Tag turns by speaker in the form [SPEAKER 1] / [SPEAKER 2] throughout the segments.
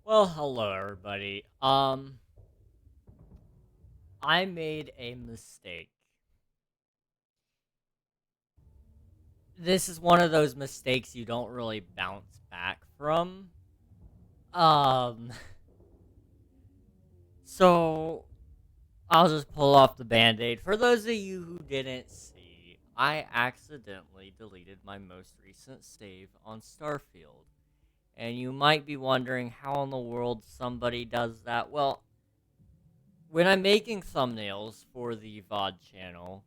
[SPEAKER 1] Well, hello everybody. I made a mistake. This is one of those mistakes you don't really bounce back from. Um, so I'll just pull off the band-aid. For those of you who didn't see, I accidentally deleted my most recent save on Starfield. And you might be wondering how in the world somebody does that. Well, when I'm making thumbnails for the VOD channel,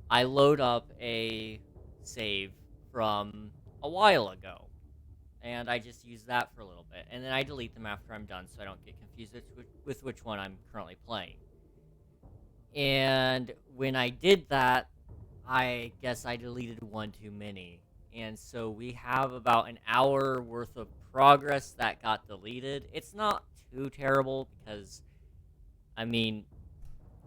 [SPEAKER 1] I load up a save from a while ago, and I just use that for a little bit, and then I delete them after I'm done so I don't get confused with which one I'm currently playing. And when I did that, I guess I deleted one too many, and so we have about an hour worth of progress that got deleted. It's not too terrible because, I mean,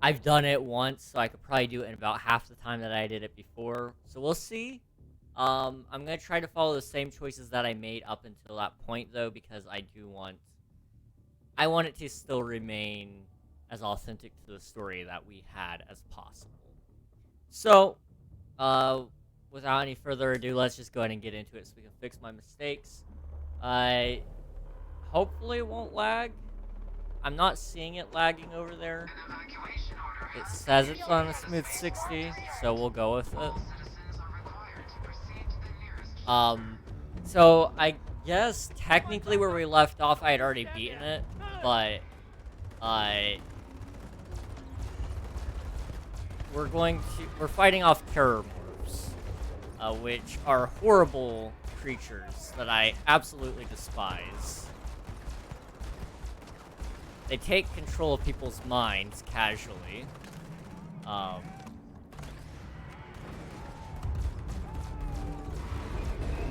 [SPEAKER 1] I've done it once, so I could probably do it in about half the time that I did it before. So we'll see. I'm gonna try to follow the same choices that I made up until that point, though, because I want it to still remain as authentic to the story that we had as possible. So, uh, without any further ado, let's just go ahead and get into it so we can fix my mistakes. I hopefully it won't lag. I'm not seeing it lagging over there. It says it's on a smooth 60, so we'll go with it. So I guess technically where we left off, I had already beaten it, but we're fighting off terrormorphs, which are horrible creatures that I absolutely despise. They take control of people's minds casually.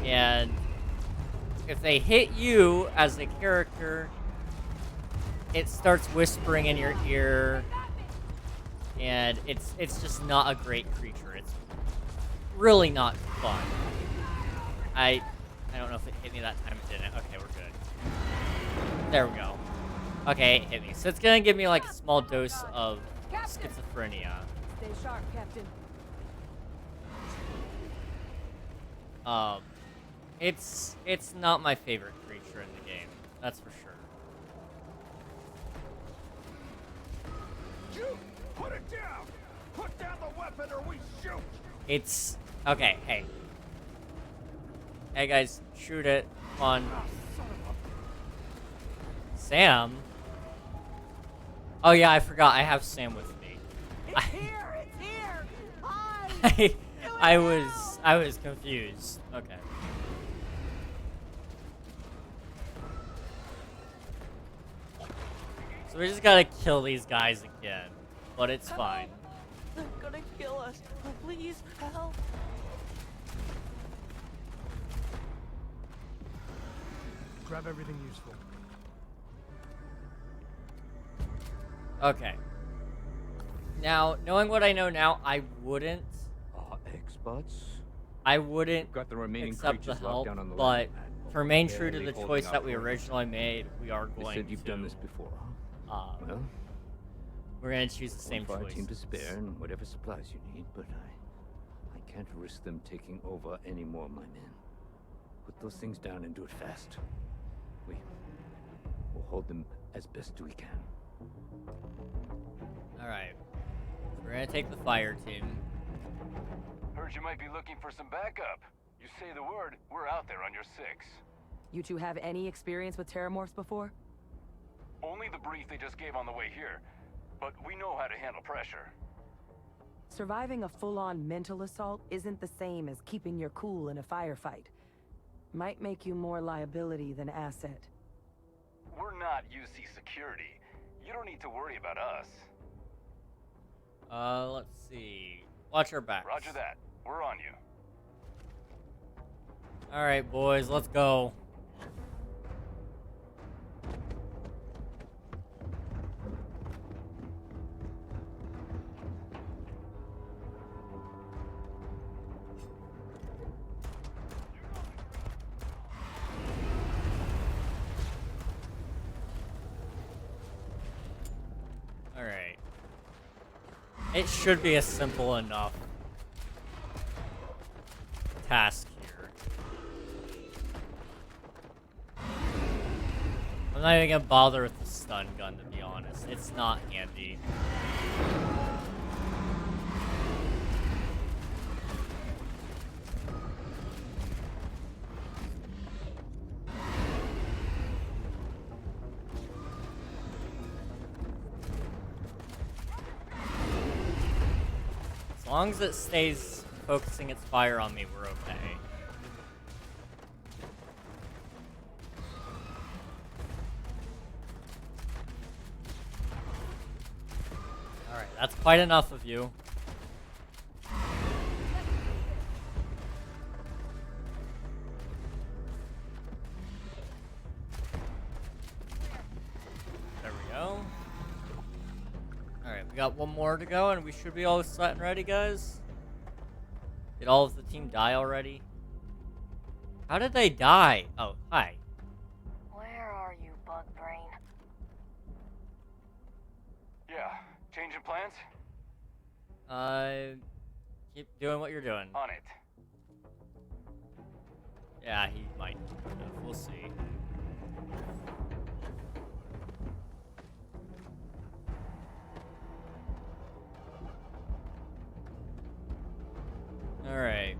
[SPEAKER 1] And if they hit you as a character, it starts whispering in your ear, and it's just not a great creature. It's really not fun. I don't know if it hit me that time. It didn't. Okay, we're good. There we go. Okay, it hit me. So it's gonna give me like a small dose of schizophrenia.
[SPEAKER 2] Stay sharp, Captain.
[SPEAKER 1] It's not my favorite creature in the game. That's for sure.
[SPEAKER 3] Shoot! Put it down! Put down the weapon or we shoot!
[SPEAKER 1] It's okay. Hey guys, shoot it. Come on. Sam? Oh yeah, I forgot. I have Sam with me.
[SPEAKER 2] It's here! It's here! Hi!
[SPEAKER 1] I was confused. Okay. So we just gotta kill these guys again, but it's fine.
[SPEAKER 2] They're gonna kill us. Oh, please, help.
[SPEAKER 3] Grab everything useful.
[SPEAKER 1] Okay. Now, knowing what I know now, I wouldn't
[SPEAKER 3] Got the remaining
[SPEAKER 1] accept the
[SPEAKER 3] creatures locked
[SPEAKER 1] help,
[SPEAKER 3] down on the
[SPEAKER 1] but
[SPEAKER 3] land.
[SPEAKER 1] to remain true to
[SPEAKER 3] Barely
[SPEAKER 1] the
[SPEAKER 3] holding
[SPEAKER 1] choice
[SPEAKER 3] out
[SPEAKER 1] that we
[SPEAKER 3] for you.
[SPEAKER 1] originally made, we are
[SPEAKER 3] They
[SPEAKER 1] going
[SPEAKER 3] said you've
[SPEAKER 1] to,
[SPEAKER 3] done this before. Well,
[SPEAKER 1] we're going to choose the same
[SPEAKER 3] one for our
[SPEAKER 1] choice.
[SPEAKER 3] team to spare and whatever supplies you need, but I can't risk them taking over any more of my men. Put those things down and do it fast. We'll hold them as best we can.
[SPEAKER 1] Alright. We're going to take the fire team.
[SPEAKER 4] Heard you might be looking for some backup. You say the word, we're out there on your 6.
[SPEAKER 2] You two have any experience with terrormorphs before?
[SPEAKER 4] Only the brief they just gave on the way here, but we know how to handle pressure.
[SPEAKER 2] Surviving a full-on mental assault isn't the same as keeping your cool in a firefight. Might make you more liability than asset.
[SPEAKER 4] We're not UC security. You don't need to worry about us.
[SPEAKER 1] Let's see. Watch our backs.
[SPEAKER 4] Roger that. We're on you.
[SPEAKER 1] Alright, boys, let's go. It should be a simple enough task here. I'm not even gonna bother with the stun gun, to be honest. It's not handy. As long as it stays focusing its fire on me, we're okay. Alright, that's quite enough of you. There we go. Alright, we got one more to go and we should be all set and ready, guys. Did all of the team die already? How did they die? Oh, hi.
[SPEAKER 5] Where are you, bug brain?
[SPEAKER 4] Yeah, changing plans?
[SPEAKER 1] Keep doing what you're doing.
[SPEAKER 4] On it.
[SPEAKER 1] Yeah, he might. We'll see. Alright.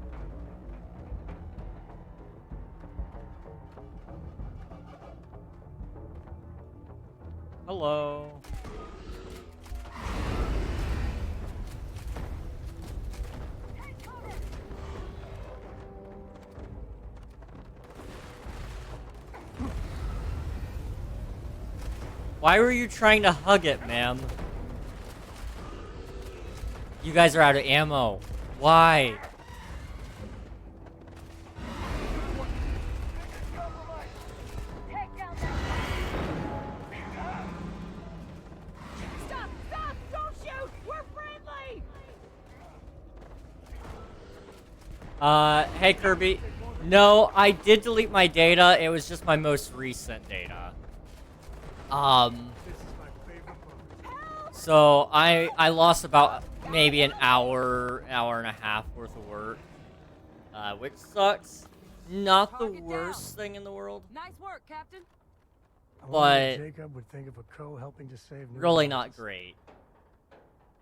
[SPEAKER 1] Hello. Why were you trying to hug it, ma'am? You guys are out of ammo. Why?
[SPEAKER 5] Take down that. Stop! Stop! Don't shoot! We're friendly!
[SPEAKER 1] Hey Kirby. No, I did delete my data. It was just my most recent data. So I lost about maybe an hour and a half worth of work, which sucks. Not the worst thing in the world,
[SPEAKER 2] Nice work, Captain.
[SPEAKER 1] but
[SPEAKER 6] Jacob would think of a crow helping to save new
[SPEAKER 1] really
[SPEAKER 6] lives.
[SPEAKER 1] not great.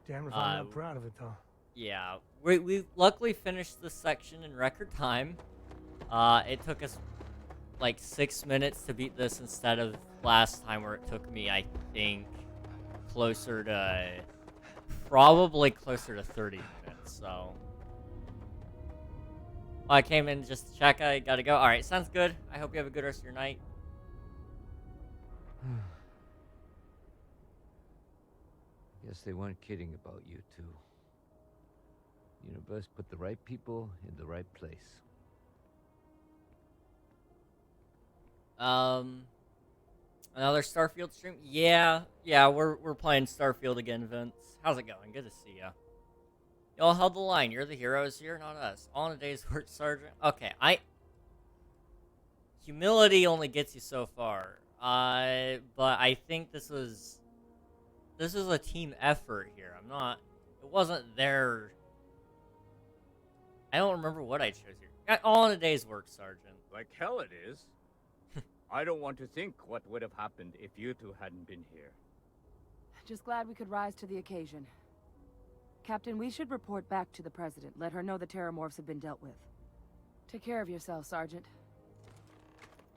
[SPEAKER 6] Damn if I'm not proud of it though.
[SPEAKER 1] Yeah, we luckily finished this section in record time. It took us like 6 minutes to beat this instead of last time where it took me, I think, probably closer to 30 minutes, so. Well, I came in just to check, I gotta go. Alright, sounds good. I hope you have a good rest of your night.
[SPEAKER 3] Guess they weren't kidding about you two. Universe put the right people in the right place.
[SPEAKER 1] Another Starfield stream? Yeah, we're playing Starfield again, Vince. How's it going? Good to see ya. Y'all held the line. You're the heroes here, not us. All in a day's work, Sergeant. Okay, humility only gets you so far. But I think this was a team effort here. It wasn't their. I don't remember what I chose here. All in a day's work, Sergeant.
[SPEAKER 3] Like hell it is. I don't want to think what would have happened if you two hadn't been here.
[SPEAKER 2] Just glad we could rise to the occasion. Captain, we should report back to the President. Let her know the terrormorphs have been dealt with. Take care of yourself, Sergeant.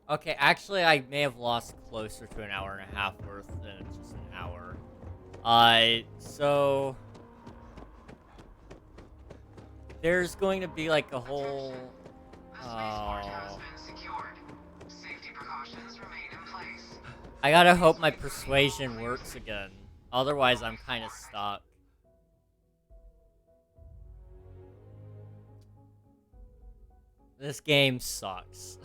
[SPEAKER 1] Okay, actually, I may have lost closer to an hour and a half worth than just an hour. So there's going to be like a whole. I gotta hope my persuasion works again. Otherwise, I'm kind of stuck. This game sucks.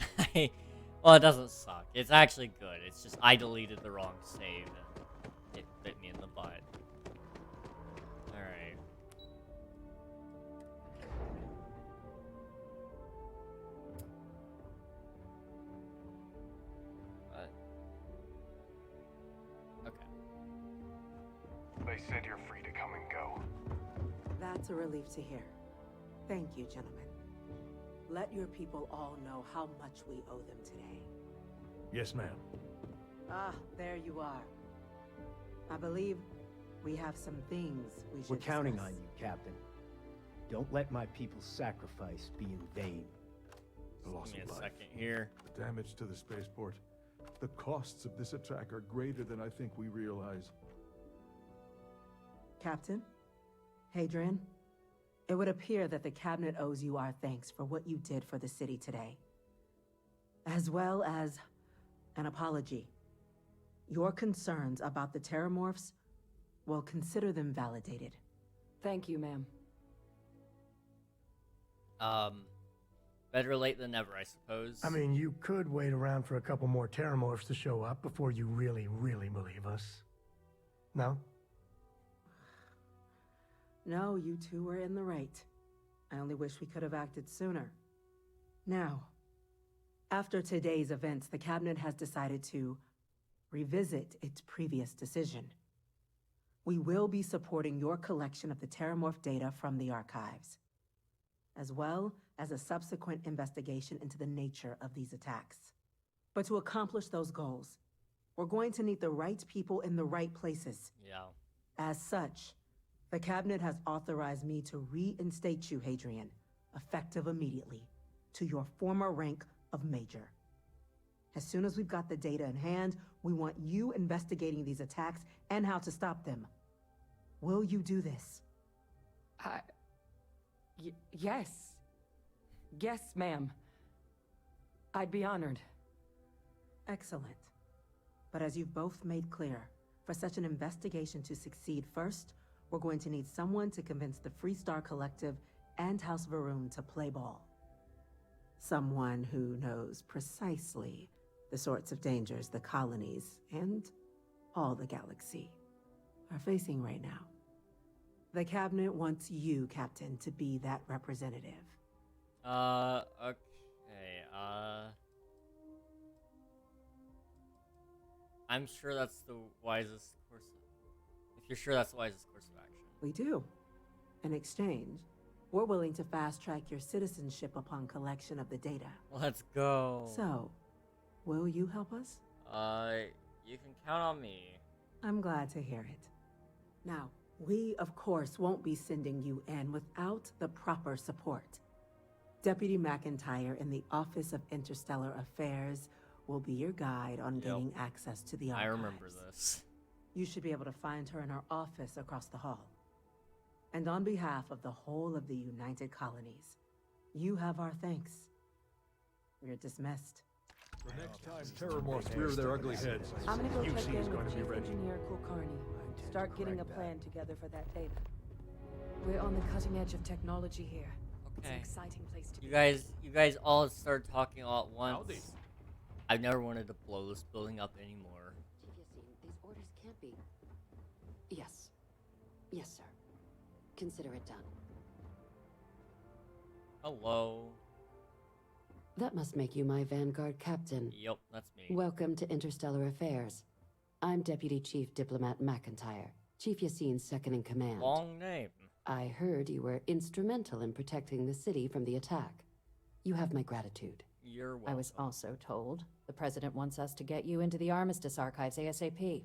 [SPEAKER 1] Well, it doesn't suck. It's actually good. It's just I deleted the wrong save and it bit me in the butt. Alright. Okay.
[SPEAKER 4] They said you're free to come and go.
[SPEAKER 7] That's a relief to hear. Thank you, gentlemen. Let your people all know how much we owe them today.
[SPEAKER 6] Yes, ma'am.
[SPEAKER 7] Ah, there you are. I believe we have some things we should
[SPEAKER 8] We're counting
[SPEAKER 7] discuss.
[SPEAKER 8] on you, Captain. Don't let my people's sacrifice be in vain.
[SPEAKER 9] The loss
[SPEAKER 1] Give me
[SPEAKER 9] of
[SPEAKER 1] a
[SPEAKER 9] life,
[SPEAKER 1] second here.
[SPEAKER 9] the damage to the spaceport. The costs of this attack are greater than I think we realize.
[SPEAKER 7] Captain? Hadrian? It would appear that the Cabinet owes you our thanks for what you did for the city today. As well as an apology. Your concerns about the terrormorphs, well, consider them validated.
[SPEAKER 2] Thank you, ma'am.
[SPEAKER 1] Better late than never, I suppose.
[SPEAKER 6] I mean, you could wait around for a couple more terrormorphs to show up before you really believe us. No?
[SPEAKER 7] No, you two were in the right. I only wish we could have acted sooner. Now, after today's events, the Cabinet has decided to revisit its previous decision. We will be supporting your collection of the terrormorph data from the archives, as well as a subsequent investigation into the nature of these attacks. But to accomplish those goals, we're going to need the right people in the right places.
[SPEAKER 1] Yeah.
[SPEAKER 7] As such, the Cabinet has authorized me to reinstate you, Hadrian, effective immediately, to your former rank of Major. As soon as we've got the data in hand, we want you investigating these attacks and how to stop them. Will you do this?
[SPEAKER 2] Yes. Yes, ma'am. I'd be honored.
[SPEAKER 7] Excellent. But as you've both made clear, for such an investigation to succeed first, we're going to need someone to convince the Freestar Collective and House Varun to play ball. Someone who knows precisely the sorts of dangers the colonies and all the galaxy are facing right now. The Cabinet wants you, Captain, to be that representative.
[SPEAKER 1] Okay, I'm sure that's the wisest course if you're sure that's the wisest course of action.
[SPEAKER 7] We do. In exchange, we're willing to fast-track your citizenship upon collection of the data.
[SPEAKER 1] Let's go.
[SPEAKER 7] So, will you help us?
[SPEAKER 1] You can count on me.
[SPEAKER 7] I'm glad to hear it. Now, we, of course, won't be sending you in without the proper support. Deputy McIntyre in the Office of Interstellar Affairs will be your guide on gaining access to the archives.
[SPEAKER 1] I remember this.
[SPEAKER 7] You should be able to find her in her office across the hall. And on behalf of the whole of the United Colonies, you have our thanks. You're dismissed.
[SPEAKER 9] The next time terrormorphs rear their ugly heads,
[SPEAKER 2] I'm gonna go
[SPEAKER 6] UC
[SPEAKER 2] check
[SPEAKER 6] is
[SPEAKER 2] in
[SPEAKER 6] going
[SPEAKER 2] with
[SPEAKER 6] to be
[SPEAKER 2] Chief
[SPEAKER 6] ready.
[SPEAKER 2] Engineer Kulkarni. Start getting a plan together for that data. We're on the cutting edge of technology here. It's an
[SPEAKER 1] Okay.
[SPEAKER 2] exciting place to
[SPEAKER 1] You
[SPEAKER 2] be.
[SPEAKER 1] guys all started talking all at once.
[SPEAKER 9] Howdy.
[SPEAKER 1] I've never wanted to blow this building up anymore.
[SPEAKER 10] These orders can't be... Yes. Yes, sir. Consider it done.
[SPEAKER 1] Hello.
[SPEAKER 10] That must make you my Vanguard captain.
[SPEAKER 1] Yep, that's me.
[SPEAKER 10] Welcome to Interstellar Affairs. I'm Deputy Chief Diplomat McIntyre, Chief Yassine's second-in-command.
[SPEAKER 1] Long name.
[SPEAKER 10] I heard you were instrumental in protecting the city from the attack. You have my gratitude.
[SPEAKER 1] You're welcome.
[SPEAKER 11] I was also told the President wants us to get you into the Armistice archives ASAP.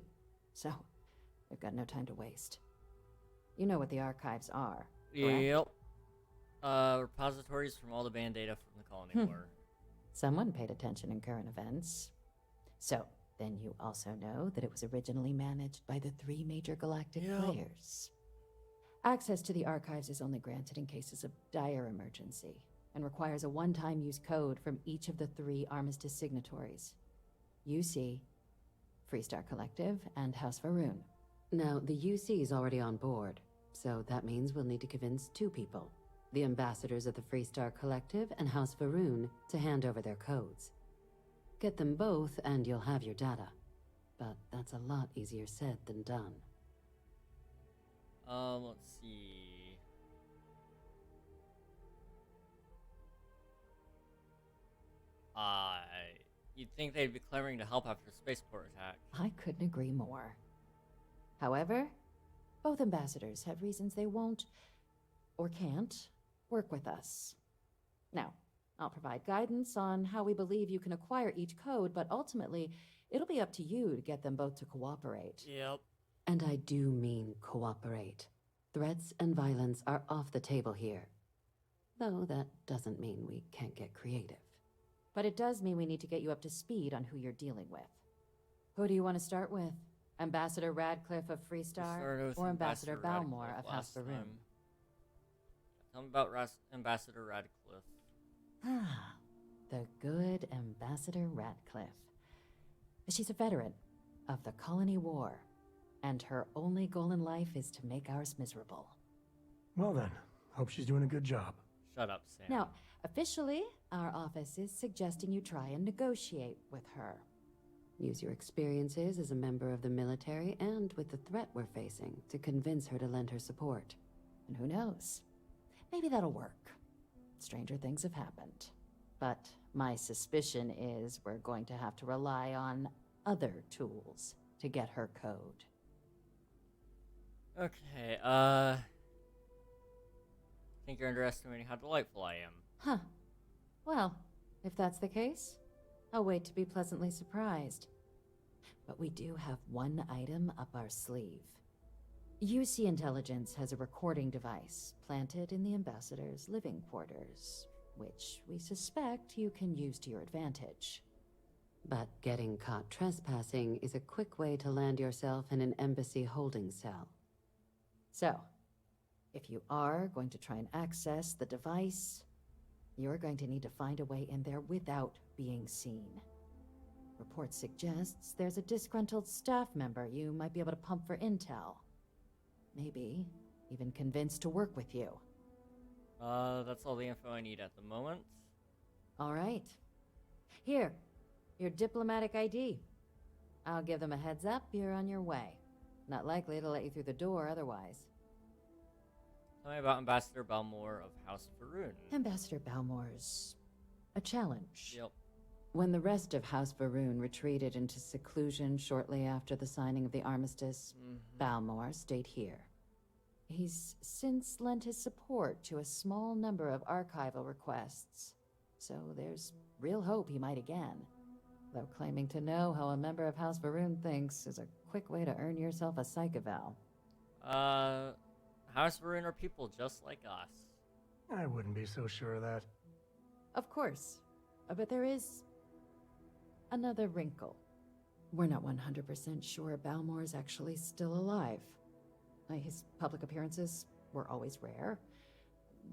[SPEAKER 11] So, we've got no time to waste. You know what the archives are, correct?
[SPEAKER 1] Yep. Repositories from all the band data from the colony war.
[SPEAKER 11] Someone paid attention in current events. So, then you also know that it was originally managed by the 3 major galactic players. Access to the archives is only granted in cases of dire emergency, and requires a one-time use code from each of the 3 Armistice signatories. UC, Freestar Collective, and House Varun.
[SPEAKER 10] Now, the UC is already on board, so that means we'll need to convince 2 people. The ambassadors of the Freestar Collective and House Varun to hand over their codes. Get them both and you'll have your data. But that's a lot easier said than done.
[SPEAKER 1] Let's see. You'd think they'd be clamoring to help after the spaceport attack.
[SPEAKER 11] I couldn't agree more. However, both ambassadors have reasons they won't or can't, work with us. Now, I'll provide guidance on how we believe you can acquire each code, but ultimately, it'll be up to you to get them both to cooperate.
[SPEAKER 1] Yep.
[SPEAKER 10] And I do mean cooperate. Threats and violence are off the table here. Though that doesn't mean we can't get creative.
[SPEAKER 11] But it does mean we need to get you up to speed on who you're dealing with. Who do you want to start with? Ambassador Radcliffe of Freestar, or Ambassador Balmore of House Varun?
[SPEAKER 1] Tell me about Ambassador Radcliffe.
[SPEAKER 11] Ah, the good Ambassador Radcliffe. She's a veteran of the Colony War, and her only goal in life is to make ours miserable.
[SPEAKER 6] Well then, hope she's doing a good job.
[SPEAKER 1] Shut up, Sam.
[SPEAKER 11] Now, officially, our office is suggesting you try and negotiate with her.
[SPEAKER 10] Use your experiences as a member of the military and with the threat we're facing to convince her to lend her support.
[SPEAKER 11] And who knows? Maybe that'll work. Stranger things have happened. But my suspicion is we're going to have to rely on other tools to get her code.
[SPEAKER 1] Okay, I think you're underestimating how delightful I am.
[SPEAKER 11] Huh. Well, if that's the case, I'll wait to be pleasantly surprised. But we do have one item up our sleeve. UC Intelligence has a recording device planted in the Ambassador's living quarters, which we suspect you can use to your advantage.
[SPEAKER 10] But getting caught trespassing is a quick way to land yourself in an embassy holding cell.
[SPEAKER 11] So, if you are going to try and access the device, you're going to need to find a way in there without being seen. Report suggests there's a disgruntled staff member you might be able to pump for intel. Maybe even convinced to work with you.
[SPEAKER 1] That's all the info I need at the moment.
[SPEAKER 11] All right. Here, your diplomatic ID. I'll give them a heads up you're on your way. Not likely to let you through the door otherwise.
[SPEAKER 1] Tell me about Ambassador Balmore of House Varun.
[SPEAKER 11] Ambassador Balmore's a challenge.
[SPEAKER 1] Yep.
[SPEAKER 10] When the rest of House Varun retreated into seclusion shortly after the signing of the armistice, Balmore stayed here.
[SPEAKER 11] He's since lent his support to a small number of archival requests, so there's real hope he might again. Though claiming to know how a member of House Varun thinks is a quick way to earn yourself a psych eval.
[SPEAKER 1] House Varun are people just like us.
[SPEAKER 6] I wouldn't be so sure of that.
[SPEAKER 11] Of course, but there is another wrinkle.
[SPEAKER 10] We're not 100% sure Balmore's actually still alive.
[SPEAKER 11] His public appearances were always rare,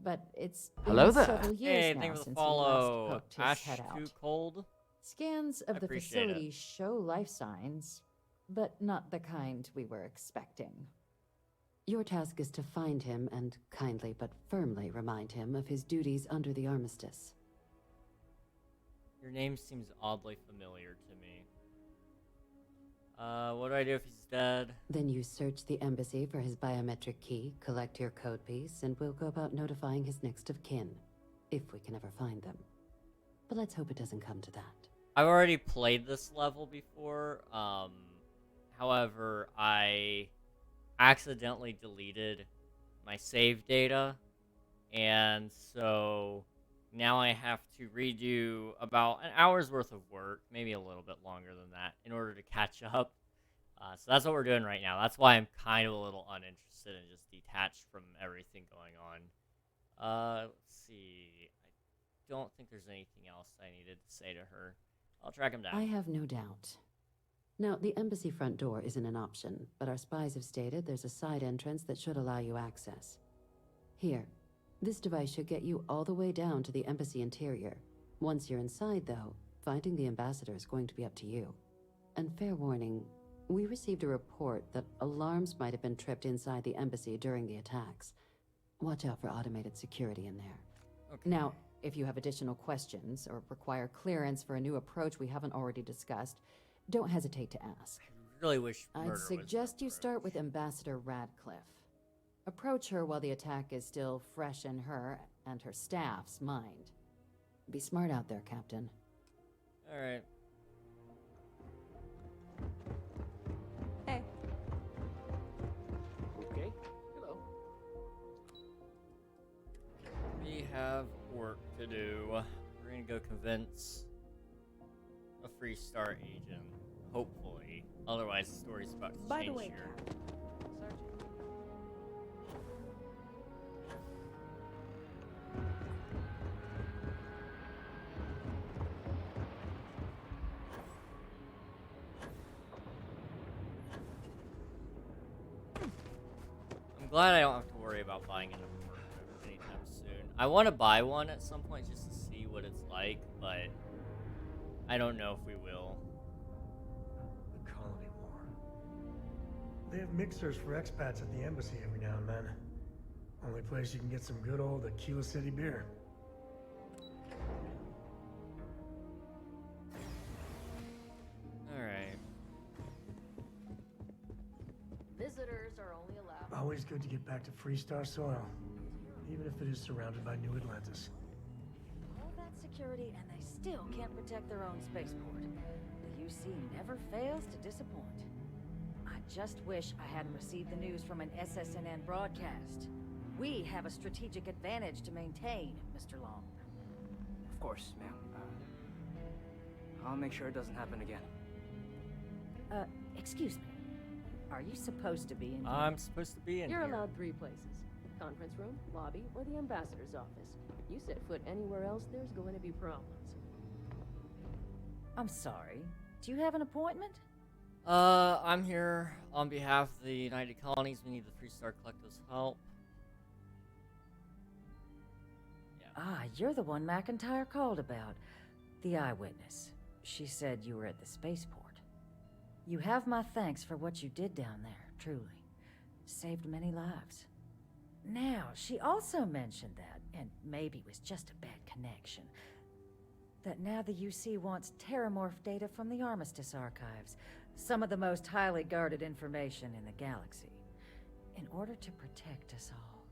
[SPEAKER 11] but it's
[SPEAKER 3] Hello
[SPEAKER 11] been
[SPEAKER 3] there.
[SPEAKER 11] several years
[SPEAKER 1] Hey,
[SPEAKER 11] now
[SPEAKER 1] thanks for the
[SPEAKER 11] since
[SPEAKER 1] follow.
[SPEAKER 11] he last poked his
[SPEAKER 1] Ash
[SPEAKER 11] head
[SPEAKER 1] too
[SPEAKER 11] out.
[SPEAKER 1] cold.
[SPEAKER 11] Scans of the
[SPEAKER 1] Appreciate it.
[SPEAKER 11] facility show life signs, but not the kind we were expecting.
[SPEAKER 10] Your task is to find him and kindly but firmly remind him of his duties under the armistice.
[SPEAKER 1] Your name seems oddly familiar to me. What do I do if he's dead?
[SPEAKER 10] Then you search the embassy for his biometric key, collect your code piece, and we'll go about notifying his next of kin, if we can ever find them. But let's hope it doesn't come to that.
[SPEAKER 1] I've already played this level before. However, I accidentally deleted my save data, and so now I have to redo about an hour's worth of work, maybe a little bit longer than that, in order to catch up. So that's what we're doing right now. That's why I'm kind of a little uninterested and just detached from everything going on. Let's see. I don't think there's anything else I needed to say to her. I'll track him down.
[SPEAKER 10] I have no doubt. Now, the embassy front door isn't an option, but our spies have stated there's a side entrance that should allow you access. Here, this device should get you all the way down to the embassy interior. Once you're inside, though, finding the ambassador is going to be up to you. And fair warning, we received a report that alarms might have been tripped inside the embassy during the attacks. Watch out for automated security in there.
[SPEAKER 1] Okay.
[SPEAKER 11] Now, if you have additional questions or require clearance for a new approach we haven't already discussed, don't hesitate to ask.
[SPEAKER 1] I really wish murder
[SPEAKER 11] I'd
[SPEAKER 1] was
[SPEAKER 11] suggest
[SPEAKER 1] the
[SPEAKER 11] you start with
[SPEAKER 1] approach.
[SPEAKER 11] Ambassador Radcliffe. Approach her while the attack is still fresh in her and her staff's mind.
[SPEAKER 10] Be smart out there, Captain.
[SPEAKER 1] All right.
[SPEAKER 3] Okay. Hello.
[SPEAKER 1] have work to do. We're gonna go convince a Freestar agent, hopefully. Otherwise, the story's about to
[SPEAKER 2] By
[SPEAKER 1] change
[SPEAKER 2] the way,
[SPEAKER 1] here.
[SPEAKER 2] Captain,
[SPEAKER 1] I'm glad I don't have to worry about buying an apartment anytime soon. I want to buy one at some point just to see what it's like, but I don't know if we will.
[SPEAKER 6] The Colony War. They have mixers for expats at the embassy every now and then. Only place you can get some good old Aquila City beer.
[SPEAKER 1] Alright.
[SPEAKER 5] Visitors are only allowed.
[SPEAKER 6] Always good to get back to Freestar soil, even if it is surrounded by New Atlantis.
[SPEAKER 12] All that security and they still can't protect their own spaceport. The UC never fails to disappoint. I just wish I hadn't received the news from an SSNN broadcast. We have a strategic advantage to maintain, Mr. Long.
[SPEAKER 13] Of course, ma'am. I'll make sure it doesn't happen again.
[SPEAKER 12] Excuse me. Are you supposed to be in here?
[SPEAKER 1] I'm supposed to be in
[SPEAKER 14] You're
[SPEAKER 1] here.
[SPEAKER 14] allowed 3 places. Conference room, lobby, or the ambassador's office. You set foot anywhere else, there's going to be problems.
[SPEAKER 12] I'm sorry. Do you have an appointment?
[SPEAKER 1] I'm here on behalf of the United Colonies. We need the Freestar Collective's help.
[SPEAKER 12] Ah, you're the one McIntyre called about. The eyewitness. She said you were at the spaceport. You have my thanks for what you did down there, truly. Saved many lives. Now, she also mentioned that, and maybe it was just a bad connection, that now the UC wants terrormorph data from the Armistice archives, some of the most highly guarded information in the galaxy, in order to protect us all.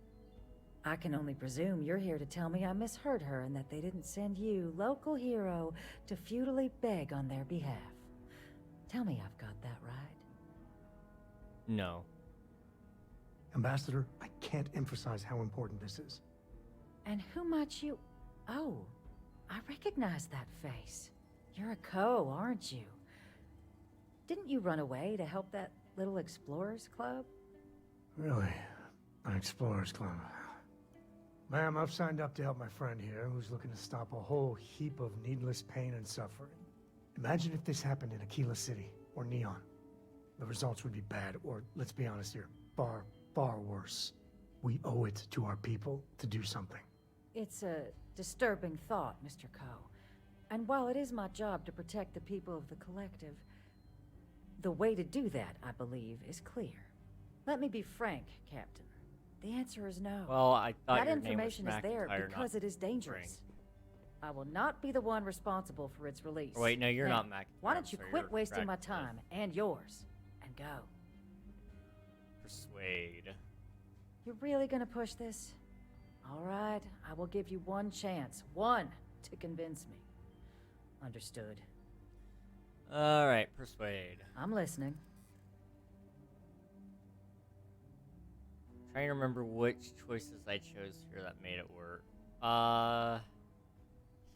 [SPEAKER 12] I can only presume you're here to tell me I misheard her and that they didn't send you, local hero, to futilely beg on their behalf. Tell me I've got that right.
[SPEAKER 1] No.
[SPEAKER 6] Ambassador, I can't emphasize how important this is.
[SPEAKER 12] And who might you... Oh, I recognize that face. You're a Co, aren't you? Didn't you run away to help that little Explorers Club?
[SPEAKER 6] Really? An Explorers Club. Ma'am, I've signed up to help my friend here, who's looking to stop a whole heap of needless pain and suffering. Imagine if this happened in Aquila City, or Neon. The results would be bad, or, let's be honest here, far, far worse. We owe it to our people to do something.
[SPEAKER 12] It's a disturbing thought, Mr. Co. And while it is my job to protect the people of the Collective, the way to do that, I believe, is clear. Let me be frank, Captain. The answer is no.
[SPEAKER 1] Well, I thought
[SPEAKER 12] that
[SPEAKER 1] your name was
[SPEAKER 12] information is there
[SPEAKER 1] McIntyre,
[SPEAKER 12] because
[SPEAKER 1] not
[SPEAKER 12] it is dangerous. I will not be the one responsible for its release.
[SPEAKER 1] Wait, no, you're
[SPEAKER 12] Now,
[SPEAKER 1] not McIntyre.
[SPEAKER 12] Why don't you
[SPEAKER 1] I'm sorry,
[SPEAKER 12] quit
[SPEAKER 1] you're
[SPEAKER 12] wasting my
[SPEAKER 1] Radcliffe.
[SPEAKER 12] time and yours and go?
[SPEAKER 1] Persuade.
[SPEAKER 12] You're really gonna push this? All right, I will give you one chance. One to convince me. Understood.
[SPEAKER 1] Alright, persuade.
[SPEAKER 12] I'm listening.
[SPEAKER 1] Trying to remember which choices I chose here that made it work. I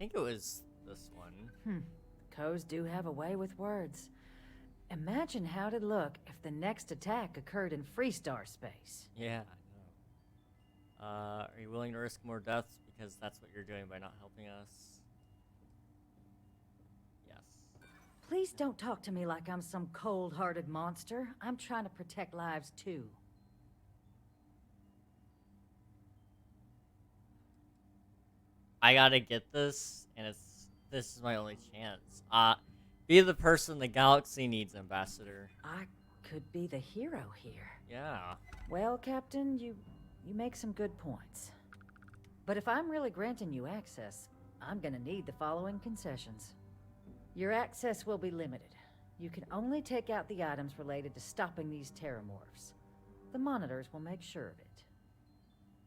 [SPEAKER 1] think it was this one.
[SPEAKER 12] Co's do have a way with words. Imagine how it'd look if the next attack occurred in Freestar space.
[SPEAKER 1] Yeah, I know. Are you willing to risk more deaths because that's what you're doing by not helping us? Yes.
[SPEAKER 12] Please don't talk to me like I'm some cold-hearted monster. I'm trying to protect lives too.
[SPEAKER 1] I gotta get this, and this is my only chance. Be the person the galaxy needs, Ambassador.
[SPEAKER 12] I could be the hero here.
[SPEAKER 1] Yeah.
[SPEAKER 12] Well, Captain, you make some good points. But if I'm really granting you access, I'm gonna need the following concessions. Your access will be limited. You can only take out the items related to stopping these terrormorphs. The monitors will make sure of it.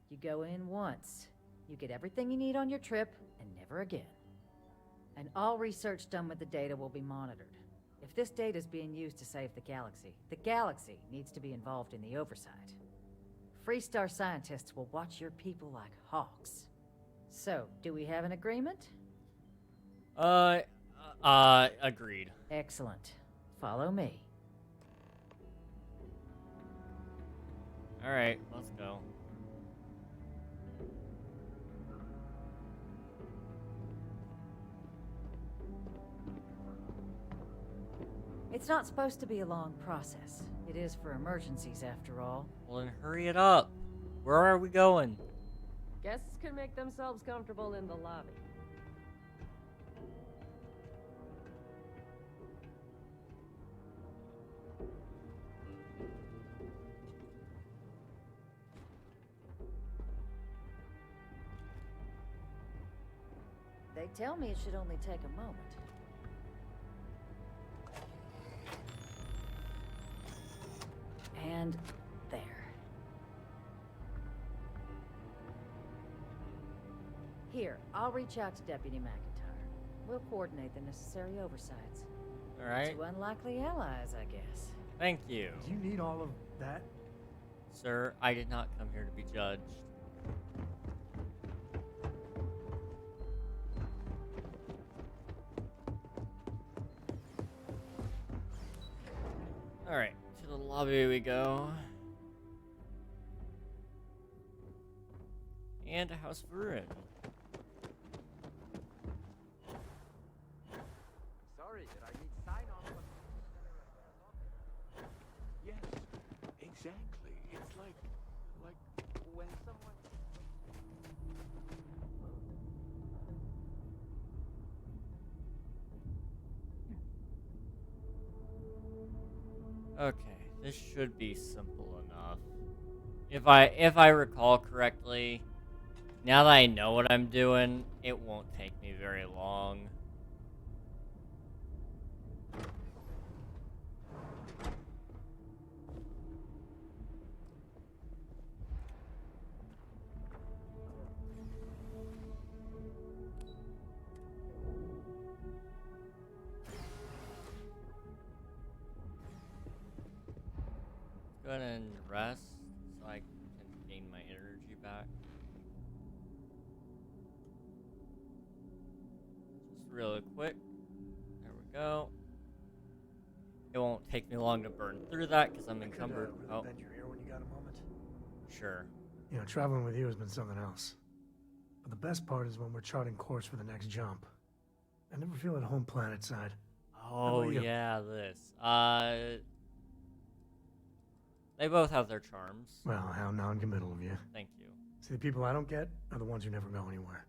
[SPEAKER 12] You go in once. You get everything you need on your trip, and never again. And all research done with the data will be monitored. If this data is being used to save the galaxy needs to be involved in the oversight. Freestar scientists will watch your people like hawks. So, do we have an agreement?
[SPEAKER 1] Agreed.
[SPEAKER 12] Excellent. Follow me.
[SPEAKER 1] Alright, let's go.
[SPEAKER 12] It's not supposed to be a long process. It is for emergencies, after all.
[SPEAKER 1] Well, then hurry it up. Where are we going?
[SPEAKER 14] Guests can make themselves comfortable in the lobby.
[SPEAKER 12] They tell me it should only take a moment. And there. Here, I'll reach out to Deputy McIntyre. We'll coordinate the necessary oversights.
[SPEAKER 1] Alright.
[SPEAKER 12] Two unlikely allies, I guess.
[SPEAKER 1] Thank you.
[SPEAKER 6] Do you need all of that?
[SPEAKER 1] Sir, I did not come here to be judged. Alright, to the lobby we go. And a house for ruin.
[SPEAKER 4] Sorry, did I need sign off? Yes, exactly. It's like when someone.
[SPEAKER 1] Okay, this should be simple enough. If I recall correctly, now that I know what I'm doing, it won't take me very long. Go ahead and rest so I can gain my energy back. Just really quick. There we go. It won't take me long to burn through that because I'm encumbered.
[SPEAKER 6] Really bend your ear when you got a moment.
[SPEAKER 1] Sure.
[SPEAKER 6] You know, traveling with you has been something else. But the best part is when we're charting course for the next jump. I never feel at home planet side.
[SPEAKER 1] Oh yeah, this. They both have their charms.
[SPEAKER 6] Well, how non-committal of you.
[SPEAKER 1] Thank you.
[SPEAKER 6] See, the people I don't get are the ones who never go anywhere.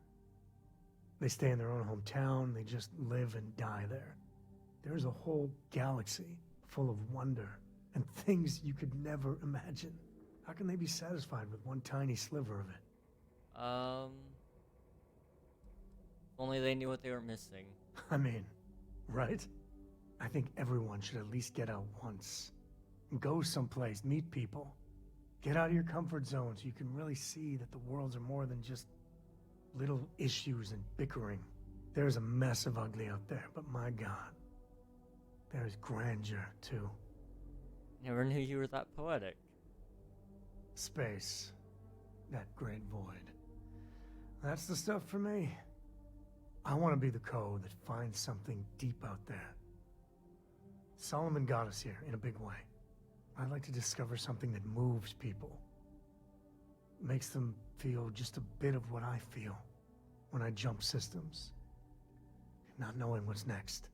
[SPEAKER 6] They stay in their own hometown, they just live and die there. There's a whole galaxy full of wonder and things you could never imagine. How can they be satisfied with one tiny sliver of it?
[SPEAKER 1] Only they knew what they were missing.
[SPEAKER 6] I mean, right? I think everyone should at least get out once. Go someplace, meet people. Get out of your comfort zone so you can really see that the worlds are more than just little issues and bickering. There's a mess of ugly out there, but my God, there's grandeur too.
[SPEAKER 1] Never knew you were that poetic.
[SPEAKER 6] Space. That great void. That's the stuff for me. I want to be the code that finds something deep out there. Solomon got us here in a big way. I'd like to discover something that moves people. Makes them feel just a bit of what I feel when I jump systems. Not knowing what's next.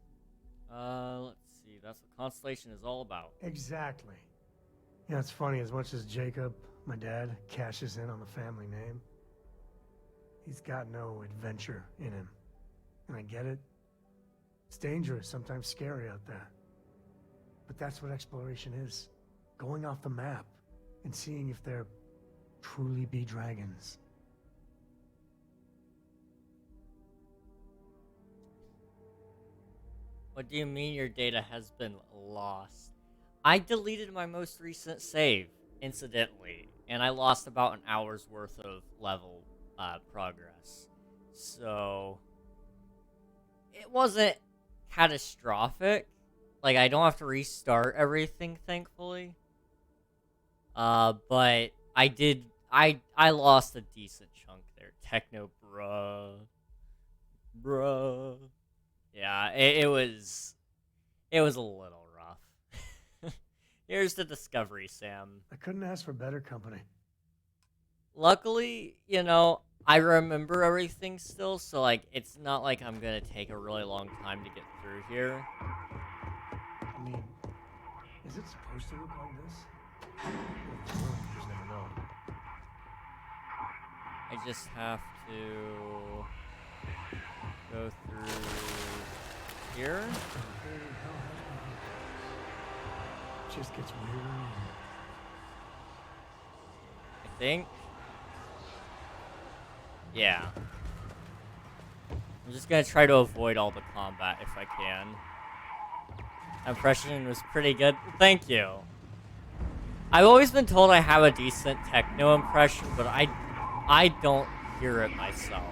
[SPEAKER 1] Let's see. That's what Constellation is all about.
[SPEAKER 6] Exactly. You know, it's funny, as much as Jacob, my dad, cashes in on the family name, he's got no adventure in him. And I get it. It's dangerous, sometimes scary out there. But that's what exploration is. Going off the map and seeing if there truly be dragons.
[SPEAKER 1] What do you mean your data has been lost? I deleted my most recent save, incidentally, and I lost about an hour's worth of level progress. So it wasn't catastrophic. Like, I don't have to restart everything, thankfully. But I lost a decent chunk there. there. Techno, bruh. Yeah, it was a little rough. Here's the Discovery, Sam.
[SPEAKER 6] I couldn't ask for better company.
[SPEAKER 1] Luckily, you know, I remember everything still, so, like, it's not like I'm gonna take a really long time to get through here.
[SPEAKER 6] I mean, is it supposed to look like this? You just never know.
[SPEAKER 1] I just have to go through here.
[SPEAKER 6] It just gets weirder.
[SPEAKER 1] I think. Yeah. I'm just gonna try to avoid all the combat if I can. Impression was pretty good. Thank you. I've always been told I have a decent techno impression, but I don't hear it myself.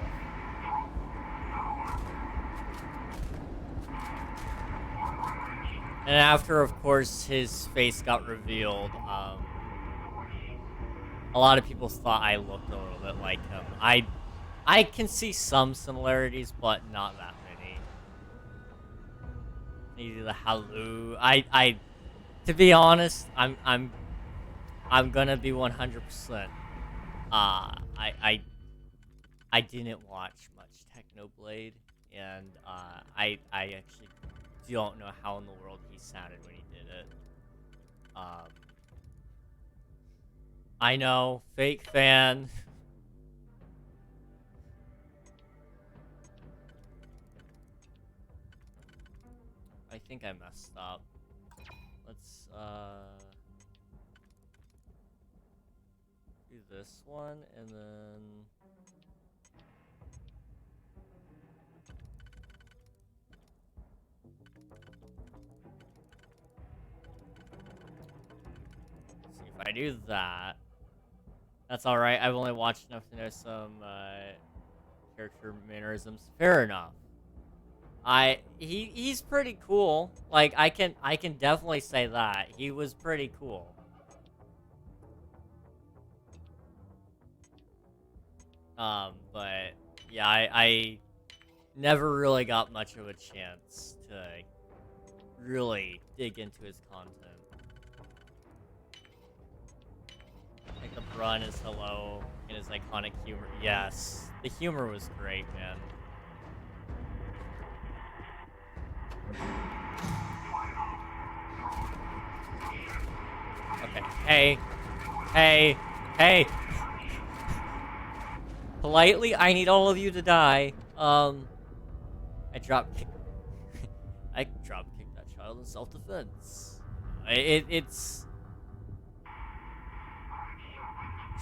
[SPEAKER 1] And after, of course, his face got revealed, a lot of people thought I looked a little bit like him. I can see some similarities, but not that many. Maybe the hello. To be honest, I'm gonna be 100%. I didn't watch much Technoblade, and I actually don't know how in the world he sounded when he did it. I know, fake fan. I think I messed up. Let's do this one and then see if I do that. That's alright, I've only watched enough to know some character mannerisms. Fair enough. He's pretty cool. Like I can definitely say that. He was pretty cool. But yeah, I never really got much of a chance to really dig into his content. Like the run is hello and his iconic humor. Yes, the humor was great, man. Okay, hey! Politely, I need all of you to die. I drop kicked that child in self-defense. It's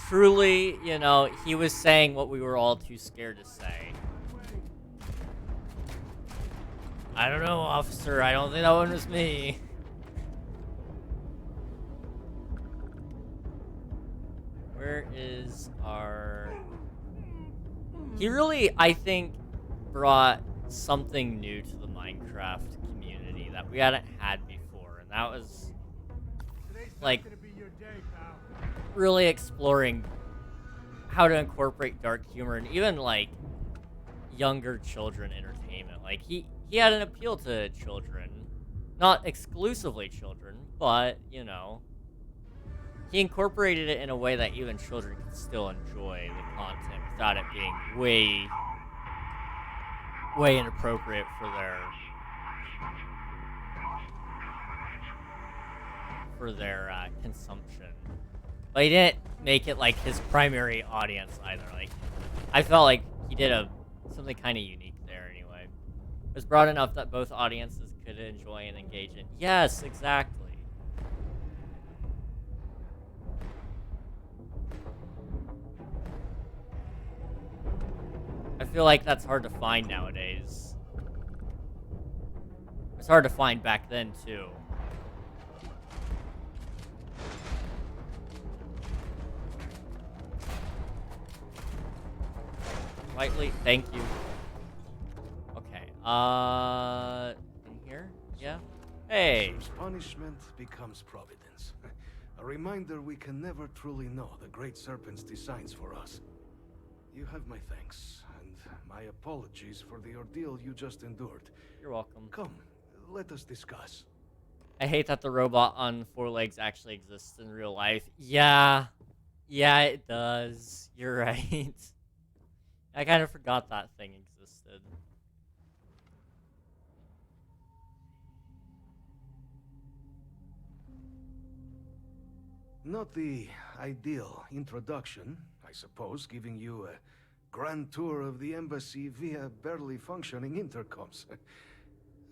[SPEAKER 1] truly, you know, he was saying what we were all too scared to say. I don't know, officer. I don't think that one was me. Where is our... He really, I think, brought something new to the Minecraft community that we hadn't had before. And that was, like, really exploring how to incorporate dark humor and even, like, younger children entertainment. Like, he had an appeal to children. Not exclusively children, but, you know, he incorporated it in a way that even children could still enjoy the content without it being way inappropriate for their consumption. But he didn't make it like his primary audience either. Like, I felt like he did something kind of unique there anyway. It was broad enough that both audiences could enjoy and engage in. Yes, exactly. I feel like that's hard to find nowadays. It's hard to find back then, too. Lightly, thank you. Okay, in here? Yeah? Hey!
[SPEAKER 15] Sometimes punishment becomes providence. A reminder we can never truly know the Great Serpent's designs for us. You have my thanks, and my apologies for the ordeal you just endured.
[SPEAKER 1] You're welcome.
[SPEAKER 15] Come, let us discuss.
[SPEAKER 1] I hate that the robot on 4 legs actually exists in real life. Yeah. Yeah, it does. You're right. I kind of forgot that thing existed.
[SPEAKER 15] Not the ideal introduction, I suppose, giving you a grand tour of the embassy via barely functioning intercoms.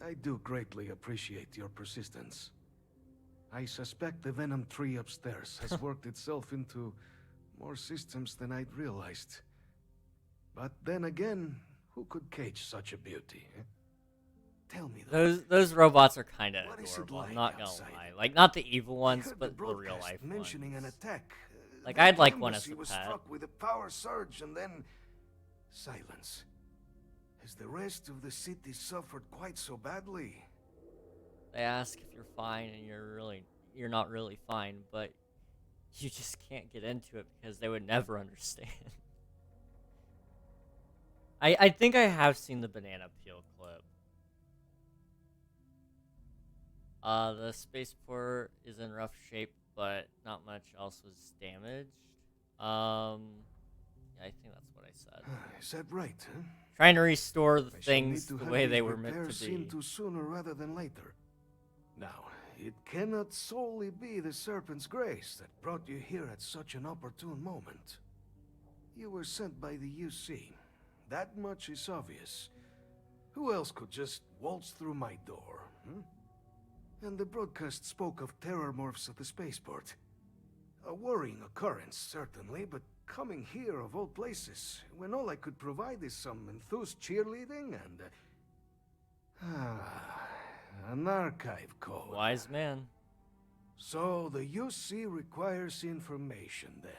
[SPEAKER 15] I do greatly appreciate your persistence. I suspect the Venom tree upstairs has worked itself into more systems than I'd realized. But then again, who could cage such a beauty? Eh? Tell me
[SPEAKER 1] those robots are kind of adorable.
[SPEAKER 15] like
[SPEAKER 1] I'm not gonna
[SPEAKER 15] outside?
[SPEAKER 1] lie. Like not the evil ones, but the real life
[SPEAKER 15] mentioning
[SPEAKER 1] ones.
[SPEAKER 15] an attack.
[SPEAKER 1] Like
[SPEAKER 15] The
[SPEAKER 1] I'd like one as
[SPEAKER 15] embassy
[SPEAKER 1] a
[SPEAKER 15] was
[SPEAKER 1] pet.
[SPEAKER 15] struck with a power surge and then silence. Has the rest of the city suffered quite so badly?
[SPEAKER 1] They ask if you're fine, and you're not really fine, but you just can't get into it because they would never understand. I think I have seen the banana peel clip. The spaceport is in rough shape, but not much else was damaged. Yeah, I think that's what I said.
[SPEAKER 15] Is that right, huh?
[SPEAKER 1] Trying to restore the
[SPEAKER 15] I shall
[SPEAKER 1] things
[SPEAKER 15] need to
[SPEAKER 1] the
[SPEAKER 15] have
[SPEAKER 1] way
[SPEAKER 15] these
[SPEAKER 1] they were meant
[SPEAKER 15] repairs
[SPEAKER 1] to
[SPEAKER 15] seen
[SPEAKER 1] be.
[SPEAKER 15] to sooner rather than later. Now, it cannot solely be the Serpent's grace that brought you here at such an opportune moment. You were sent by the UC. That much is obvious. Who else could just waltz through my door, hmm? And the broadcast spoke of terrormorphs at the spaceport. A worrying occurrence, certainly, but coming here of all places, when all I could provide is some enthused cheerleading and... an archive code.
[SPEAKER 1] Wise man.
[SPEAKER 15] So the UC requires information, then.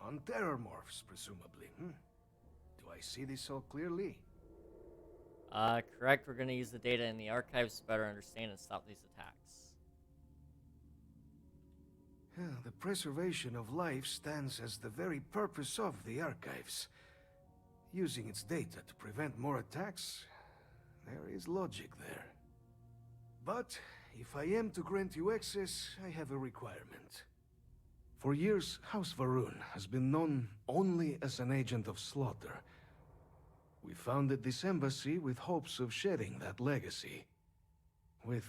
[SPEAKER 15] On terrormorphs, presumably, hmm? Do I see this all clearly?
[SPEAKER 1] Correct. We're gonna use the data in the archives to better understand and stop these attacks.
[SPEAKER 15] The preservation of life stands as the very purpose of the archives. Using its data to prevent more attacks, there is logic there. But if I am to grant you access, I have a requirement. For years, House Varun has been known only as an agent of slaughter. We founded this embassy with hopes of shedding that legacy. With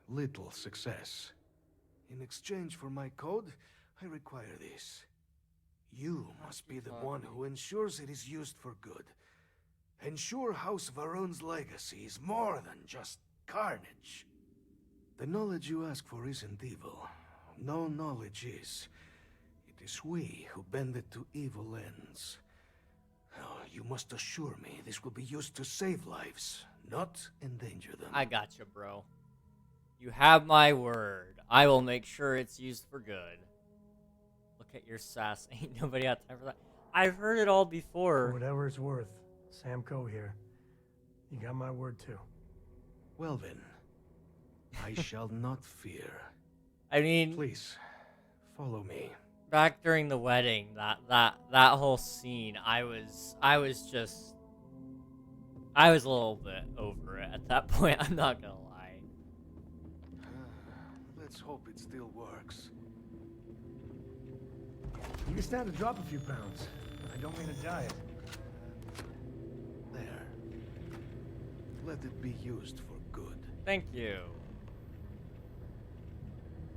[SPEAKER 15] little success. In exchange for my code, I require this. You must be the one who ensures it is used for good. Ensure House Varun's legacy is more than just carnage. The knowledge you ask for isn't evil. No knowledge is. It is we who bend it to evil ends. Oh, you must assure me this will be used to save lives, not endanger them.
[SPEAKER 1] I gotcha, bro. You have my word. I will make sure it's used for good. Look at your sass. Ain't nobody got time for that. I've heard it all before.
[SPEAKER 6] For whatever it's worth, Sam Coe here. You got my word too.
[SPEAKER 15] Well then, I shall not fear.
[SPEAKER 1] I mean,
[SPEAKER 15] please follow me.
[SPEAKER 1] Back during the wedding, that whole scene, I was a little bit over it at that point. I'm not gonna lie.
[SPEAKER 15] Let's hope it still works.
[SPEAKER 6] You can stand to drop a few pounds. I don't mean a diet.
[SPEAKER 15] There. Let it be used for good.
[SPEAKER 1] Thank you.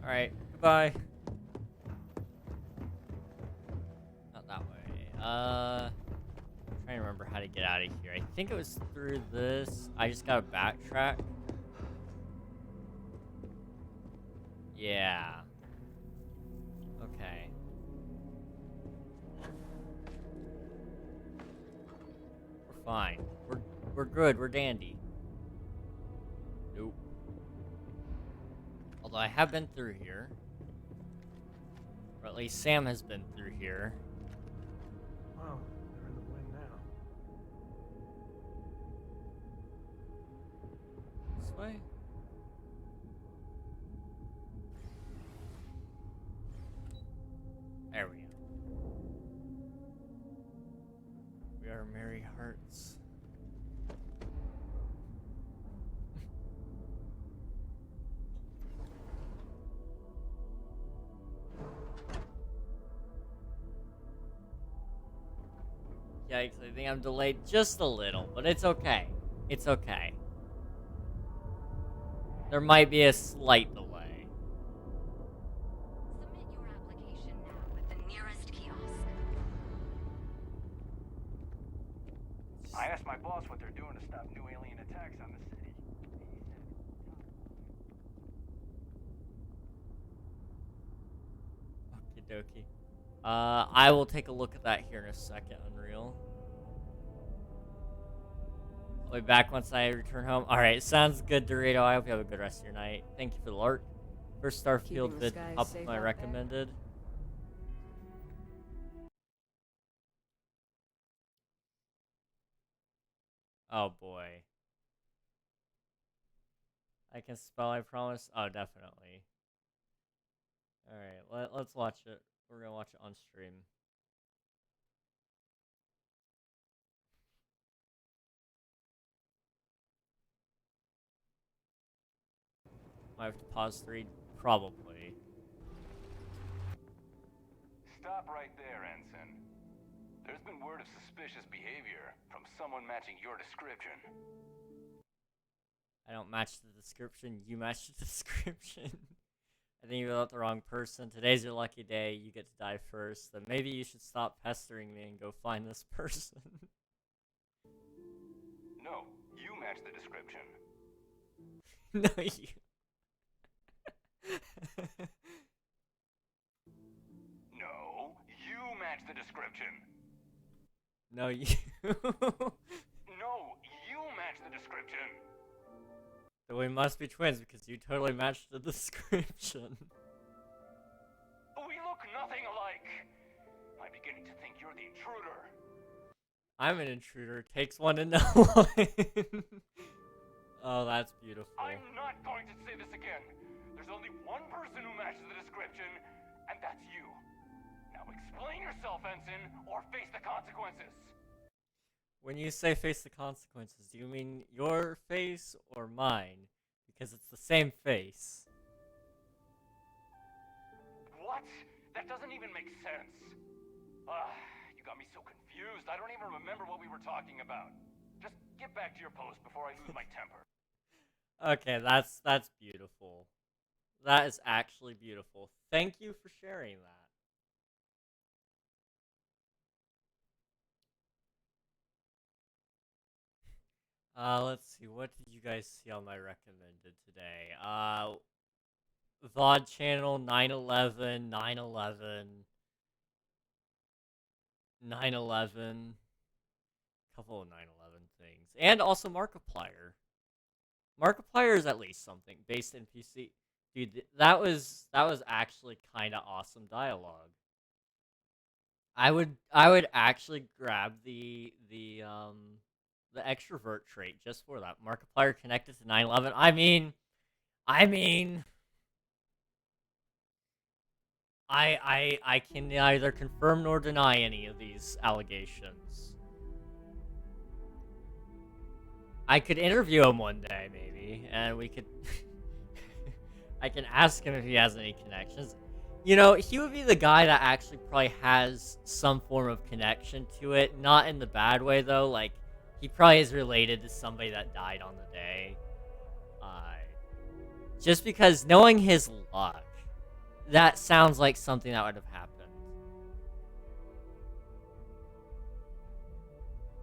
[SPEAKER 1] Alright, goodbye. Not that way. I'm trying to remember how to get out of here. I think it was through this. I just gotta backtrack. Yeah. Okay. We're fine. We're good. We're dandy. Nope. Although I have been through here. Or at least Sam has been through here.
[SPEAKER 6] Wow, they're in the wind now.
[SPEAKER 1] This way? There we go. Yikes, I think I'm delayed just a little, but it's okay. It's okay. There might be a slight delay.
[SPEAKER 16] Submit your application now at the nearest kiosk.
[SPEAKER 4] I asked my boss what they're doing to stop new alien attacks on the city.
[SPEAKER 1] Okie dokie. I will take a look at that here in a second, Unreal. I'll be back once I return home. Alright, sounds good, Dorito. I hope you have a good rest of your night. Thank you for the lark. First Starfield vid up with my recommended. Oh boy. I can spell, I promise. Oh, definitely. Alright, let's watch it. We're gonna watch it on stream. Might have to pause 3, probably.
[SPEAKER 4] Stop right there, Ensign. There's been word of suspicious behavior from someone matching your description.
[SPEAKER 1] I don't match the description, you match the description. I think you got the wrong person. Today's your lucky day, you get to die first. Then maybe you should stop pestering me and go find this person.
[SPEAKER 4] No, you match the description.
[SPEAKER 1] No, you.
[SPEAKER 4] No, you match the description.
[SPEAKER 1] No, you.
[SPEAKER 4] No, you match the description.
[SPEAKER 1] Then we must be twins because you totally matched the description.
[SPEAKER 4] We look nothing alike. I'm beginning to think you're the intruder.
[SPEAKER 1] I'm an intruder. Takes one to know one. Oh, that's beautiful.
[SPEAKER 4] I'm not going to say this again. There's only one person who matches the description, and that's you. Now explain yourself, Ensign, or face the consequences.
[SPEAKER 1] When you say face the consequences, do you mean your face or mine? Because it's the same face.
[SPEAKER 4] What? That doesn't even make sense. You got me so confused. I don't even remember what we were talking about. Just get back to your post before I lose my temper.
[SPEAKER 1] Okay, that's beautiful. That is actually beautiful. Thank you for sharing that. Let's see, what did you guys see on my recommended today? VOD channel, 9/11, 9/11, 9/11, couple of 9/11 things, and also Markiplier. Markiplier is at least something based in PC. Dude, that was actually kind of awesome dialogue. I would actually grab the extrovert trait just for that. Markiplier connected to 9/11. I mean, I can neither confirm nor deny any of these allegations. I could interview him one day, maybe, and we could... I can ask him if he has any connections. You know, he would be the guy that actually probably has some form of connection to it. Not in the bad way, though. Like, he probably is related to somebody that died on the day. Just because knowing his luck, that sounds like something that would have happened.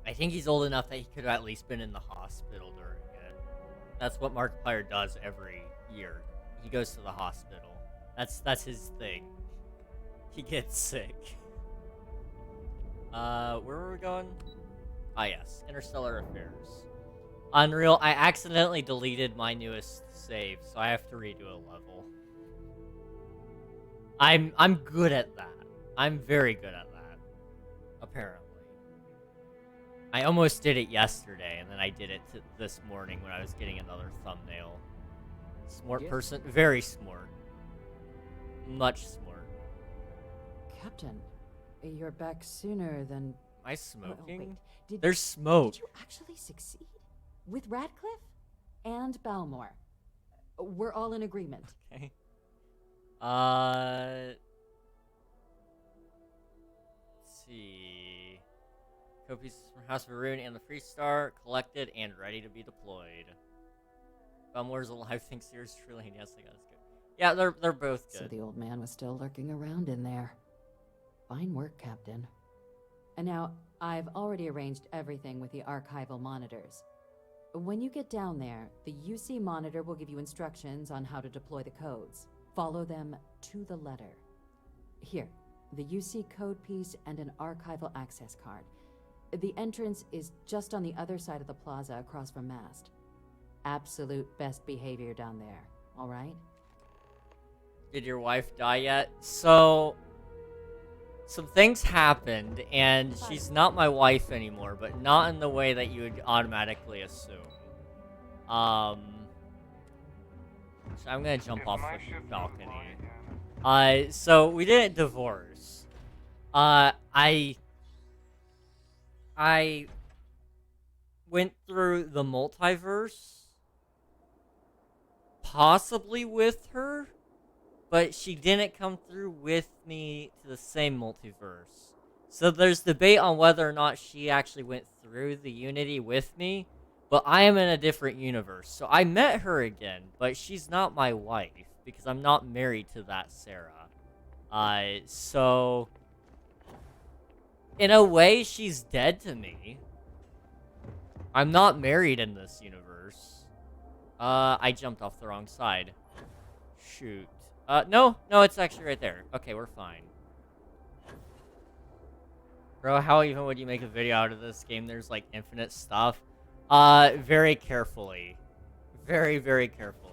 [SPEAKER 1] I think he's old enough that he could have at least been in the hospital during it. That's what Markiplier does every year. He goes to the hospital. That's his thing. He gets sick. Where were we going? Ah, yes. Interstellar Affairs. Unreal. I accidentally deleted my newest save, so I have to redo a level. I'm good at that. I'm very good at that. Apparently. I almost did it yesterday, and then I did it this morning when I was getting another thumbnail. Smart person. Very smart. Much smart.
[SPEAKER 11] Captain, you're back sooner than...
[SPEAKER 1] Am I smoking?
[SPEAKER 11] Wait,
[SPEAKER 1] There's smoke.
[SPEAKER 11] Did you actually succeed? With Radcliffe? And Balmore? We're all in agreement.
[SPEAKER 1] Okay. Let's see. Code pieces from House Varun and the Freestar collected and ready to be deployed. Bumler's Alive thinks yours truly, and yes, I got it. Yeah, they're both good.
[SPEAKER 11] So the old man was still lurking around in there. Fine work, Captain. And now, I've already arranged everything with the archival monitors. When you get down there, the UC monitor will give you instructions on how to deploy the codes. Follow them to the letter. Here, the UC code piece and an archival access card. The entrance is just on the other side of the plaza across from Mast. Absolute best behavior down there, all right?
[SPEAKER 1] Did your wife die yet? So, some things happened, and she's not my wife anymore, but not in the way that you would automatically assume. So I'm gonna jump off the balcony. So we didn't divorce. I went through the multiverse, possibly with her, but she didn't come through with me to the same multiverse. So there's debate on whether or not she actually went through the Unity with me, but I am in a different universe. So I met her again, but she's not my wife because I'm not married to that Sarah. So in a way, she's dead to me. I'm not married in this universe. I jumped off the wrong side. Shoot. No, it's actually right there. Okay, we're fine. Bro, how even would you make a video out of this game? There's like infinite stuff. Very carefully. Very, very carefully.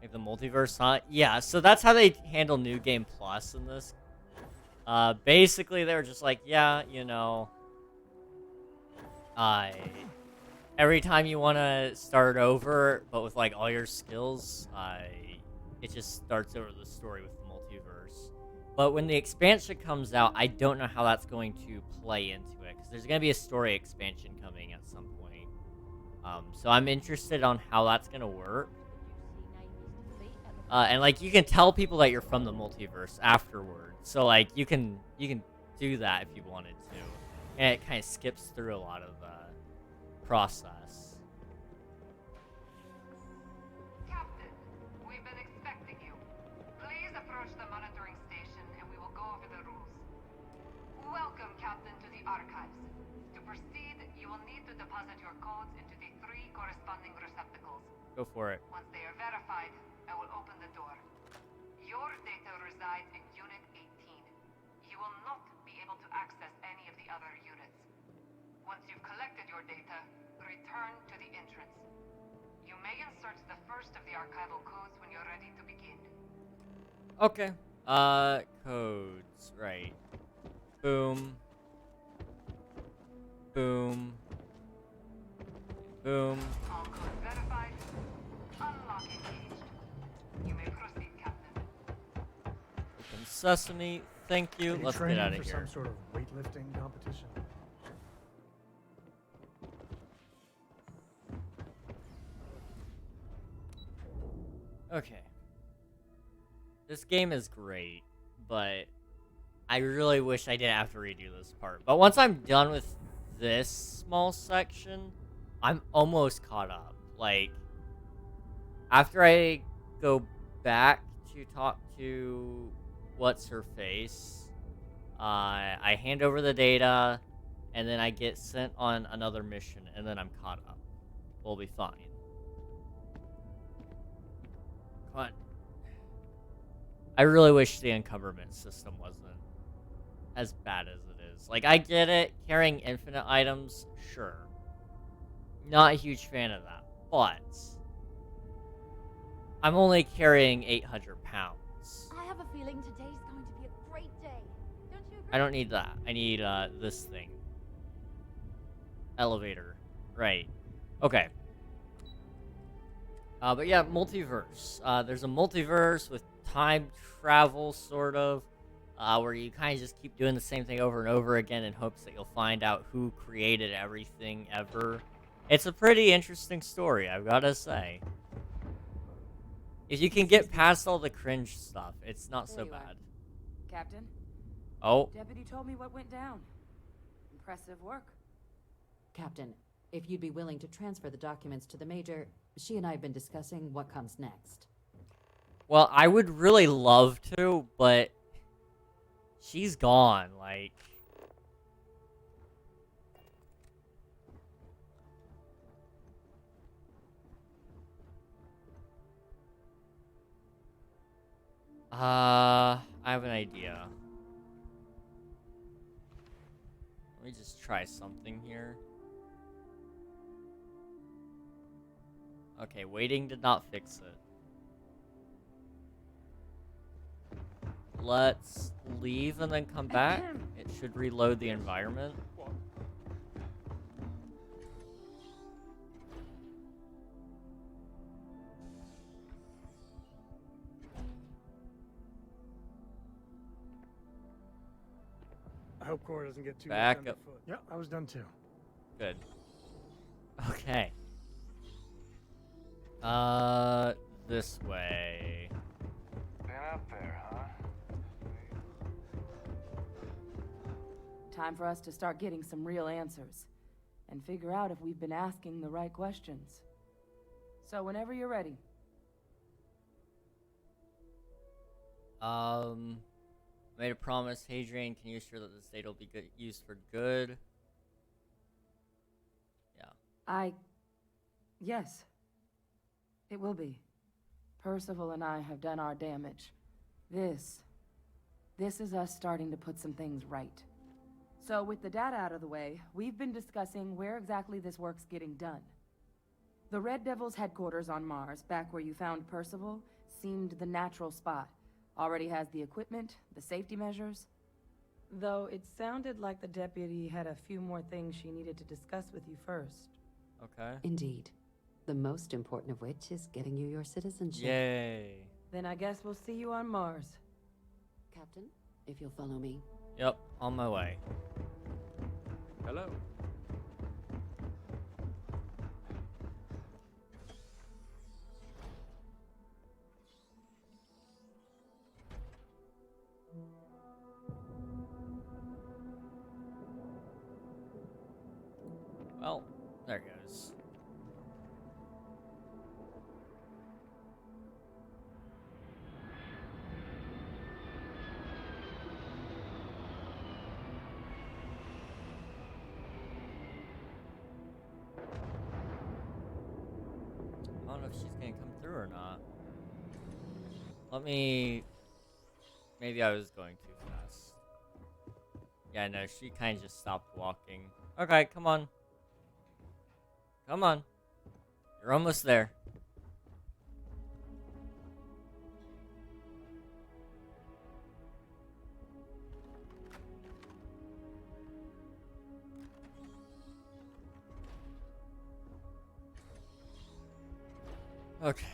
[SPEAKER 1] Like the multiverse, huh? Yeah, so that's how they handle New Game Plus in this. Basically, they were just like, yeah, you know, every time you want to start over, but with like all your skills, it just starts over the story with the multiverse. But when the expansion comes out, I don't know how that's going to play into it, because there's going to be a story expansion coming at some point. So I'm interested on how that's going to work. And like you can tell people that you're from the multiverse afterwards. So like you can do that if you wanted to. And it kind of skips through a lot of the process.
[SPEAKER 16] Captain, we've been expecting you. Please approach the monitoring station and we will go over the rules. Welcome, Captain, to the archives. To proceed, you will need to deposit your codes into the 3 corresponding receptacles.
[SPEAKER 1] Go for it.
[SPEAKER 16] Once they are verified, I will open the door. Your data resides in Unit 18. You will not be able to access any of the other units. Once you've collected your data, return to the entrance. You may insert the first of the archival codes when you're ready to begin.
[SPEAKER 1] Okay. Codes. Right. Boom. Boom. Boom.
[SPEAKER 16] All codes verified. Unlock engaged. You may proceed, Captain.
[SPEAKER 1] Open sesame. Thank you. Let's get out of here.
[SPEAKER 6] Some sort of weightlifting competition.
[SPEAKER 1] Okay. This game is great, but I really wish I didn't have to redo this part. But once I'm done with this small section, I'm almost caught up. Like, after I go back to talk to what's-her-face, I hand over the data, and then I get sent on another mission, and then I'm caught up. We'll be fine. Come on. I really wish the encumberment system wasn't as bad as it is. Like, I get it, carrying infinite items, sure. Not a huge fan of that, but I'm only carrying 800 pounds.
[SPEAKER 5] I have a feeling today's going to be a great day. Don't you agree?
[SPEAKER 1] I don't need that. I need this thing. Elevator. Right. Okay. But yeah, multiverse. There's a multiverse with time travel, sort of, where you kind of just keep doing the same thing over and over again in hopes that you'll find out who created everything ever. It's a pretty interesting story, I've got to say. If you can get past all the cringe stuff, it's not so bad.
[SPEAKER 2] Captain?
[SPEAKER 1] Oh.
[SPEAKER 2] Deputy told me what went down. I'm Impressive work.
[SPEAKER 10] Captain, if you'd be willing to transfer the documents to the Major, she and I have been discussing what comes next.
[SPEAKER 1] Well, I would really love to, but she's gone, like... I have an idea. Let me just try something here. Okay, waiting did not fix it. Let's leave and then come back. It should reload the environment.
[SPEAKER 6] I hope Cora doesn't get too
[SPEAKER 1] Back
[SPEAKER 6] much
[SPEAKER 1] up.
[SPEAKER 6] underfoot. Yeah, I was done too.
[SPEAKER 1] Good. Okay. This way.
[SPEAKER 4] Been up there, huh?
[SPEAKER 2] Time for us to start getting some real answers. And figure out if we've been asking the right questions. So whenever you're ready.
[SPEAKER 1] Made a promise. Hadrian, can you assure that this data will be used for good? Yeah.
[SPEAKER 2] Yes. It will be. Percival and I have done our damage. This is us starting to put some things right. So with the data out of the way, we've been discussing where exactly this work's getting done. The Red Devil's headquarters on Mars, back where you found Percival, seemed the natural spot. Already has the equipment, the safety measures. Though it sounded like the deputy had a few more things she needed to discuss with you first.
[SPEAKER 1] Okay.
[SPEAKER 10] Indeed. The most important of which is getting you your citizenship.
[SPEAKER 1] Yay.
[SPEAKER 2] Then I guess we'll see you on Mars.
[SPEAKER 10] Captain, if you'll follow me.
[SPEAKER 1] Yep, on my way.
[SPEAKER 13] Hello.
[SPEAKER 1] Well, there goes. I don't know if she's gonna come through or not. Let me... Maybe I was going too fast. Yeah, no, she kind of just stopped walking. Okay, come on. Come on. You're almost there. Okay.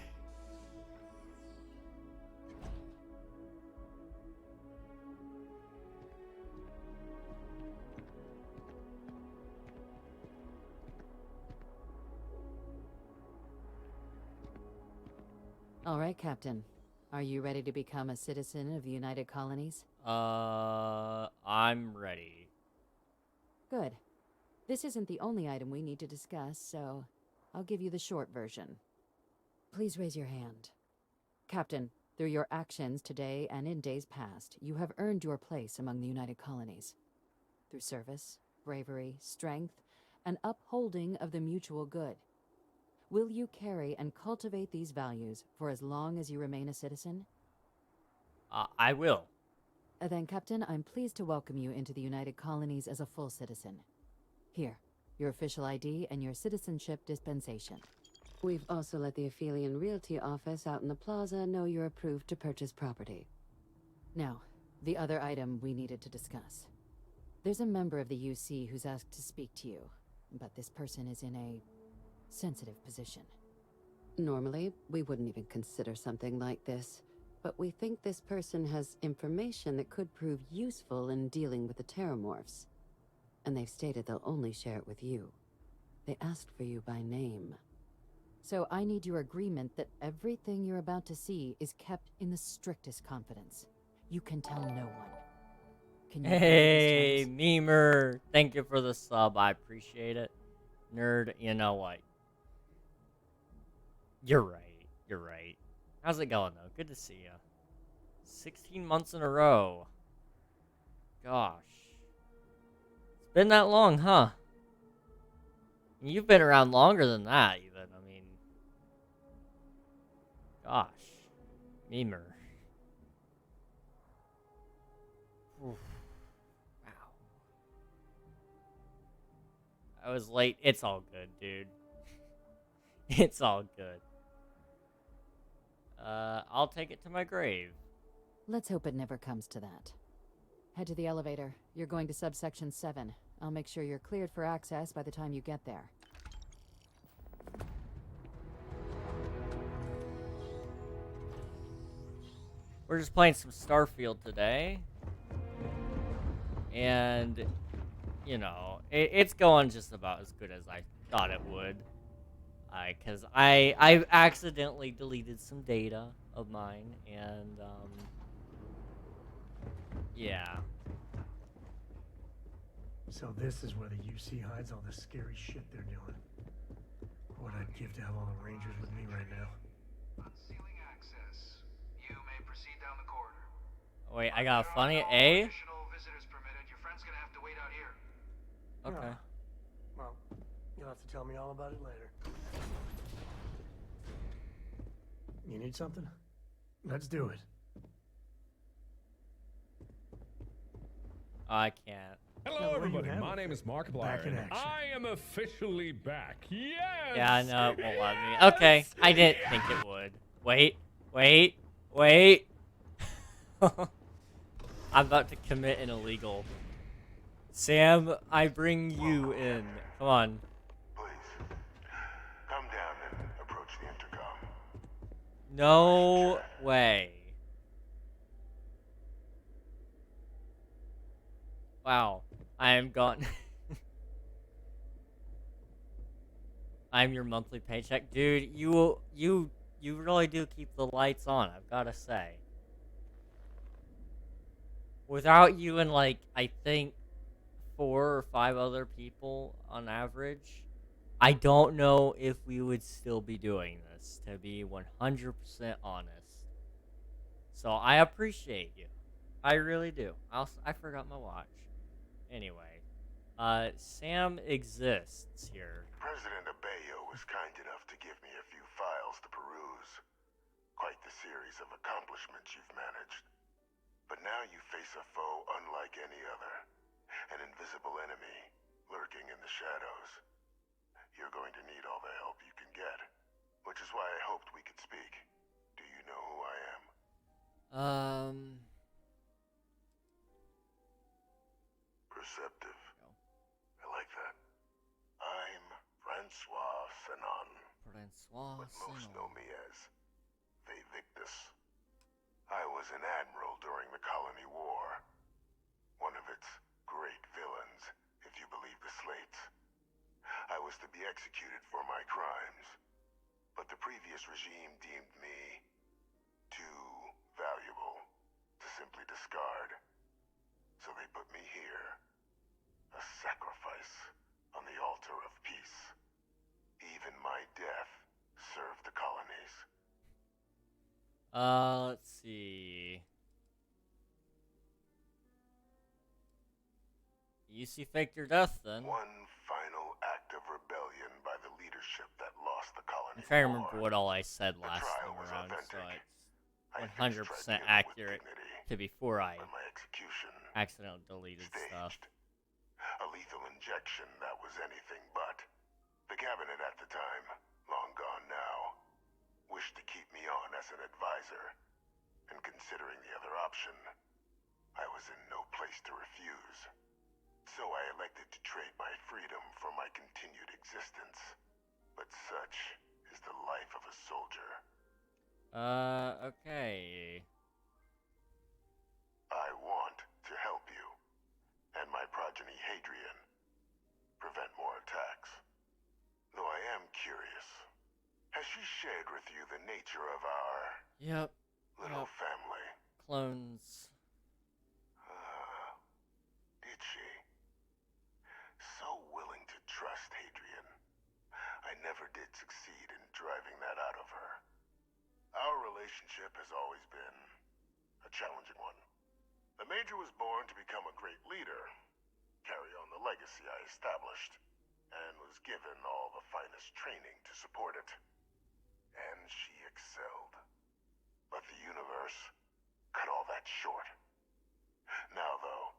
[SPEAKER 10] All right, Captain. Are you ready to become a citizen of the United Colonies?
[SPEAKER 1] I'm ready.
[SPEAKER 10] Good. This isn't the only item we need to discuss, so I'll give you the short version. Please raise your hand. Captain, through your actions today and in days past, you have earned your place among the United Colonies. Through service, bravery, strength, and upholding of the mutual good. Will you carry and cultivate these values for as long as you remain a citizen?
[SPEAKER 1] I will.
[SPEAKER 10] Then, Captain, I'm pleased to welcome you into the United Colonies as a full citizen. Here, your official ID and your citizenship dispensation. We've also let the Aphelion Realty office out in the plaza know you're approved to purchase property. Now, the other item we needed to discuss. There's a member of the UC who's asked to speak to you, but this person is in a sensitive position. Normally, we wouldn't even consider something like this, but we think this person has information that could prove useful in dealing with the terrormorphs. And they've stated they'll only share it with you. They asked for you by name. So I need your agreement that everything you're about to see is kept in the strictest confidence. You can tell no one.
[SPEAKER 11] Can you read these
[SPEAKER 1] Hey,
[SPEAKER 11] terms?
[SPEAKER 1] Memer. Thank you for the sub. I appreciate it. Nerd, you know what? You're right. You're right. How's it going, though? Good to see you. 16 months in a row. Gosh. It's been that long, huh? You've been around longer than that, even. I mean... Gosh. Memer. Oof. Wow. I was late. It's all good, dude. It's all good. I'll take it to my grave.
[SPEAKER 11] Let's hope it never comes to that. Head to the elevator. You're going to subsection 7. I'll make sure you're cleared for access by the time you get there.
[SPEAKER 1] We're just playing some Starfield today. And, you know, it's going just about as good as I thought it would. Because I accidentally deleted some data of mine, and, yeah.
[SPEAKER 6] So this is where the UC hides all the scary shit they're doing. What I'd give to have all the Rangers with me right now.
[SPEAKER 15] Unsealing access. You may proceed down the corridor.
[SPEAKER 1] Wait, I got a funny A?
[SPEAKER 15] Additional visitors permitted. Your friend's gonna have to wait out here.
[SPEAKER 1] Okay.
[SPEAKER 6] Well, you'll have to tell me all about it later. You need something? Let's do it.
[SPEAKER 1] I can't.
[SPEAKER 13] Hello, everybody. My name is Markiplier, and I am officially back. Yes!
[SPEAKER 1] Yeah, I know it won't let me. Okay, I didn't think it would. Wait. I'm about to commit an illegal. Sam, I bring you in. Come on.
[SPEAKER 17] Please, come down and approach the intercom.
[SPEAKER 1] No way. Wow. I am gone. I'm your monthly paycheck. Dude, you really do keep the lights on, I've gotta say. Without you and, like, I think 4 or 5 other people on average, I don't know if we would still be doing this, to be 100% honest. So I appreciate you. I really do. I forgot my watch. Anyway, Sam exists here.
[SPEAKER 17] President Abeyo was kind enough to give me a few files to peruse. Quite the series of accomplishments you've managed. But now you face a foe unlike any other. An invisible enemy, lurking in the shadows. You're going to need all the help you can get. Which is why I hoped we could speak. Do you know who I am? Perceptive. I like that. I'm Francois Sanon. But most know me as Victus. I was an admiral during the Colony War. One of its great villains, if you believe the slates. I was to be executed for my crimes. But the previous regime deemed me too valuable to simply discard. So they put me here. A sacrifice on the altar of peace. Even my death served the colonies.
[SPEAKER 1] Let's see. You see faked your death, then.
[SPEAKER 17] One final act of rebellion by the leadership that lost the colony.
[SPEAKER 1] I'm trying to remember what all I said last time around, so it's 100% accurate to before I accidentally deleted stuff.
[SPEAKER 17] A lethal injection that was anything but. The cabinet at the time, long gone now, wished to keep me on as an advisor. And considering the other option, I was in no place to refuse. So I elected to trade my freedom for my continued existence. But such is the life of a soldier.
[SPEAKER 1] Okay.
[SPEAKER 17] I want to help you. And my progeny Hadrian. Prevent more attacks. Though I am curious. Has she shared with you the nature of our...
[SPEAKER 1] Yep.
[SPEAKER 17] Little family?
[SPEAKER 1] Clones.
[SPEAKER 17] never did succeed in driving that out of her. Our relationship has always been a challenging one. The Major was born to become a great leader, carry on the legacy I established, and was given all the finest training to support it. And she excelled. But the universe cut all that short. Now, though,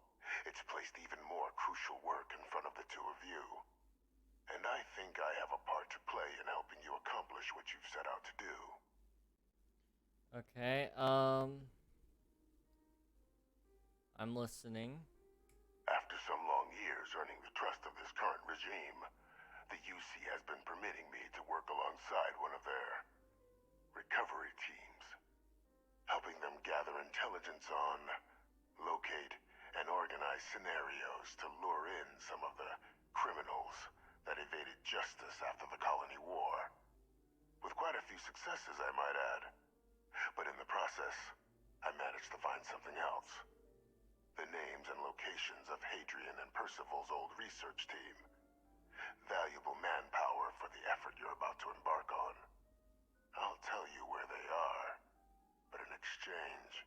[SPEAKER 17] it's placed even more crucial work in front of the two of you. And I think I have a part to play in helping you accomplish what you've set out to do.
[SPEAKER 1] Okay, I'm listening.
[SPEAKER 17] After some long years earning the trust of this current regime, the UC has been permitting me to work alongside one of their recovery teams, helping them gather intelligence on, locate, and organize scenarios to lure in some of the criminals that evaded justice after the colony war. With quite a few successes, I might add. But in the process, I managed to find something else. The names and locations of Hadrian and Percival's old research team. Valuable manpower for the effort you're about to embark on. I'll tell you where they are, but in exchange,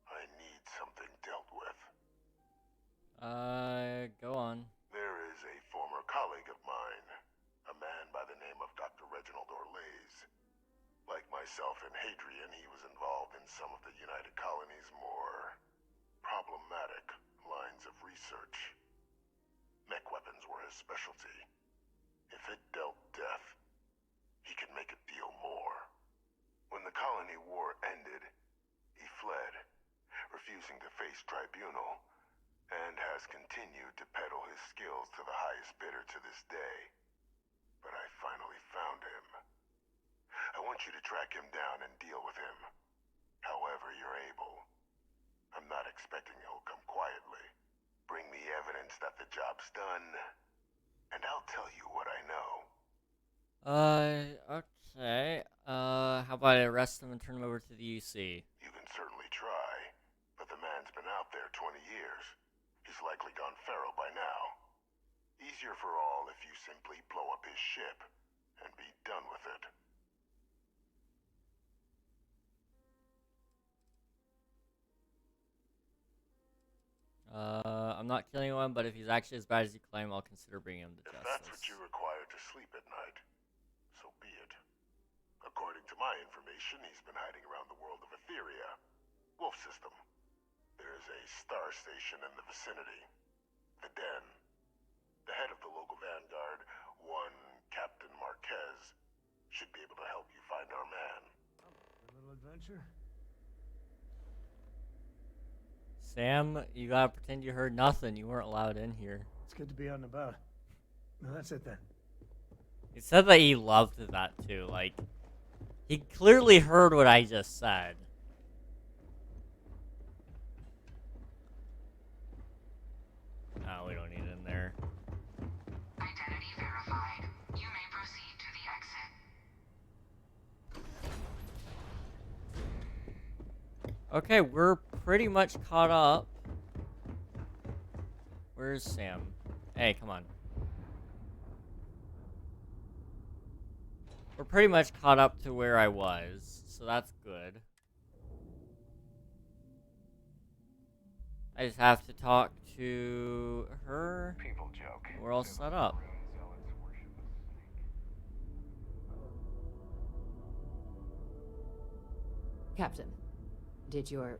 [SPEAKER 17] I need something dealt with.
[SPEAKER 1] Go on.
[SPEAKER 17] There is a former colleague of mine, a man by the name of Dr. Reginald Orlays. Like myself and Hadrian, he was involved in some of the United Colony's more problematic lines of research. Mech weapons were his specialty. If it dealt death, he could make a deal more. When the colony war ended, he fled, refusing to face tribunal, and has continued to peddle his skills to the highest bidder to this day. But I finally found him. I want you to track him down and deal with him, however you're able. I'm not expecting he'll come quietly. Bring me evidence that the job's done, and I'll tell you what I know.
[SPEAKER 1] Okay. How about I arrest him and turn him over to the UC?
[SPEAKER 17] You can certainly try, but the man's been out there 20 years. He's likely gone feral by now. Easier for all if you simply blow up his ship and be done with it.
[SPEAKER 1] I'm not killing anyone, but if he's actually as bad as you claim, I'll consider bringing him to
[SPEAKER 17] If
[SPEAKER 1] justice.
[SPEAKER 17] that's what you require to sleep at night, so be it. According to my information, he's been hiding around the world of Etheria, Wolf System. There's a star station in the vicinity, the Den. The head of the local vanguard, one Captain Marquez, should be able to help you find our man.
[SPEAKER 6] A little adventure?
[SPEAKER 1] Sam, you gotta pretend you heard nothing. You weren't allowed in here.
[SPEAKER 6] It's good to be out and about. No, that's it then.
[SPEAKER 1] He said that he loved that too. Like, he clearly heard what I just said. Oh, we don't need it in there.
[SPEAKER 16] Identity verified. You may proceed to the exit.
[SPEAKER 1] Okay, we're pretty much caught up. Where's Sam? Hey, come on. We're pretty much caught up to where I was, so that's good. I just have to talk to her.
[SPEAKER 4] People joke.
[SPEAKER 1] We're all set up.
[SPEAKER 10] Captain, did your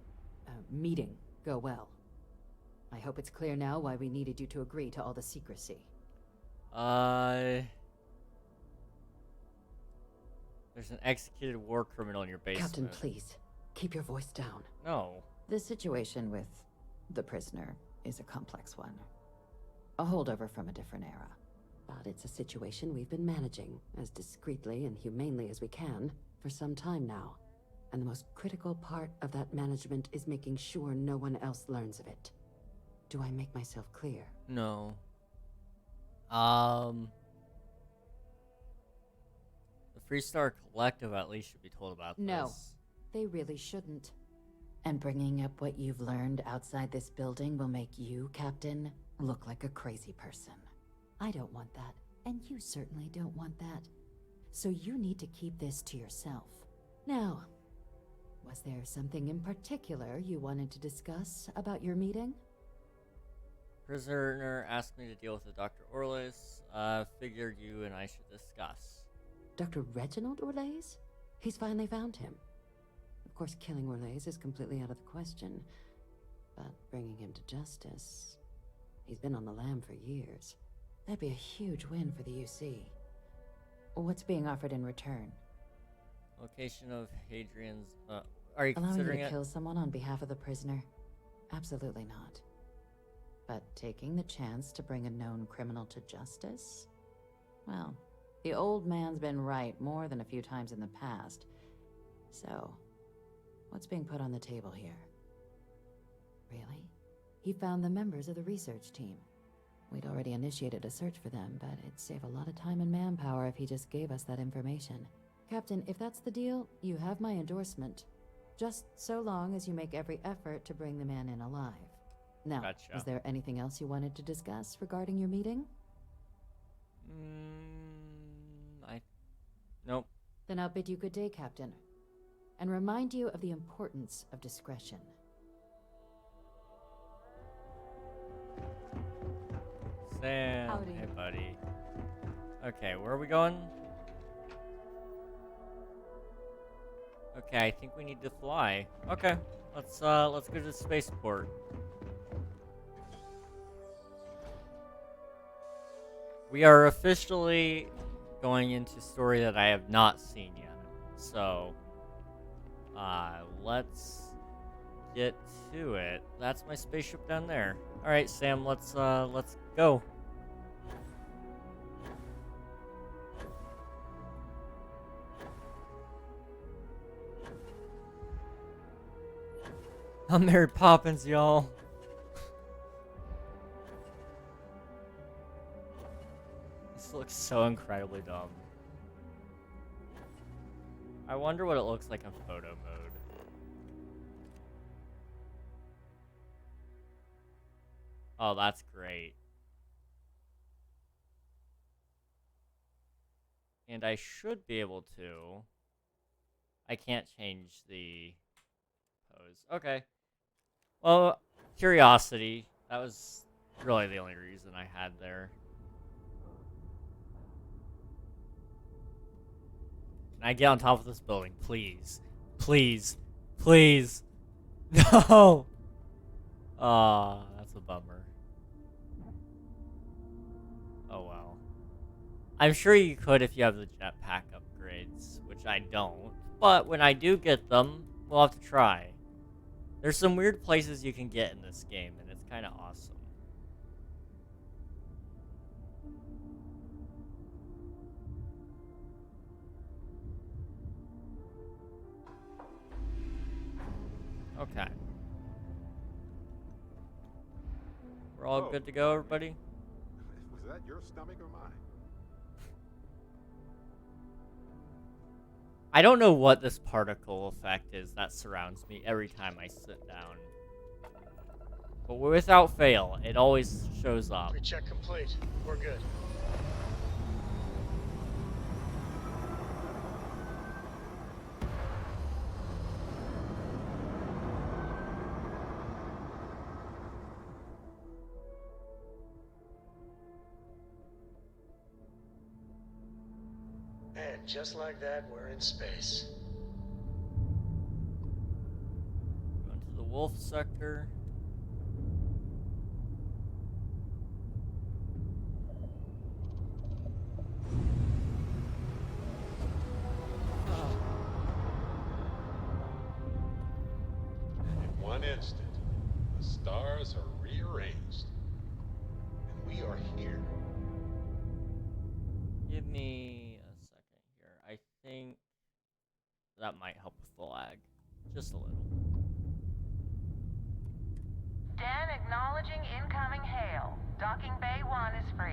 [SPEAKER 10] meeting go well? I hope it's clear now why we needed you to agree to all the secrecy.
[SPEAKER 1] There's an executed war criminal in your basement.
[SPEAKER 10] Captain, please, keep your voice down.
[SPEAKER 1] No.
[SPEAKER 11] The situation with the prisoner is a complex one. A holdover from a different era.
[SPEAKER 10] But it's a situation we've been managing as discreetly and humanely as we can for some time now. And the most critical part of that management is making sure no one else learns of it. Do I make myself clear?
[SPEAKER 1] No. The Freestar Collective at least should be told about this.
[SPEAKER 10] No, they really shouldn't.
[SPEAKER 11] And bringing up what you've learned outside this building will make you, Captain, look like a crazy person.
[SPEAKER 10] I don't want that, and you certainly don't want that.
[SPEAKER 11] so you need to keep this to yourself. Now, was there something in particular you wanted to discuss about your meeting?
[SPEAKER 1] Prisoner asked me to deal with the Dr. Orles. Figured you and I should discuss.
[SPEAKER 11] Dr. Reginald Orles? He's finally found him. Of course, killing Orles is completely out of the question, but bringing him to justice... He's been on the lam for years. That'd be a huge win for the UC. What's being offered in return?
[SPEAKER 1] Location of Hadrian's... are you
[SPEAKER 11] Allowing
[SPEAKER 1] considering
[SPEAKER 11] you to
[SPEAKER 1] it?
[SPEAKER 11] kill someone on behalf of the prisoner? Absolutely not. But taking the chance to bring a known criminal to justice? Well, the old man's been right more than a few times in the past. So, what's being put on the table here? Really? He found the members of the research team. We'd already initiated a search for them, but it'd save a lot of time and manpower if he just gave us that information. Captain, if that's the deal, you have my endorsement. Just so long as you make every effort to bring the man in alive. Now,
[SPEAKER 1] Gotcha.
[SPEAKER 11] is there anything else you wanted to discuss regarding your meeting?
[SPEAKER 1] Nope.
[SPEAKER 11] Then I'll bid you good day, Captain. And remind you of the importance of discretion.
[SPEAKER 1] Sam,
[SPEAKER 2] Howdy.
[SPEAKER 1] hey buddy. Okay, where are we going? Okay, I think we need to fly. Okay, let's go to the spaceport. We are officially going into a story that I have not seen yet. So, let's get to it. That's my spaceship down there. All right, Sam, let's go. I'm Mary Poppins, y'all. This looks so incredibly dumb. I wonder what it looks like in photo mode. Oh, that's great. And I should be able to... I can't change the pose. Okay. Well, curiosity. That was really the only reason I had there. Can I get on top of this building, please? Please. Please. No! Aw, that's a bummer. Oh well. I'm sure you could if you have the jetpack upgrades, which I don't. But when I do get them, we'll have to try. There's some weird places you can get in this game, and it's kind of awesome. Okay. We're all good to go, everybody?
[SPEAKER 18] Was that your stomach or mine?
[SPEAKER 1] I don't know what this particle effect is that surrounds me every time I sit down. But without fail, it always shows up.
[SPEAKER 19] Pre-check complete. We're good. And just like that, we're in space.
[SPEAKER 1] Going to the wolf sector.
[SPEAKER 18] In one instant, the stars are rearranged. And we are here.
[SPEAKER 1] Give me a second here. I think that might help with the lag. Just a little.
[SPEAKER 16] Dan acknowledging incoming hail. Docking Bay 1 is free.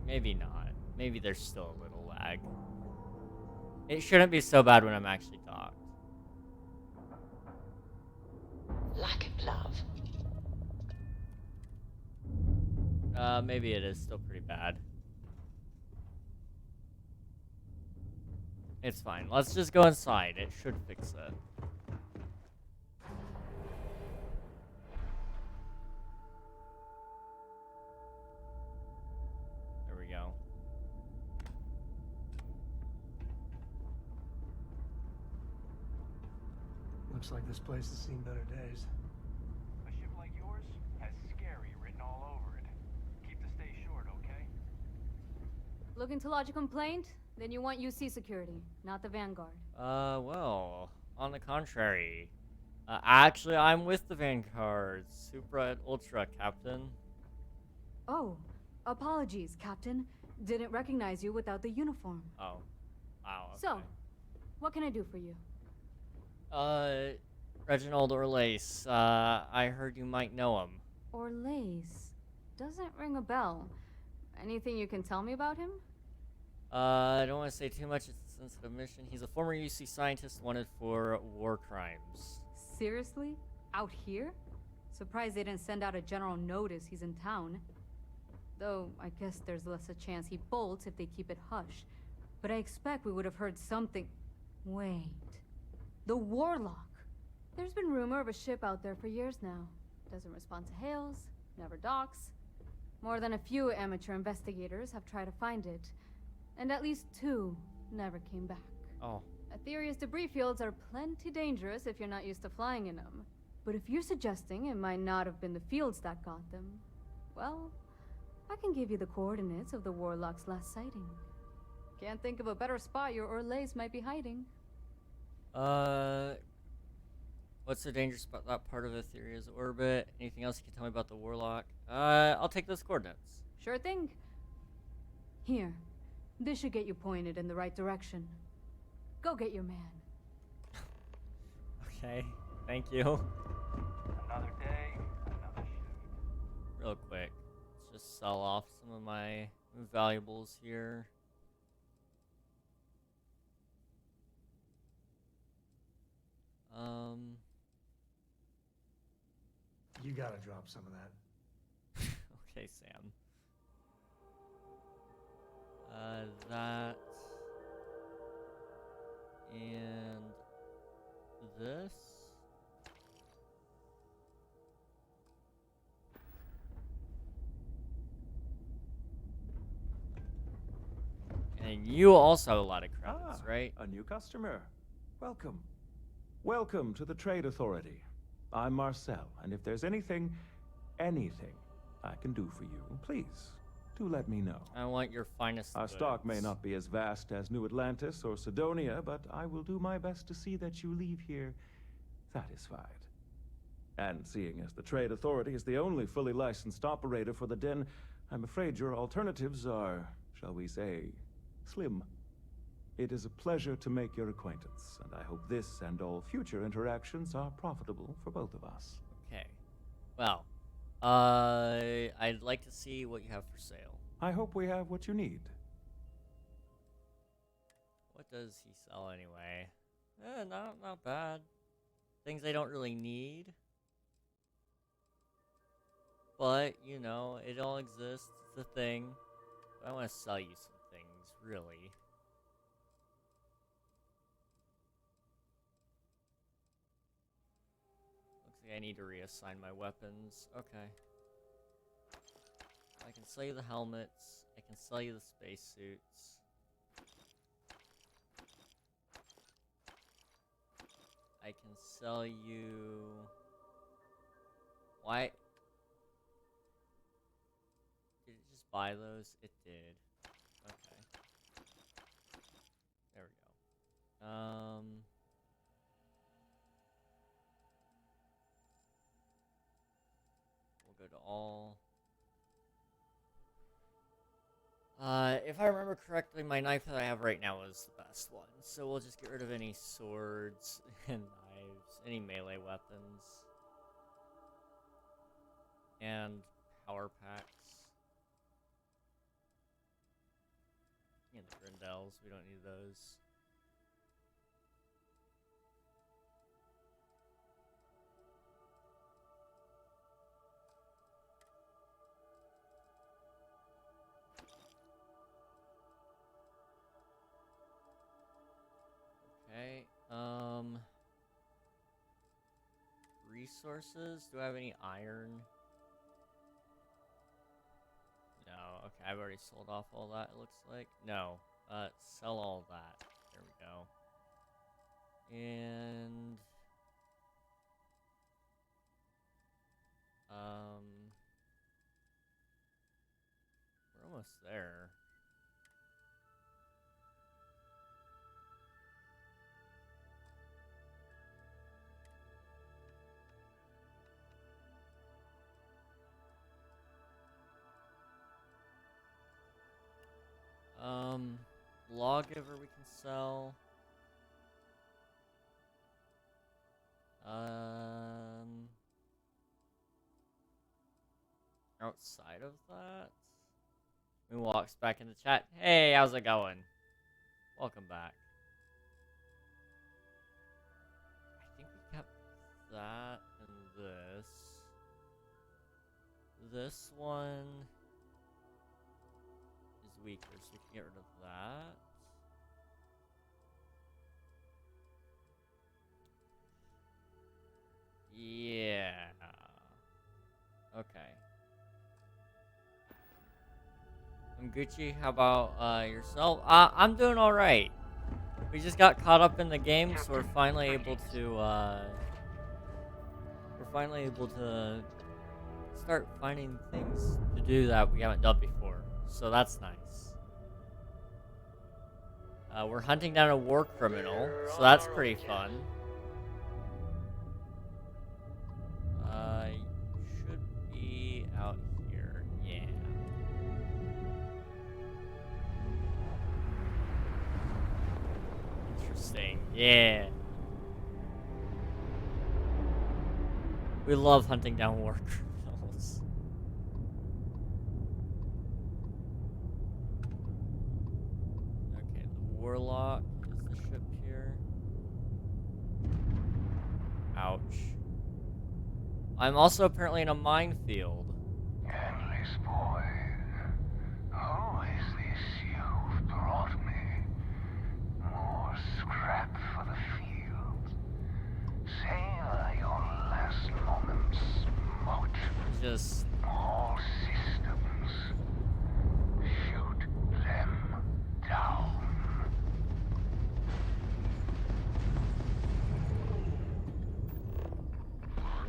[SPEAKER 1] Maybe not. Maybe there's still a little lag. It shouldn't be so bad when I'm actually docked.
[SPEAKER 16] Like it, love.
[SPEAKER 1] Maybe it is still pretty bad. It's fine. Let's just go inside. It should fix it. There we go.
[SPEAKER 6] Looks like this place has seen better days.
[SPEAKER 4] A ship like yours has scary written all over it. Keep the stay short, okay?
[SPEAKER 5] Looking to lodge a complaint? Then you want UC security, not the Vanguard.
[SPEAKER 1] Well, on the contrary. Actually, I'm with the Vanguard. Supra and Ultra, Captain.
[SPEAKER 5] Oh, apologies, Captain. Didn't recognize you without the uniform.
[SPEAKER 1] Oh. Wow, okay.
[SPEAKER 5] So, what can I do for you?
[SPEAKER 1] Reginald Orlace. I heard you might know him.
[SPEAKER 5] Orlace. Doesn't ring a bell. Anything you can tell me about him?
[SPEAKER 1] I don't want to say too much. It's a sensitive mission. He's a former UC scientist wanted for war crimes.
[SPEAKER 5] Seriously? Out here? Surprised they didn't send out a general notice he's in town. Though, I guess there's less a chance he bolts if they keep it hush. But I expect we would have heard something. Wait. The Warlock. There's been rumor of a ship out there for years now. Doesn't respond to hails, never docks. More than a few amateur investigators have tried to find it. And at least 2 never came back.
[SPEAKER 1] Oh.
[SPEAKER 5] Aetherius debris fields are plenty dangerous if you're not used to flying in them. But if you're suggesting it might not have been the fields that got them, well, I can give you the coordinates of the Warlock's last sighting. Can't think of a better spot your Orlace might be hiding.
[SPEAKER 1] What's the dangerous about that part of Aetheria's orbit? Anything else you can tell me about the Warlock? I'll take those coordinates.
[SPEAKER 5] Sure thing. Here. This should get you pointed in the right direction. Go get your man.
[SPEAKER 1] Okay, thank you.
[SPEAKER 4] Another day, another shoot.
[SPEAKER 1] Real quick, let's just sell off some of my valuables here.
[SPEAKER 6] You gotta drop some of that.
[SPEAKER 1] Okay, Sam. That and this. And you also have a lot of credits, right?
[SPEAKER 20] A new customer. Welcome. Welcome to the Trade Authority. I'm Marcel, and if there's anything I can do for you, please, do let me know.
[SPEAKER 1] I want your finest
[SPEAKER 20] Our
[SPEAKER 1] goods.
[SPEAKER 20] stock may not be as vast as New Atlantis or Sidonia, but I will do my best to see that you leave here satisfied. And seeing as the Trade Authority is the only fully licensed operator for the Den, I'm afraid your alternatives are, shall we say, slim. It is a pleasure to make your acquaintance, and I hope this and all future interactions are profitable for both of us.
[SPEAKER 1] Okay. Well, I'd like to see what you have for sale.
[SPEAKER 20] I hope we have what you need.
[SPEAKER 1] What does he sell anyway? Not bad. Things I don't really need. But, you know, it all exists. It's a thing. But I want to sell you some things, really. Looks like I need to reassign my weapons. Okay. I can sell you the helmets. I can sell you the spacesuits. I can sell you... Why? Did it just buy those? It did. Okay. There we go. We'll go to all. If I remember correctly, my knife that I have right now is the best one. So we'll just get rid of any swords and knives, any melee weapons. And power packs. And the Grindels, we don't need those. Resources? Do I have any iron? No. Okay, I've already sold off all that, it looks like. No. Sell all that. There we go. And... we're almost there. Lawgiver we can sell. Outside of that, we walks back in the chat. Hey, how's it going? Welcome back. I think we kept that and this. This one is weaker, so we can get rid of that. Yeah. Okay. I'm Gucci. How about yourself? I'm doing all right. We just got caught up in the game, so we're finally able to start finding things to do that we haven't done before. So that's nice. We're hunting down a war criminal, so that's pretty fun. Should be out here. Yeah. Interesting. Yeah. We love hunting down war criminals. Okay, the Warlock is the ship here. Ouch. I'm also apparently in a minefield.
[SPEAKER 17] Endless boy, who is this you've brought me? More scrap for the field. Savor your last moments, Moat.
[SPEAKER 1] Just...
[SPEAKER 17] all systems. Shoot them down.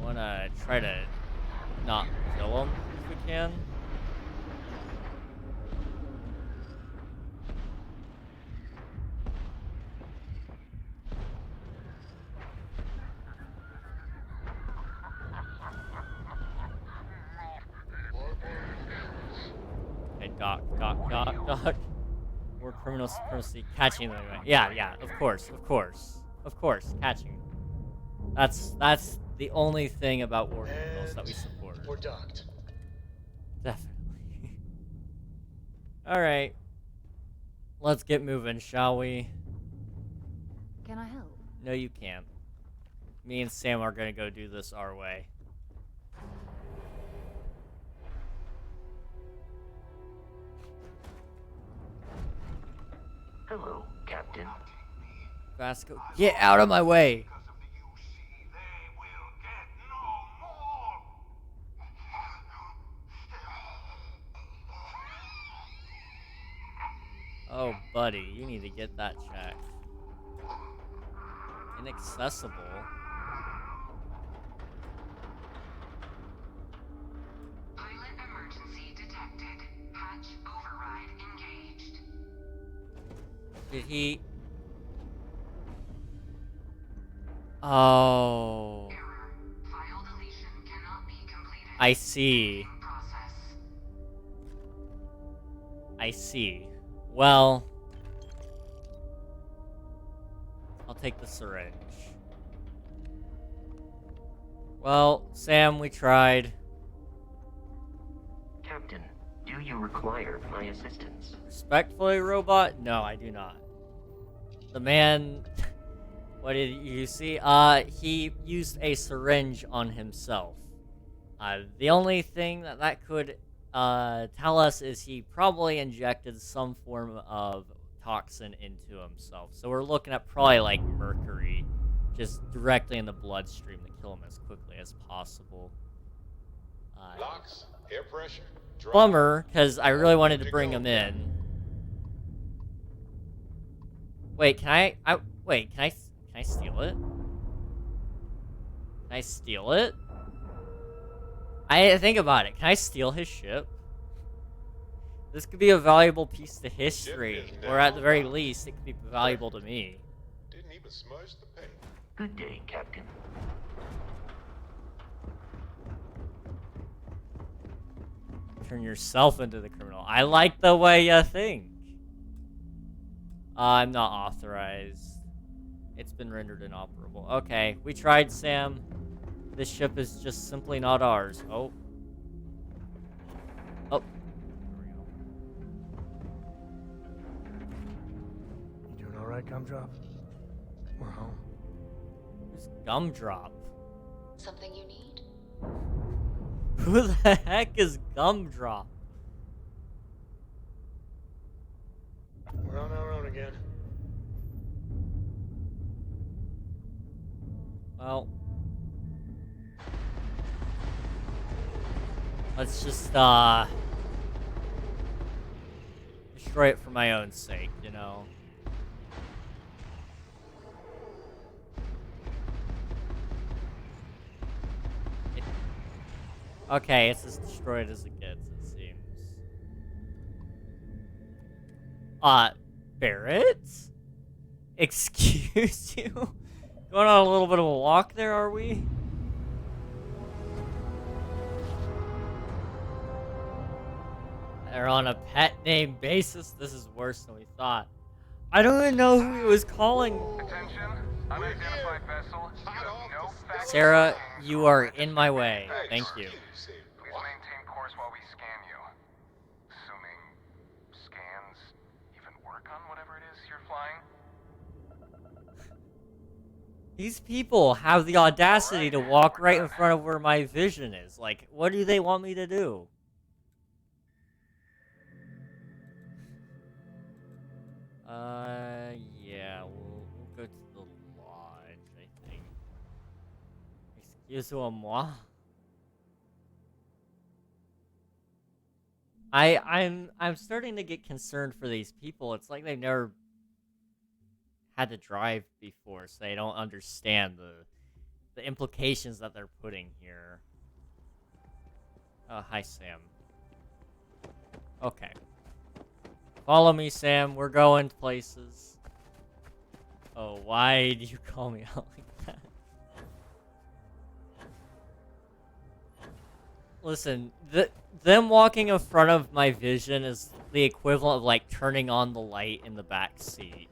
[SPEAKER 1] Wanna try to not kill him if we can. Hey, Doc. War criminal supremacy, catching them. Yeah, of course, catching. That's the only thing about war criminals that we support.
[SPEAKER 19] We're docked.
[SPEAKER 1] Definitely. Alright. Let's get moving, shall we?
[SPEAKER 5] Can I help?
[SPEAKER 1] No, you can't. Me and Sam are gonna go do this our way.
[SPEAKER 21] Hello, Captain.
[SPEAKER 1] Vasco, get out of my way! Oh, buddy, you need to get that checked. Inaccessible.
[SPEAKER 16] Pilot emergency detected. Hatch override engaged.
[SPEAKER 1] Did he... Oh.
[SPEAKER 16] Error. File deletion cannot be completed.
[SPEAKER 1] I see. I see. Well, I'll take the syringe. Well, Sam, we tried.
[SPEAKER 21] Captain, do you require my assistance?
[SPEAKER 1] Respectfully, robot? No, I do not. The man... What did you see? He used a syringe on himself. The only thing that could tell us is he probably injected some form of toxin into himself. So we're looking at probably like mercury just directly in the bloodstream to kill him as quickly as possible.
[SPEAKER 18] Locks, air pressure, drop.
[SPEAKER 1] Bummer, because I really wanted to bring him in. Wait, can I steal it? Can I steal it? I think about it. Can I steal his ship? This could be a valuable piece to history, or at the very least, it could be valuable to me.
[SPEAKER 18] Didn't even smudge the paint.
[SPEAKER 21] Good day, Captain.
[SPEAKER 1] Turn yourself into the criminal. I like the way you think. I'm not authorized. It's been rendered inoperable. Okay, we tried, Sam. This ship is just simply not ours. Oh. Oh.
[SPEAKER 6] You doing all right, Gumdrop? We're home.
[SPEAKER 1] Who's Gumdrop?
[SPEAKER 11] Something you need?
[SPEAKER 1] Who the heck is Gumdrop?
[SPEAKER 19] We're on our own again.
[SPEAKER 1] Well, let's just destroy it for my own sake, you know. Okay, it's as destroyed as it gets, it seems. Barrett? Excuse you? Going on a little bit of a walk there, are we? They're on a pet name basis? This is worse than we thought. I don't even know who he was calling.
[SPEAKER 4] Attention, unidentified vessel. You have no fact.
[SPEAKER 1] Sarah, you are in my way. Thank you.
[SPEAKER 4] Please maintain course while we scan you. Assuming scans even work on whatever it is you're flying.
[SPEAKER 1] These people have the audacity to walk right in front of where my vision is. Like, what do they want me to do? Yeah, we'll go to the lodge, I think. Excusez-moi. I'm starting to get concerned for these people. It's like they've never had to drive before, so they don't understand the implications that they're putting here. Oh, hi, Sam. Okay. Follow me, Sam. We're going places. Oh, why do you call me out like that? Listen, them walking in front of my vision is the equivalent of, like, turning on the light in the back seat.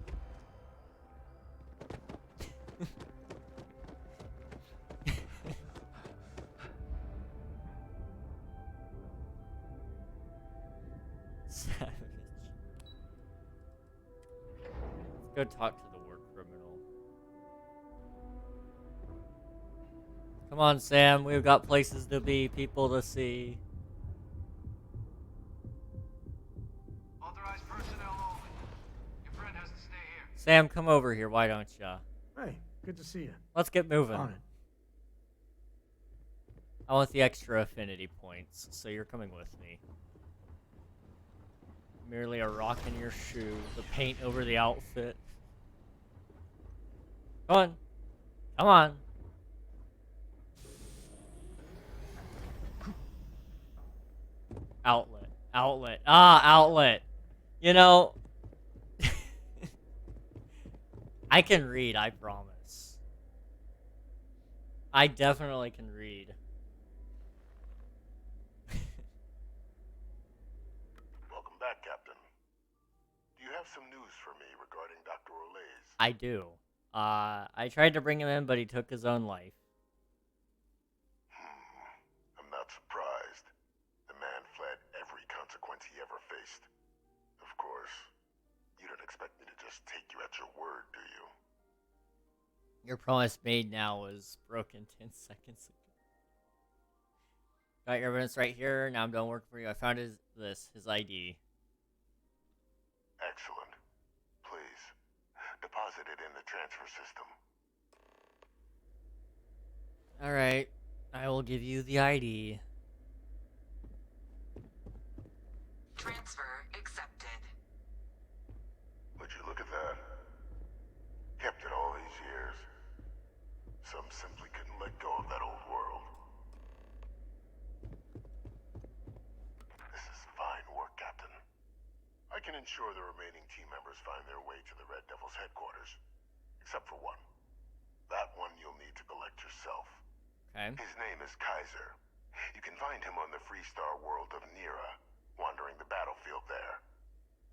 [SPEAKER 1] Savage. Let's go talk to the war criminal. Come on, Sam. We've got places to be, people to see.
[SPEAKER 15] Authorized personnel only. Your friend has to stay here.
[SPEAKER 1] Sam, come over here. Why don't ya?
[SPEAKER 6] Hey, good to see you.
[SPEAKER 1] Let's get moving.
[SPEAKER 6] On it.
[SPEAKER 1] I want the extra affinity points, so you're coming with me. Merely a rock in your shoe, the paint over the outfit. Come on. Come on. Outlet. Outlet. Ah, outlet. You know, I can read, I promise. I definitely can read.
[SPEAKER 17] Welcome back, Captain. Do you have some news for me regarding Dr. Olays?
[SPEAKER 1] I do. I tried to bring him in, but he took his own life.
[SPEAKER 17] I'm not surprised. The man fled every consequence he ever faced. Of course, you don't expect me to just take you at your word, do you?
[SPEAKER 1] Your promise made now was broken 10 seconds ago. Got your evidence right here. Now I'm done working for you. I found his ID.
[SPEAKER 17] Excellent. Please, deposit it in the transfer system.
[SPEAKER 1] Alright, I will give you the ID.
[SPEAKER 16] Transfer accepted.
[SPEAKER 17] Would you look at that? Kept it all these years. Some simply couldn't let go of that old world. This is fine work, Captain. I can ensure the remaining team members find their way to the Red Devil's headquarters. Except for one. That one you'll need to collect yourself.
[SPEAKER 1] Okay.
[SPEAKER 17] His name is Kaiser. You can find him on the Freestar world of Nira, wandering the battlefield there.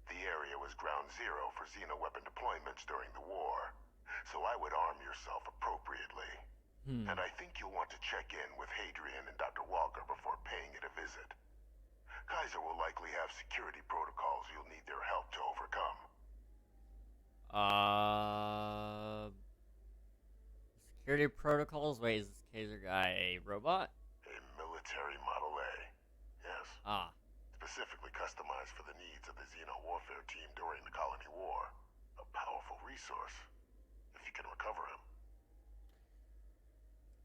[SPEAKER 17] The area was ground zero for xeno-weapon deployments during the war, so I would arm yourself appropriately. And I think you'll want to check in with Hadrian and Dr. Walker before paying it a visit. Kaiser will likely have security protocols you'll need their help to overcome.
[SPEAKER 1] Security protocols? Wait, is this Kaiser guy a robot?
[SPEAKER 17] A military Model A, yes. Specifically customized for the needs of the Xeno warfare team during the Colony War. A powerful resource, if you can recover him.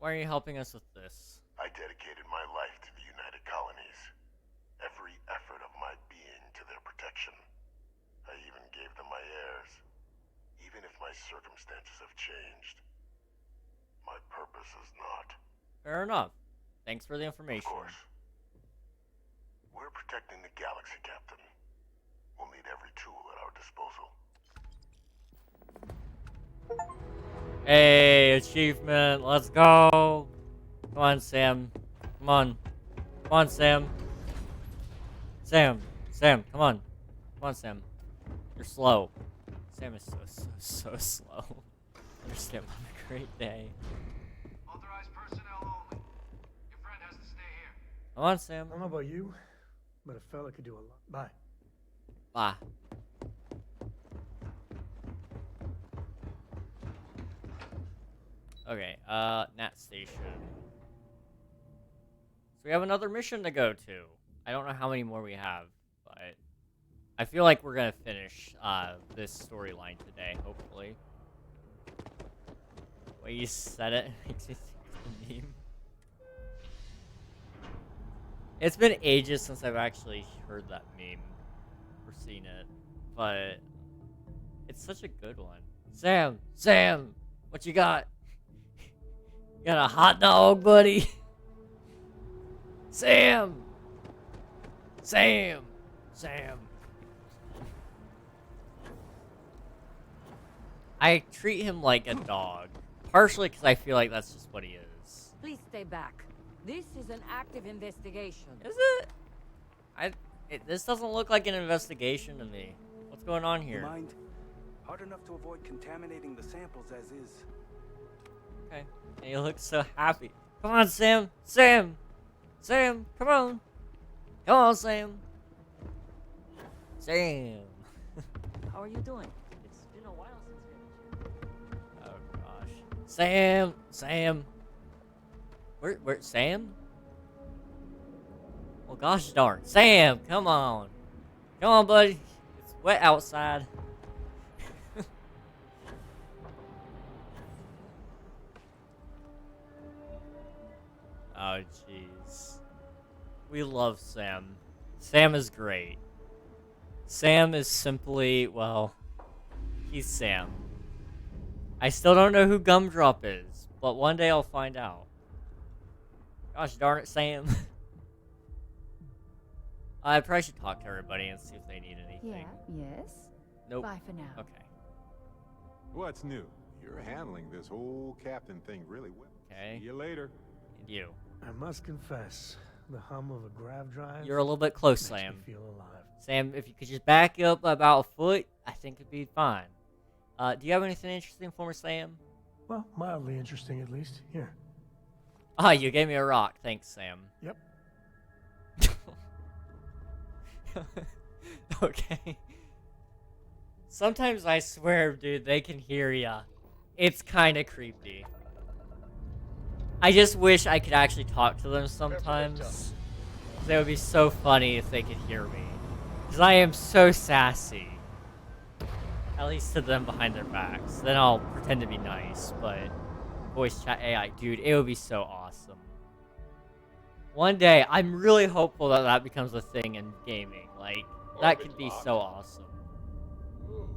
[SPEAKER 1] Why are you helping us with this?
[SPEAKER 17] I dedicated my life to the United Colonies. Every effort of my being to their protection. I even gave them my heirs. Even if my circumstances have changed, my purpose is not.
[SPEAKER 1] Fair enough. Thanks for the information.
[SPEAKER 17] Of course. We're protecting the galaxy, Captain. We'll need every tool at our disposal.
[SPEAKER 1] Hey, achievement. Let's go. Come on, Sam. Come on. Come on, Sam. Sam. Sam, come on. Come on, Sam. You're slow. Sam is so slow. Understand on a great day.
[SPEAKER 15] Authorized personnel only. Your friend has to stay here.
[SPEAKER 1] Come on, Sam.
[SPEAKER 6] I don't know about you, but a fella could do a lot. Bye.
[SPEAKER 1] Bye. Okay, Nat Station. So we have another mission to go to. I don't know how many more we have, but I feel like we're gonna finish this storyline today, hopefully. The way you said it makes me think of the meme. It's been ages since I've actually heard that meme or seen it, but it's such a good one. Sam, what you got? You got a hot dog, buddy? Sam! I treat him like a dog, partially because I feel like that's just what he is.
[SPEAKER 12] Please stay back. This is an active investigation.
[SPEAKER 1] Is it? This doesn't look like an investigation to me. What's going on here?
[SPEAKER 8] Mind? Hard enough to avoid contaminating the samples as is.
[SPEAKER 1] Okay. And you look so happy. Come on, Sam! Sam, come on! Come on, Sam! Sam!
[SPEAKER 12] How are you doing?
[SPEAKER 1] It's been a while since we had a chat. Oh, gosh. Sam! Where, Sam? Well, gosh darn. Sam, come on! Come on, buddy! It's wet outside. Oh, jeez. We love Sam. Sam is great. Sam is simply, well, he's Sam. I still don't know who Gumdrop is, but one day I'll find out. Gosh darn it, Sam. I probably should talk to everybody and see if they need anything.
[SPEAKER 22] Yes?
[SPEAKER 1] Nope.
[SPEAKER 22] Bye for now.
[SPEAKER 1] Okay.
[SPEAKER 18] What's new? You're handling this whole captain thing really well.
[SPEAKER 1] Okay.
[SPEAKER 18] See you later.
[SPEAKER 1] And you.
[SPEAKER 6] I must confess, the hum of a grav drive.
[SPEAKER 1] You're a little bit close,
[SPEAKER 6] makes
[SPEAKER 1] Sam.
[SPEAKER 6] me feel alive.
[SPEAKER 1] Sam, if you could just back up about a foot, I think it'd be fine. Do you have anything interesting for me, Sam?
[SPEAKER 6] Well, mildly interesting at least. Here.
[SPEAKER 1] Ah, you gave me a rock. Thanks, Sam.
[SPEAKER 6] Yep.
[SPEAKER 1] Okay. Sometimes I swear, dude, they can hear ya. It's kind of creepy. I just wish I could actually talk to them sometimes. That would be so funny if they could hear me. Because I am so sassy. At least to them behind their backs. Then I'll pretend to be nice, but voice chat AI. Dude, it would be so awesome. One day, I'm really hopeful that that becomes a thing in gaming. Like, that could be so awesome.
[SPEAKER 13] Ooh,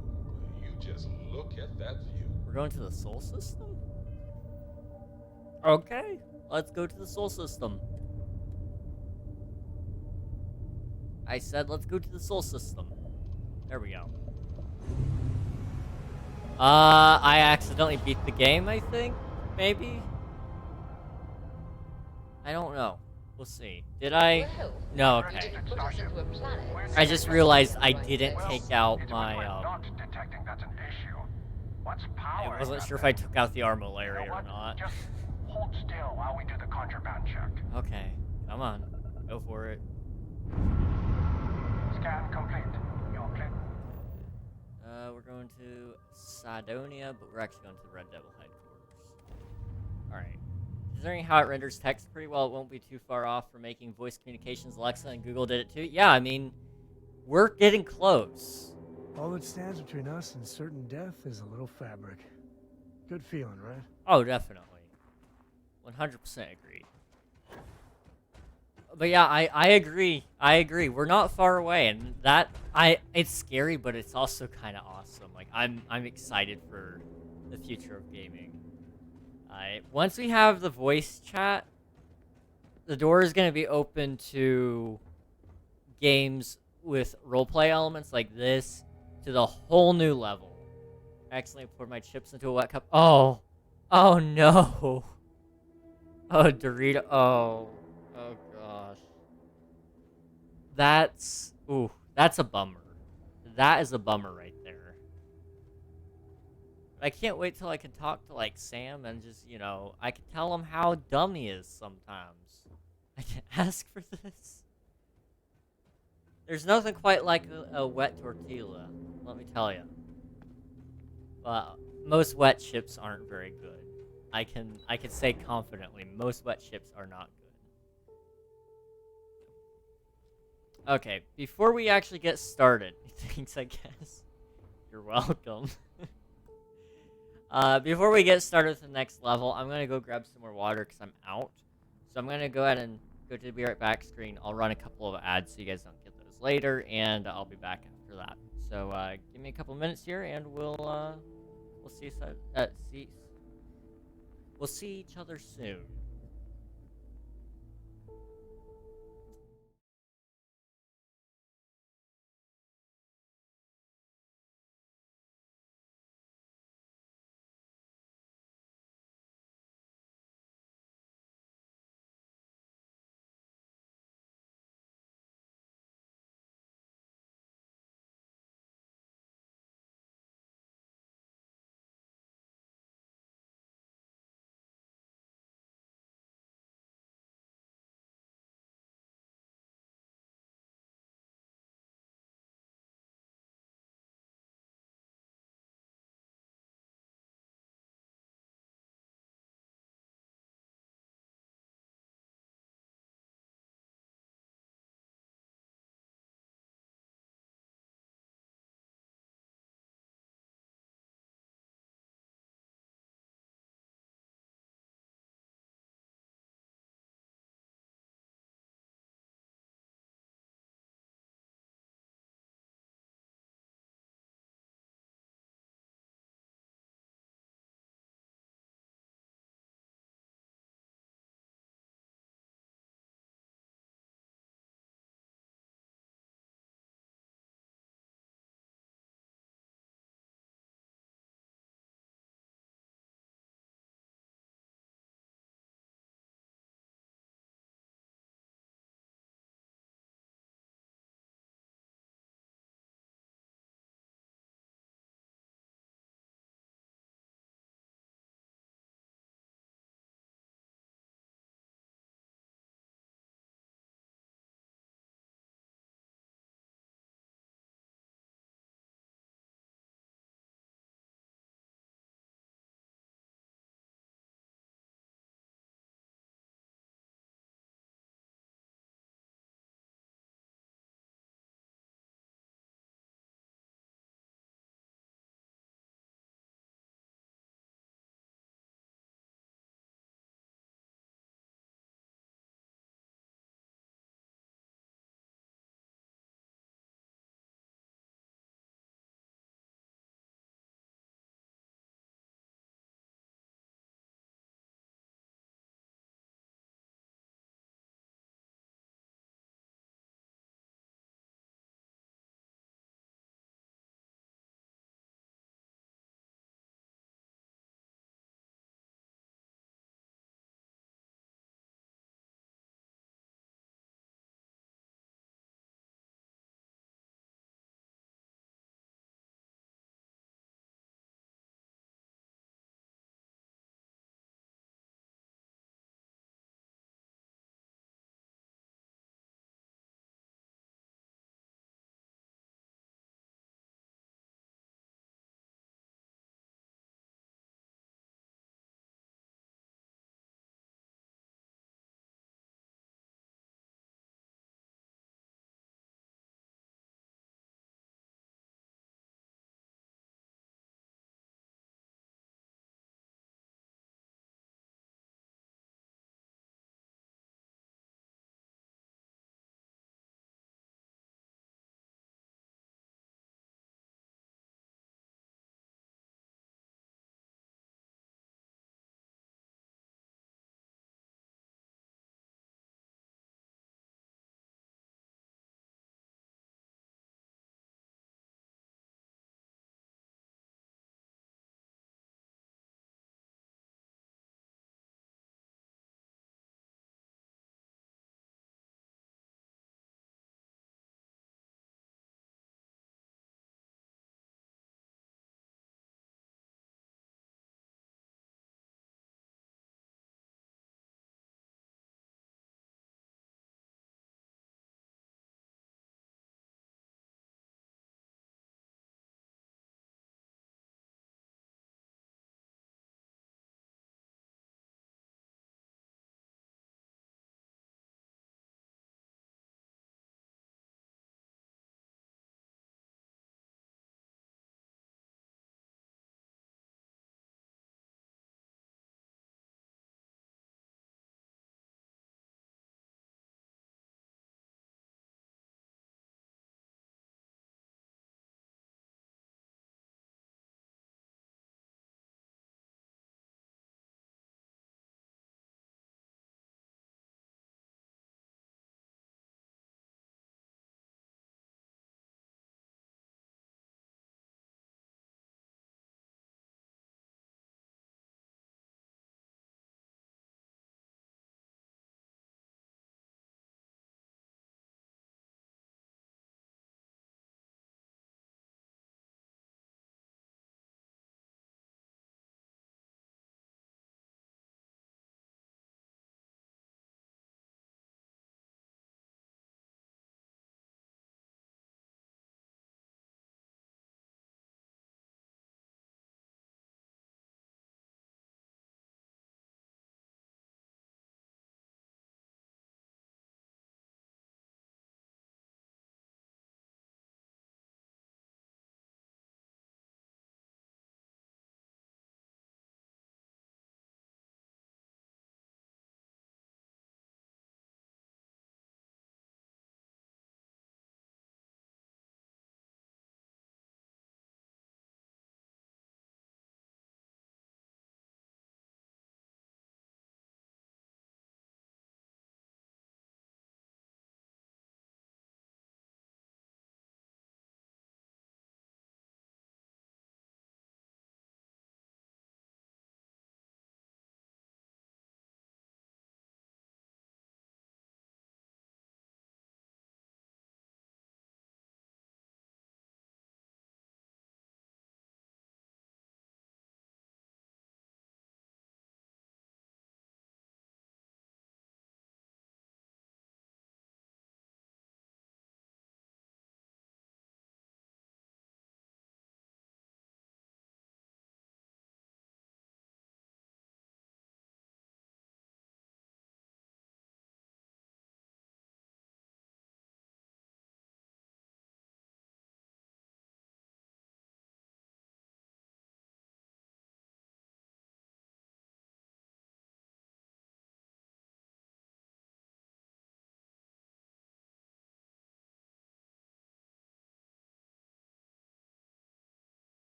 [SPEAKER 13] you just look at that view.
[SPEAKER 1] We're going to the Sol System? Okay, let's go to the Sol System. I said let's go to the Sol System. There we go. I accidentally beat the game, I think? Maybe? I don't know. We'll see. Did I? No, okay. I just realized I didn't take out my, I wasn't sure if I took out the armillary or not.
[SPEAKER 4] Just hold still while we do the contraband check.
[SPEAKER 1] Okay, come on. Go for it.
[SPEAKER 4] Scan complete. You're clear.
[SPEAKER 1] We're going to Sidonia, but we're actually going to the Red Devil headquarters. Alright. Considering how it renders text pretty well, it won't be too far off from making voice communications. Alexa and Google did it too. Yeah, I mean, we're getting close.
[SPEAKER 6] All that stands between us and certain death is a little fabric. Good feeling, right?
[SPEAKER 1] Oh, definitely. 100% agreed. But yeah, I agree. I agree. We're not far away, and it's scary, but it's also kind of awesome. Like, I'm excited for the future of gaming. Once we have the voice chat, the door is going to be open to games with roleplay elements like this to the whole new level. I accidentally poured my chips into a wet cup. Oh. Oh, no. Oh, Dorito. Oh. Oh, gosh. That's a bummer. That is a bummer right there. I can't wait till I can talk to, like, Sam and just, you know, I can tell him how dumb he is sometimes. I can ask for this. There's nothing quite like a wet tortilla, let me tell you. But most wet chips aren't very good. I can say confidently, most wet chips are not good. Okay, before we actually get started, thanks, I guess. You're welcome. Before we get started with the next level, I'm going to go grab some more water because I'm out. So I'm going to go ahead and go to the Be Right Back screen. I'll run a couple of ads so you guys don't get those later, and I'll be back after that. So give me a couple minutes here, and we'll see each other soon.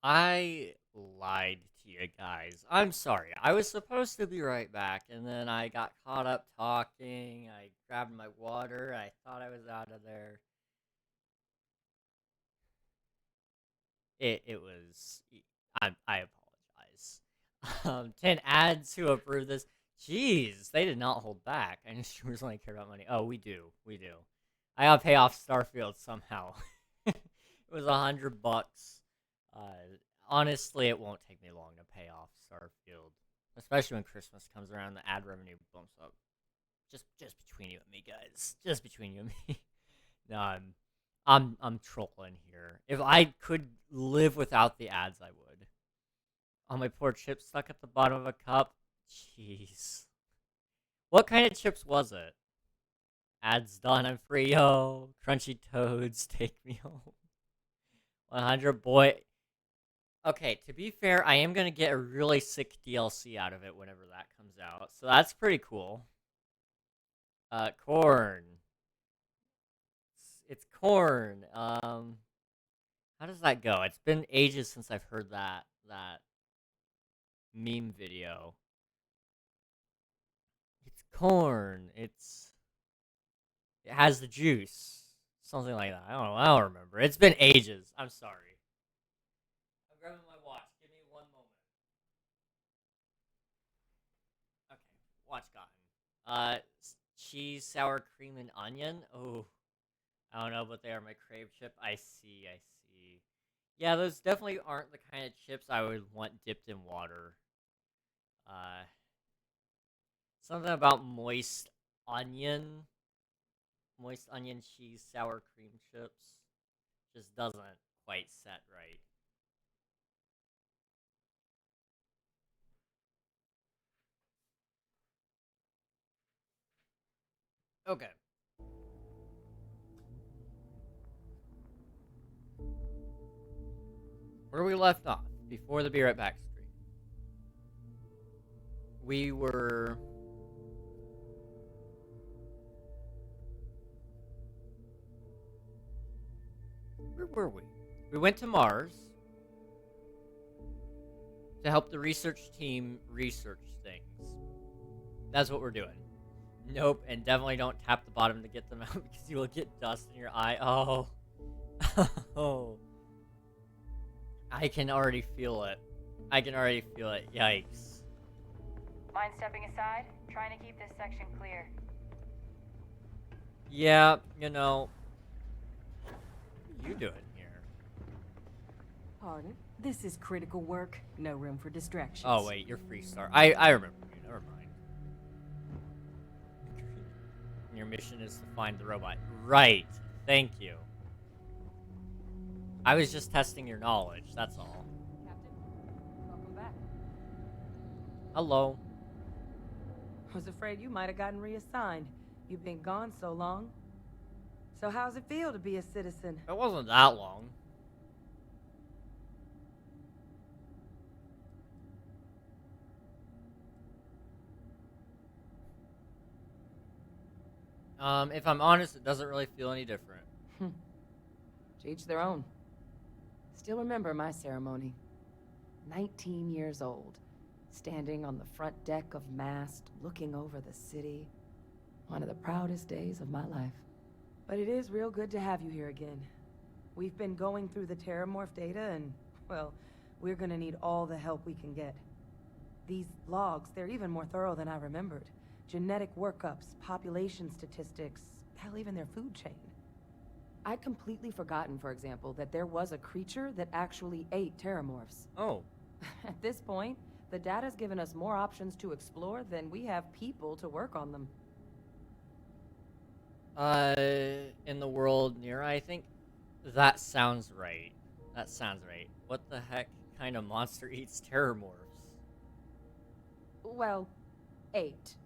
[SPEAKER 1] I lied to you guys. I'm sorry. I was supposed to be right back, and then I got caught up talking. I grabbed my water. I thought I was out of there. It was. I apologize. 10 ads to approve this. Jeez, they did not hold back. I just really care about money. Oh, we do. We do. I gotta pay off Starfield somehow. It was $100. Honestly, it won't take me long to pay off Starfield, especially when Christmas comes around. The ad revenue bumps up. Just between you and me, guys. Just between you and me. No, I'm trolling here. If I could live without the ads, I would. Oh, my poor chip stuck at the bottom of a cup. Jeez. What kind of chips was it? Ads done. I'm free, yo. Crunchy toads, take me home. 100 boy. Okay, to be fair, I am going to get a really sick DLC out of it whenever that comes out. So that's pretty cool. Corn. It's corn. How does that go? It's been ages since I've heard that meme video. It's corn. It has the juice. Something like that. I don't remember. It's been ages. I'm sorry. I'm grabbing my watch. Give me one moment. Okay, watch gotten. Cheese, sour cream, and onion. Oh, I don't know, but they are my crave chip. I see. Yeah, those definitely aren't the kind of chips I would want dipped in water. Something about moist onion cheese, sour cream chips just doesn't quite set right. Okay. Where we left off before the Be Right Back stream. We were... Where were we? We went to Mars to help the research team research things. That's what we're doing. Nope, and definitely don't tap the bottom to get them out because you will get dust in your eye. Oh. Oh. I can already feel it. Yikes.
[SPEAKER 7] Mind stepping aside? Trying to keep this section clear.
[SPEAKER 1] Yeah, you know. What are you doing here?
[SPEAKER 22] Pardon? This is critical work. No room for distractions.
[SPEAKER 1] Oh, wait, you're Freestar. I remember you. Never mind. Your mission is to find the robot. Right. Thank you. I was just testing your knowledge, that's all.
[SPEAKER 2] Captain, welcome back.
[SPEAKER 1] Hello.
[SPEAKER 2] I was afraid you might have gotten reassigned. You've been gone so long. So how's it feel to be a citizen?
[SPEAKER 1] It wasn't that long. If I'm honest, it doesn't really feel any different.
[SPEAKER 2] To each their own. Still remember my ceremony. 19 years old, standing on the front deck of Mast, looking over the city. One of the proudest days of my life. But it is real good to have you here again. We've been going through the terrormorph data and, well, we're gonna need all the help we can get. These logs, they're even more thorough than I remembered. Genetic workups, population statistics, hell, even their food chain. I'd completely forgotten, for example, that there was a creature that actually ate terrormorphs.
[SPEAKER 1] Oh.
[SPEAKER 2] At this point, the data's given us more options to explore than we have people to work on them.
[SPEAKER 1] In the world near, I think that sounds right. What the heck kind of monster eats terrormorphs?
[SPEAKER 2] Well, 8.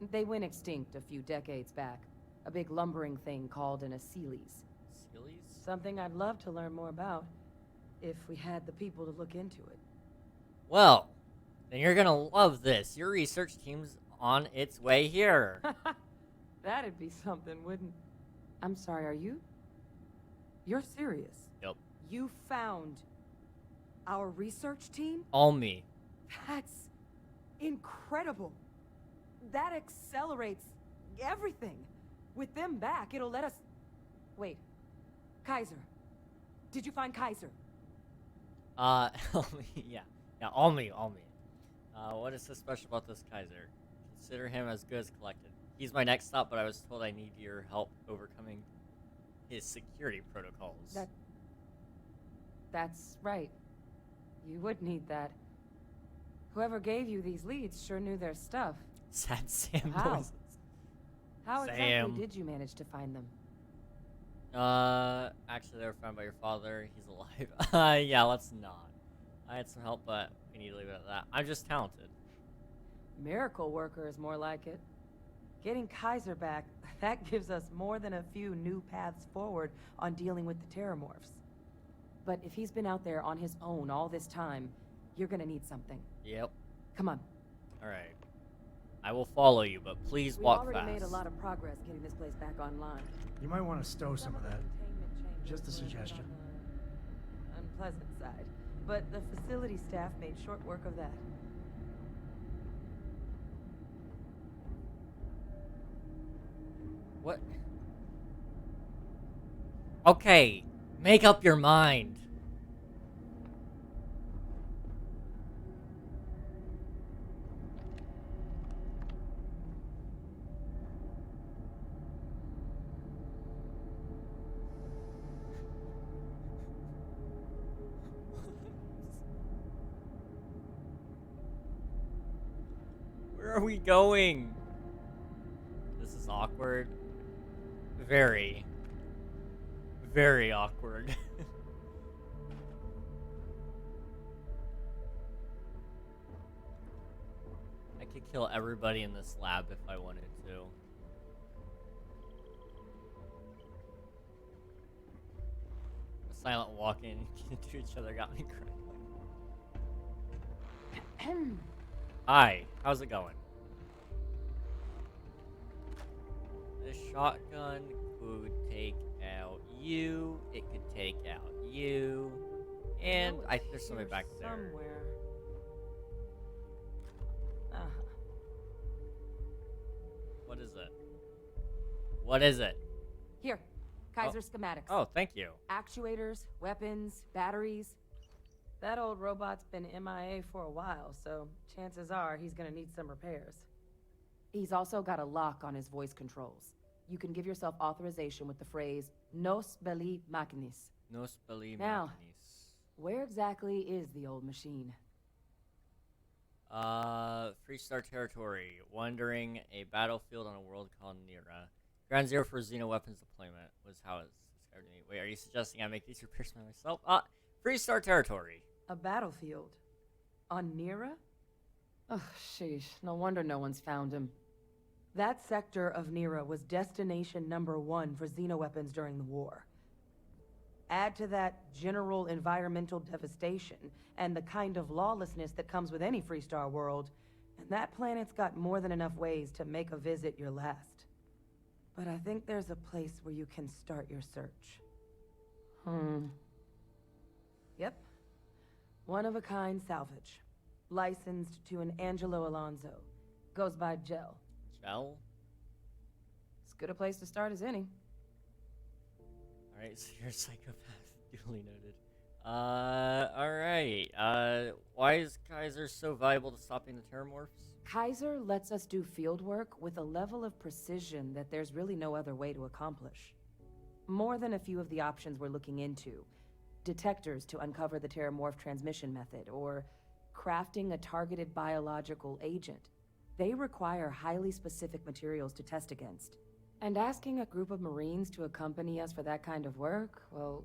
[SPEAKER 2] They went extinct a few decades back. A big lumbering thing called an Aceles.
[SPEAKER 1] Aceles?
[SPEAKER 2] Something I'd love to learn more about, if we had the people to look into it.
[SPEAKER 1] Well, then you're gonna love this. Your research team's on its way here.
[SPEAKER 2] That'd be something, wouldn't... I'm sorry, are you? You're serious?
[SPEAKER 1] Yep.
[SPEAKER 2] You found
[SPEAKER 22] Our research team?
[SPEAKER 1] All me.
[SPEAKER 22] That's incredible. That accelerates everything. With them back, it'll let us... Wait. Kaiser. Did you find Kaiser?
[SPEAKER 1] All me, yeah. Yeah, all me. What is so special about this Kaiser? Consider him as good as collected. He's my next stop, but I was told I need your help overcoming his security protocols.
[SPEAKER 2] That's right. You would need that. Whoever gave you these leads sure knew their stuff.
[SPEAKER 1] Sad Sam
[SPEAKER 2] How?
[SPEAKER 1] noises.
[SPEAKER 2] How
[SPEAKER 1] Sam.
[SPEAKER 2] exactly did you manage to find them?
[SPEAKER 1] Actually, they were found by your father. He's alive. Yeah, let's not. I had some help, but we need to leave it at that. I'm just talented.
[SPEAKER 2] Miracle worker is more like it. Getting Kaiser back, that gives us more than a few new paths forward on dealing with the terrormorphs. But if he's been out there on his own all this time, you're gonna need something.
[SPEAKER 1] Yep.
[SPEAKER 2] Come on.
[SPEAKER 1] Alright. I will follow you, but please walk
[SPEAKER 2] We've
[SPEAKER 1] fast.
[SPEAKER 2] already made a lot of progress getting this place back online.
[SPEAKER 6] You might want to stow some of that. Just a suggestion.
[SPEAKER 2] Unpleasant side. But the facility staff made short work of that.
[SPEAKER 1] What? Okay, make up your mind. Where are we going? This is awkward. Very, very awkward. I could kill everybody in this lab if I wanted to. The silent walking into each other got me crying. Hi, how's it going? This shotgun could take out you, it could take out you, and there's somebody back there.
[SPEAKER 2] Somewhere.
[SPEAKER 1] What is it? What is it?
[SPEAKER 2] Here, Kaiser schematics.
[SPEAKER 1] Oh, thank you.
[SPEAKER 2] Actuators, weapons, batteries. That old robot's been MIA for a while, so chances are he's gonna need some repairs. He's also got a lock on his voice controls. You can give yourself authorization with the phrase, Nos belli machinis.
[SPEAKER 1] Nos belli
[SPEAKER 2] Now,
[SPEAKER 1] machinis.
[SPEAKER 2] where exactly is the old machine?
[SPEAKER 1] Freestar territory. Wandering a battlefield on a world called Nira. Ground zero for xeno-weapons deployment was how it's described to me. Wait, are you suggesting I make these repairs by myself? Freestar territory.
[SPEAKER 2] A battlefield? On Nira? Oh, sheesh. No wonder no one's found him. That sector of Nira was destination #1 for xenoweapons during the war. Add to that general environmental devastation and the kind of lawlessness that comes with any Freestar world, and that planet's got more than enough ways to make a visit your last. But I think there's a place where you can start your search. Yep. One-of-a-kind salvage. Licensed to an Angelo Alonso. Goes by Gel.
[SPEAKER 1] Gel?
[SPEAKER 2] As good a place to start as any.
[SPEAKER 1] Alright, so you're a psychopath. Duly noted. Alright. Why is Kaiser so valuable to stopping the terrormorphs?
[SPEAKER 2] Kaiser lets us do field work with a level of precision that there's really no other way to accomplish. More than a few of the options we're looking into. Detectors to uncover the terrormorph transmission method, or crafting a targeted biological agent. They require highly specific materials to test against. And asking a group of Marines to accompany us for that kind of work, well,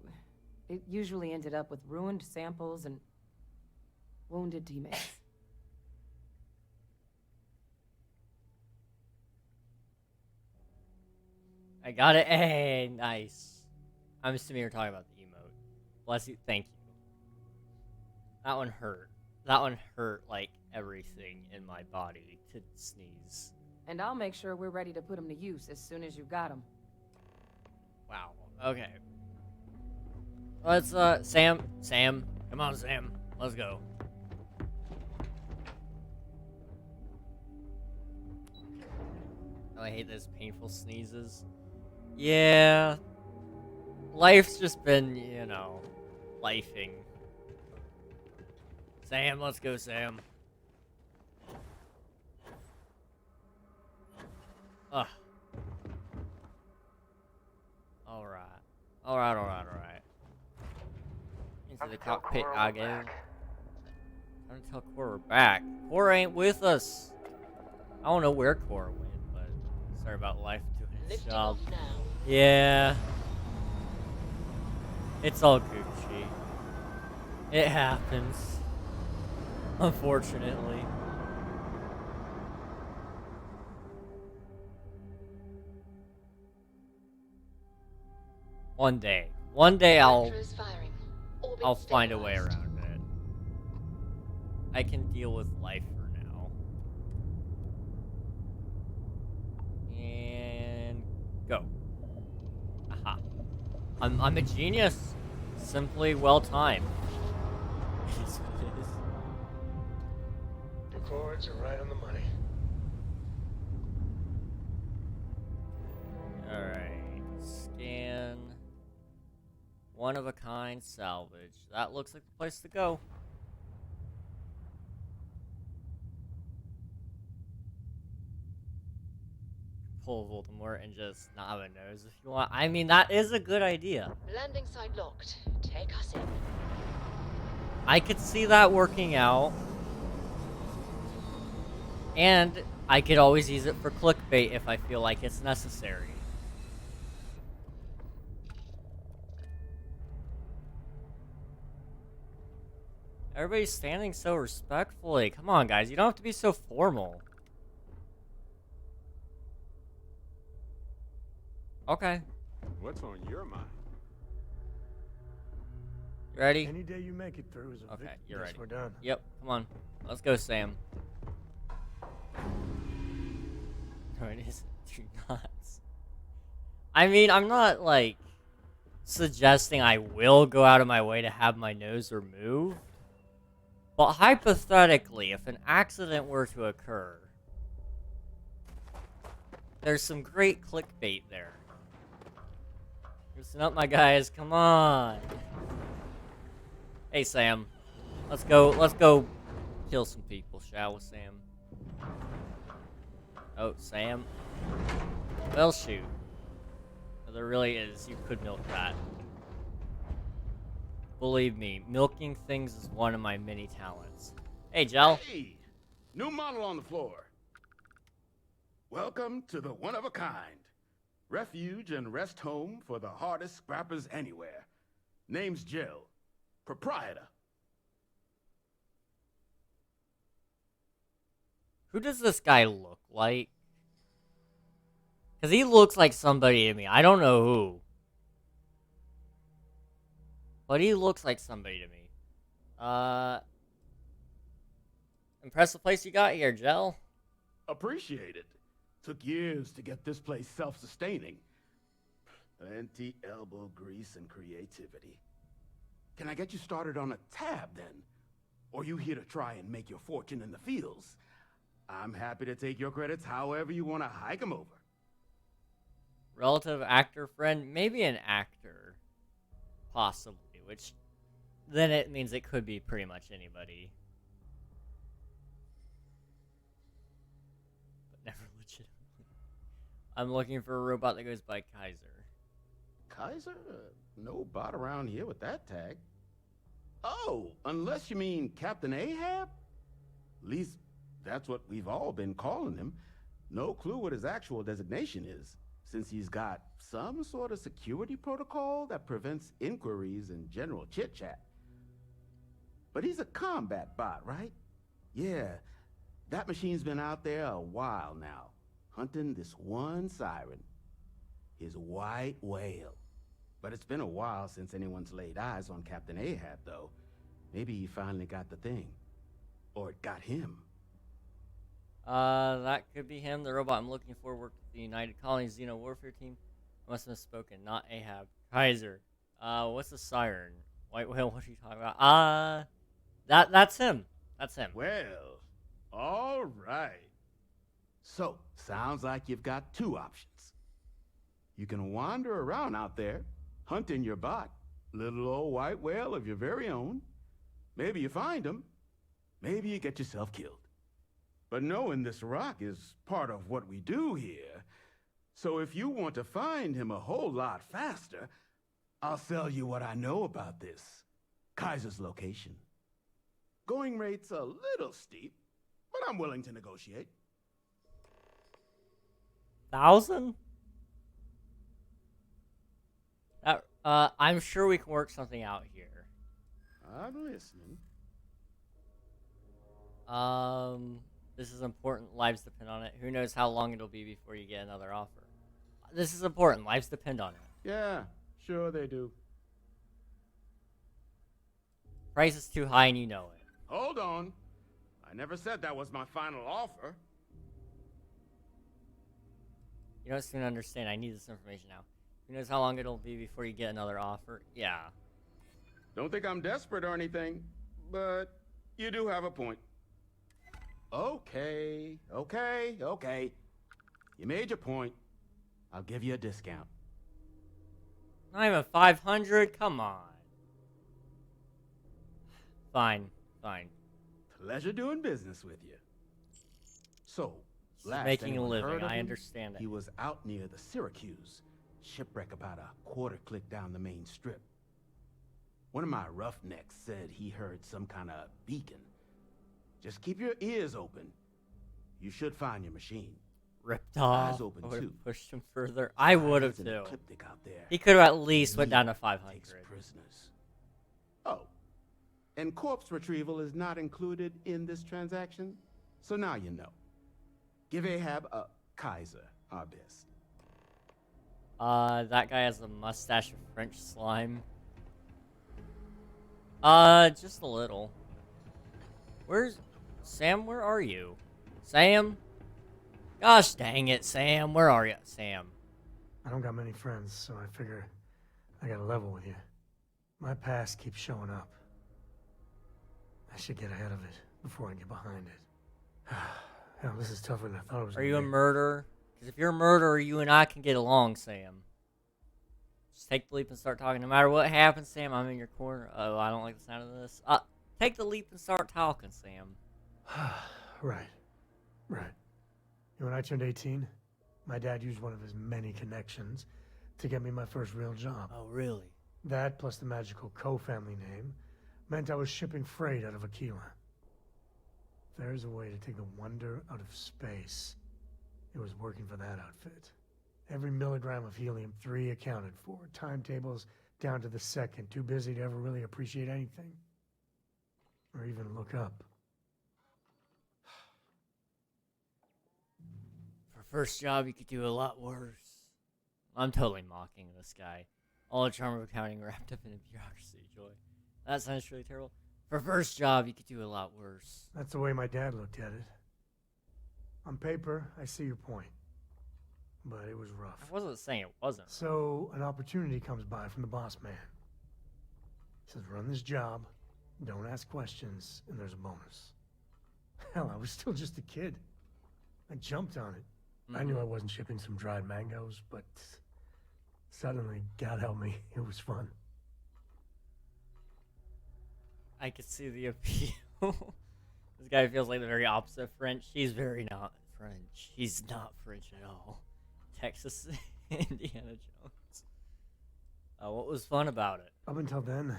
[SPEAKER 2] it usually ended up with ruined samples and wounded teammates.
[SPEAKER 1] I got it. Hey, nice. I'm assuming you're talking about the emote. Bless you. Thank you. That one hurt. That one hurt like everything in my body to sneeze.
[SPEAKER 2] And I'll make sure we're ready to put them to use as soon as you've got them.
[SPEAKER 1] Wow. Okay. Let's, Sam. Come on, Sam. Let's go. Oh, I hate those painful sneezes. Yeah. Life's just been, you know, lifing. Sam, let's go, Sam. Ugh. Alright. Alright. Into the cockpit again. Time to tell Cora we're back. Cora ain't with us. I don't know where Cora went, but sorry about life doing its job. Yeah. It's all Gucci. It happens. Unfortunately. One day I'll find a way around it. I can deal with life for now. And go. Aha. I'm a genius. Simply well timed.
[SPEAKER 19] Your chords are right on the money.
[SPEAKER 1] Alright. Scan. One of a kind salvage. That looks like the place to go. Pull Voldemort and just not have a nose if you want. I mean, that is a good idea.
[SPEAKER 14] Landing site locked. Take us in.
[SPEAKER 1] I could see that working out. And I could always use it for clickbait if I feel like it's necessary. Everybody's standing so respectfully. Come on, guys. You don't have to be so formal. Okay.
[SPEAKER 18] What's on your mind?
[SPEAKER 1] You ready?
[SPEAKER 6] Any day you make it through is a
[SPEAKER 1] Okay, you're
[SPEAKER 6] Yes,
[SPEAKER 1] ready.
[SPEAKER 6] we're done.
[SPEAKER 1] Yep, come on. Let's go, Sam. No, it isn't. Do not. I mean, I'm not, like, suggesting I will go out of my way to have my nose removed. But hypothetically, if an accident were to occur, there's some great clickbait there. Listen up, my guys. Come on. Hey, Sam. Let's go kill some people, shall we, Sam? Oh, Sam. Well, shoot. There really is. You could milk that. Believe me, milking things is one of my many talents. Hey, Jel.
[SPEAKER 3] Hey, new model on the floor. Welcome to the one-of-a-kind. Refuge and rest home for the hardest scrappers anywhere. Name's Jill. Proprietor.
[SPEAKER 1] Who does this guy look like? Because he looks like somebody to me. I don't know who. But he looks like somebody to me. Impressive place you got here, Jel.
[SPEAKER 3] Appreciate it. Took years to get this place self-sustaining. Plenty elbow grease and creativity. Can I get you started on a tab, then? Or you here to try and make your fortune in the fields? I'm happy to take your credits however you want to hike them over.
[SPEAKER 1] Relative actor friend? Maybe an actor. Possibly. Which, then it means it could be pretty much anybody. But never legitimately. I'm looking for a robot that goes by Kaiser.
[SPEAKER 3] Kaiser? No bot around here with that tag. Oh, unless you mean Captain Ahab? At least, that's what we've all been calling him. No clue what his actual designation is, since he's got some sort of security protocol that prevents inquiries and general chit-chat. But he's a combat bot, right? Yeah, that machine's been out there a while now, hunting this one siren, his white whale. But it's been a while since anyone's laid eyes on Captain Ahab, though. Maybe he finally got the thing. Or it got him.
[SPEAKER 1] That could be him. The robot I'm looking for worked with the United Colonies Xeno Warfare Team. I must have misspoken. Not Ahab. Kaiser. What's the siren? White whale, what are you talking about? That's him. That's him.
[SPEAKER 3] Well, all right. So, sounds like you've got two options. You can wander around out there, hunting your bot, little old white whale of your very own. Maybe you find him. Maybe you get yourself killed. But knowing this rock is part of what we do here, so if you want to find him a whole lot faster, I'll sell you what I know about this. Kaiser's location. Going rate's a little steep, but I'm willing to negotiate.
[SPEAKER 1] 1,000? I'm sure we can work something out here.
[SPEAKER 3] I'm listening.
[SPEAKER 1] This is important. Lives depend on it. Who knows how long it'll be before you get another offer. This is important. Lives depend on it.
[SPEAKER 3] Yeah, sure they do.
[SPEAKER 1] Price is too high and you know it.
[SPEAKER 3] Hold on. I never said that was my final offer.
[SPEAKER 1] You don't seem to understand. I need this information now. Who knows how long it'll be before you get another offer? Yeah.
[SPEAKER 3] Don't think I'm desperate or anything, but you do have a point. Okay. You made your point. I'll give you a discount.
[SPEAKER 1] Not even 500? Come on. Fine.
[SPEAKER 3] Pleasure doing business with you. So, last
[SPEAKER 1] making a
[SPEAKER 3] anyone
[SPEAKER 1] living.
[SPEAKER 3] heard of
[SPEAKER 1] I
[SPEAKER 3] him,
[SPEAKER 1] understand it.
[SPEAKER 3] He was out near the Syracuse. Shipwreck about a quarter click down the main strip. One of my roughnecks said he heard some kind of beacon. Just keep your ears open. You should find your machine.
[SPEAKER 1] Ripped off.
[SPEAKER 3] Eyes open
[SPEAKER 1] I would
[SPEAKER 3] too.
[SPEAKER 1] have pushed him further. I would have
[SPEAKER 3] There's an
[SPEAKER 1] too.
[SPEAKER 3] ecliptic out there.
[SPEAKER 1] He could have at least went down to 500.
[SPEAKER 3] Takes prisoners. Oh, and corpse retrieval is not included in this transaction, so now you know. Give Ahab a Kaiser our best.
[SPEAKER 1] That guy has a mustache of French slime. Just a little. Where's Sam? Where are you? Sam? Gosh dang it, Sam. Where are you, Sam?
[SPEAKER 6] I don't got many friends, so I figure I gotta level with you. My past keeps showing up. I should get ahead of it before I get behind it. Hell, this is tougher than I thought it was.
[SPEAKER 1] Are you a murderer? Because if you're a murderer, you and I can get along, Sam. Just take the leap and start talking. No matter what happens, Sam, I'm in your corner. Oh, I don't like the sound of this. Take the leap and start talking, Sam.
[SPEAKER 6] Right. When I turned 18, my dad used one of his many connections to get me my first real job.
[SPEAKER 1] Oh, really?
[SPEAKER 6] That, plus the magical co-family name, meant I was shipping freight out of Aquila. If there's a way to take the wonder out of space, it was working for that outfit. Every milligram of helium-3 accounted for. Timetables down to the second. Too busy to ever really appreciate anything. Or even look up.
[SPEAKER 1] For first job, you could do a lot worse. I'm totally mocking this guy. All the charm of accounting wrapped up in a bureaucracy, Joy. That sounds really terrible. For first job, you could do a lot worse.
[SPEAKER 6] That's the way my dad looked at it. On paper, I see your point. But it was rough.
[SPEAKER 1] I wasn't saying it wasn't.
[SPEAKER 6] So, an opportunity comes by from the boss man. He says, run this job, don't ask questions, and there's a bonus. Hell, I was still just a kid. I jumped on it. I knew I wasn't shipping some dried mangoes, but suddenly, God help me, it was fun.
[SPEAKER 1] I could see the appeal. This guy feels like the very opposite of French. He's very not French. He's not French at all. Texas Indiana Jones. What was fun about it?
[SPEAKER 6] Up until then,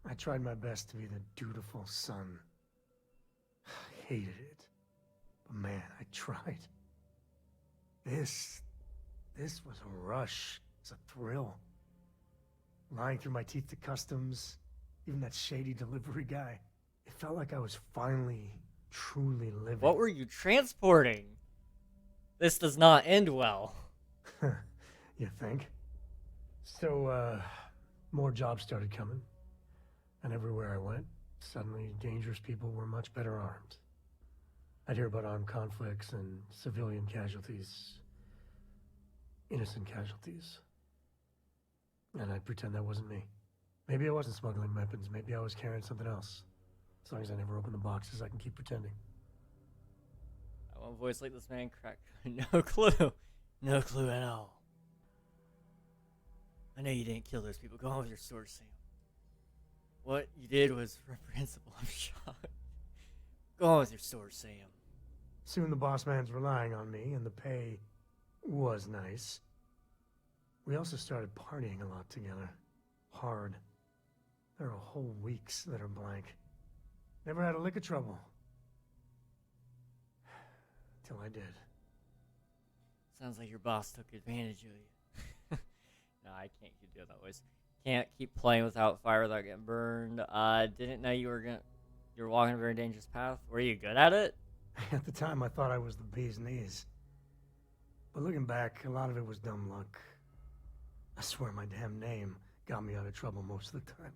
[SPEAKER 6] I tried my best to be the dutiful son. I hated it. But man, I tried. This was a rush. It's a thrill. Lying through my teeth to customs, even that shady delivery guy. It felt like I was finally, truly living.
[SPEAKER 1] What were you transporting? This does not end well.
[SPEAKER 6] You think? So, more jobs started coming. And everywhere I went, suddenly dangerous people were much better armed. I'd hear about armed conflicts and civilian casualties. Innocent casualties. And I'd pretend that wasn't me. Maybe I wasn't smuggling weapons, maybe I was carrying something else. As long as I never open the boxes, I can keep pretending.
[SPEAKER 1] I want a voice like this man crack. No clue. No clue at all. I know you didn't kill those people. Go on with your story, Sam. What you did was reprehensible. I'm shocked. Go on with your story, Sam.
[SPEAKER 6] Soon the boss man's relying on me, and the pay was nice. We also started partying a lot together. Hard. There are whole weeks that are blank. Never had a lick of trouble. Till I did.
[SPEAKER 1] Sounds like your boss took advantage of you. No, I can't keep doing that voice. Can't keep playing without fire without getting burned. Didn't know you were walking a very dangerous path. Were you good at it?
[SPEAKER 6] At the time, I thought I was the bee's knees. But looking back, a lot of it was dumb luck. I swear my damn name got me out of trouble most of the time.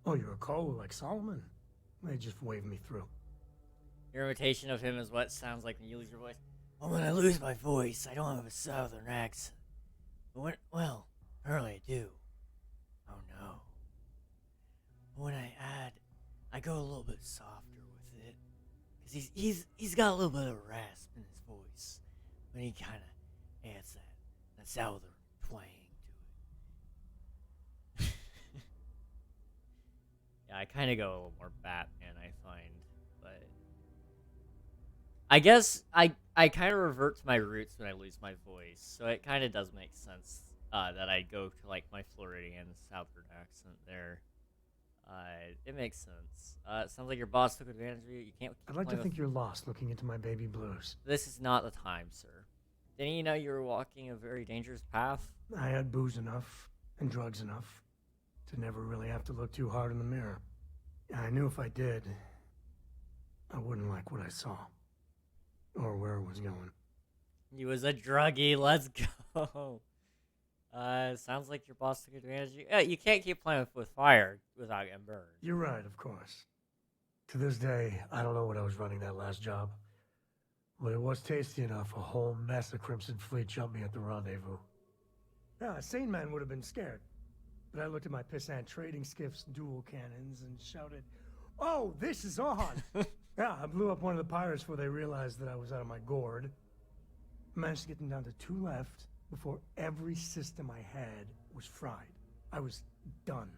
[SPEAKER 6] Oh, you're a Cole like Solomon? They just waved me through.
[SPEAKER 1] Your imitation of him is what sounds like when you lose your voice. Well, when I lose my voice, I don't have a southern accent. But well, apparently I do. Oh no. But when I go a little bit softer with it. Because he's got a little bit of rasp in his voice. But he kind of adds that southern twang to it. Yeah, I kind of go a little more Batman, I find. But I guess I kind of revert to my roots when I lose my voice. So it kind of does make sense that I go to like my Floridian southern accent there. It makes sense. It sounds like your boss took advantage of you. You can't.
[SPEAKER 6] I'd like to think you're lost looking into my baby blues.
[SPEAKER 1] This is not the time, sir. Didn't you know you were walking a very dangerous path?
[SPEAKER 6] I had booze enough and drugs enough to never really have to look too hard in the mirror. I knew if I did, I wouldn't like what I saw or where it was going.
[SPEAKER 1] You was a druggie. Let's go. Sounds like your boss took advantage of you. Yeah, you can't keep playing with fire without getting burned.
[SPEAKER 6] You're right, of course. To this day, I don't know what I was running that last job. But it was tasty enough. A whole mess of Crimson Fleet jumped me at the rendezvous. Yeah, a sane man would have been scared. But I looked at my pissant trading skiff's dual cannons and shouted, "Oh, this is on!" Yeah, I blew up one of the pirates before they realized that I was out of my gourd. I managed to get them down to 2 left before every system I had was fried. I was done.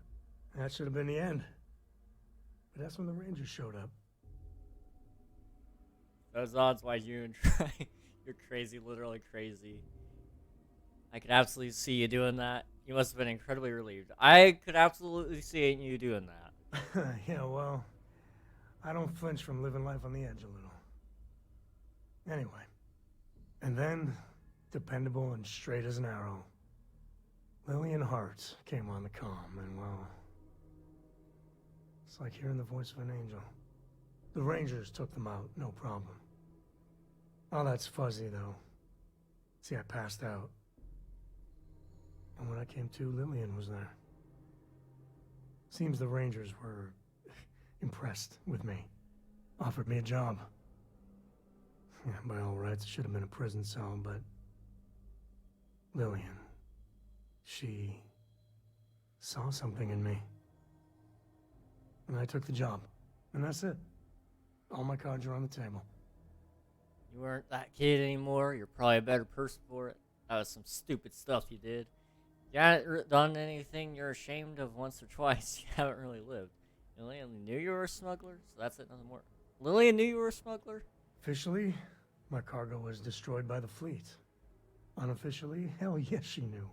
[SPEAKER 6] That should have been the end. But that's when the Rangers showed up.
[SPEAKER 1] Those odds why you and Troy, you're crazy, literally crazy. I could absolutely see you doing that. You must have been incredibly relieved. I could absolutely see you doing that.
[SPEAKER 6] Yeah, well, I don't flinch from living life on the edge a little. Anyway, and then, dependable and straight as an arrow, Lillian Hart came on the comm, and well, it's like hearing the voice of an angel. The Rangers took them out, no problem. All that's fuzzy, though. See, I passed out. And when I came to, Lillian was there. Seems the Rangers were impressed with me. Offered me a job. Yeah, by all rights, it should have been a prison cell, but Lillian, she saw something in me. And I took the job. And that's it. All my cards are on the table.
[SPEAKER 1] You weren't that kid anymore. You're probably a better person for it. That was some stupid stuff you did. You haven't done anything you're ashamed of once or twice. You haven't really lived. Lillian knew you were a smuggler, so that's it, nothing more. Lillian knew you were a smuggler?
[SPEAKER 6] Officially, my cargo was destroyed by the fleet. Unofficially, hell yes, she knew.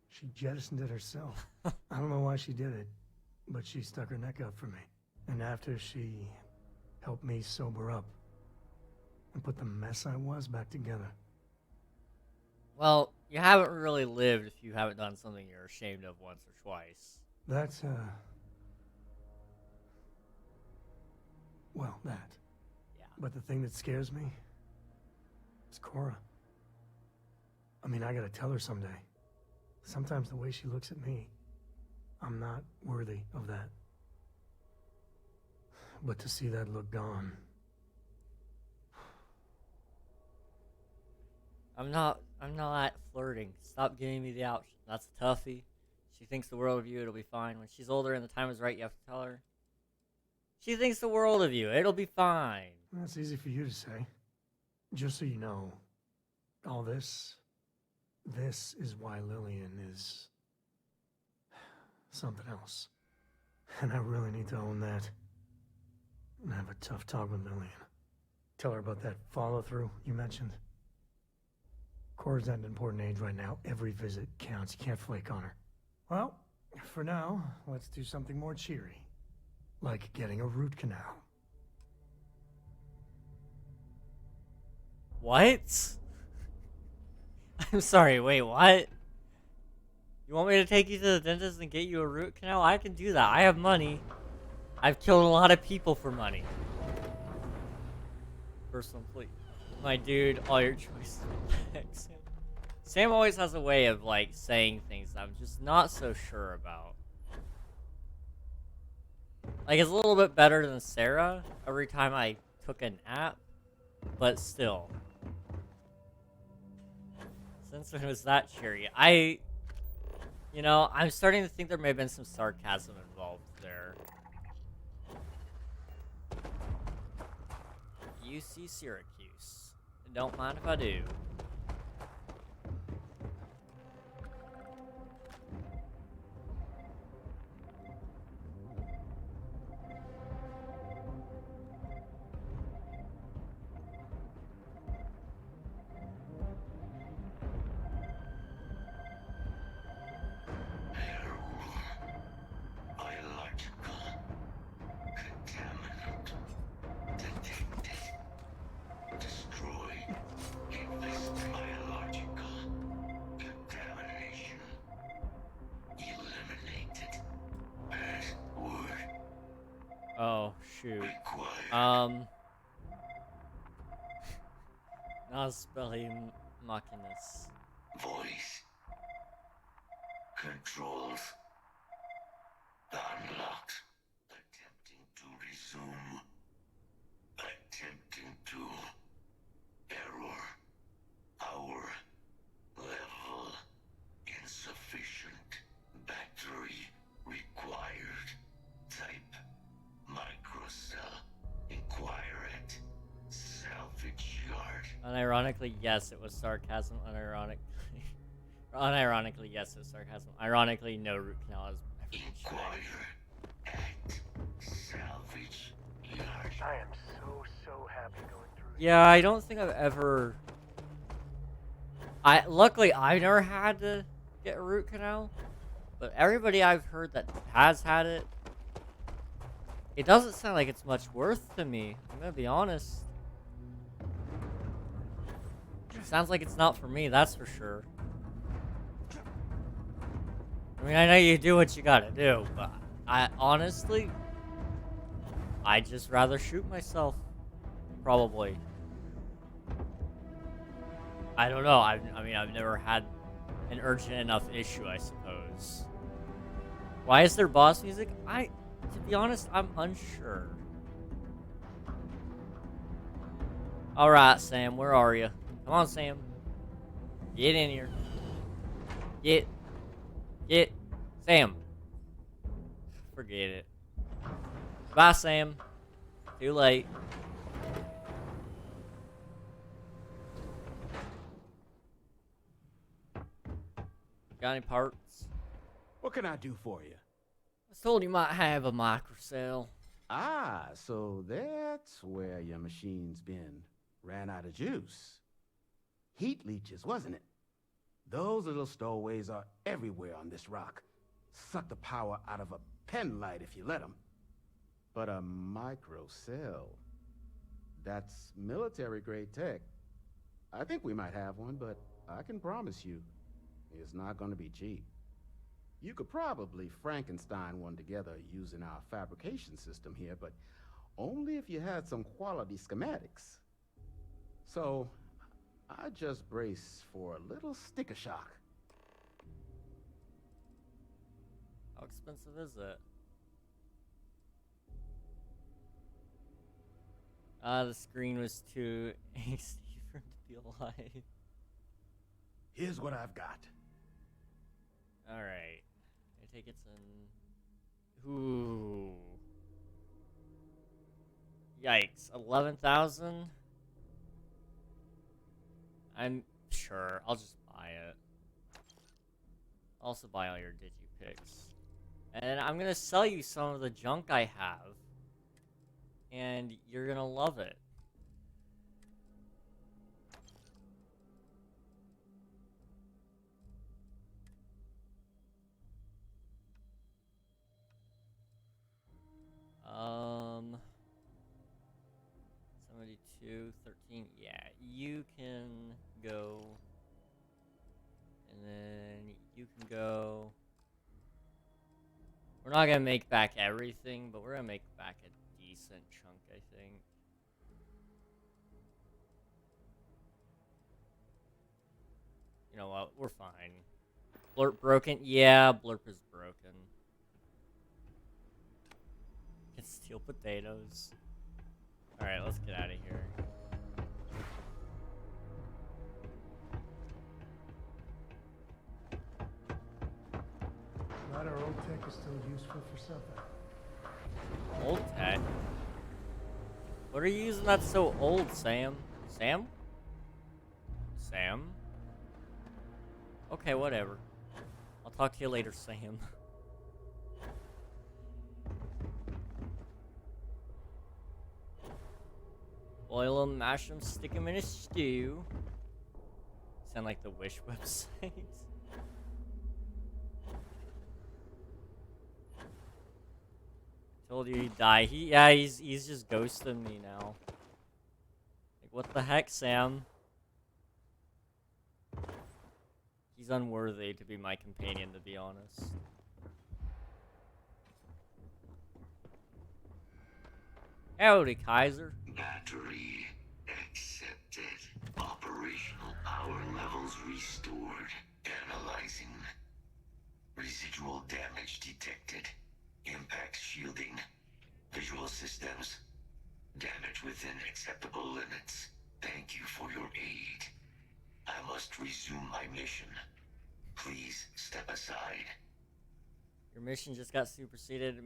[SPEAKER 6] She jettisoned it herself. I don't know why she did it, but she stuck her neck out for me. And after she helped me sober up and put the mess I was back together.
[SPEAKER 1] Well, you haven't really lived if you haven't done something you're ashamed of once or twice.
[SPEAKER 6] That's, well, that.
[SPEAKER 1] Yeah.
[SPEAKER 6] But the thing that scares me is Cora. I mean, I gotta tell her someday. Sometimes the way she looks at me, I'm not worthy of that. But to see that look gone...
[SPEAKER 1] I'm not flirting. Stop giving me the option. That's a toughie. She thinks the world of you, it'll be fine. When she's older and the time is right, you have to tell her. She thinks the world of you. It'll be fine.
[SPEAKER 6] That's easy for you to say. Just so you know, all this is why Lillian is something else. And I really need to own that. And have a tough talk with Lillian. Tell her about that follow-through you mentioned. Cora's at an important age right now. Every visit counts. You can't flake on her. Well, for now, let's do something more cheery. Like getting a root canal.
[SPEAKER 1] What? I'm sorry, wait, what? You want me to take you to the dentist and get you a root canal? I can do that. I have money. I've killed a lot of people for money. First one, please. My dude, all your choices. Sam always has a way of, like, saying things that I'm just not so sure about. Like, it's a little bit better than Sarah every time I took a nap, but still. Since when was that cheery? You know, I'm starting to think there may have been some sarcasm involved there. UC Syracuse. Don't mind if I do. Oh, shoot. Not spelling machinus.
[SPEAKER 17] Voice. Controls. Unlocked. Attempting to resume. Attempting to. Error. Power. Level. Insufficient. Battery. Required. Type. Microcell. Inquire at. Salvage yard.
[SPEAKER 1] Unironically, yes, it was sarcasm. Unironically, yes, it was sarcasm. Ironically, no root canal is ever
[SPEAKER 17] Inquire at salvage yard.
[SPEAKER 19] I am so happy going through.
[SPEAKER 1] Yeah, I don't think I've ever. Luckily I've never had to get a root canal, but everybody I've heard that has had it, it doesn't sound like it's much worth to me. I'm gonna be honest. It sounds like it's not for me, that's for sure. I mean, I know you do what you gotta do, but I honestly, I'd just rather shoot myself. Probably. I don't know. I mean, I've never had an urgent enough issue, I suppose. Why is there boss music? To be honest, I'm unsure. Alright, Sam, where are you? Come on, Sam. Get in here. Get. Sam. Forget it. Bye, Sam. Too late. Got any parts?
[SPEAKER 3] What can I do for you?
[SPEAKER 1] I was told you might have a microcell.
[SPEAKER 3] Ah, so that's where your machine's been. Ran out of juice. Heat leeches, wasn't it? Those little stowaways are everywhere on this rock. Suck the power out of a pen light if you let them. But a microcell, that's military-grade tech. I think we might have one, but I can promise you, it's not going to be cheap. You could probably Frankenstein one together using our fabrication system here, but only if you had some quality schematics. So, I just brace for a little sticker shock.
[SPEAKER 1] How expensive is it? The screen was too angsty for him to be alive.
[SPEAKER 3] Here's what I've got.
[SPEAKER 1] Alright. I take it's in. Ooh. Yikes, 11,000? I'm sure. I'll just buy it. Also buy all your digipicks. And I'm gonna sell you some of the junk I have. And you're gonna love it. Um... 72, 13, yeah, you can go, and then you can go. We're not gonna make back everything, but we're gonna make back a decent chunk, I think. You know what, we're fine. Blurp broken? Yeah, Blurp is broken. Can steal potatoes. Alright, let's get out of here.
[SPEAKER 6] Glad our old tech is still useful for something.
[SPEAKER 1] Old tech? What are you using that's so old, Sam? Sam? Sam? Okay, whatever. I'll talk to you later, Sam. Boil them, mash them, stick them in a stew. Sound like the Wish website. Told you he'd die. He's just ghosting me now. Like, what the heck, Sam? He's unworthy to be my companion, to be honest. Howdy, Kaiser.
[SPEAKER 9] Battery accepted. Operational power levels restored. Analyzing. Residual damage detected. Impact shielding. Visual systems. Damage within acceptable limits. Thank you for your aid. I must resume my mission. Please step aside.
[SPEAKER 1] Your mission just got superseded.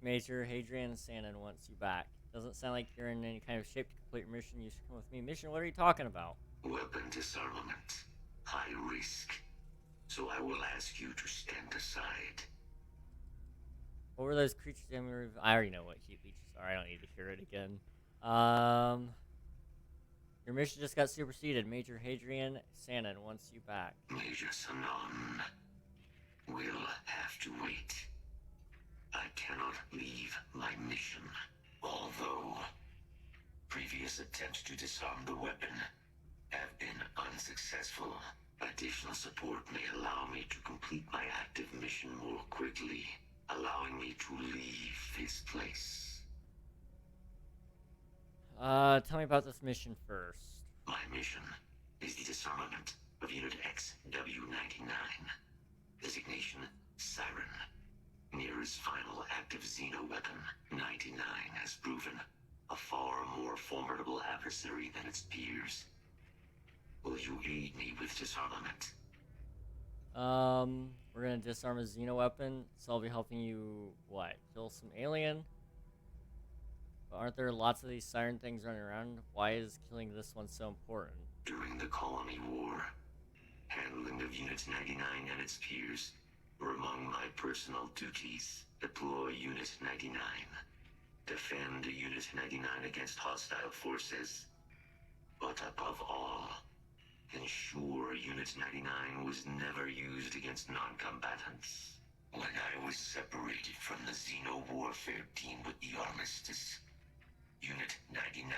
[SPEAKER 1] Major Hadrian Sandin wants you back. Doesn't sound like you're in any kind of shape to complete your mission. You should come with me. Mission? What are you talking about?
[SPEAKER 9] Weapon disarmament. High risk. So I will ask you to stand aside.
[SPEAKER 1] What were those creatures? I already know what heat leeches are. I don't need to hear it again. Your mission just got superseded. Major Hadrian Sandin wants you back.
[SPEAKER 9] Major Sanon will have to wait. I cannot leave my mission. Although previous attempts to disarm the weapon have been unsuccessful, additional support may allow me to complete my active mission more quickly, allowing me to leave this place.
[SPEAKER 1] Tell me about this mission first.
[SPEAKER 9] My mission is the disarmament of Unit XW-99. Designation, Siren. Nearest final active Xeno weapon, 99 has proven a far more formidable adversary than its peers. Will you aid me with disarmament?
[SPEAKER 1] We're gonna disarm a Xeno weapon, so I'll be helping you, what, kill some alien? But aren't there lots of these siren things running around? Why is killing this one so important?
[SPEAKER 9] During the Colony War, handling of Unit 99 and its peers were among my personal duties. Deploy Unit 99. Defend Unit 99 against hostile forces. But above all, ensure Unit 99 was never used against non-combatants. When I was separated from the Xeno warfare team with the Armistice, Unit 99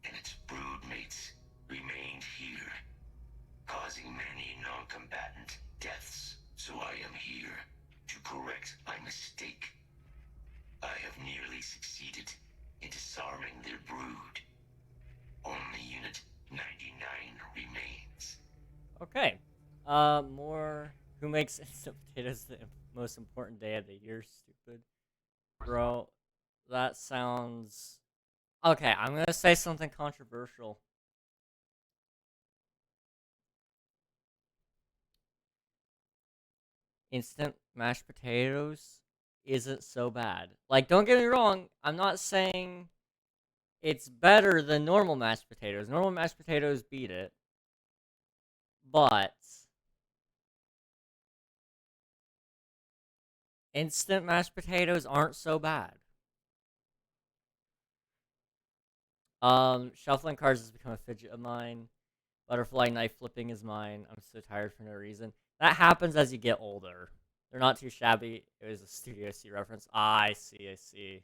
[SPEAKER 9] and its broodmates remained here, causing many non-combatant deaths. So I am here to correct my mistake. I have nearly succeeded in disarming their brood. Only Unit 99 remains.
[SPEAKER 1] Okay. More... Who makes instant potatoes the most important day of the year, stupid? Bro, that sounds... Okay, I'm gonna say something controversial. Instant mashed potatoes isn't so bad. Like, don't get me wrong, I'm not saying it's better than normal mashed potatoes. Normal mashed potatoes beat it. But instant mashed potatoes aren't so bad. Shuffling cards has become a fidget of mine. Butterfly knife flipping is mine. I'm so tired for no reason. That happens as you get older. They're not too shabby. It was a Studio C reference. I see.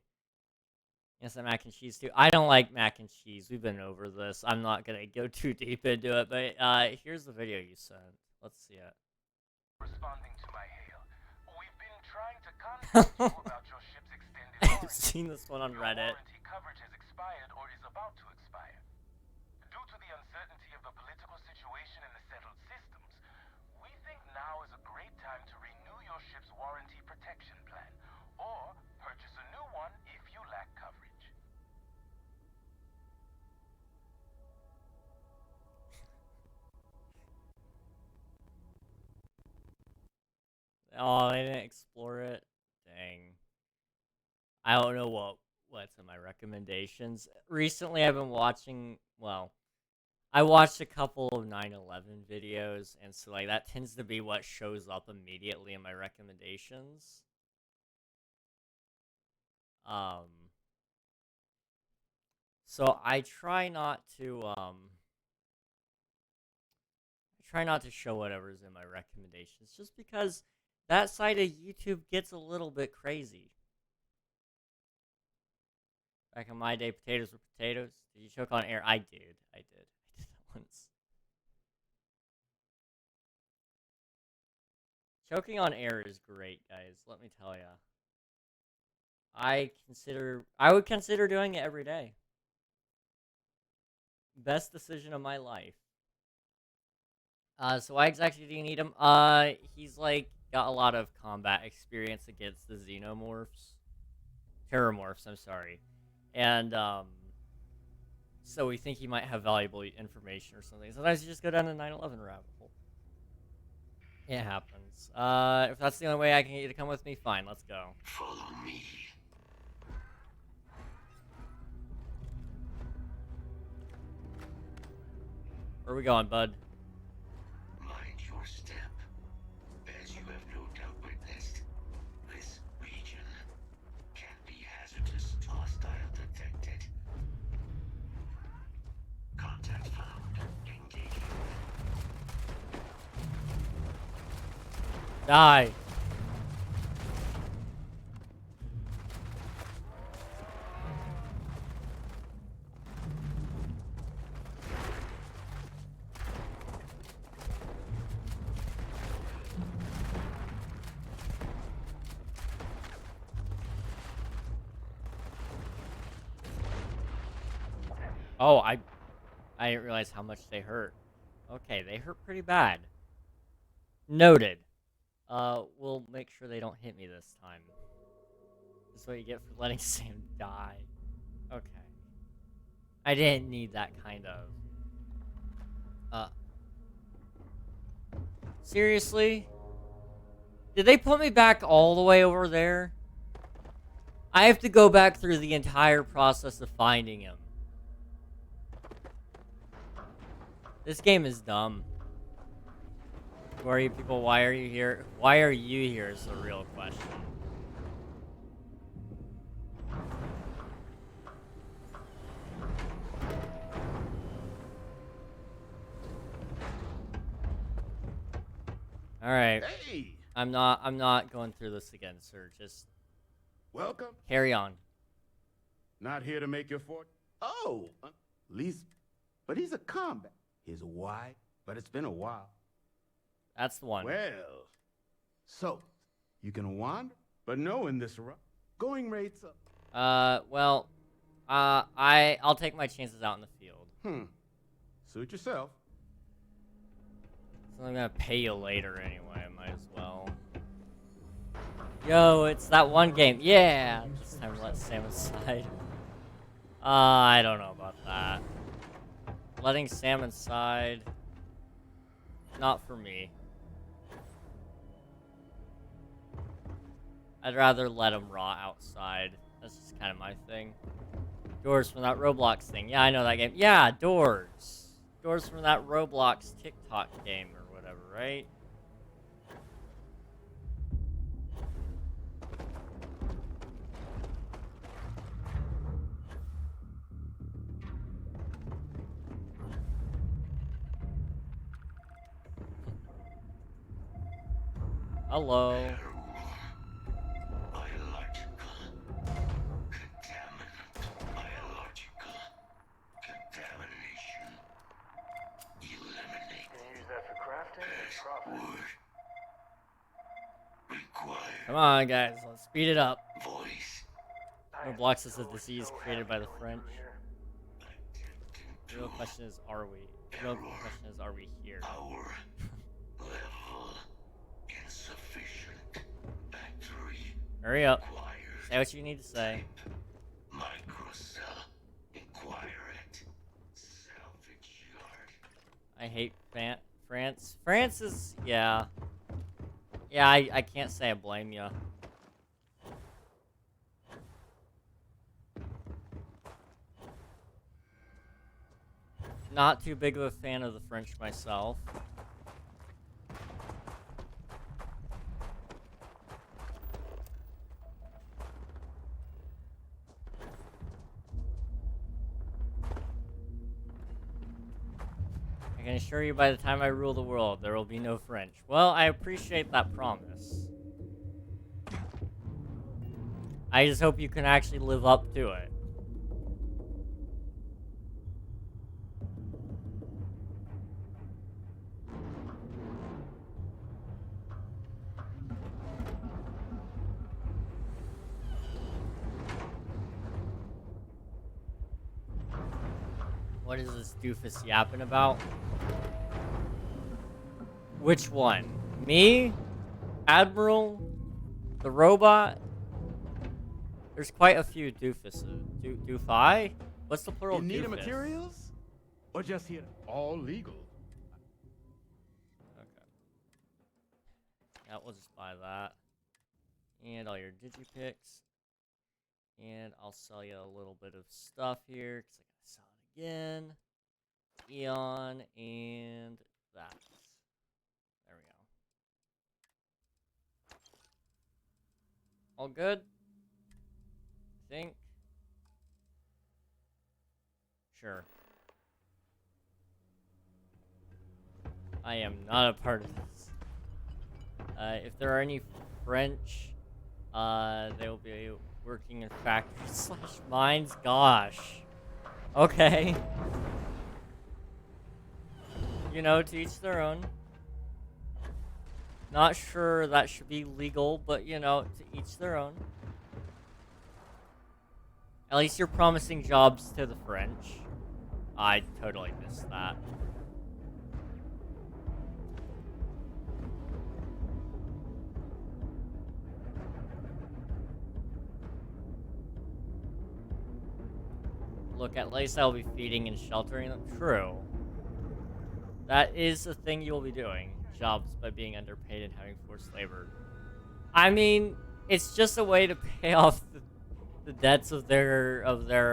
[SPEAKER 1] Yes, and mac and cheese too. I don't like mac and cheese. We've been over this. I'm not gonna go too deep into it, but here's the video you sent. Let's see it.
[SPEAKER 4] Responding to my hail. We've been trying to contact you about your ship's extended warranty.
[SPEAKER 1] I've seen this one on Reddit.
[SPEAKER 4] Warranty coverage has expired or is about to expire. Due to the uncertainty of the political situation in the settled systems, we think now is a great time to renew your ship's warranty protection plan, or purchase a new one if you lack coverage.
[SPEAKER 1] Oh, they didn't explore it. Dang. I don't know what's in my recommendations. Recently, I've been watching. Well, I watched a couple of 9/11 videos, and so like that tends to be what shows up immediately in my recommendations. So I try not to show whatever's in my recommendations, just because that side of YouTube gets a little bit crazy. Back in my day, potatoes were potatoes. Did you choke on air? I did that once. Choking on air is great, guys. Let me tell ya. I would consider doing it every day. Best decision of my life. So why exactly do you need him? He's like got a lot of combat experience against the xenomorphs. Terrormorphs, I'm sorry. And so we think he might have valuable information or something. Sometimes you just go down the 9/11 rabbit hole. It happens. If that's the only way I can get you to come with me, fine, let's go.
[SPEAKER 9] Follow me.
[SPEAKER 1] Where are we going, bud?
[SPEAKER 9] Mind your step. As you have no doubt witnessed, this region can be hazardous. Hostile detected. Contact found. Engaging.
[SPEAKER 1] Die. Oh, I didn't realize how much they hurt. Okay, they hurt pretty bad. Noted. We'll make sure they don't hit me this time. That's what you get for letting Sam die. Okay. I didn't need that kind of... Seriously? Did they put me back all the way over there? I have to go back through the entire process of finding him. This game is dumb. Who are you people? Why are you here? Why are you here is the real question. All right.
[SPEAKER 3] Hey!
[SPEAKER 1] I'm not going through this again, sir. Just
[SPEAKER 3] welcome.
[SPEAKER 1] Carry on.
[SPEAKER 3] Not here to make your fort. Oh, least, but he's a combat. He's a why, but it's been a while.
[SPEAKER 1] That's the one.
[SPEAKER 3] Well, so you can wander, but no in this run. Going rates up.
[SPEAKER 1] Well, I'll take my chances out in the field.
[SPEAKER 3] Suit yourself.
[SPEAKER 1] So I'm gonna pay you later anyway. Might as well. Yo, it's that one game. Yeah. This time let Sam inside. I don't know about that. Letting Sam inside. Not for me. I'd rather let him rot outside. That's just kind of my thing. Doors from that Roblox thing. Yeah, I know that game. Yeah, Doors. Doors from that Roblox TikTok game or whatever, right? Hello. Come on, guys, let's speed it up. Roblox is a disease created by the French. The real question is, are we? The real question is, are we here? Hurry up. Say what you need to say. I hate France. France is, yeah. Yeah, I can't say I blame you. Not too big of a fan of the French myself. I can assure you by the time I rule the world, there will be no French. Well, I appreciate that promise. I just hope you can actually live up to it. What is this doofus yapping about? Which one? Me? Admiral? The robot? There's quite a few doofuses. Doofi? What's the plural of
[SPEAKER 3] You need
[SPEAKER 1] doofus?
[SPEAKER 3] materials? Or just here? All legal.
[SPEAKER 1] Okay. Yeah, we'll just buy that. And all your digipicks. And I'll sell you a little bit of stuff here, because I gotta sell it again. Eon and that. There we go. All good? I think. Sure. I am not a part of this. If there are any French, they will be working in factories / mines. Gosh. Okay. You know, to each their own. Not sure that should be legal, but you know, to each their own. At least you're promising jobs to the French. I totally missed that. Look, at least I'll be feeding and sheltering them. True. That is a thing you'll be doing. Jobs by being underpaid and having forced labor. I mean, it's just a way to pay off the debts of their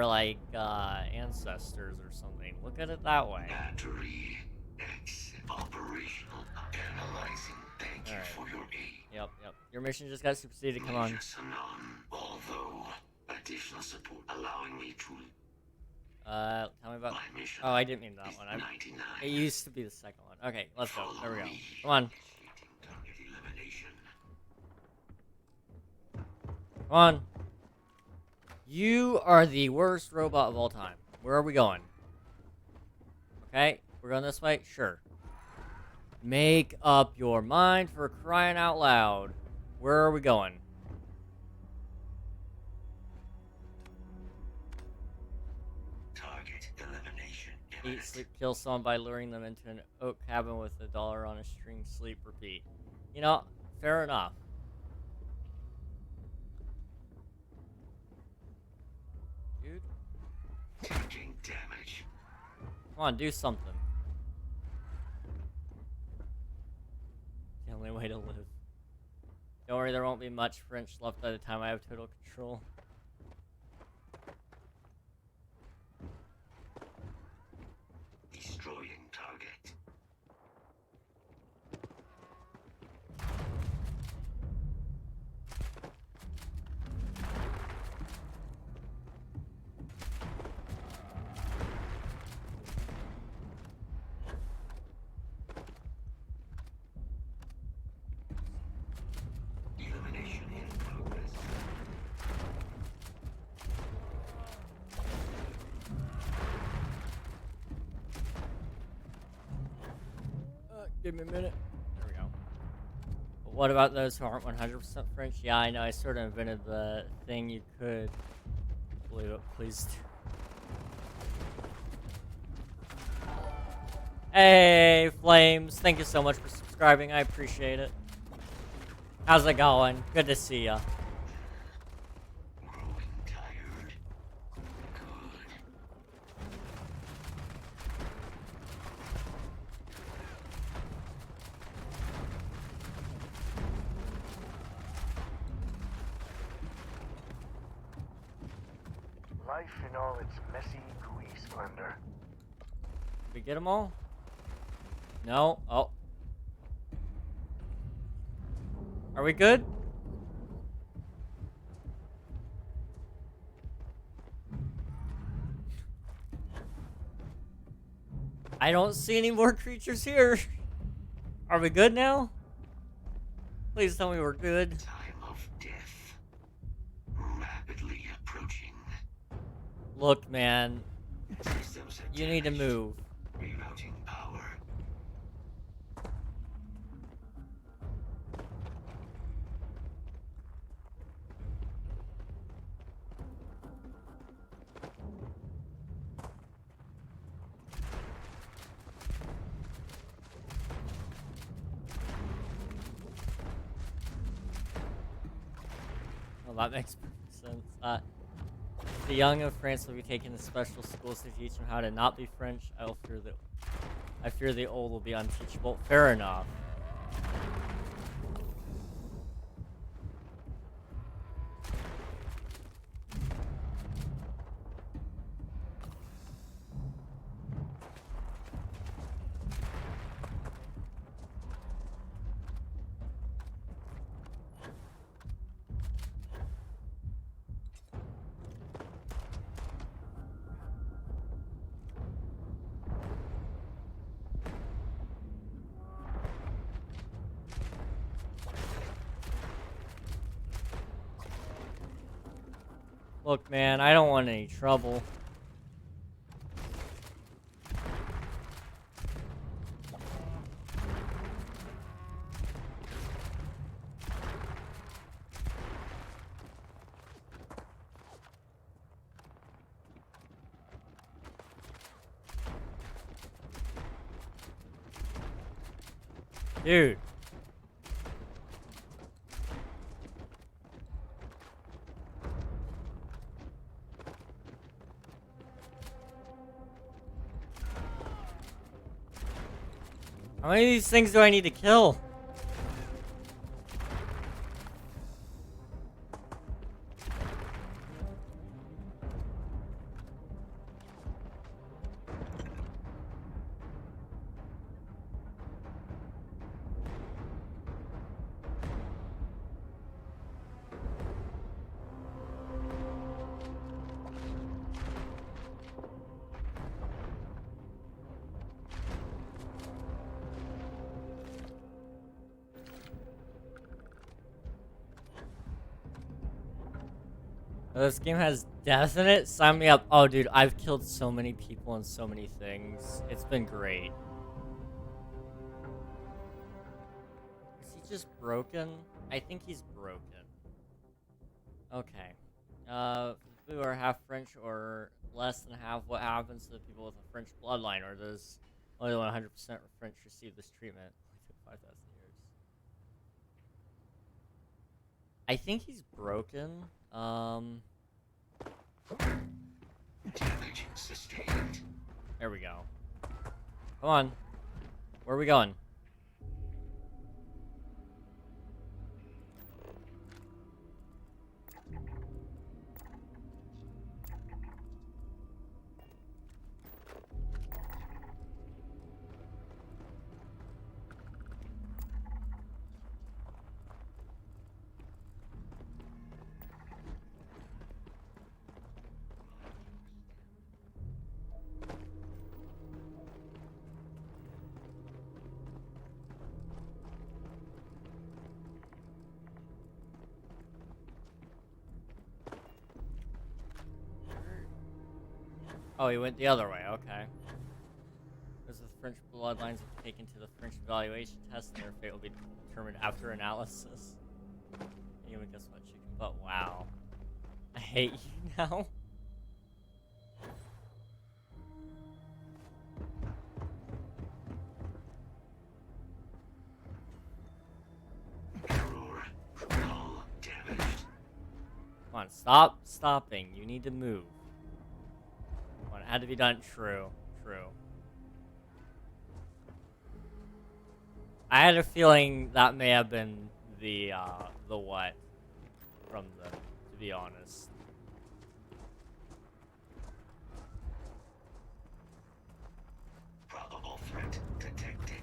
[SPEAKER 1] like ancestors or something. Look at it that way.
[SPEAKER 9] Battery X operational. Analyzing. Thank you for your aid.
[SPEAKER 1] Yep. Your mission just got superseded. Come on.
[SPEAKER 9] Although additional support allowing me to.
[SPEAKER 1] Tell me about. Oh, I didn't mean that one. It used to be the second one. Okay, let's go. There we go. Come on. Come on. You are the worst robot of all time. Where are we going? Okay, we're going this way? Sure. Make up your mind, for crying out loud. Where are we going?
[SPEAKER 9] Target elimination.
[SPEAKER 1] Eat, sleep, kill someone by luring them into an oak cabin with $1 on a string, sleep, repeat. You know, fair enough. Dude.
[SPEAKER 9] Taking damage.
[SPEAKER 1] Come on, do something. The only way to live. Don't worry, there won't be much French left by the time I have total control. Give me a minute. There we go. But what about those who aren't 100% French? Yeah, I know. I sort of invented the thing you could. Believe it, please. Hey, Flames. Thank you so much for subscribing. I appreciate it. How's it going? Good to see ya.
[SPEAKER 19] Life in all its messy, gooey splendor.
[SPEAKER 1] Did we get them all? No? Oh. Are we good? I don't see any more creatures here. Are we good now? Please tell me we're good.
[SPEAKER 9] Time of death. Rapidly approaching.
[SPEAKER 1] Look, man. You need to move.
[SPEAKER 9] Rerouting power.
[SPEAKER 1] Well, that makes perfect sense. The young of France will be taken to special schools to teach them how to not be French. I fear the old will be unteachable. Fair enough. Look, man, I don't want any trouble. Dude. How many of these things do I need to kill? Oh, this game has death in it? Sign me up. Oh, dude, I've killed so many people and so many things. It's been great. Is he just broken? I think he's broken. Okay. For the people who are half French or less than half, what happens to the people with a French bloodline? Or does only 100% French receive this treatment? 5,000 years. I think he's broken.
[SPEAKER 9] Damage sustained.
[SPEAKER 1] There we go. Come on. Where are we going? Oh, he went the other way, okay. Those with French bloodlines will be taken to the French evaluation test, and their fate will be determined after analysis. Anyway, guess what, chicken butt? Wow. I hate you now. Come on, stop stopping. You need to move. Come on, it had to be done. True. I had a feeling that may have been the what from the, to be honest.
[SPEAKER 9] Probable threat detected.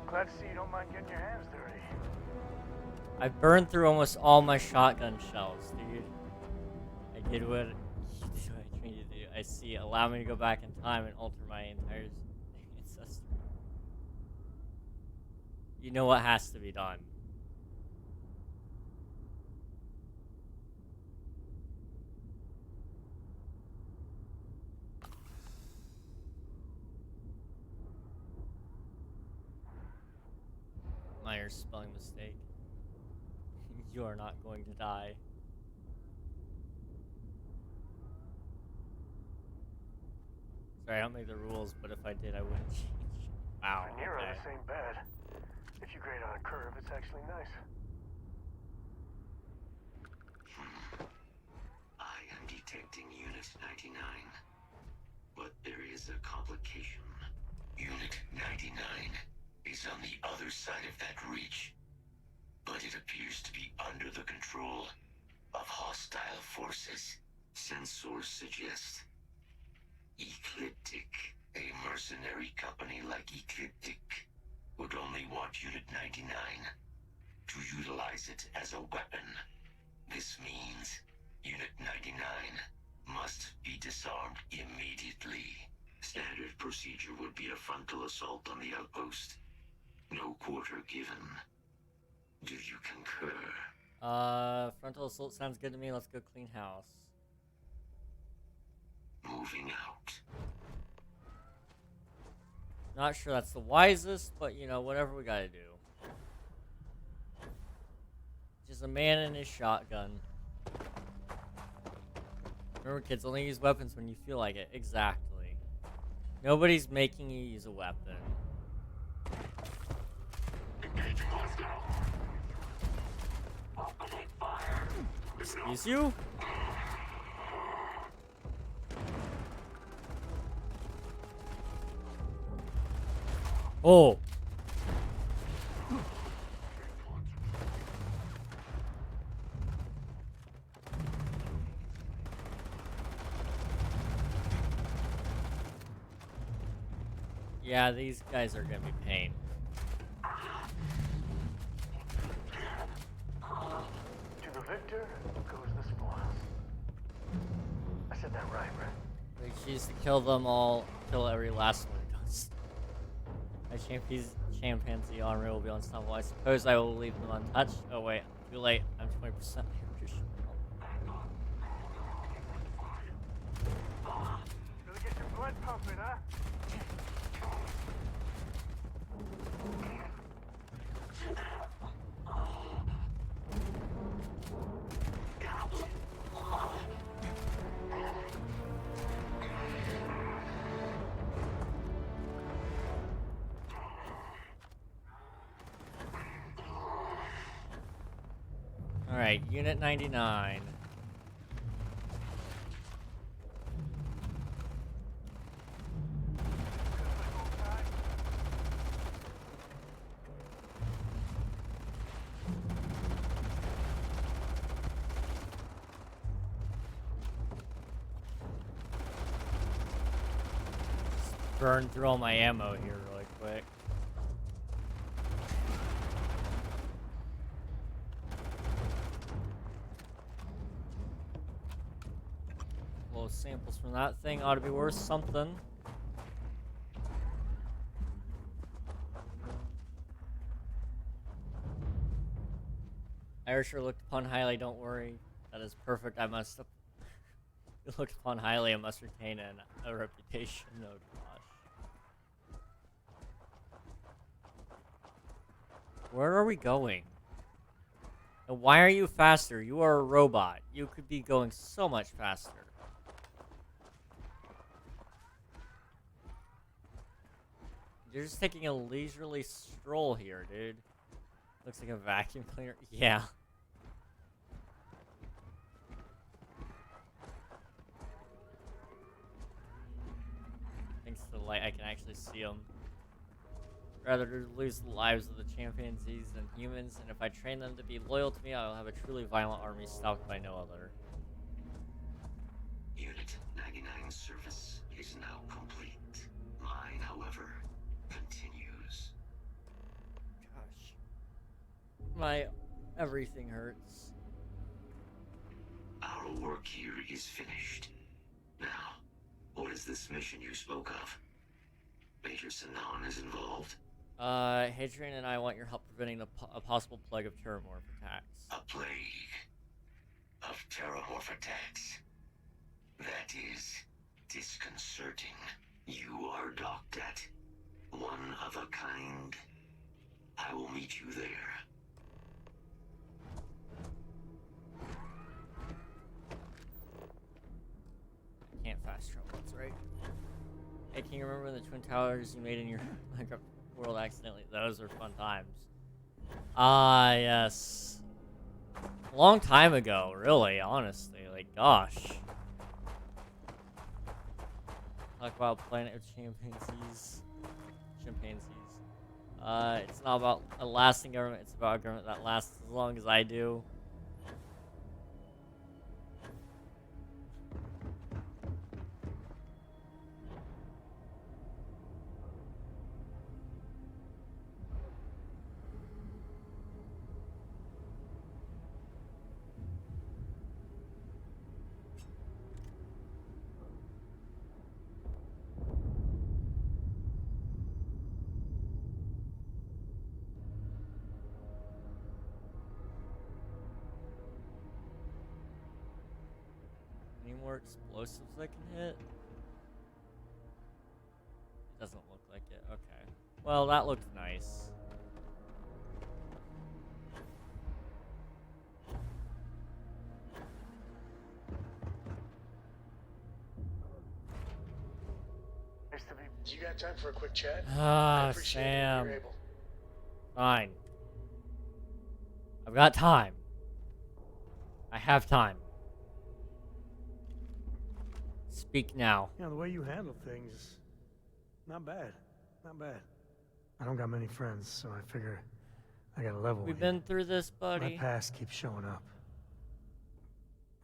[SPEAKER 19] Glad to see you don't mind getting your hands dirty.
[SPEAKER 1] I've burned through almost all my shotgun shells, dude. I did what I trained you to do. I see. Allow me to go back in time and alter my entire ancestry. You know what has to be done. Minor spelling mistake. You are not going to die. Sorry, I don't make the rules, but if I did, I wouldn't change. Wow.
[SPEAKER 19] If you're on the same bed, if you grade on a curve, it's actually nice.
[SPEAKER 9] I am detecting Unit 99, but there is a complication. Unit 99 is on the other side of that ridge, but it appears to be under the control of hostile forces. Sensors suggest Ecliptic, a mercenary company like Ecliptic, would only want Unit 99 to utilize it as a weapon. This means Unit 99 must be disarmed immediately. Standard procedure would be a frontal assault on the outpost. No quarter given. Do you concur?
[SPEAKER 1] Frontal assault sounds good to me. Let's go clean house.
[SPEAKER 9] Moving out.
[SPEAKER 1] Not sure that's the wisest, but you know, whatever we gotta do. Just a man and his shotgun. Remember, kids, only use weapons when you feel like it. Exactly. Nobody's making you use a weapon. Excuse you? Oh. Yeah, these guys are gonna be pain.
[SPEAKER 19] To the victor goes the spoils. I said that right?
[SPEAKER 1] Like, she used to kill them all, kill every last one. My chimpanzee armor will be unstoppable. I suppose I will leave them untouched. Oh wait, too late. I'm 20% Irish.
[SPEAKER 19] Gonna get your blood pumping, huh?
[SPEAKER 1] Alright, Unit 99. Just burn through all my ammo here really quick. Samples from that thing ought to be worth something. I sure looked upon highly, don't worry. That is perfect. I must looked upon highly, I must retain a reputation. Oh gosh. Where are we going? And why are you faster? You are a robot. You could be going so much faster. You're just taking a leisurely stroll here, dude. Looks like a vacuum cleaner. Yeah. Thanks to the light, I can actually see them. Rather lose the lives of the chimpanzees than humans, and if I train them to be loyal to me, I will have a truly violent army stopped by no other.
[SPEAKER 9] Unit 99's service is now complete. Mine, however, continues.
[SPEAKER 1] Gosh. My everything hurts.
[SPEAKER 9] Our work here is finished. Now, what is this mission you spoke of? Major Sanan is involved.
[SPEAKER 1] Hadrian and I want your help preventing a possible plague of terrormorph attacks.
[SPEAKER 9] A plague of terrormorph attacks. That is disconcerting. You are docked at one of a kind. I will meet you there.
[SPEAKER 1] Can't fast travel, that's right. Hey, can you remember the Twin Towers you made in your Minecraft world accidentally? Those were fun times. Ah, yes. A long time ago, really, honestly. Like, gosh. Talk about planet of chimpanzees. It's not about a lasting government, it's about a government that lasts as long as I do. Any more explosives I can hit? It doesn't look like it. Okay. Well, that looked nice.
[SPEAKER 6] Nice to meet you. You got time for a quick chat?
[SPEAKER 1] Ah, Sam. Fine. I've got time. I have time. Speak now.
[SPEAKER 6] Yeah, the way you handle things, not bad. Not bad. I don't got many friends, so I figure I got a level.
[SPEAKER 1] We've been through this, buddy.
[SPEAKER 6] My past keeps showing up.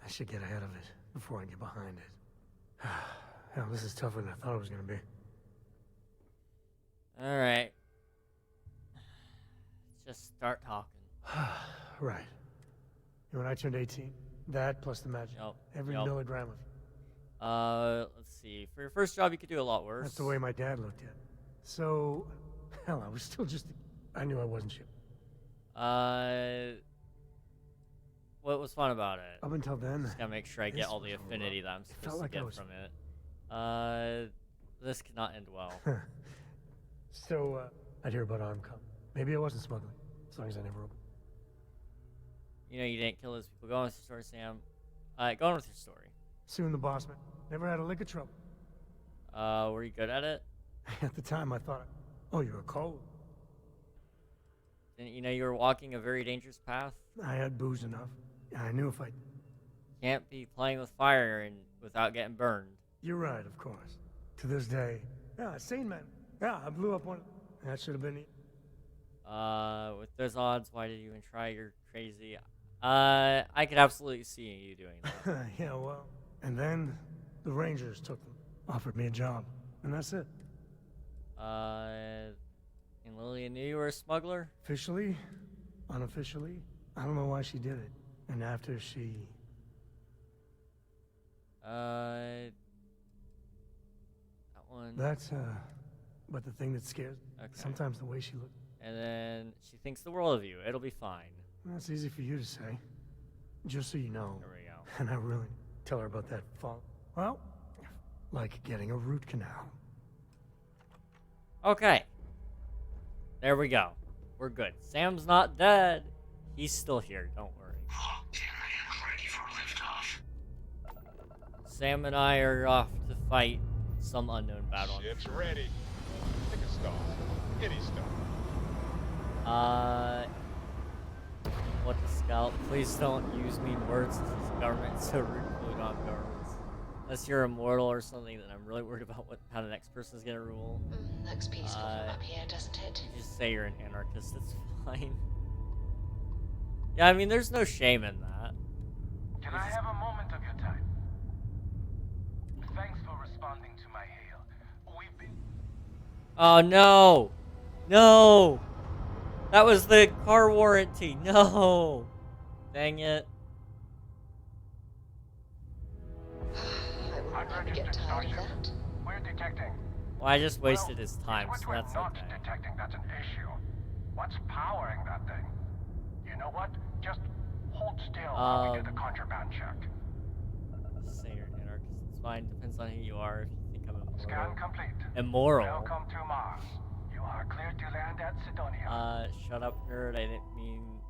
[SPEAKER 6] I should get ahead of it before I get behind it. Hell, this is tougher than I thought it was gonna be.
[SPEAKER 1] Alright. Let's just start talking.
[SPEAKER 6] Right. You know, when I turned 18, that plus the magic.
[SPEAKER 1] Yep.
[SPEAKER 6] Every
[SPEAKER 1] Yep.
[SPEAKER 6] milligram of
[SPEAKER 1] Let's see. For your first job, you could do a lot worse.
[SPEAKER 6] That's the way my dad looked at it. So, hell, I was still just... I knew I wasn't shit.
[SPEAKER 1] What was fun about it?
[SPEAKER 6] Up until then...
[SPEAKER 1] Just gotta make sure I get all the affinity that I'm supposed to get from it. This cannot end well.
[SPEAKER 6] So, I'd hear about armed cop. Maybe I wasn't smuggling, as long as I never opened.
[SPEAKER 1] You know you didn't kill those people. Go on with your story, Sam. Go on with your story.
[SPEAKER 6] Soon the boss man. Never had a lick of trouble.
[SPEAKER 1] Were you good at it?
[SPEAKER 6] At the time, I thought, oh, you're a cold.
[SPEAKER 1] Didn't you know you were walking a very dangerous path?
[SPEAKER 6] I had booze enough. I knew if I...
[SPEAKER 1] Can't be playing with fire and without getting burned.
[SPEAKER 6] You're right, of course. To this day, yeah, sane man. Yeah, I blew up one. That should have been it.
[SPEAKER 1] With those odds, why did you even try? You're crazy. I could absolutely see you doing that.
[SPEAKER 6] Yeah, well... And then, the Rangers took them. Offered me a job. And that's it.
[SPEAKER 1] And Lillian knew you were a smuggler?
[SPEAKER 6] Officially, unofficially, I don't know why she did it. And after she...
[SPEAKER 1] That one...
[SPEAKER 6] That's, but the thing that scares me,
[SPEAKER 1] okay.
[SPEAKER 6] Sometimes the way she looks.
[SPEAKER 1] And then she thinks the world of you. It'll be fine.
[SPEAKER 6] That's easy for you to say. Just so you know.
[SPEAKER 1] There we go.
[SPEAKER 6] And I really tell her about that fall. Well, like getting a root canal.
[SPEAKER 1] Okay. There we go. We're good. Sam's not dead. He's still here. Don't worry.
[SPEAKER 9] Ready for liftoff.
[SPEAKER 1] Sam and I are off to fight some unknown battle.
[SPEAKER 13] Ship's ready. Pick a star. Any star.
[SPEAKER 1] What the scout? Please don't use mean words. This government is so rude. Really not governments. Unless you're immortal or something, then I'm really worried about how the next person is gonna rule.
[SPEAKER 11] Looks peaceful from up here, doesn't it?
[SPEAKER 1] You just say you're an anarchist. It's fine. Yeah, I mean, there's no shame in that.
[SPEAKER 4] Can I have a moment of your time? Thanks for responding to my hail. We've been...
[SPEAKER 1] Oh, no! No! That was the car warranty. No! Dang it.
[SPEAKER 11] I wouldn't get tired of that.
[SPEAKER 4] We're detecting.
[SPEAKER 1] Well, I just wasted his time,
[SPEAKER 4] What
[SPEAKER 1] so
[SPEAKER 4] we're
[SPEAKER 1] that's
[SPEAKER 4] not
[SPEAKER 1] okay.
[SPEAKER 4] detecting that's an issue. What's powering that thing? You know what? Just hold still while we do the contraband check.
[SPEAKER 1] Just say you're an anarchist. It's fine. Depends on who you are. If you think I'm immoral.
[SPEAKER 4] Scan complete.
[SPEAKER 1] Immoral?
[SPEAKER 4] Welcome to Mars. You are cleared to land at Sidonia.
[SPEAKER 1] Shut up, nerd. I didn't mean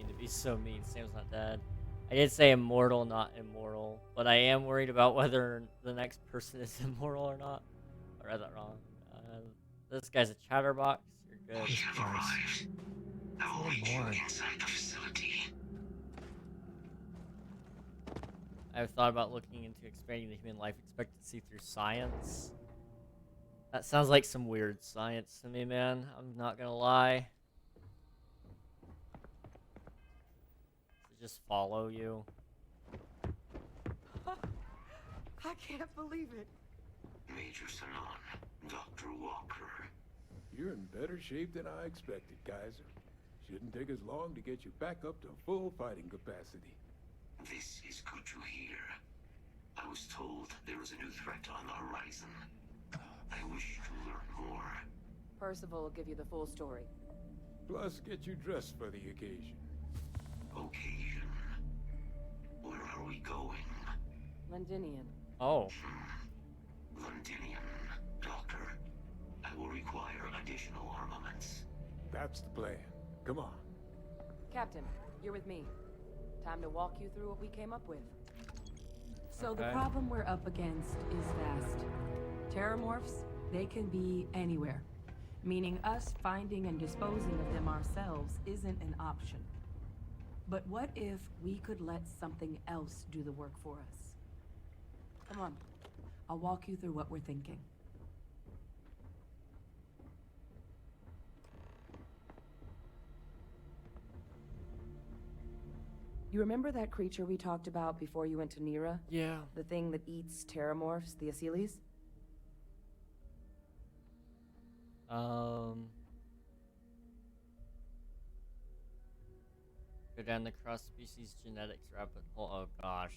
[SPEAKER 1] to be so mean. Sam's not dead. I did say immortal, not immoral. But I am worried about whether the next person is immoral or not. I read that wrong. This guy's a chatterbox. You're good.
[SPEAKER 9] Inside the facility.
[SPEAKER 1] I've thought about looking into expanding the human life expectancy through science. That sounds like some weird science to me, man. I'm not gonna lie. Just follow you.
[SPEAKER 2] I can't believe it.
[SPEAKER 9] Major Sanon, Dr. Walker.
[SPEAKER 18] You're in better shape than I expected, Kaiser. Shouldn't take as long to get you back up to full fighting capacity.
[SPEAKER 9] This is good to hear. I was told there was a new threat on the horizon. I wish to learn more.
[SPEAKER 2] Percival will give you the full story.
[SPEAKER 18] Plus, get you dressed for the occasion.
[SPEAKER 9] Occasion? Where are we going?
[SPEAKER 2] Londinian.
[SPEAKER 1] Oh.
[SPEAKER 9] Londinian. Doctor, I will require additional armaments.
[SPEAKER 18] That's the plan. Come on.
[SPEAKER 2] Captain, you're with me. Time to walk you through what we came up with.
[SPEAKER 10] So the problem we're up against is vast. Terrormorphs, they can be anywhere. Meaning us finding and disposing of them ourselves isn't an option. But what if we could let something else do the work for us? Come on. I'll walk you through what we're thinking.
[SPEAKER 2] You remember that creature we talked about before you went to Nira?
[SPEAKER 1] Yeah.
[SPEAKER 2] The thing that eats terrormorphs, the Asylees?
[SPEAKER 1] Go down the cross-species genetics rabbit hole. Oh gosh.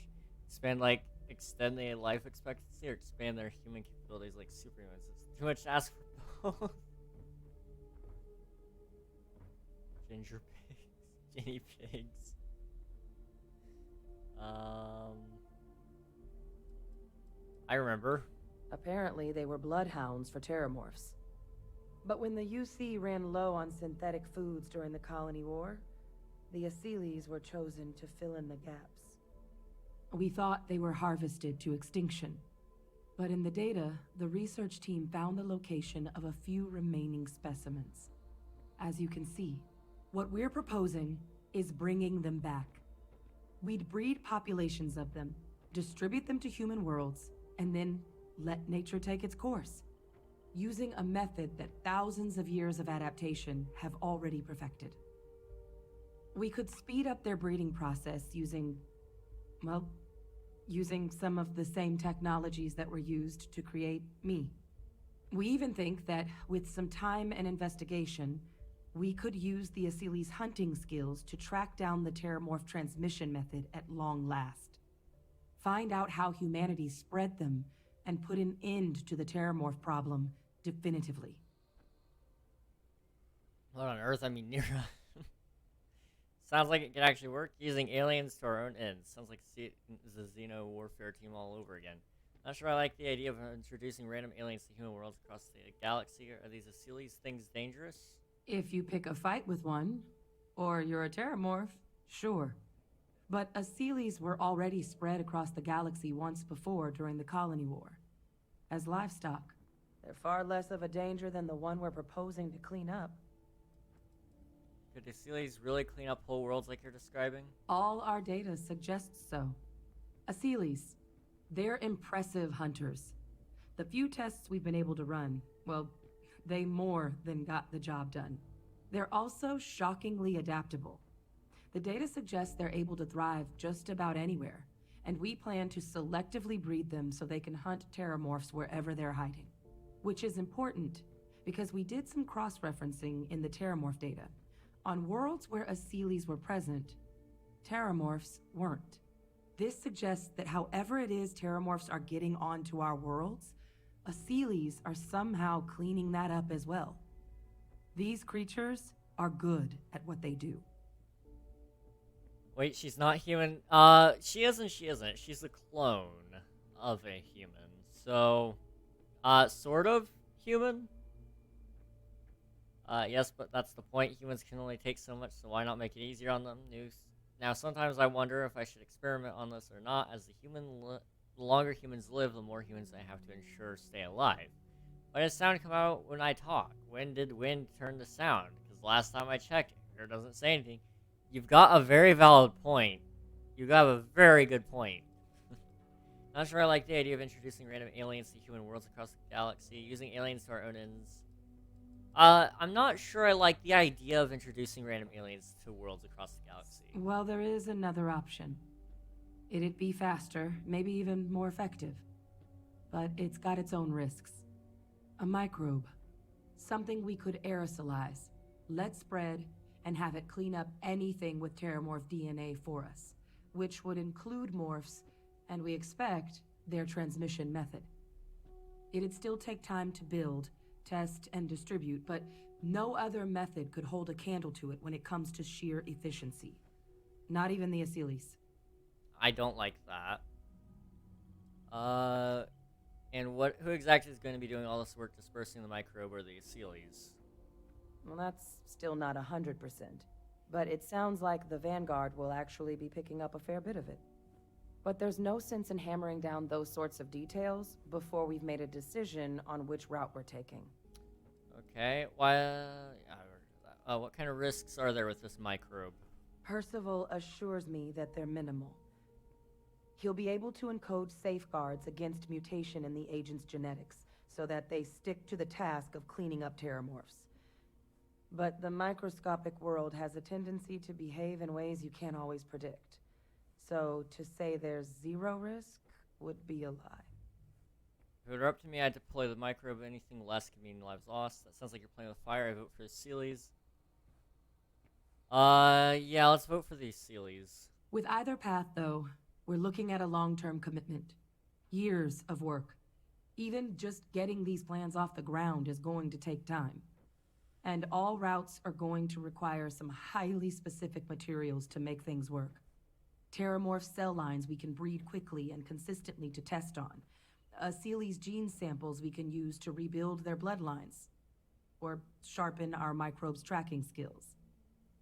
[SPEAKER 1] Extend their life expectancy or expand their human capabilities like superhumans. It's too much to ask for both. Ginger pigs. Guinea pigs. I remember.
[SPEAKER 2] Apparently, they were bloodhounds for terrormorphs. But when the UC ran low on synthetic foods during the colony war, the Asylees were chosen to fill in the gaps.
[SPEAKER 10] We thought they were harvested to extinction. But in the data, the research team found the location of a few remaining specimens. As you can see, what we're proposing is bringing them back. We'd breed populations of them, distribute them to human worlds, and then let nature take its course, using a method that thousands of years of adaptation have already perfected. We could speed up their breeding process using some of the same technologies that were used to create me. We even think that with some time and investigation, we could use the Asylees' hunting skills to track down the terrormorph transmission method at long last. Find out how humanity spread them and put an end to the terrormorph problem definitively.
[SPEAKER 1] What on Earth? I mean, Nira. Sounds like it could actually work using aliens to our own ends. Sounds like the Xeno warfare team all over again. Not sure I like the idea of introducing random aliens to human worlds across the galaxy. Are these Asili's things dangerous?
[SPEAKER 10] If you pick a fight with one, or you're a terrormorph, sure. But Asilis were already spread across the galaxy once before during the Colony War. As livestock.
[SPEAKER 2] They're far less of a danger than the one we're proposing to clean up.
[SPEAKER 1] Could Asilis really clean up whole worlds like you're describing?
[SPEAKER 10] All our data suggests so. Asilis, they're impressive hunters. The few tests we've been able to run, well, they more than got the job done. They're also shockingly adaptable. The data suggests they're able to thrive just about anywhere, and we plan to selectively breed them so they can hunt terrormorphs wherever they're hiding. Which is important, because we did some cross-referencing in the terrormorph data. On worlds where Asilis were present, terrormorphs weren't. This suggests that however it is terrormorphs are getting onto our worlds, Asilis are somehow cleaning that up as well. These creatures are good at what they do.
[SPEAKER 1] Wait, she's not human? She is and she isn't. She's a clone of a human. So, sort of human? Yes, but that's the point. Humans can only take so much, so why not make it easier on them? Now, sometimes I wonder if I should experiment on this or not. As the longer humans live, the more humans I have to ensure stay alive. Why does sound come out when I talk? When did wind turn to sound? Because last time I checked, it doesn't say anything. You've got a very valid point. You got a very good point. Not sure I like the idea of introducing random aliens to human worlds across the galaxy, using aliens to our own ends. I'm not sure I like the idea of introducing random aliens to worlds across the galaxy.
[SPEAKER 10] Well, there is another option. It'd be faster, maybe even more effective. But it's got its own risks. A microbe. Something we could aerosolize, let spread, and have it clean up anything with terrormorph DNA for us, which would include morphs, and we expect their transmission method. It'd still take time to build, test, and distribute, but no other method could hold a candle to it when it comes to sheer efficiency. Not even the Asilis.
[SPEAKER 1] I don't like that. And who exactly is going to be doing all this work dispersing the microbe or the Asilis?
[SPEAKER 2] Well, that's still not 100%. But it sounds like the Vanguard will actually be picking up a fair bit of it. But there's no sense in hammering down those sorts of details before we've made a decision on which route we're taking.
[SPEAKER 1] Okay, what kind of risks are there with this microbe?
[SPEAKER 2] Percival assures me that they're minimal. He'll be able to encode safeguards against mutation in the agent's genetics, so that they stick to the task of cleaning up terrormorphs. But the microscopic world has a tendency to behave in ways you can't always predict. So to say there's zero risk would be a lie.
[SPEAKER 1] If it were up to me, I'd deploy the microbe. Anything less could mean lives lost. That sounds like you're playing with fire. I vote for the Sealies. Yeah, let's vote for these Sealies.
[SPEAKER 10] With either path, though, we're looking at a long-term commitment. Years of work. Even just getting these plans off the ground is going to take time. And all routes are going to require some highly specific materials to make things work. Terrormorph cell lines we can breed quickly and consistently to test on. Asili's gene samples we can use to rebuild their bloodlines. Or sharpen our microbes' tracking skills.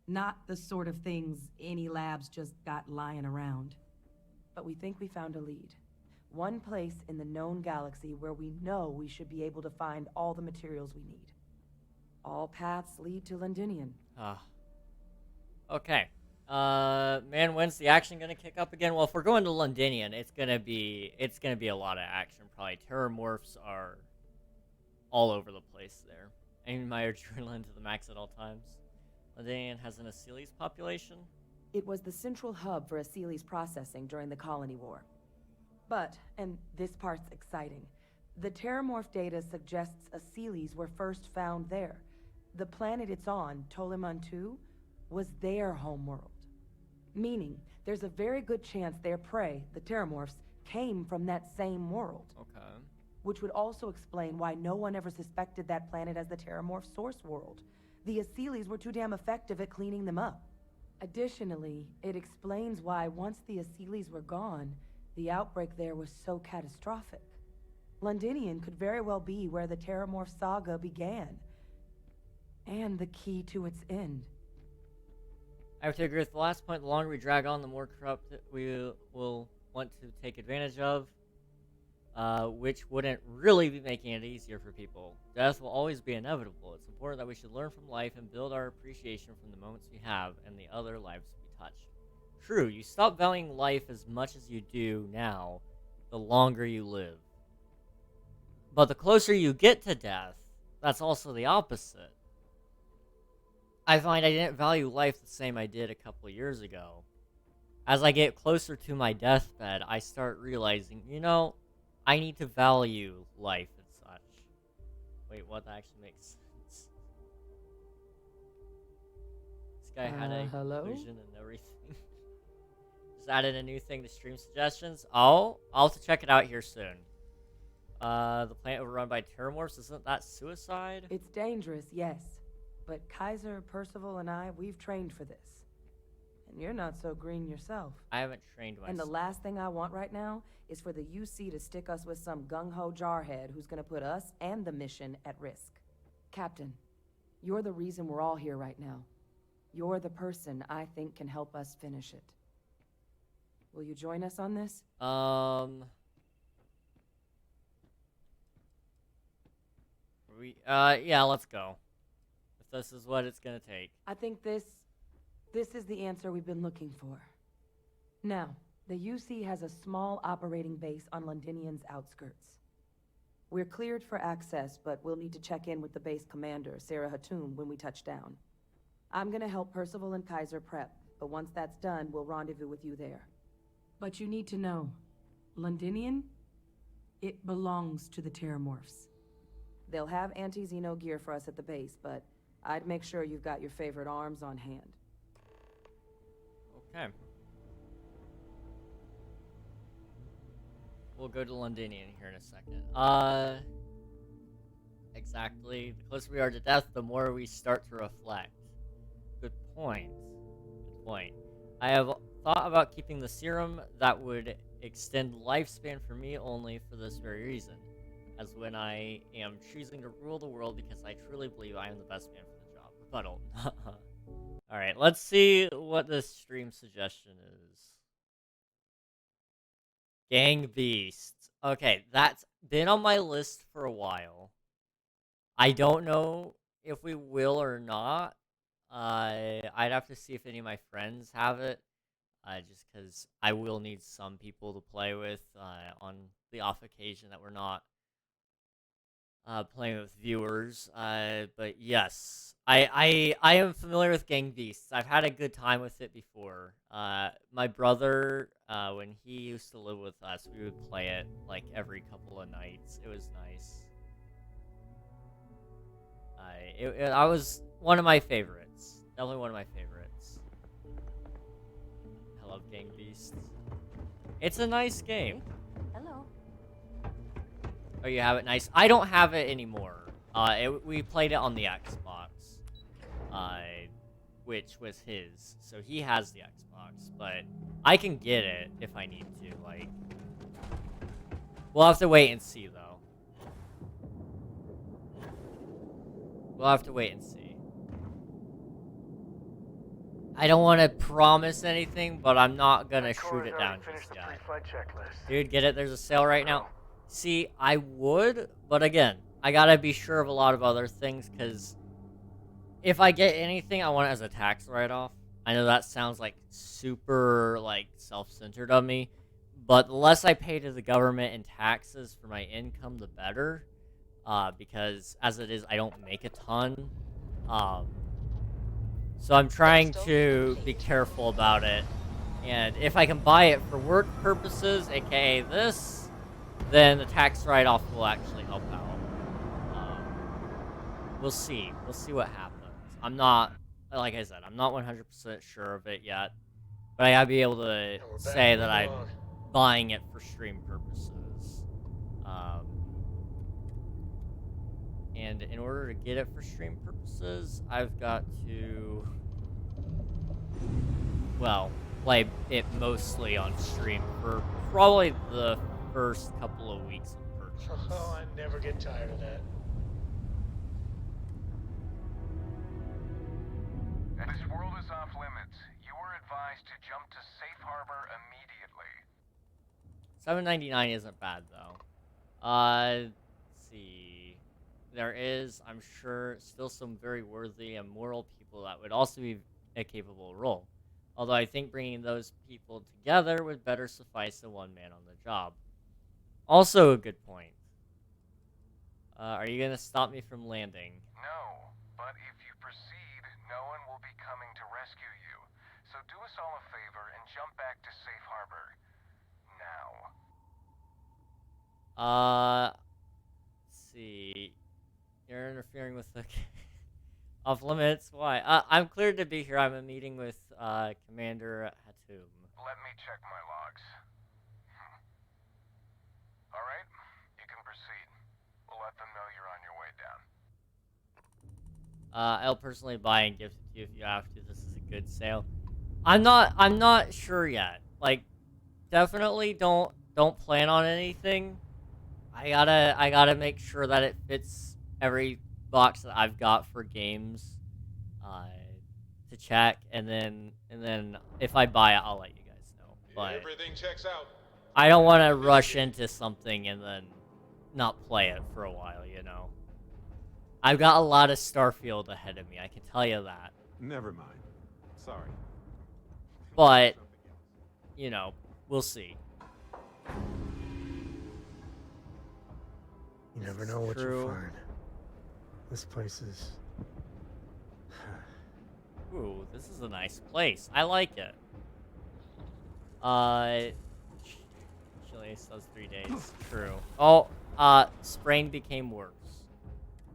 [SPEAKER 10] Not the sort of things any labs just got lying around.
[SPEAKER 2] But we think we found a lead. One place in the known galaxy where we know we should be able to find all the materials we need. All paths lead to Londinian.
[SPEAKER 1] Okay. Man, when's the action gonna kick up again? Well, if we're going to Londinian, it's gonna be a lot of action. Probably terrormorphs are all over the place there. Aiming my adrenaline to the max at all times. Londinian has an Asilis population.
[SPEAKER 2] It was the central hub for Asili's processing during the Colony War. But, and this part's exciting, the terrormorph data suggests Asilis were first found there. The planet it's on, Toliman II, was their homeworld. Meaning, there's a very good chance their prey, the terrormorphs, came from that same world.
[SPEAKER 1] Okay.
[SPEAKER 2] Which would also explain why no one ever suspected that planet as the terrormorph source world. The Aseles were too damn effective at cleaning them up. Additionally, it explains why once the Aseles were gone, the outbreak there was so catastrophic. Londinian could very well be where the terrormorph saga began. And the key to its end.
[SPEAKER 1] I have to agree with the last point. The longer we drag on, the more corrupt we will want to take advantage of, which wouldn't really be making it easier for people. Death will always be inevitable. It's important that we should learn from life and build our appreciation from the moments we have and the other lives we touch. True, you stop valuing life as much as you do now, the longer you live. But the closer you get to death, that's also the opposite. I find I didn't value life the same I did a couple of years ago. As I get closer to my deathbed, I start realizing, I need to value life and such. Wait, what? That actually makes sense. This guy had a conclusion and everything. Just added a new thing to stream suggestions. Oh, I'll have to check it out here soon. The planet overrun by terrormorphs, isn't that suicide?
[SPEAKER 2] It's dangerous, yes. But Kaiser, Percival, and I, we've trained for this. And you're not so green yourself.
[SPEAKER 1] I haven't trained myself.
[SPEAKER 2] And the last thing I want right now is for the UC to stick us with some gung-ho jarhead who's gonna put us and the mission at risk. Captain, you're the reason we're all here right now. You're the person I think can help us finish it. Will you join us on this?
[SPEAKER 1] Yeah, let's go. If this is what it's gonna take.
[SPEAKER 2] I think this is the answer we've been looking for. Now, the UC has a small operating base on Londinian's outskirts. We're cleared for access, but we'll need to check in with the base commander, Sarah Hatum, when we touch down. I'm gonna help Percival and Kaiser prep, but once that's done, we'll rendezvous with you there.
[SPEAKER 10] But you need to know, Londinian, it belongs to the terrormorphs.
[SPEAKER 2] They'll have anti-Xeno gear for us at the base, but I'd make sure you've got your favorite arms on hand.
[SPEAKER 1] Okay. We'll go to Londinian here in a second. Exactly. The closer we are to death, the more we start to reflect. Good point. Good point. I have thought about keeping the serum that would extend lifespan for me only for this very reason. As when I am choosing to rule the world because I truly believe I am the best man for the job. Rebuttal. Alright, let's see what this stream suggestion is. Gang Beasts. Okay, that's been on my list for a while. I don't know if we will or not. I'd have to see if any of my friends have it. Just because I will need some people to play with on the off occasion that we're not playing with viewers. But yes, I am familiar with Gang Beasts. I've had a good time with it before. My brother, when he used to live with us, we would play it like every couple of nights. It was nice. I was one of my favorites. Definitely one of my favorites. I love Gang Beasts. It's a nice game.
[SPEAKER 12] Hello.
[SPEAKER 1] Oh, you have it? Nice. I don't have it anymore. We played it on the Xbox, which was his. So he has the Xbox, but I can get it if I need to. Like, we'll have to wait and see, though. We'll have to wait and see. I don't want to promise anything, but I'm not gonna shoot it down just yet. Dude, get it? There's a sale right now. See, I would, but again, I gotta be sure of a lot of other things, because if I get anything, I want it as a tax write-off. I know that sounds like super, like, self-centered of me, but the less I pay to the government in taxes for my income, the better, because as it is, I don't make a ton. So I'm trying to be careful about it, and if I can buy it for work purposes, aka this, then the tax write-off will actually help out. We'll see. We'll see what happens. I'm not, like I said, I'm not 100% sure of it yet, but I gotta be able to say that I'm buying it for stream purposes. And And in order to get it for stream purposes, I've got to, well, play it mostly on stream for probably the first couple of weeks of purchase.
[SPEAKER 5] Oh, I never get tired of that.
[SPEAKER 4] This world is off limits. You were advised to jump to safe harbor immediately.
[SPEAKER 1] $7.99 isn't bad though. Let's see. There is, I'm sure, still some very worthy and moral people that would also be a capable role. Although I think bringing those people together would better suffice than one man on the job. Also a good point. Are you gonna stop me from landing?
[SPEAKER 4] No, but if you proceed, no one will be coming to rescue you. So do us all a favor and jump back to safe harbor. Now.
[SPEAKER 1] Let's see. You're interfering with the off limits. Why? I'm cleared to be here. I'm in a meeting with Commander Hatum.
[SPEAKER 4] Let me check my logs. All right, you can proceed. We'll let them know you're on your way down.
[SPEAKER 1] I'll personally buy and gift it to you if you have to. This is a good sale. I'm not sure yet. Like, definitely don't plan on anything. I gotta make sure that it fits every box that I've got for games to check, and then if I buy it, I'll let you guys know. But
[SPEAKER 20] everything checks out.
[SPEAKER 1] I don't want to rush into something and then not play it for a while, you know. I've got a lot of Starfield ahead of me, I can tell you that.
[SPEAKER 20] Never mind. Sorry.
[SPEAKER 1] But, you know, we'll see.
[SPEAKER 6] You never know what you'll find. This place is...
[SPEAKER 1] Ooh, this is a nice place. I like it. Chile says 3 days. True. Oh, sprain became worse.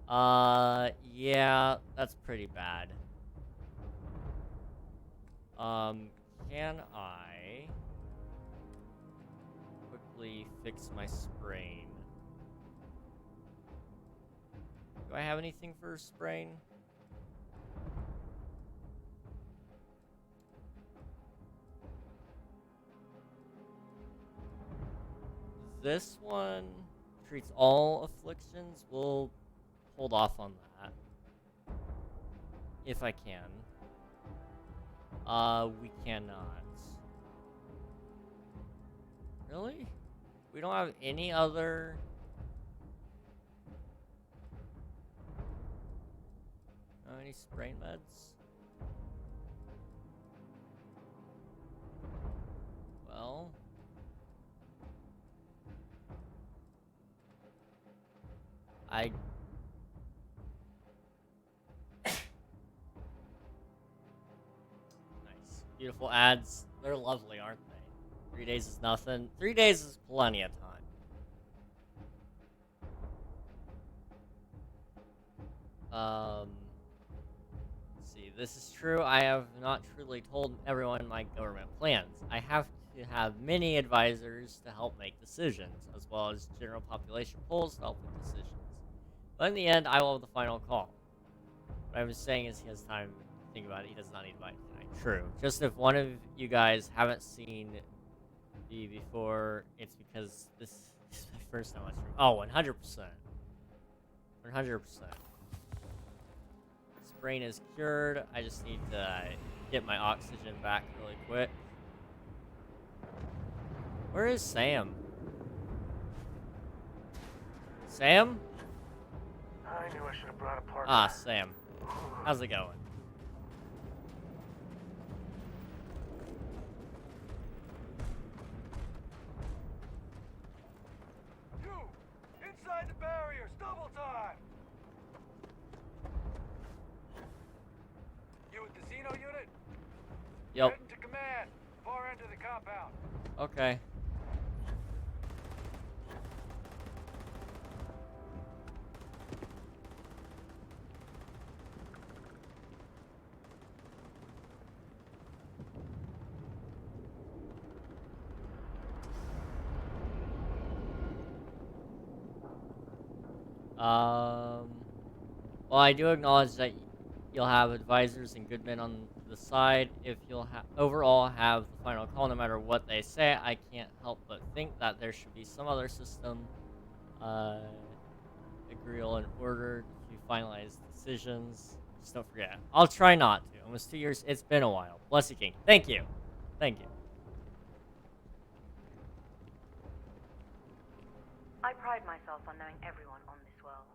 [SPEAKER 1] Yeah, that's pretty bad. Can I quickly fix my sprain? Do I have anything for sprain? This one treats all afflictions. We'll hold off on that. If I can. We cannot. Really? We don't have any other... any sprain meds? Well... Nice. Beautiful ads. They're lovely, aren't they? 3 days is nothing. 3 days is plenty of time. Let's see. This is true. I have not truly told everyone my government plans. I have to have many advisors to help make decisions, as well as general population polls to help with decisions. But in the end, I will have the final call. What I was saying is he has time to think about it. He does not need to buy it tonight. True. Just if one of you guys haven't seen me before, it's because this is my first time watching. Oh, 100%. 100%. Sprain is cured. I just need to get my oxygen back really quick. Where is Sam? Sam?
[SPEAKER 19] I knew I should have brought a partner.
[SPEAKER 1] Ah, Sam. How's it going?
[SPEAKER 8] You! Inside the barriers! Double time! You with the Xeno unit?
[SPEAKER 1] Yep.
[SPEAKER 8] Heading to command. Far end of the compound.
[SPEAKER 1] Okay. While I do acknowledge that you'll have advisors and good men on the side, if you'll overall have the final call no matter what they say, I can't help but think that there should be some other system, agreeable in order to finalize decisions. Just don't forget. I'll try not to. Almost 2 years. It's been a while. Bless you, King. Thank you. Thank you.
[SPEAKER 7] I pride myself on knowing everyone on this world,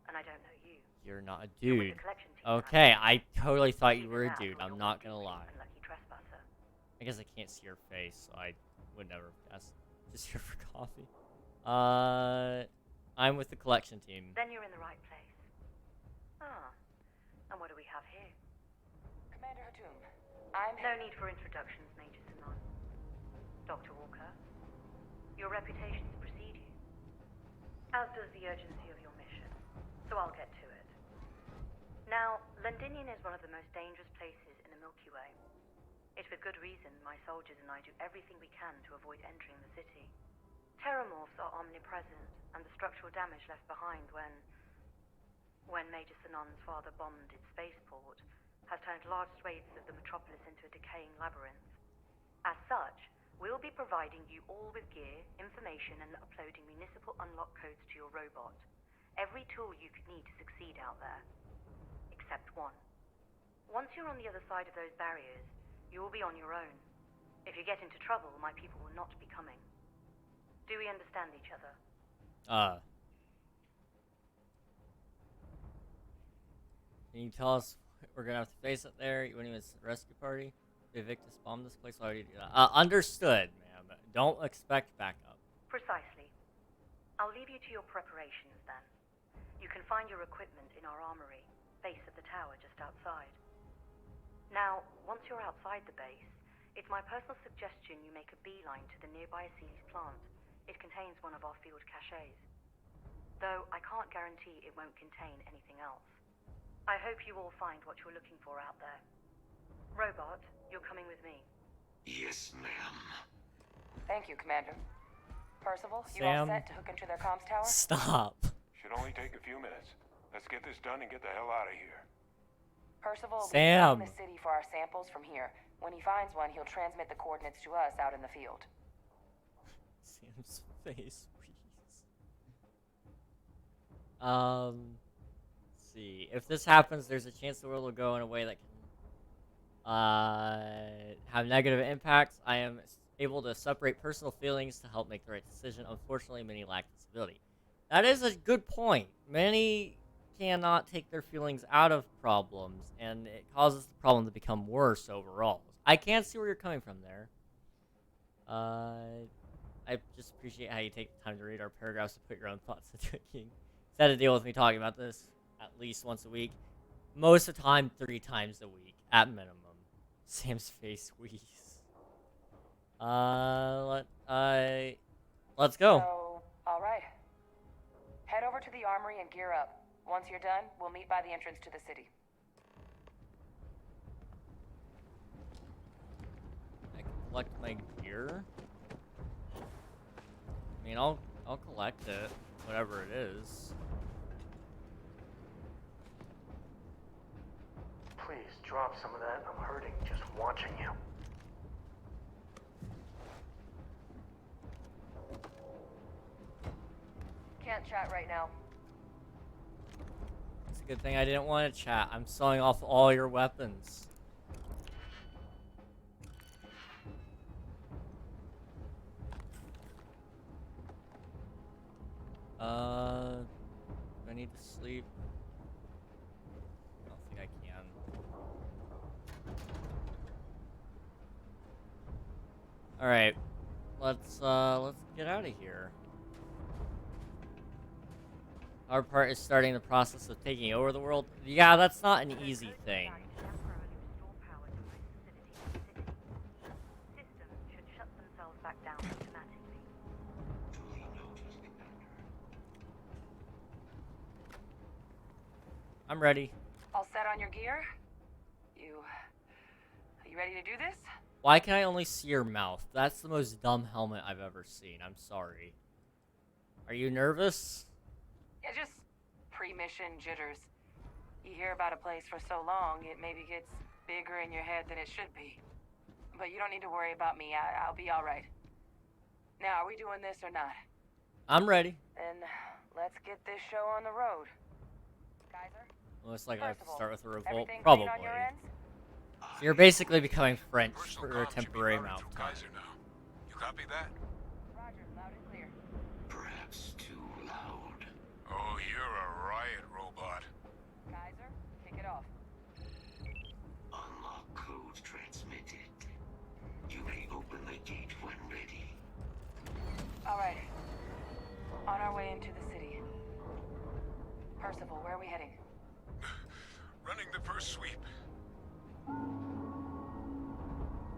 [SPEAKER 7] and I don't know you.
[SPEAKER 1] You're not a
[SPEAKER 7] You're with
[SPEAKER 1] dude.
[SPEAKER 7] the collection team,
[SPEAKER 1] Okay, I totally thought you
[SPEAKER 7] Even
[SPEAKER 1] were a
[SPEAKER 7] now,
[SPEAKER 1] dude.
[SPEAKER 7] you're
[SPEAKER 1] I'm not gonna
[SPEAKER 7] weak,
[SPEAKER 1] lie.
[SPEAKER 7] unlucky trespasser.
[SPEAKER 1] I guess I can't see your face, so I would never have guessed. Just here for coffee. I'm with the collection team.
[SPEAKER 7] Then you're in the right place. Ah, and what do we have here?
[SPEAKER 2] Commander Hatum,
[SPEAKER 7] No need for introductions, Major Sanon. Dr. Walker, your reputations precede you, as does the urgency of your mission, so I'll get to it. Now, Londinian is one of the most dangerous places in the Milky Way. It's with good reason my soldiers and I do everything we can to avoid entering the city. Terrormorphs are omnipresent, and the structural damage left behind when Major Sanon's father bombed its spaceport has turned large swathes of the metropolis into a decaying labyrinth. As such, we'll be providing you all with gear, information, and uploading municipal unlock codes to your robot. Every tool you could need to succeed out there. Except one. Once you're on the other side of those barriers, you will be on your own. If you get into trouble, my people will not be coming. Do we understand each other?
[SPEAKER 1] Can you tell us what we're gonna have to face up there? You wouldn't even rescue party? The Evictus bomb this place? Why would you do that? Understood, ma'am. Don't expect backup.
[SPEAKER 7] Precisely. I'll leave you to your preparations then. You can find your equipment in our armory, base of the tower just outside. Now, once you're outside the base, it's my personal suggestion you make a beeline to the nearby Aceles plant. It contains one of our field caches. Though I can't guarantee it won't contain anything else. I hope you all find what you're looking for out there. Robot, you're coming with me.
[SPEAKER 9] Yes, ma'am.
[SPEAKER 2] Thank you, Commander. Percival, you all
[SPEAKER 1] Sam.
[SPEAKER 2] set to hook into their comms tower?
[SPEAKER 1] Stop.
[SPEAKER 18] Should only take a few minutes. Let's get this done and get the hell out of here.
[SPEAKER 2] Percival will be
[SPEAKER 1] Sam.
[SPEAKER 2] scouting the city for our samples from here. When he finds one, he'll transmit the coordinates to us out in the field.
[SPEAKER 1] Sam's face, please. Let's see. If this happens, there's a chance the world will go in a way that can have negative impacts. I am able to separate personal feelings to help make the right decision. Unfortunately, many lack this ability. That is a good point. Many cannot take their feelings out of problems, and it causes the problem to become worse overall. I can't see where you're coming from there. I just appreciate how you take the time to read our paragraphs to put your own thoughts into it, King. Instead of deal with me talking about this at least once a week. Most of the time, 3 times a week, at minimum. Sam's face wheeze. Let's go.
[SPEAKER 2] So, all right. Head over to the armory and gear up. Once you're done, we'll meet by the entrance to the city.
[SPEAKER 1] I can collect my gear. I mean, I'll collect it, whatever it is.
[SPEAKER 19] Please, drop some of that. I'm hurting just watching you.
[SPEAKER 2] Can't chat right now.
[SPEAKER 1] It's a good thing I didn't want to chat. I'm selling off all your weapons. I need to sleep. I don't think I can. All right, let's get out of here. Our part is starting the process of taking over the world. Yeah, that's not an easy thing.
[SPEAKER 7] Systems should shut themselves back down automatically.
[SPEAKER 1] I'm ready.
[SPEAKER 2] All set on your gear? Are you ready to do this?
[SPEAKER 1] Why can I only see your mouth? That's the most dumb helmet I've ever seen. I'm sorry. Are you nervous?
[SPEAKER 2] Yeah, just pre-mission jitters. You hear about a place for so long, it maybe gets bigger in your head than it should be. But you don't need to worry about me. I'll be all right. Now, are we doing this or not?
[SPEAKER 1] I'm ready.
[SPEAKER 2] Then let's get this show on the road. Kaiser?
[SPEAKER 1] Looks like I have to start with a revolt.
[SPEAKER 2] Everything
[SPEAKER 1] Probably.
[SPEAKER 2] clean on your ends?
[SPEAKER 1] So you're basically becoming French for a temporary amount of time.
[SPEAKER 8] You copy that?
[SPEAKER 2] Roger, loud and clear.
[SPEAKER 9] Perhaps too loud.
[SPEAKER 8] Oh, you're a riot robot.
[SPEAKER 2] Kaiser, kick it off.
[SPEAKER 9] Unlock code transmitted. You may open the gate when ready.
[SPEAKER 2] All right. On our way into the city. Percival, where are we heading?
[SPEAKER 8] Running the first sweep.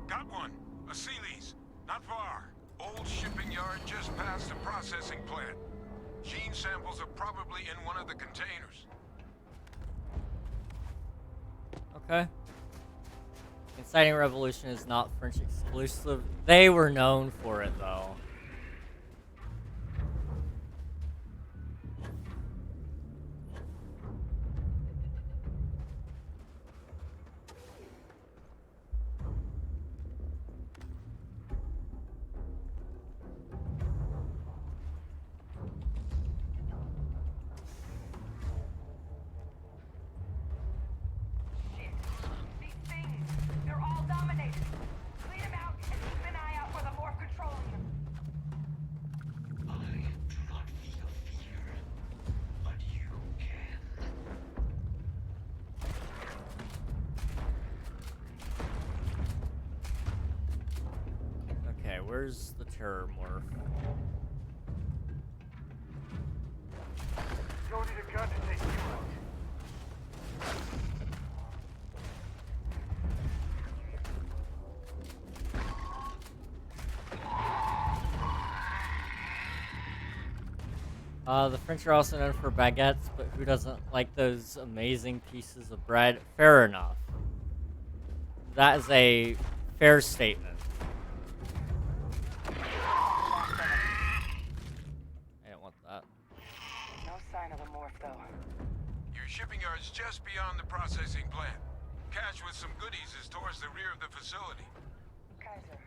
[SPEAKER 8] Got one. A Sealy's. Not far. Old shipping yard just past the processing plant. Gene samples are probably in one of the containers.
[SPEAKER 1] Okay. Inciting revolution is not French exclusive. They were known for it, though. Okay, where's the terror morph?
[SPEAKER 19] Don't need a gun to take you out.
[SPEAKER 1] The French are also known for baguettes, but who doesn't like those amazing pieces of bread? Fair enough. That is a fair statement. I don't want that.
[SPEAKER 2] No sign of the morph, though.
[SPEAKER 8] Your shipping yard's just beyond the processing plant. Cache with some goodies is towards the rear of the facility.
[SPEAKER 2] Kaiser,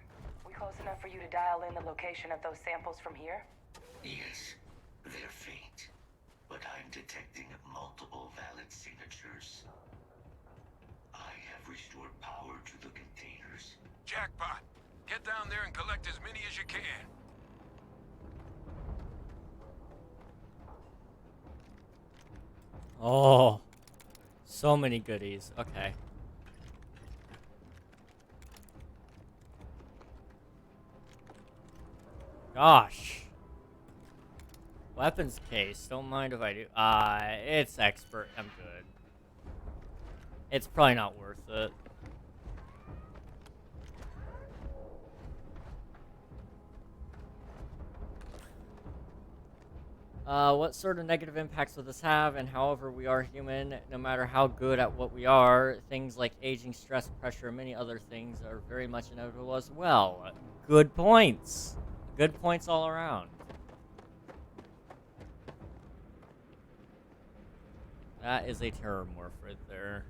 [SPEAKER 2] we close enough for you to dial in the location of those samples from here?
[SPEAKER 9] Yes, they're faint, but I'm detecting multiple valid signatures. I have restored power to the containers.
[SPEAKER 8] Jackpot! Get down there and collect as many as you can.
[SPEAKER 1] Oh, so many goodies. Okay. Gosh. Weapons case. Don't mind if I do. It's expert. I'm good. It's probably not worth it. What sort of negative impacts will this have? And however we are human, no matter how good at what we are, things like aging, stress, pressure, and many other things are very much inevitable as well. Good points. Good points all around. That is a terror morph right there.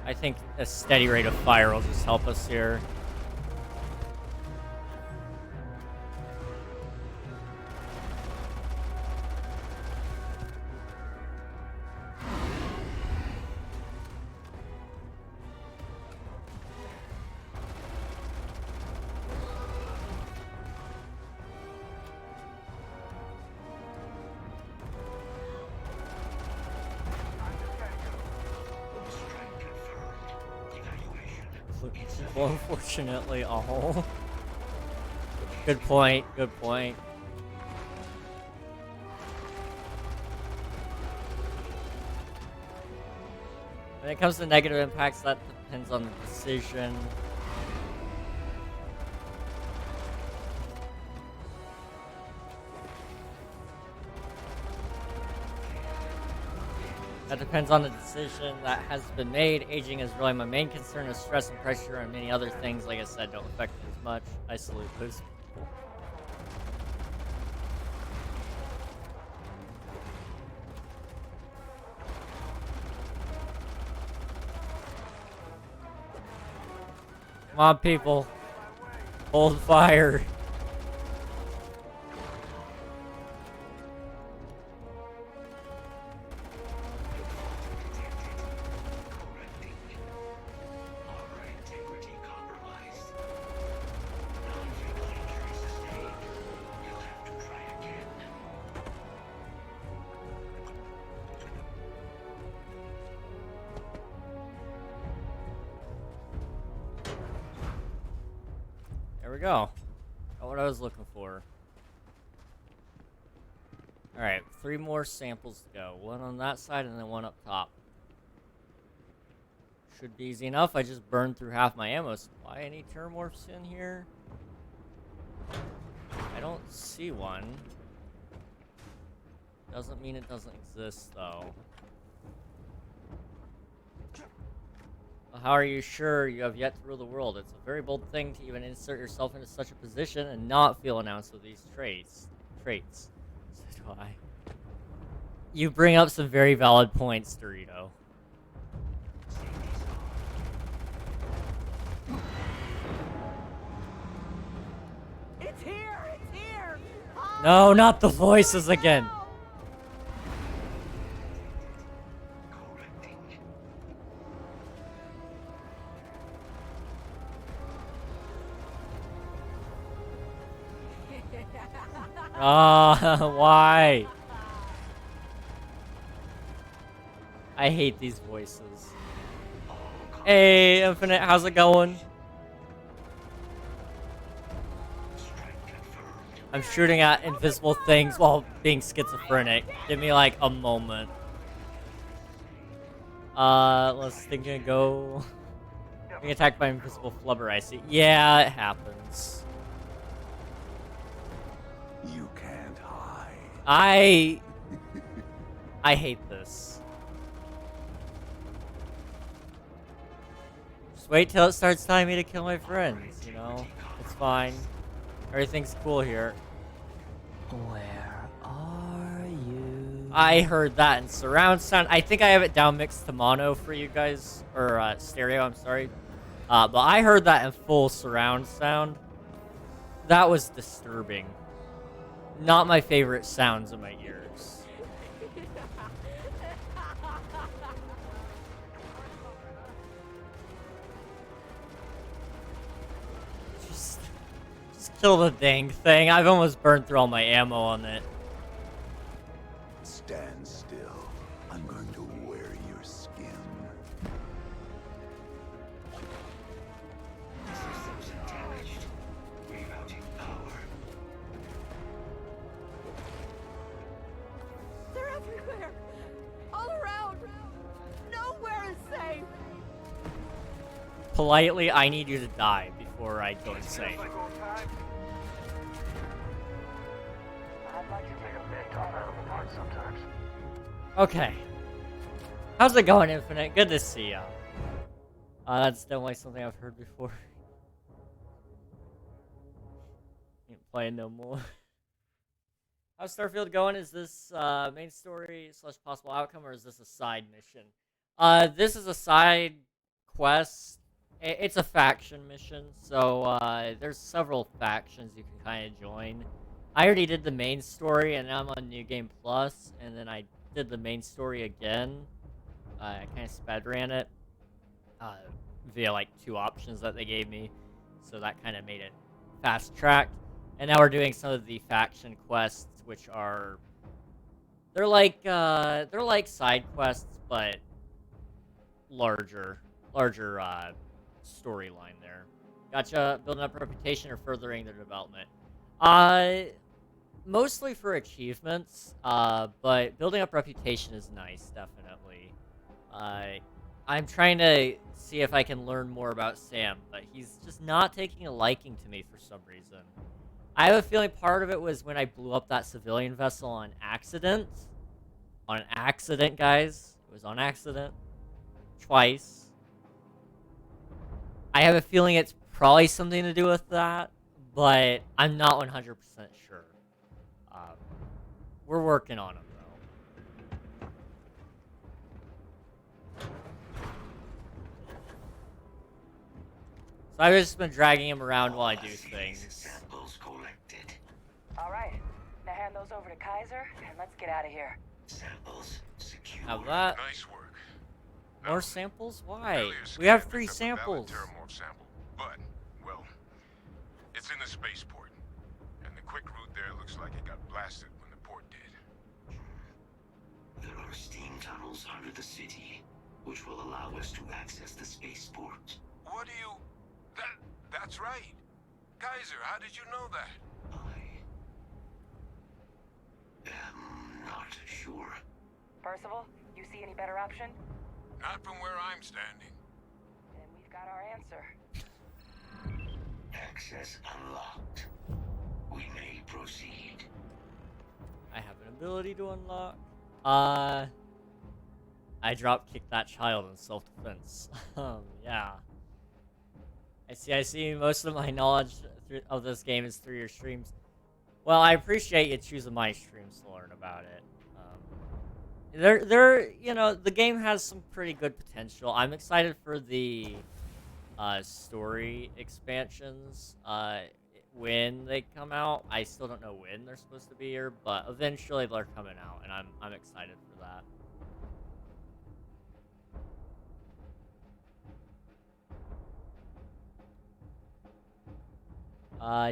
[SPEAKER 1] I think a steady rate of fire will just help us here. Well, unfortunately, all. Good point, good point. When it comes to negative impacts, that depends on the decision. That depends on the decision that has been made. Aging is really my main concern, as stress and pressure and many other things, like I said, don't affect me as much. I salute those people. Come on, people. Hold fire. There we go. Got what I was looking for. Alright, 3 more samples to go. One on that side and then one up top. Should be easy enough. I just burned through half my ammo supply. Any terrormorphs in here? I don't see one. Doesn't mean it doesn't exist, though. Well, how are you sure you have yet to rule the world? It's a very bold thing to even insert yourself into such a position and not feel announced with these traits. So do I. You bring up some very valid points, Dorito.
[SPEAKER 22] It's here! It's here!
[SPEAKER 1] No, not the voices again. Why? I hate these voices. Hey, Infinite, how's it going? I'm shooting at invisible things while being schizophrenic. Give me like a moment. Let's think and go. Being attacked by invisible flubber, I see. Yeah, it happens.
[SPEAKER 17] You can't hide.
[SPEAKER 1] I hate this. Just wait till it starts telling me to kill my friends, you know? It's fine. Everything's cool here.
[SPEAKER 16] Where are you?
[SPEAKER 1] I heard that in surround sound. I think I have it down mixed to mono for you guys. Or stereo, I'm sorry. But I heard that in full surround sound. That was disturbing. Not my favorite sounds in my ears. Just kill the dang thing. I've almost burned through all my ammo on it.
[SPEAKER 17] Stand still. I'm going to wear your skin.
[SPEAKER 9] Systems damaged. Rerouting power.
[SPEAKER 22] They're everywhere! All around! Nowhere is safe!
[SPEAKER 1] Politely, I need you to die before I go insane.
[SPEAKER 19] I'd like to take a bit off animal parts sometimes.
[SPEAKER 1] Okay. How's it going, Infinite? Good to see ya. That's definitely something I've heard before. Ain't playing no more. How's Starfield going? Is this main story / possible outcome, or is this a side mission? This is a side quest. It's a faction mission, so there's several factions you can kind of join. I already did the main story, and I'm on New Game Plus, and then I did the main story again. I kind of sped ran it via like 2 options that they gave me, so that kind of made it fast tracked. And now we're doing some of the faction quests, which are they're like side quests, but larger storyline there. Gotcha. Building up reputation or furthering their development. Mostly for achievements, but building up reputation is nice, definitely. I'm trying to see if I can learn more about Sam, but he's just not taking a liking to me for some reason. I have a feeling part of it was when I blew up that civilian vessel on accident. On accident, guys. It was on accident. Twice. I have a feeling it's probably something to do with that, but I'm not 100% sure. We're working on it, though. So I've just been dragging him around while I do things.
[SPEAKER 9] Samples collected.
[SPEAKER 2] All right. Now hand those over to Kaiser, and let's get out of here.
[SPEAKER 9] Samples secure.
[SPEAKER 1] Have that.
[SPEAKER 8] Nice work.
[SPEAKER 1] More samples? Why?
[SPEAKER 8] Earlier
[SPEAKER 1] We have
[SPEAKER 8] scan
[SPEAKER 1] 3
[SPEAKER 8] picked up a valid
[SPEAKER 1] samples.
[SPEAKER 8] terrormorph sample, but, well, it's in the spaceport. And the quick route there looks like it got blasted when the port did.
[SPEAKER 9] There are steam tunnels under the city, which will allow us to access the spaceport.
[SPEAKER 8] What do you... That's right. Kaiser, how did you know that?
[SPEAKER 9] I am not sure.
[SPEAKER 2] Percival, you see any better option?
[SPEAKER 8] Not from where I'm standing.
[SPEAKER 2] Then we've got our answer.
[SPEAKER 9] Access unlocked. We may proceed.
[SPEAKER 1] I have an ability to unlock. I drop kicked that child in self-defense. Yeah. I see most of my knowledge of this game is through your streams. Well, I appreciate you choosing my streams to learn about it. You know, the game has some pretty good potential. I'm excited for the story expansions when they come out. I still don't know when they're supposed to be here, but eventually they're coming out, and I'm excited for that.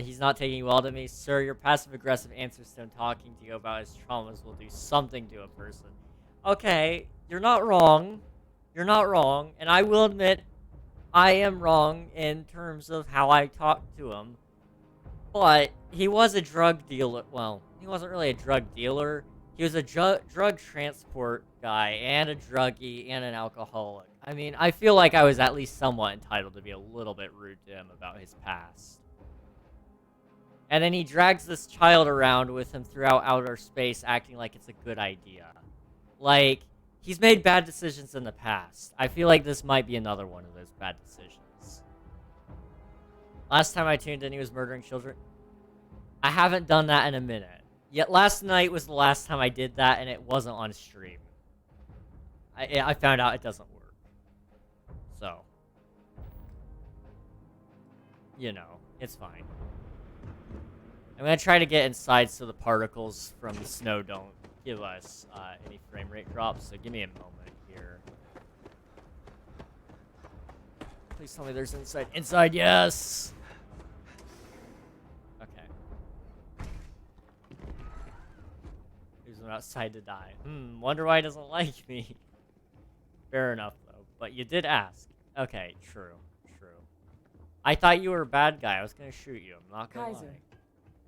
[SPEAKER 1] He's not taking well to me. Sir, your passive-aggressive answers to him talking to you about his traumas will do something to a person. Okay, you're not wrong. You're not wrong. And I will admit, I am wrong in terms of how I talked to him. But he was a drug dealer. Well, he wasn't really a drug dealer. He was a drug transport guy and a druggie and an alcoholic. I mean, I feel like I was at least somewhat entitled to be a little bit rude to him about his past. And then he drags this child around with him throughout outer space, acting like it's a good idea. Like, he's made bad decisions in the past. I feel like this might be another one of those bad decisions. Last time I tuned in, he was murdering children. I haven't done that in a minute. Yet last night was the last time I did that, and it wasn't on stream. I found out it doesn't work. So. You know, it's fine. I'm going to try to get inside so the particles from the snow don't give us any frame rate drops, so give me a moment here. Please tell me there's inside. Inside, yes! Okay. There's one outside to die. Wonder why he doesn't like me. Fair enough, though. But you did ask. Okay, true. I thought you were a bad guy. I was going to shoot you. I'm not going to lie.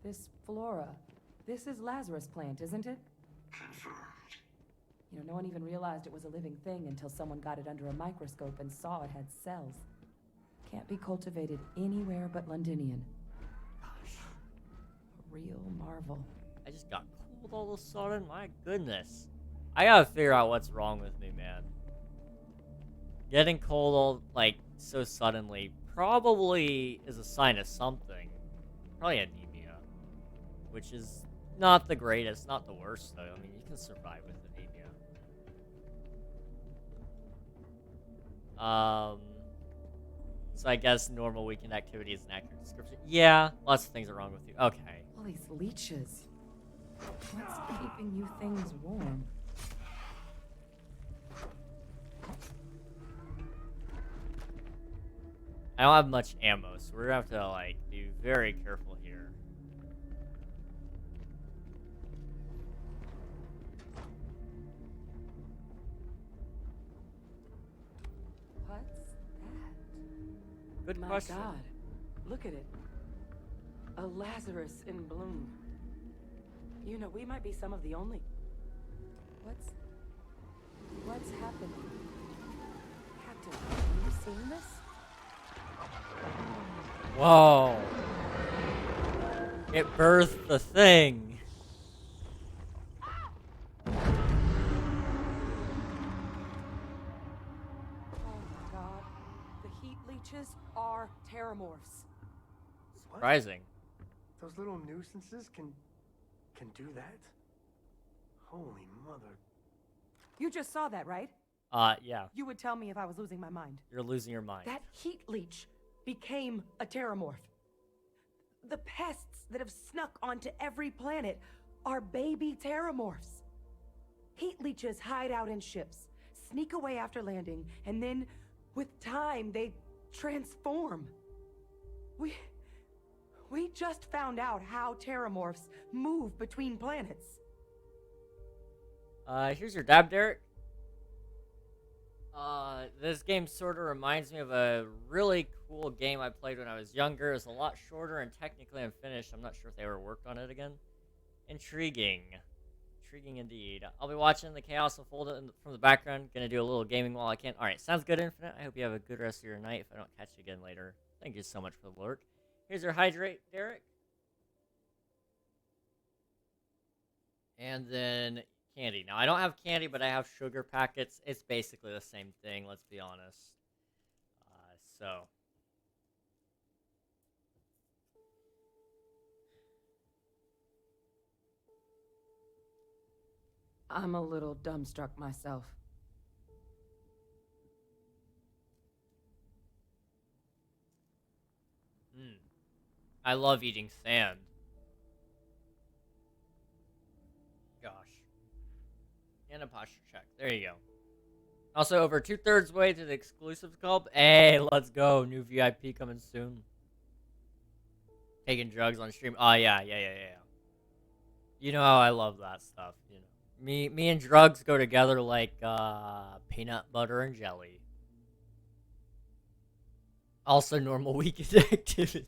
[SPEAKER 2] This flora, this is Lazarus plant, isn't it?
[SPEAKER 9] Confirmed.
[SPEAKER 2] You know, no one even realized it was a living thing until someone got it under a microscope and saw it had cells. Can't be cultivated anywhere but Londinian. Gosh. A real marvel.
[SPEAKER 1] I just got cold all of a sudden. My goodness. I gotta figure out what's wrong with me, man. Getting cold all, like, so suddenly probably is a sign of something. Probably anemia. Which is not the greatest, not the worst, though. I mean, you can survive with anemia. So I guess normal weekend activity is an accurate description. Yeah, lots of things are wrong with you. Okay.
[SPEAKER 2] All these leeches. What's keeping you things warm?
[SPEAKER 1] I don't have much ammo, so we're gonna have to, like, be very careful here. Good question.
[SPEAKER 2] My God, look at it. A Lazarus in bloom. You know, we might be some of the only... What's happening? Captain, have you seen this?
[SPEAKER 1] Whoa. It birthed the thing.
[SPEAKER 2] Oh my God. The heat leeches are terrormorphs.
[SPEAKER 1] Surprising.
[SPEAKER 5] Those little nuisances can do that? Holy mother.
[SPEAKER 2] You just saw that, right?
[SPEAKER 1] Yeah.
[SPEAKER 2] You would tell me if I was losing my mind.
[SPEAKER 1] You're losing your mind.
[SPEAKER 2] That heat leech.
[SPEAKER 10] became a terrormorph. The pests that have snuck onto every planet are baby terrormorphs. Heat leeches hide out in ships, sneak away after landing, and then, with time, they transform. We just found out how terrormorphs move between planets.
[SPEAKER 1] Here's your dab, Derek. This game sort of reminds me of a really cool game I played when I was younger. It's a lot shorter and technically unfinished. I'm not sure if they ever worked on it again. Intriguing. Intriguing indeed. I'll be watching the chaos unfold from the background. Gonna do a little gaming while I can. Alright, sounds good, Infinite. I hope you have a good rest of your night if I don't catch you again later. Thank you so much for the lurk. Here's your hydrate, Derek. And then candy. Now, I don't have candy, but I have sugar packets. It's basically the same thing, let's be honest. So.
[SPEAKER 2] I'm a little dumbstruck myself.
[SPEAKER 1] I love eating sand. Gosh. And a posture check. There you go. Also, over 2/3 way to the exclusive club. Hey, let's go. New VIP coming soon. Taking drugs on stream. Oh, yeah. You know how I love that stuff. You know, me and drugs go together like peanut butter and jelly. Also, normal weekend activity.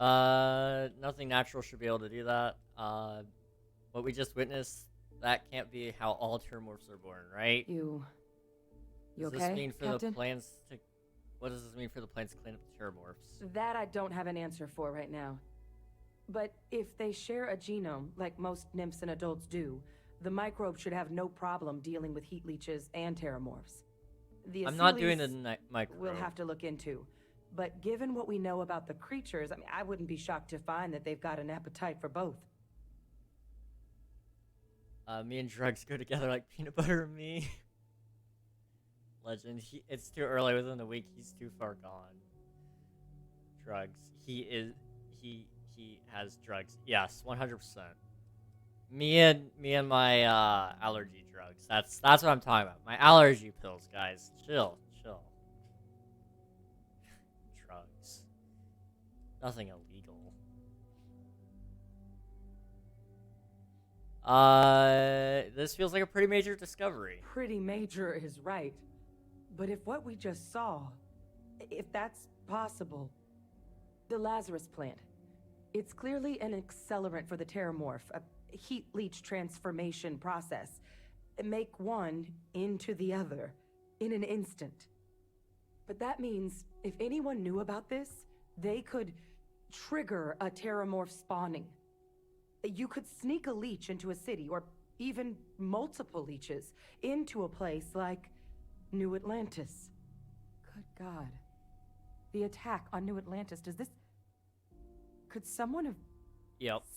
[SPEAKER 1] Nothing natural should be able to do that. What we just witnessed, that can't be how all terrormorphs are born, right?
[SPEAKER 2] You
[SPEAKER 1] Does
[SPEAKER 2] okay,
[SPEAKER 1] this mean for
[SPEAKER 2] Captain?
[SPEAKER 1] the plans to... What does this mean for the plans to clean up the terrormorphs?
[SPEAKER 2] That I don't have an answer for right now. But if they share a genome, like most nymphs and adults do, the microbe should have no problem dealing with heat leeches and terrormorphs. The
[SPEAKER 1] I'm not doing
[SPEAKER 2] Asylees
[SPEAKER 1] the microbe.
[SPEAKER 2] we'll have to look into. But given what we know about the creatures, I mean, I wouldn't be shocked to find that they've got an appetite for both.
[SPEAKER 1] Me and drugs go together like peanut butter and me. Legend. It's too early within the week. He's too far gone. Drugs. He has drugs. Yes, 100%. Me and my allergy drugs. That's what I'm talking about. My allergy pills, guys. Chill. Drugs. Nothing illegal. This feels like a pretty major discovery.
[SPEAKER 2] Pretty major is right. But if what we just saw, if that's possible, the Lazarus plant, it's clearly an accelerant for the terrormorph, a heat leech transformation process. Make one into the other in an instant. But that means if anyone knew about this, they could trigger a terrormorph spawning. You could sneak a leech into a city, or even multiple leeches, into a place like New Atlantis. Good God. The attack on New Atlantis, could someone have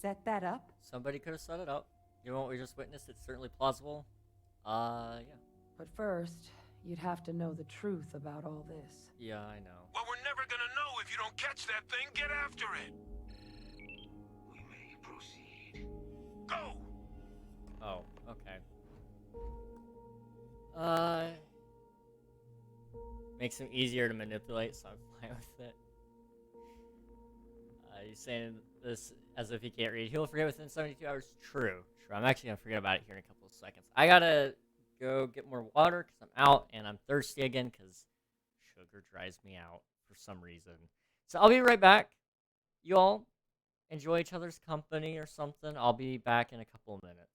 [SPEAKER 2] set that up?
[SPEAKER 1] Somebody could have set it up. You know what we just witnessed? It's certainly plausible. Yeah.
[SPEAKER 2] But first, you'd have to know the truth about all this.
[SPEAKER 1] Yeah, I know.
[SPEAKER 8] Well, we're never gonna know if you don't catch that thing. Get after it.
[SPEAKER 9] We may proceed.
[SPEAKER 8] Go!
[SPEAKER 1] Oh, okay. Makes him easier to manipulate, so I'm fine with it. He's saying this as if he can't read. He'll forget within 72 hours. True. I'm actually gonna forget about it here in a couple of seconds. I gotta go get more water because I'm out and I'm thirsty again because sugar dries me out for some reason. So I'll be right back. You all enjoy each other's company or something. I'll be back in a couple of minutes.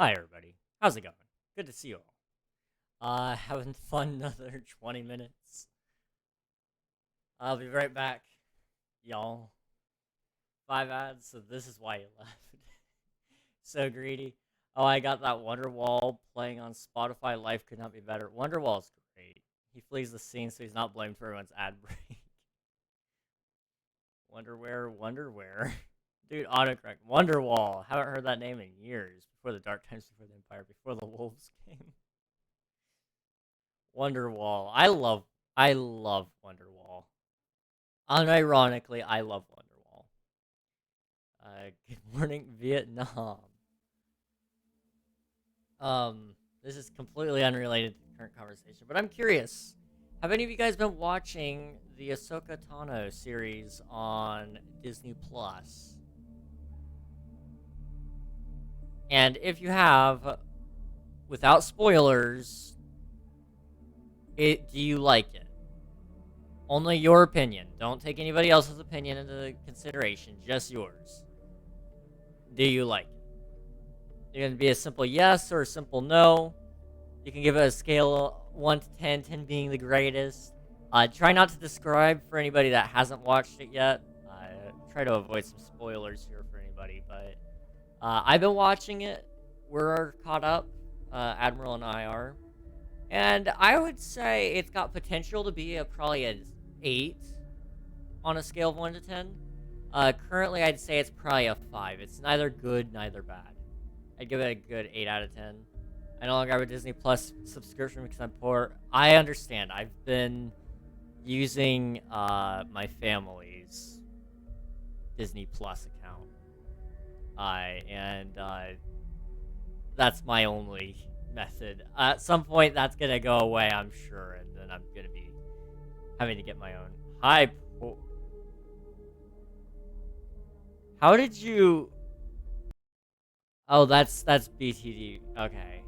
[SPEAKER 1] Hi, everybody. How's it going? Good to see you all. Having fun another 20 minutes. I'll be right back, y'all. 5 ads, so this is why you left. So greedy. Oh, I got that Wonderwall playing on Spotify. Life could not be better. Wonderwall's great. He flees the scene, so he's not blamed for everyone's ad break. Wonderwear. Dude, autocorrect. Wonderwall. Haven't heard that name in years. Before the Dark Times, before the Empire, before the Wolves came. Wonderwall. I love Wonderwall. Unironically, I love Wonderwall. Good morning, Vietnam. This is completely unrelated to the current conversation, but I'm curious. Have any of you guys been watching the Ahsoka Tano series on Disney Plus? And if you have, without spoilers, do you like it? Only your opinion. Don't take anybody else's opinion into consideration. Just yours. Do you like it? You're going to be a simple yes or a simple no. You can give it a scale of 1 to 10, 10 being the greatest. Try not to describe for anybody that hasn't watched it yet. Try to avoid some spoilers here for anybody, but I've been watching it. We're caught up. Admiral and I are. And I would say it's got potential to be probably an 8 on a scale of 1 to 10. Currently, I'd say it's probably a 5. It's neither good, neither bad. I'd give it a good 8 out of 10. I no longer have a Disney Plus subscription because I'm poor. I understand. I've been using my family's Disney Plus account. That's my only method. At some point, that's going to go away, I'm sure, and then I'm going to be having to get my own. Hi. How did you... Oh, that's BTD. Okay.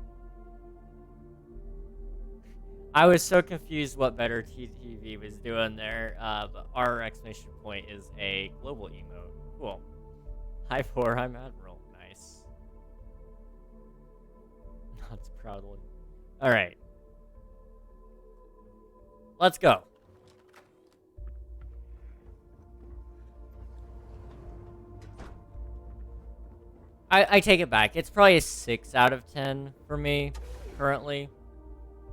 [SPEAKER 1] I was so confused what Better TTV was doing there. But our exclamation point is a global emote. Cool. Hi, 4. I'm Admiral. Nice. Nods proudly. Alright. Let's go. I take it back. It's probably a 6 out of 10 for me, currently.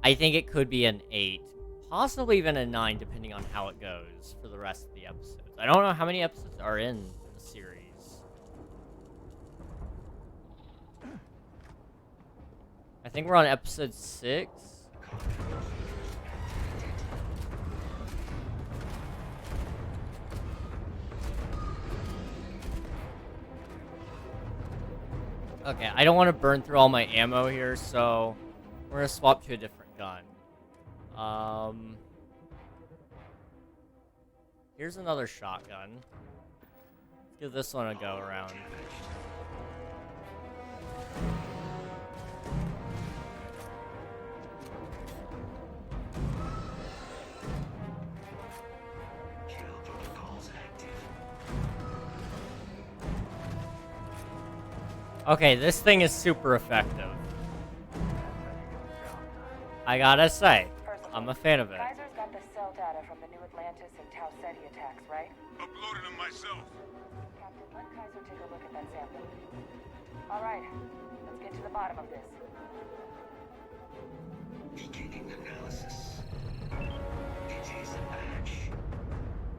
[SPEAKER 1] I think it could be an 8. Possibly even a 9, depending on how it goes for the rest of the episodes. I don't know how many episodes are in the series. I think we're on episode 6. Okay, I don't want to burn through all my ammo here, so we're going to swap to a different gun. Here's another shotgun. Let's give this one a go around. Okay, this thing is super effective. I gotta say, I'm a fan of it.
[SPEAKER 2] Kaiser's got the cell data from the new Atlantis and Tau Ceti attacks, right?
[SPEAKER 8] Uploaded them myself.
[SPEAKER 2] Captain, let Kaiser take a look at that sample. All right, let's get to the bottom of this.
[SPEAKER 9] Beginning analysis. It is a match.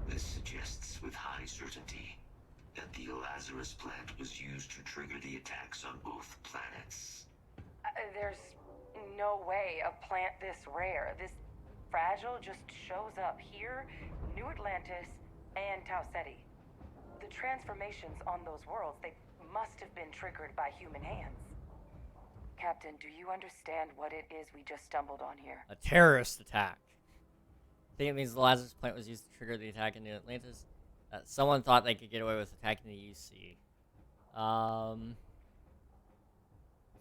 [SPEAKER 9] This suggests with high certainty that the Lazarus plant was used to trigger the attacks on both planets.
[SPEAKER 2] There's no way a plant this rare, this fragile, just shows up here, New Atlantis, and Tau Ceti. The transformations on those worlds, they must have been triggered by human hands. Captain, do you understand what it is we just stumbled on here?
[SPEAKER 1] A terrorist attack. I think it means the Lazarus plant was used to trigger the attack in New Atlantis. Someone thought they could get away with attacking the UC.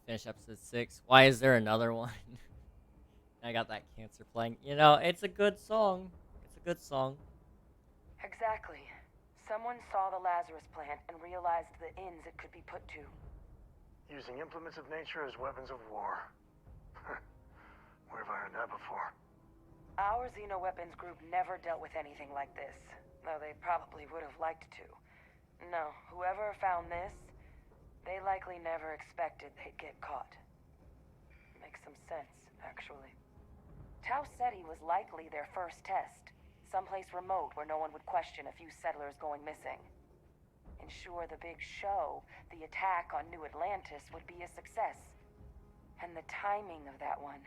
[SPEAKER 1] Finish episode 6. Why is there another one? I got that cancer playing. You know, it's a good song. It's a good song.
[SPEAKER 2] Exactly. Someone saw the Lazarus plant and realized the ends it could be put to.
[SPEAKER 19] Using implements of nature as weapons of war. Where have I heard that before?
[SPEAKER 2] Our Xeno-weapons group never dealt with anything like this, though they probably would have liked to. No, whoever found this, they likely never expected they'd get caught. Makes some sense, actually. Tau Ceti was likely their first test, someplace remote where no one would question a few settlers going missing. Ensure the big show, the attack on New Atlantis, would be a success. And the timing of that one,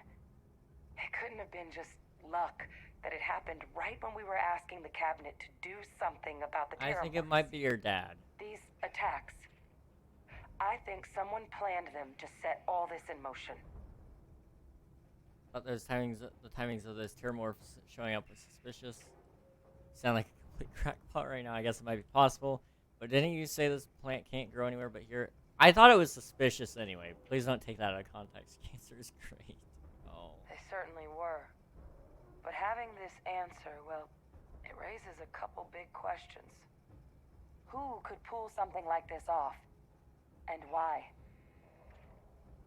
[SPEAKER 2] it couldn't have been just luck that it happened right when we were asking the cabinet to do something about the terrormorphs.
[SPEAKER 1] I think it might be your dad.
[SPEAKER 2] These attacks, I think someone planned them to set all this in motion.
[SPEAKER 1] But the timings of those terrormorphs showing up was suspicious. You sound like a complete crackpot right now. I guess it might be possible. But didn't you say this plant can't grow anywhere but here? I thought it was suspicious anyway. Please don't take that out of context. Cancer is great. Oh.
[SPEAKER 2] They certainly were. But having this answer, well, it raises a couple big questions. Who could pull something like this off? And why?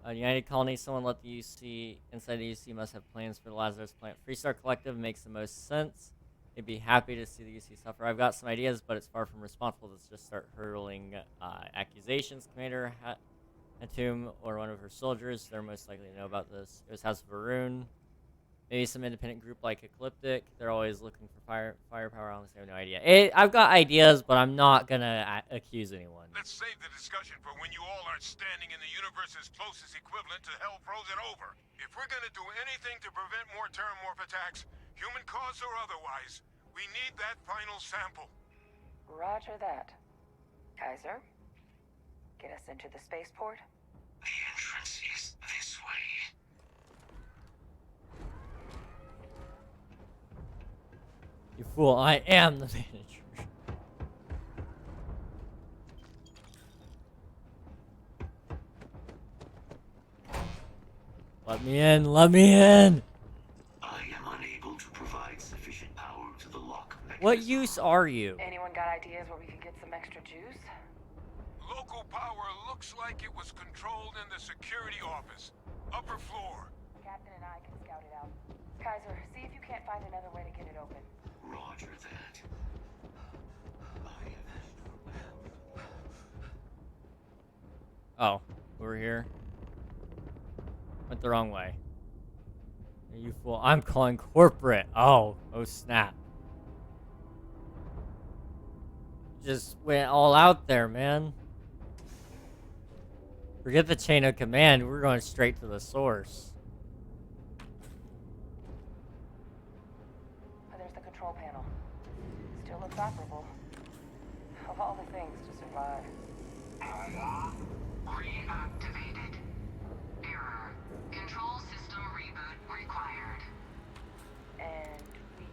[SPEAKER 1] United Colony, someone let the UC inside the UC must have plans for the Lazarus plant. Freestar Collective makes the most sense. They'd be happy to see the UC suffer. I've got some ideas, but it's far from responsible to just start hurling accusations. Commander Hatum or one of her soldiers, they're most likely to know about this. It was House of Varun. Maybe some independent group like Ecliptic. They're always looking for firepower. Honestly, I have no idea. I've got ideas, but I'm not gonna accuse anyone.
[SPEAKER 8] Let's save the discussion for when you all are standing in the universe's closest equivalent to hell frozen over. If we're gonna do anything to prevent more terrormorph attacks, human cause or otherwise, we need that final sample.
[SPEAKER 2] Roger that. Kaiser, get us into the spaceport?
[SPEAKER 9] The entrance is this way.
[SPEAKER 1] You fool, I am the manager. Let me in, let me in!
[SPEAKER 9] I am unable to provide sufficient power to the lock mechanism.
[SPEAKER 1] What use are you?
[SPEAKER 2] Anyone got ideas where we could get some extra juice?
[SPEAKER 8] Local power looks like it was controlled in the security office. Upper floor.
[SPEAKER 2] Captain and I can scout it out. Kaiser, see if you can't find another way to get it open.
[SPEAKER 9] Roger that.
[SPEAKER 1] Oh, we're here. Went the wrong way. You fool. I'm calling corporate. Oh snap. Just went all out there, man. Forget the chain of command. We're going straight to the source.
[SPEAKER 2] There's the control panel. Still looks operable. Of all the things to survive.
[SPEAKER 15] Reactivated. Error. Control system reboot required.
[SPEAKER 2] And we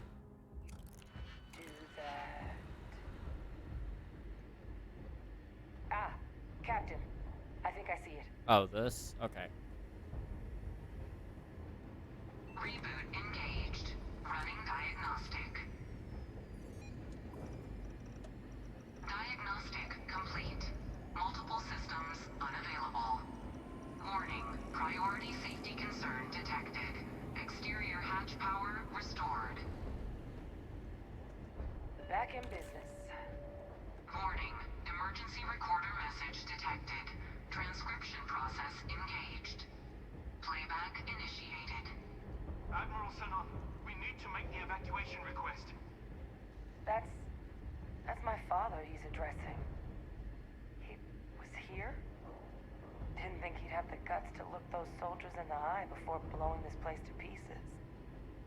[SPEAKER 2] do that. Ah, Captain. I think I see it.
[SPEAKER 1] Oh, this? Okay.
[SPEAKER 15] Reboot engaged. Running diagnostic. Diagnostic complete. Multiple systems unavailable. Warning. Priority safety concern detected. Exterior hatch power restored.
[SPEAKER 2] Back in business.
[SPEAKER 15] Warning. Emergency recorder message detected. Transcription process engaged. Playback initiated.
[SPEAKER 19] Admiral Senon, we need to make the evacuation request.
[SPEAKER 2] That's my father he's addressing. He was here? Didn't think he'd have the guts to look those soldiers in the eye before blowing this place to pieces.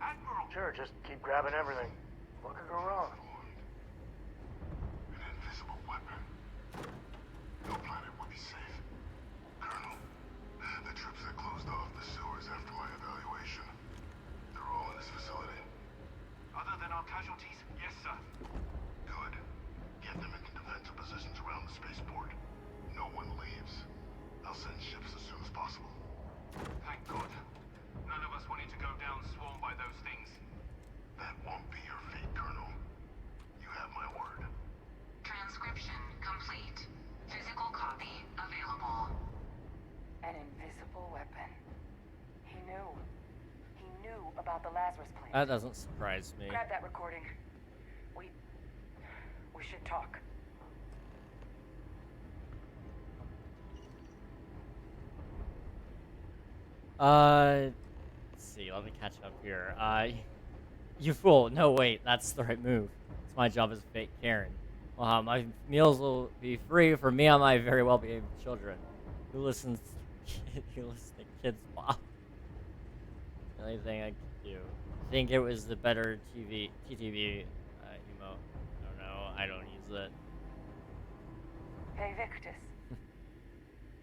[SPEAKER 19] Admiral! Sure, just keep grabbing everything. What could go wrong?
[SPEAKER 17] An invisible weapon. No planet would be safe. Colonel, the troops that closed off the sewers after my evaluation, they're all in this facility.
[SPEAKER 19] Other than our casualties, yes, sir.
[SPEAKER 17] Good. Get them into defensive positions around the spaceport. No one leaves. I'll send ships as soon as possible.
[SPEAKER 19] Thank God. None of us wanted to go down swarmed by those things.
[SPEAKER 17] That won't be your fate, Colonel. You have my word.
[SPEAKER 15] Transcription complete. Physical copy available.
[SPEAKER 1] That doesn't surprise me.
[SPEAKER 2] Grab that recording. We should talk.
[SPEAKER 1] Let's see, let me catch up here. You fool. No, wait, that's the right move. It's my job as a fake Karen. My meals will be free for me and my very well-behaved children. Who listens to kids pop? The only thing I could do. I think it was the better TTV emote. I don't know. I don't use it.
[SPEAKER 2] Hey, Victus.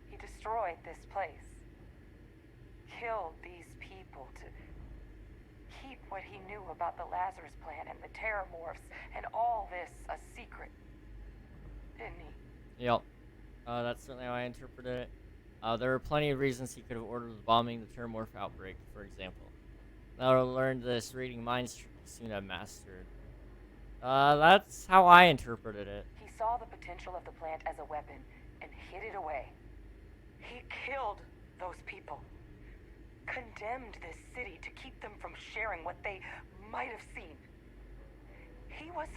[SPEAKER 2] He destroyed this place. Killed these people to keep what he knew about the Lazarus Plan and the terrormorphs and all this a secret. Didn't he?
[SPEAKER 1] Yep. That's certainly how I interpreted it. There are plenty of reasons he could have ordered the bombing the terrormorph outbreak, for example. Now to learn this reading minds trick he seemed to have mastered. That's how I interpreted it.
[SPEAKER 2] He saw the potential of the plant as a weapon and hid it away. He killed those people. Condemned this city to keep them from sharing what they might have seen. He was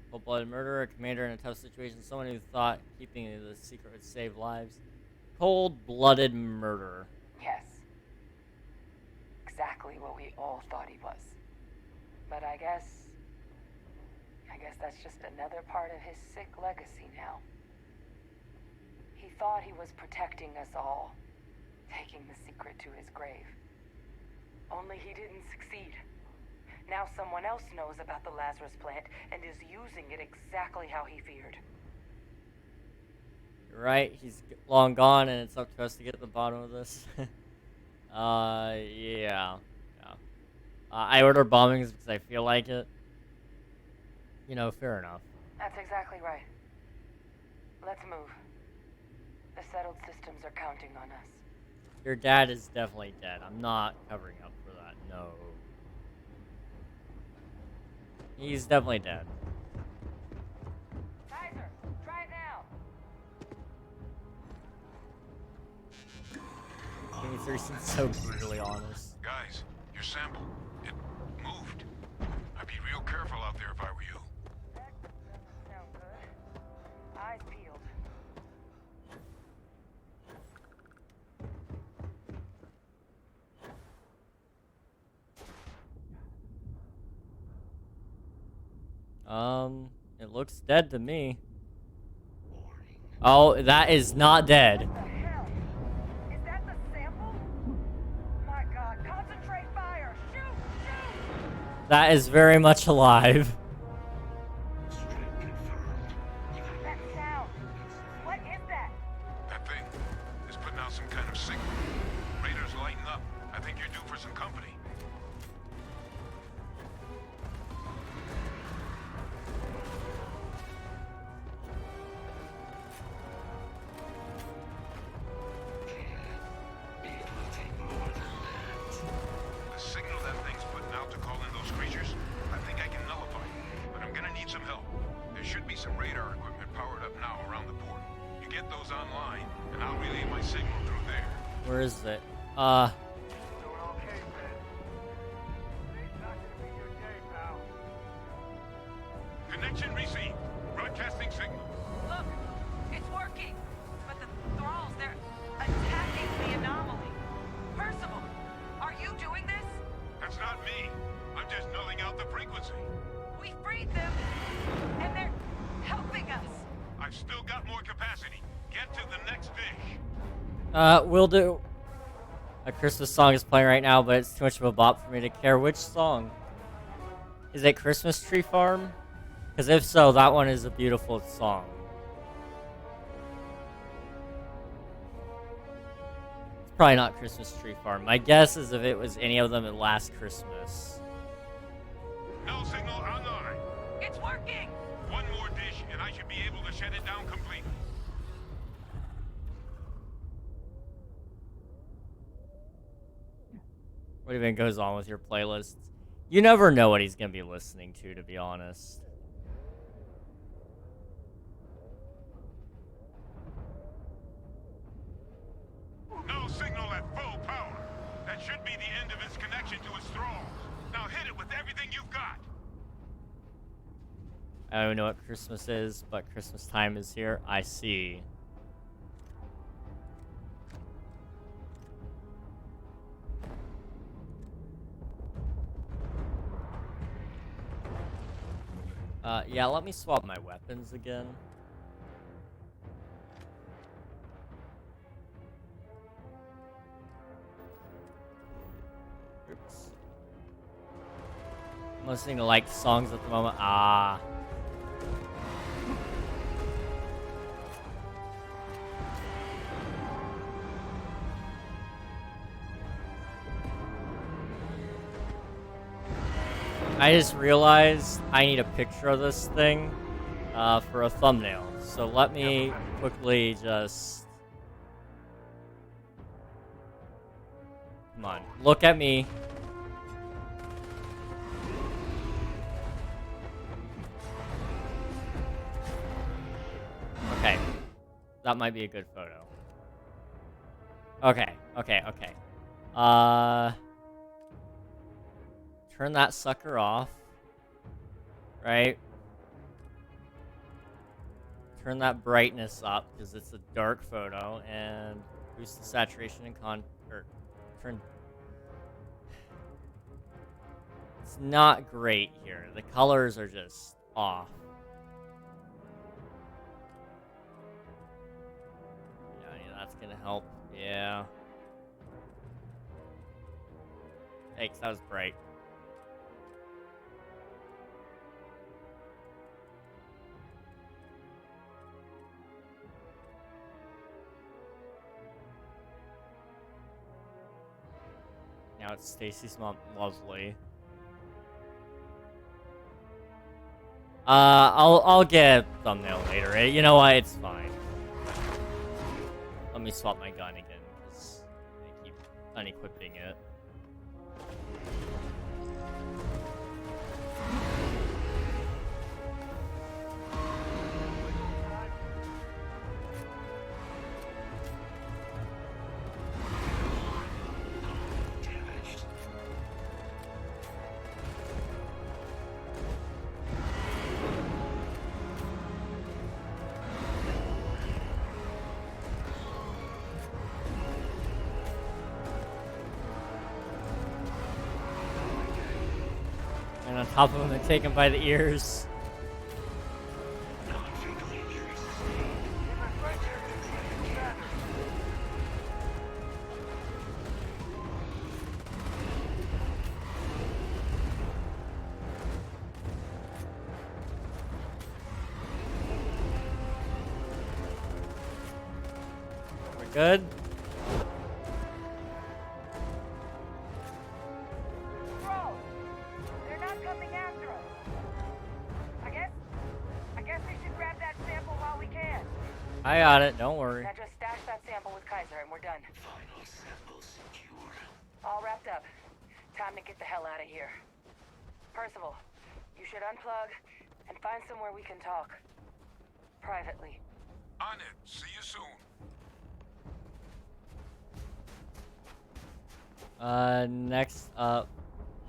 [SPEAKER 1] Cold-blooded murderer, a commander in a tough situation, someone who thought keeping the secret would save lives. Cold-blooded murderer.
[SPEAKER 2] Yes. Exactly what we all thought he was. But I guess that's just another part of his sick legacy now. He thought he was protecting us all, taking the secret to his grave. Only he didn't succeed. Now someone else knows about the Lazarus plant and is using it exactly how he feared.
[SPEAKER 1] You're right, he's long gone and it's up to us to get to the bottom of this. Yeah. I order bombings because I feel like it. You know, fair enough.
[SPEAKER 2] That's exactly right. Let's move. The settled systems are counting on us.
[SPEAKER 1] Your dad is definitely dead. I'm not covering up for that. No. He's definitely dead.
[SPEAKER 2] Kaiser, try it now.
[SPEAKER 1] 23 seems so brutally honest.
[SPEAKER 8] Guys, your sample, it moved. I'd be real careful out there if I were you.
[SPEAKER 2] That doesn't sound good. Eyes peeled.
[SPEAKER 1] It looks dead to me. Oh, that is not dead.
[SPEAKER 2] What the hell? Is that the sample? My God, concentrate fire! Shoot!
[SPEAKER 1] That is very much alive.
[SPEAKER 2] That sound. What is that?
[SPEAKER 8] That thing is putting out some kind of signal. Radar's lighting up. I think you're due for some company. The signal that thing's putting out to call in those creatures, I think I can nullify it. But I'm gonna need some help. There should be some radar equipment powered up now around the port. You get those online, and I'll relay my signal through there.
[SPEAKER 1] Where is it?
[SPEAKER 5] Doing okay, man. Today's not gonna be your day, pal.
[SPEAKER 8] Connection received. Broadcasting signal.
[SPEAKER 2] Look, it's working. But the thralls, they're attacking the anomaly. Percival, are you doing this?
[SPEAKER 8] That's not me. I'm just nulling out the frequency.
[SPEAKER 2] We freed them, and they're helping us.
[SPEAKER 8] I've still got more capacity. Get to the next dish.
[SPEAKER 1] Will do. A Christmas song is playing right now, but it's too much of a bop for me to care which song. Is it Christmas Tree Farm? Because if so, that one is a beautiful song. It's probably not Christmas Tree Farm. My guess is if it was any of them at last Christmas.
[SPEAKER 8] No signal online.
[SPEAKER 2] It's working!
[SPEAKER 8] One more dish, and I should be able to shut it down completely.
[SPEAKER 1] What even goes on with your playlists? You never know what he's going to be listening to be honest.
[SPEAKER 8] No signal at full power. That should be the end of its connection to its thralls. Now hit it with everything you've got.
[SPEAKER 1] I don't know what Christmas is, but Christmas time is here. I see. Yeah, let me swap my weapons again. Oops. I'm listening to, like, songs at the moment. Ah. I just realized I need a picture of this thing for a thumbnail. So let me quickly just... Come on, look at me. Okay, that might be a good photo. Okay. Turn that sucker off, right? Turn that brightness up because it's a dark photo, and boost the saturation and turn. It's not great here. The colors are just off. Yeah, that's gonna help. Yeah. Thanks, that was bright. Now it's Stacy's mom. Lovely. I'll get a thumbnail later. Eh? You know what? It's fine. Let me swap my gun again because I keep unequipping it. And on top of him and take him by the ears. We're good? I got it, don't worry.
[SPEAKER 2] Now just stash that sample with Kaiser and we're done.
[SPEAKER 9] Final sample secured.
[SPEAKER 2] All wrapped up. Time to get the hell out of here. Percival, you should unplug and find somewhere we can talk. Privately.
[SPEAKER 8] On it. See you soon.
[SPEAKER 1] Next up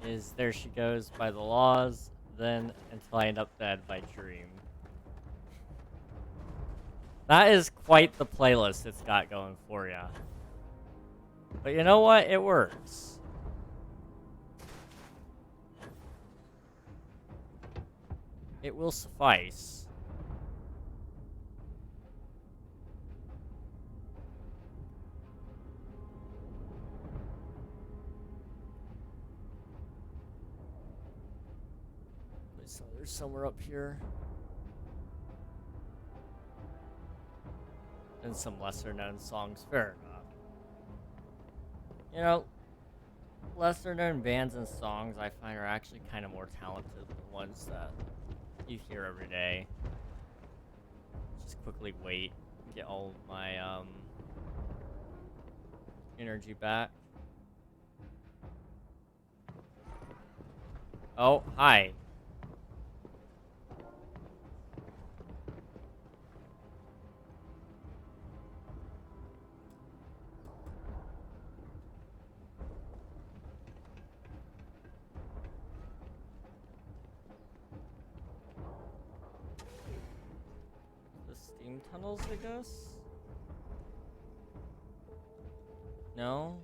[SPEAKER 1] is There She Goes by The Laws, then Until I End Up Dead by Dream. That is quite the playlist it's got going for ya. But you know what? It works. It will suffice. So there's somewhere up here. And some lesser known songs, fair enough. You know, lesser known bands and songs I find are actually kind of more talented than the ones that you hear every day. Just quickly wait, get all of my energy back. Oh, hi. tunnels, I guess? No?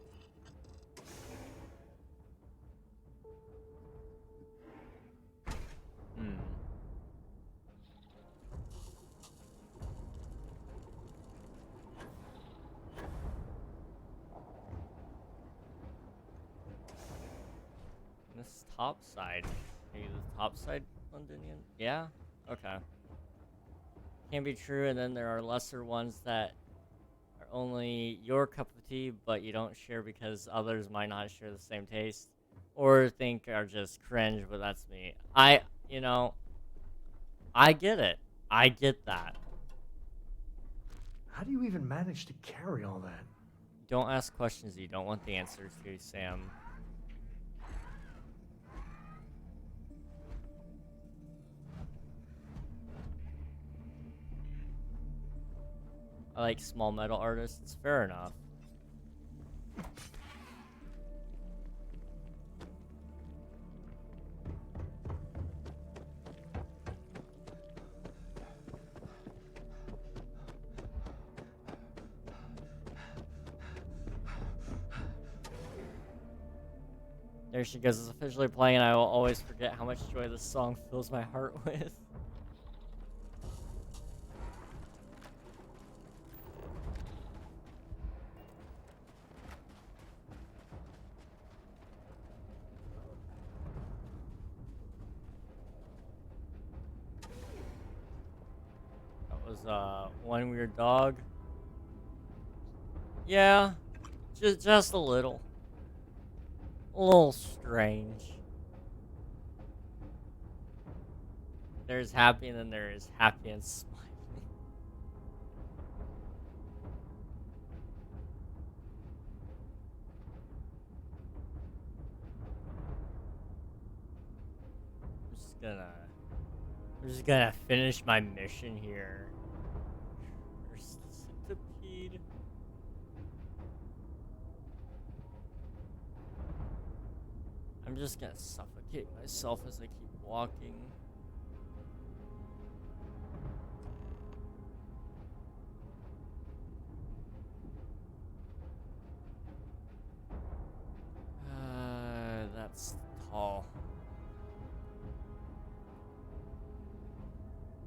[SPEAKER 1] This top side. Maybe the top side Londonian? Yeah? Okay. Can be true, and then there are lesser ones that are only your cup of tea, but you don't share because others might not share the same taste. Or think are just cringe, but that's me. I get it. I get that.
[SPEAKER 6] How do you even manage to carry all that?
[SPEAKER 1] Don't ask questions you don't want the answers to, Sam. I like small metal artists. Fair enough. There she goes. It's officially playing, and I will always forget how much joy this song fills my heart with. One weird dog. Yeah, just a little. A little strange. There's happy and then there is happy and smiling. I'm just gonna finish my mission here. First centipede. I'm just gonna suffocate myself as I keep walking. That's tall.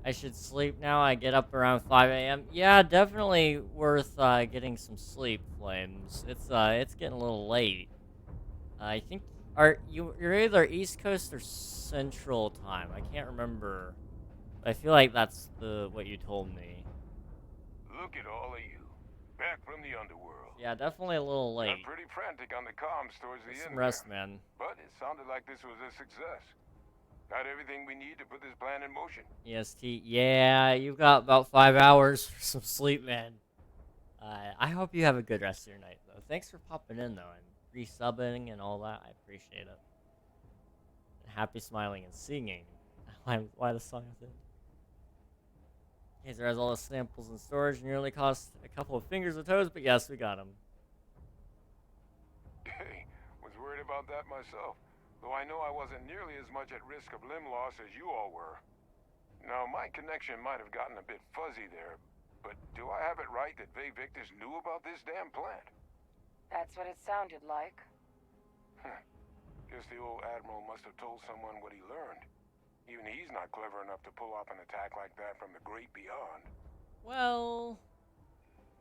[SPEAKER 1] I should sleep now. I get up around 5 a.m. Yeah, definitely worth getting some sleep, Flames. It's getting a little late. I think you're either East Coast or Central Time. I can't remember. I feel like that's what you told me.
[SPEAKER 8] Look at all of you, back from the underworld.
[SPEAKER 1] Yeah, definitely a little late.
[SPEAKER 8] Got pretty frantic on the comms towards the end.
[SPEAKER 1] Some rest, man.
[SPEAKER 8] But it sounded like this was a success. Got everything we need to put this plan in motion.
[SPEAKER 1] EST, yeah, you've got about 5 hours for some sleep, man. I hope you have a good rest of your night, though. Thanks for popping in, though, and resubbing and all that. I appreciate it. And happy smiling and singing. Why the song is it? Kazer has all the samples in storage. Nearly cost a couple of fingers or toes, but yes, we got them.
[SPEAKER 8] Hey, was worried about that myself. Though I know I wasn't nearly as much at risk of limb loss as you all were. Now, my connection might have gotten a bit fuzzy there, but do I have it right that Victus knew about this damn plant?
[SPEAKER 2] That's what it sounded like.
[SPEAKER 8] Guess the old Admiral must have told someone what he learned. Even he's not clever enough to pull off an attack like that from the great beyond.
[SPEAKER 1] Well,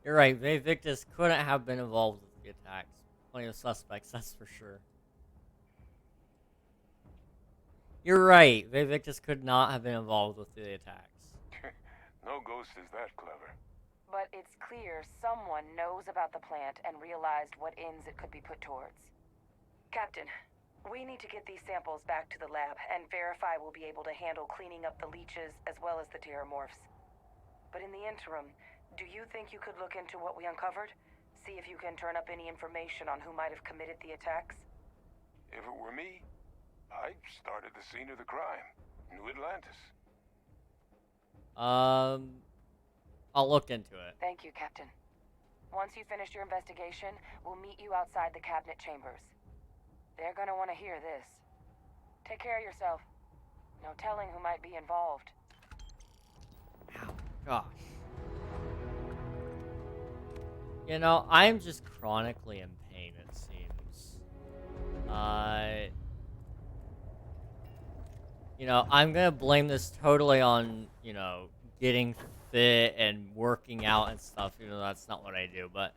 [SPEAKER 1] you're right. Victus couldn't have been involved with the attacks. Plenty of suspects, that's for sure. You're right. Victus could not have been involved with the attacks.
[SPEAKER 8] No ghost is that clever.
[SPEAKER 2] But it's clear someone knows about the plant and realized what ends it could be put towards. Captain, we need to get these samples back to the lab and verify we'll be able to handle cleaning up the leeches as well as the terrormorphs. But in the interim, do you think you could look into what we uncovered? See if you can turn up any information on who might have committed the attacks?
[SPEAKER 8] If it were me, I'd start at the scene of the crime. New Atlantis.
[SPEAKER 1] I'll look into it.
[SPEAKER 2] Thank you, Captain. Once you finish your investigation, we'll meet you outside the cabinet chambers. They're gonna want to hear this. Take care of yourself. No telling who might be involved.
[SPEAKER 1] Ow, gosh. You know, I'm just chronically in pain, it seems. You know, I'm gonna blame this totally on, you know, getting fit and working out and stuff, even though that's not what I do, but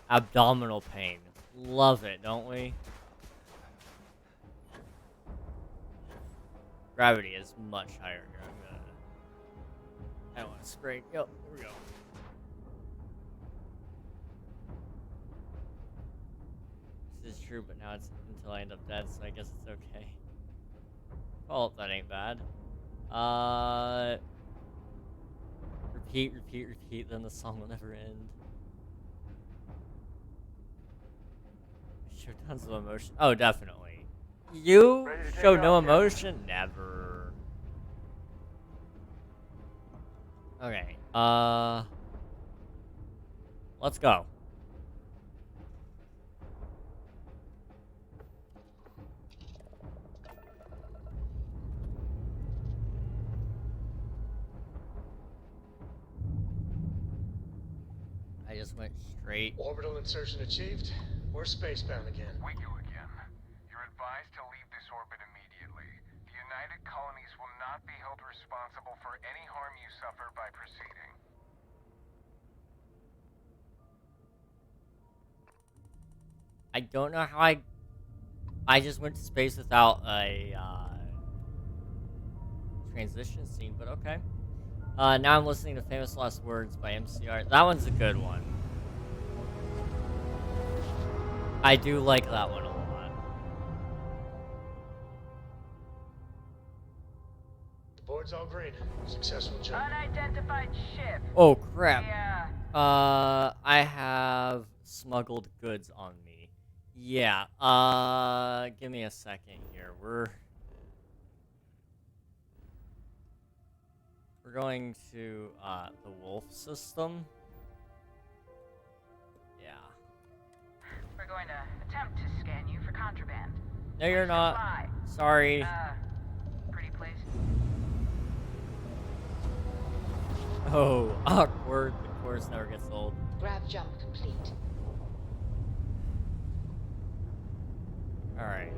[SPEAKER 1] abdominal pain. Love it, don't we? Gravity is much higher here. I don't want to spray. Yep, here we go. This is true, but now it's until I end up dead, so I guess it's okay. Well, that ain't bad. Repeat, repeat, repeat, then the song will never end. Show tons of emotion. Oh, definitely. You show no emotion? Never. Okay, let's go. I just went straight.
[SPEAKER 19] Orbital insertion achieved. We're spacebound again.
[SPEAKER 4] We go again. You're advised to leave this orbit immediately. The United Colonies will not be held responsible for any harm you suffer by proceeding.
[SPEAKER 1] I don't know how I just went to space without a transition scene, but okay. Now I'm listening to Famous Last Words by MCR. That one's a good one. I do like that one a lot.
[SPEAKER 19] The board's all green. Successful job.
[SPEAKER 7] Unidentified ship.
[SPEAKER 1] Oh crap.
[SPEAKER 7] Yeah.
[SPEAKER 1] I have smuggled goods on me. Yeah. Give me a second here. We're going to the Wolf system. Yeah.
[SPEAKER 7] We're going to attempt to scan you for contraband.
[SPEAKER 1] No, you're not. Sorry.
[SPEAKER 7] Pretty place.
[SPEAKER 1] Oh, awkward. The course never gets old.
[SPEAKER 11] Grav jump complete.
[SPEAKER 1] Alright.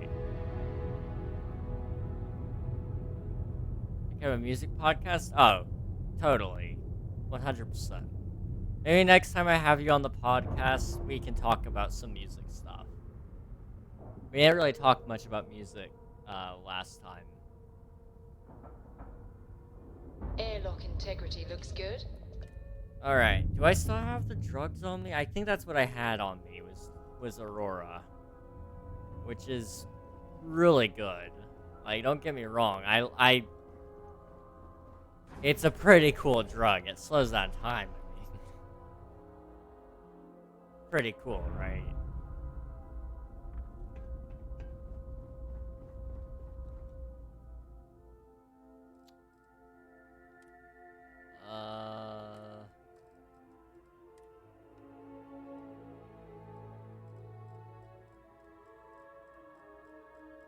[SPEAKER 1] You have a music podcast? Oh, totally. 100%. Maybe next time I have you on the podcast, we can talk about some music stuff. We didn't really talk much about music last time.
[SPEAKER 11] Airlock integrity looks good.
[SPEAKER 1] Alright, do I still have the drugs on me? I think that's what I had on me, was Aurora. Which is really good. Like, don't get me wrong, it's a pretty cool drug. It slows down time, I mean. Pretty cool, right?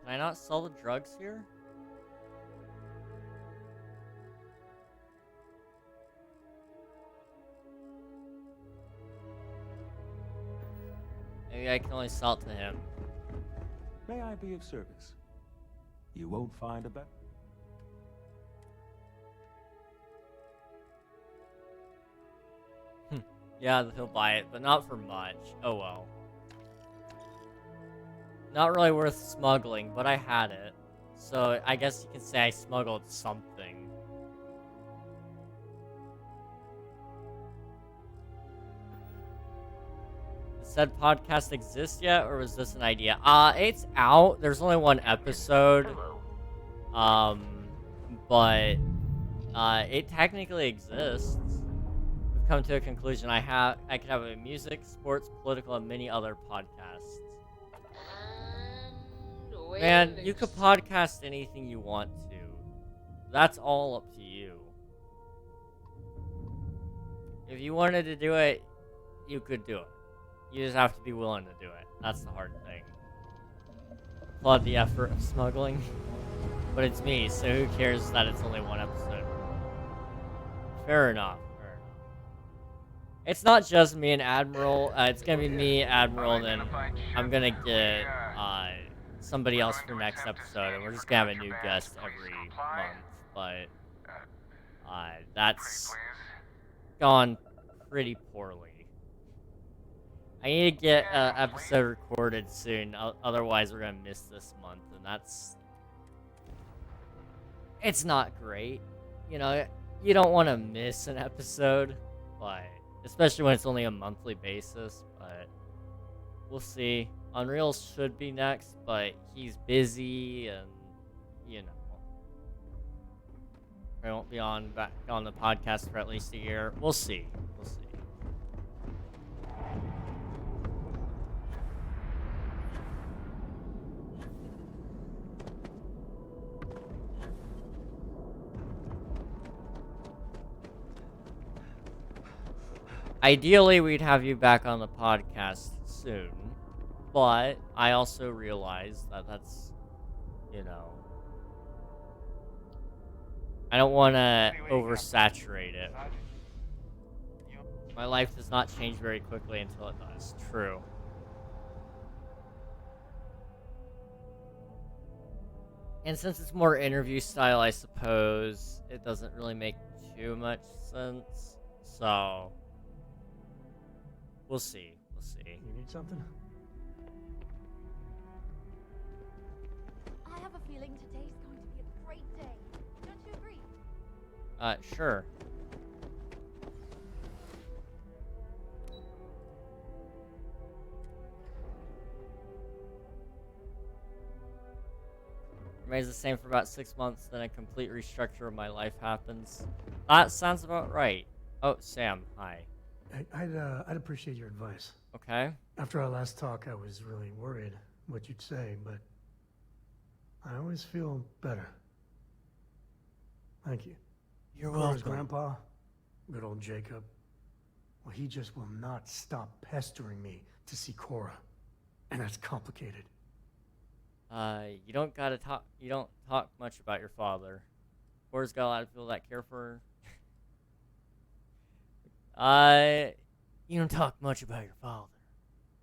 [SPEAKER 1] Can I not sell the drugs here? Maybe I can only sell it to him.
[SPEAKER 14] May I be of service? You won't find a better.
[SPEAKER 1] Yeah, he'll buy it, but not for much. Oh well. Not really worth smuggling, but I had it. So I guess you can say I smuggled something. Does said podcast exist yet, or was this an idea? It's out. There's only one episode. But it technically exists. We've come to a conclusion. I could have a music, sports, political, and many other podcasts. Man, you could podcast anything you want to. That's all up to you. If you wanted to do it, you could do it. You just have to be willing to do it. That's the hard thing. Applaud the effort of smuggling. But it's me, so who cares that it's only one episode? Fair enough. It's not just me and Admiral. It's gonna be me, Admiral, and then I'm gonna get somebody else for next episode, and we're just gonna have a new guest every month. But that's gone pretty poorly. I need to get an episode recorded soon, otherwise we're gonna miss this month, and it's not great. You know, you don't want to miss an episode, but especially when it's only a monthly basis, but we'll see. Unreal should be next, but he's busy, and you know, I won't be back on the podcast for at least a year. We'll see. We'll see. Ideally, we'd have you back on the podcast soon, but I also realize that that's, you know, I don't want to oversaturate it. My life does not change very quickly until it does. True. And since it's more interview style, I suppose, it doesn't really make too much sense. So, we'll see. We'll see.
[SPEAKER 6] You need something?
[SPEAKER 3] I have a feeling today's going to be a great day. Don't you agree?
[SPEAKER 1] Sure. Remains the same for about 6 months, then a complete restructure of my life happens. That sounds about right. Oh, Sam, hi.
[SPEAKER 6] I'd appreciate your advice.
[SPEAKER 1] Okay.
[SPEAKER 6] After our last talk, I was really worried what you'd say, but I always feel better. Thank you.
[SPEAKER 1] You're
[SPEAKER 6] Cora's
[SPEAKER 1] welcome.
[SPEAKER 6] grandpa, good old Jacob, well, he just will not stop pestering me to see Cora, and that's complicated.
[SPEAKER 1] You don't talk much about your father. Cora's got a lot of people that care for her. You don't talk much about your father.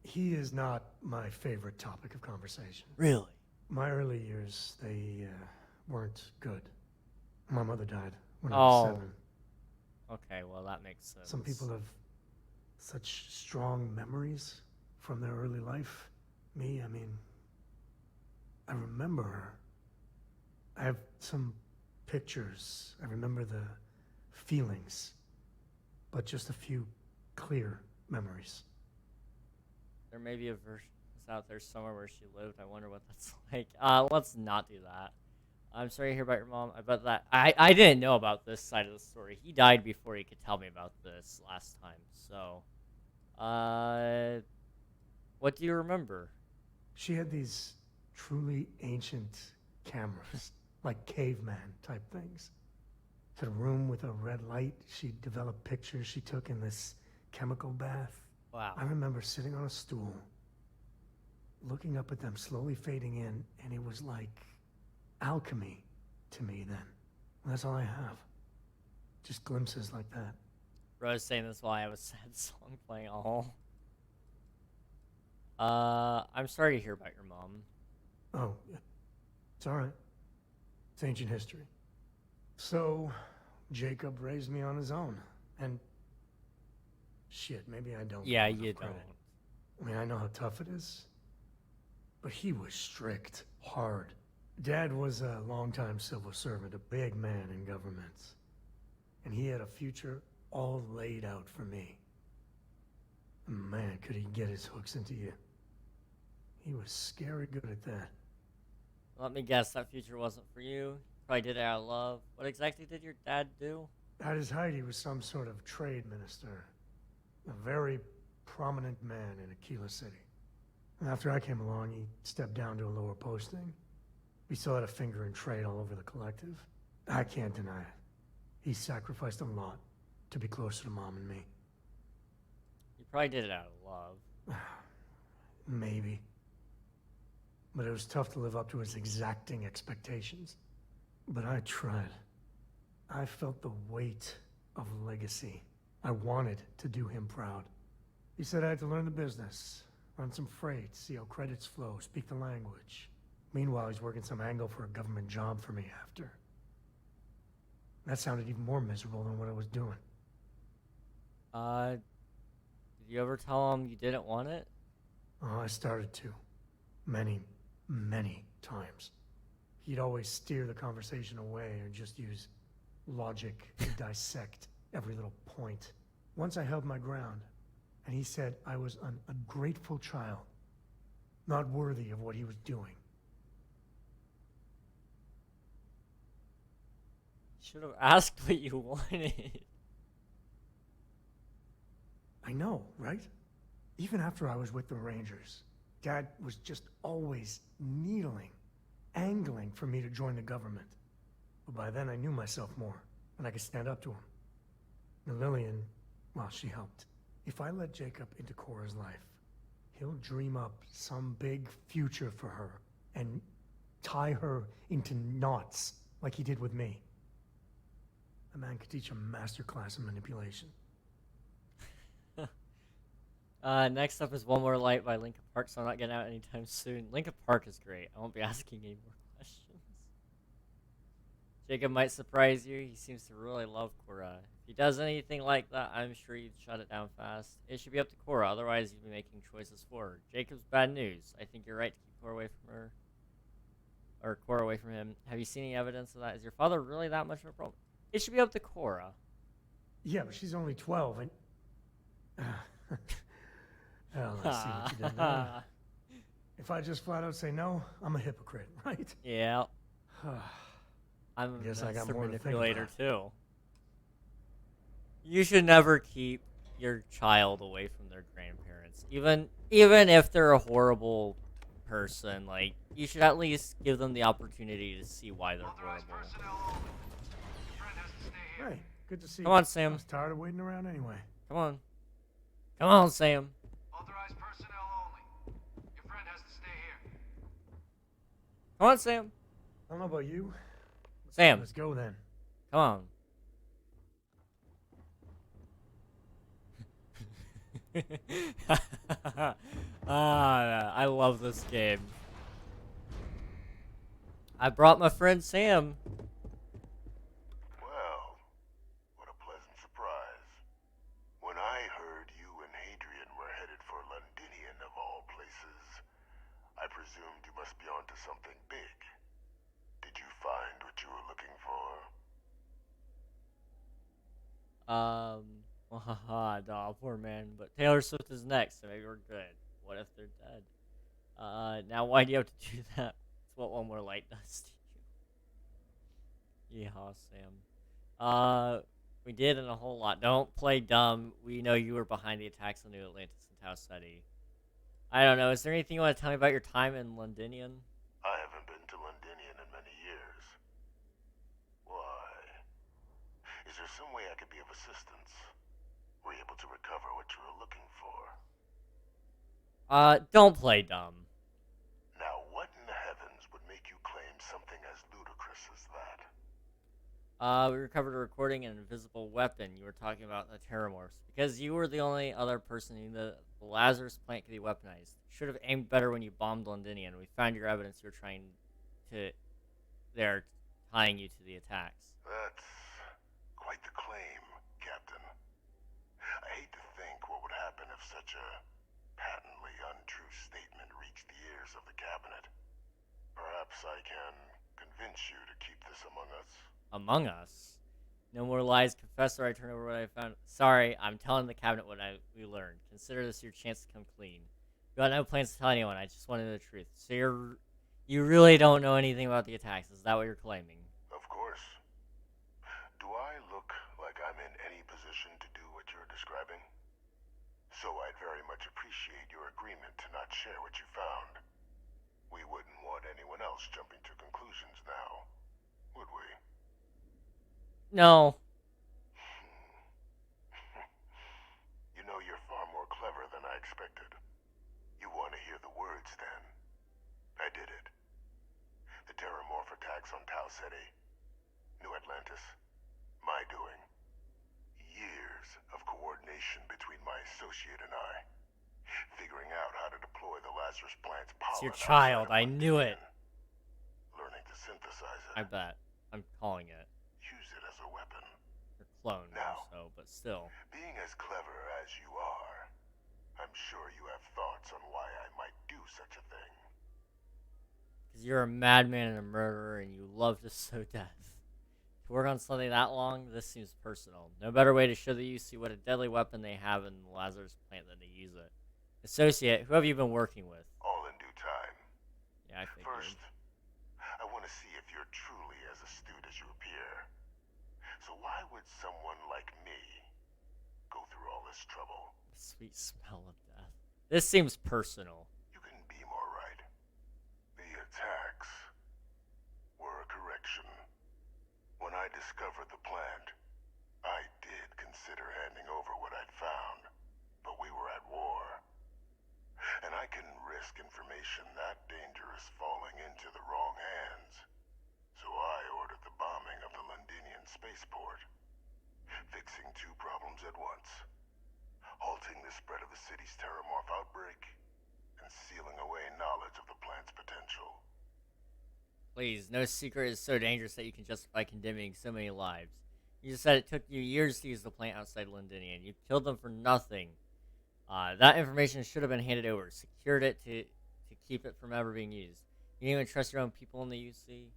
[SPEAKER 6] He is not my favorite topic of conversation.
[SPEAKER 1] Really?
[SPEAKER 6] My early years, they weren't good. My mother died when I was 7.
[SPEAKER 1] Okay, well that makes sense.
[SPEAKER 6] Some people have such strong memories from their early life. Me, I mean, I remember her. I have some pictures. I remember the feelings, but just a few clear memories.
[SPEAKER 1] There may be a version out there somewhere where she lived. I wonder what that's like. Let's not do that. I'm sorry to hear about your mom. I didn't know about this side of the story. He died before he could tell me about this last time. So, what do you remember?
[SPEAKER 6] She had these truly ancient cameras, like caveman type things. Had a room with a red light. She developed pictures she took in this chemical bath.
[SPEAKER 1] Wow.
[SPEAKER 6] I remember sitting on a stool, looking up at them slowly fading in, and it was like alchemy to me then. That's all I have. Just glimpses like that.
[SPEAKER 1] Rose saying this while I have a sad song playing. I'm sorry to hear about your mom.
[SPEAKER 6] Oh, yeah. It's all right. It's ancient history. So, Jacob raised me on his own, and shit, maybe I don't.
[SPEAKER 1] Yeah,
[SPEAKER 6] give him
[SPEAKER 1] you
[SPEAKER 6] enough credit.
[SPEAKER 1] don't.
[SPEAKER 6] I mean, I know how tough it is, but he was strict, hard. Dad was a longtime civil servant, a big man in government, and he had a future all laid out for me. Man, could he get his hooks into you. He was scary good at that.
[SPEAKER 1] Let me guess, that future wasn't for you. Probably did it out of love. What exactly did your dad do?
[SPEAKER 6] At his height, he was some sort of trade minister. A very prominent man in Aquila City. And after I came along, he stepped down to a lower posting. We still had a finger in trade all over the collective. I can't deny it. He sacrificed a lot to be closer to Mom and me.
[SPEAKER 1] You probably did it out of love.
[SPEAKER 6] Maybe. But it was tough to live up to his exacting expectations. But I tried. I felt the weight of legacy I wanted to do him proud. He said I had to learn the business, run some freight, see how credits flow, speak the language. Meanwhile, he's working some angle for a government job for me after. That sounded even more miserable than what I was doing.
[SPEAKER 1] Did you ever tell him you didn't want it?
[SPEAKER 6] Oh, I started to. Many, many times. He'd always steer the conversation away or just use logic to dissect every little point. Once I held my ground, and he said I was an ungrateful child, not worthy of what he was doing.
[SPEAKER 1] Should have asked what you wanted.
[SPEAKER 6] I know, right? Even after I was with the Rangers, Dad was just always needling, angling for me to join the government. But by then I knew myself more, and I could stand up to him. And Lillian, well, she helped. If I let Jacob into Cora's life, he'll dream up some big future for her and tie her into knots like he did with me. A man could teach a master class in manipulation.
[SPEAKER 1] Next up is One More Light by Linkin Park, so I'm not getting out anytime soon. Linkin Park is great. I won't be asking any more questions. Jacob might surprise you. He seems to really love Cora. If he does anything like that, I'm sure you'd shut it down fast. It should be up to Cora, otherwise you'd be making choices for her. Jacob's bad news. I think you're right to keep Cora away from her. Or Cora away from him. Have you seen any evidence of that? Is your father really that much of a problem? It should be up to Cora.
[SPEAKER 6] Yeah, but she's only 12 and... Hell, I see what you did there. If I just flat out say no, I'm a hypocrite, right?
[SPEAKER 1] Yeah. I'm
[SPEAKER 6] Guess
[SPEAKER 1] a
[SPEAKER 6] I got
[SPEAKER 1] master
[SPEAKER 6] more to think
[SPEAKER 1] manipulator
[SPEAKER 6] about.
[SPEAKER 1] too. You should never keep your child away from their grandparents, even if they're a horrible person. Like, you should at least give them the opportunity to see why they're horrible.
[SPEAKER 6] Hey, good to see you.
[SPEAKER 1] Come on, Sam.
[SPEAKER 6] I was tired of waiting around anyway.
[SPEAKER 1] Come on. Come on, Sam.
[SPEAKER 5] Authorized personnel only. Your friend has to stay here.
[SPEAKER 1] Come on, Sam.
[SPEAKER 6] I don't know about you.
[SPEAKER 1] Sam.
[SPEAKER 6] Let's go then.
[SPEAKER 1] Come on. I love this game. I brought my friend Sam.
[SPEAKER 17] Well, what a pleasant surprise. When I heard you and Hadrian were headed for Londinian of all places, I presumed you must be onto something big. Did you find what you were looking for?
[SPEAKER 1] Nah, poor man. But Taylor Swift is next, so maybe we're good. What if they're dead? Now why do you have to do that? It's what One More Light does to you. Yeehaw, Sam. We did in a whole lot. Don't play dumb. We know you were behind the attacks on New Atlantis and Tau Ceti. I don't know. Is there anything you want to tell me about your time in Londinian?
[SPEAKER 17] I haven't been to Londinian in many years. Why? Is there some way I could be of assistance? Were you able to recover what you were looking for?
[SPEAKER 1] Don't play dumb.
[SPEAKER 17] Now, what in the heavens would make you claim something as ludicrous as that?
[SPEAKER 1] We recovered a recording and an invisible weapon. You were talking about the terrormorphs. Because you were the only other person who knew the Lazarus plant could be weaponized. Should have aimed better when you bombed Londinian. We found your evidence you were trying to... They're tying you to the attacks.
[SPEAKER 17] That's quite the claim, Captain. I hate to think what would happen if such a patently untrue statement reached the ears of the cabinet. Perhaps I can convince you to keep this among us.
[SPEAKER 1] Among Us? No more lies, confessor. I turn over what I found. Sorry, I'm telling the cabinet what we learned. Consider this your chance to come clean. You got no plans to tell anyone. I just wanted the truth. So you really don't know anything about the attacks. Is that what you're claiming?
[SPEAKER 17] Of course. Do I look like I'm in any position to do what you're describing? So I'd very much appreciate your agreement to not share what you found. We wouldn't want anyone else jumping to conclusions now, would we?
[SPEAKER 1] No.
[SPEAKER 17] You know, you're far more clever than I expected. You want to hear the words, then? I did it. The terrormorph attacks on Tau Ceti, New Atlantis, my doing. Years of coordination. coordination between my associate and I. Figuring out how to deploy the Lazarus plant's pollen.
[SPEAKER 1] It's your child. I knew it.
[SPEAKER 17] Learning to synthesize it.
[SPEAKER 1] I bet. I'm calling it.
[SPEAKER 17] Use it as a weapon.
[SPEAKER 1] Or clone,
[SPEAKER 17] now,
[SPEAKER 1] so, but still.
[SPEAKER 17] Being as clever as you are, I'm sure you have thoughts on why I might do such a thing.
[SPEAKER 1] Because you're a madman and a murderer, and you love to sow death. To work on something that long, this seems personal. No better way to show the UC what a deadly weapon they have in the Lazarus plant than to use it. Associate, who have you been working with?
[SPEAKER 17] All in due time.
[SPEAKER 1] Yeah, I figured.
[SPEAKER 17] First, I want to see if you're truly as astute as you appear. So why would someone like me go through all this trouble?
[SPEAKER 1] The sweet smell of death. This seems personal.
[SPEAKER 17] You can be more right. The attacks were a correction. When I discovered the plant, I did consider handing over what I'd found, but we were at war. And I couldn't risk information that dangerous falling into the wrong hands. So I ordered the bombing of the Londinian spaceport, fixing two problems at once. Halting the spread of the city's terrormorph outbreak, and sealing away knowledge of the plant's potential.
[SPEAKER 1] Please, no secret is so dangerous that you can justify condemning so many lives. You just said it took you years to use the plant outside Londinian. You killed them for nothing. That information should have been handed over. Secured it to keep it from ever being used. You didn't even trust your own people in the UC?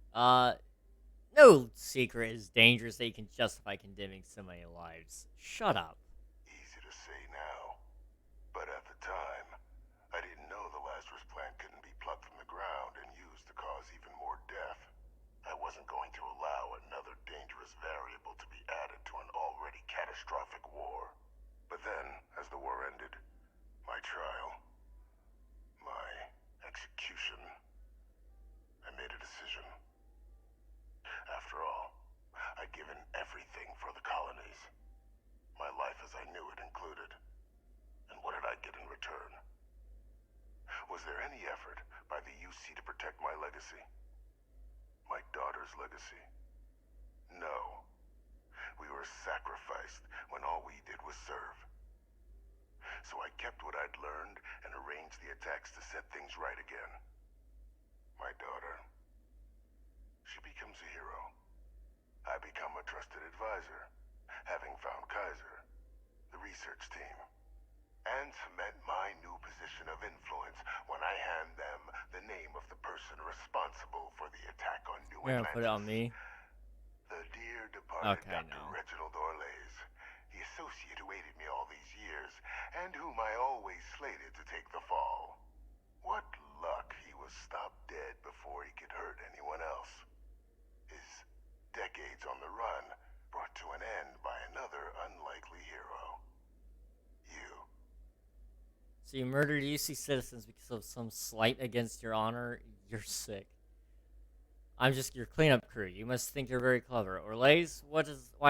[SPEAKER 1] No secret is dangerous that you can justify condemning so many lives. Shut up.
[SPEAKER 17] Easy to say now, but at the time, I didn't know the Lazarus plant couldn't be plucked from the ground and used to cause even more death. I wasn't going to allow another dangerous variable to be added to an already catastrophic war. But then, as the war ended, my trial, my execution, I made a decision. After all, I'd given everything for the colonies. My life as I knew it included. And what did I get in return? Was there any effort by the UC to protect my legacy? My daughter's legacy? No. We were sacrificed when all we did was serve. So I kept what I'd learned and arranged the attacks to set things right again. My daughter, she becomes a hero. I become a trusted advisor, having found Kaiser, the research team, and cement my new position of influence when I hand them the name of the person responsible for the attack on New
[SPEAKER 1] You're gonna
[SPEAKER 17] Atlantis.
[SPEAKER 1] put it on me?
[SPEAKER 17] The dear departed
[SPEAKER 1] Okay,
[SPEAKER 17] Dr.
[SPEAKER 1] no.
[SPEAKER 17] Reginald Orlays, the associate who aided me all these years, and whom I always slated to take the fall. What luck he was stopped dead before he could hurt anyone else. His decades on the run brought to an end by another unlikely hero. You.
[SPEAKER 1] So you murdered UC citizens because of some slight against your honor? You're sick. I'm just your cleanup crew. You must think you're very clever. Orlays? Why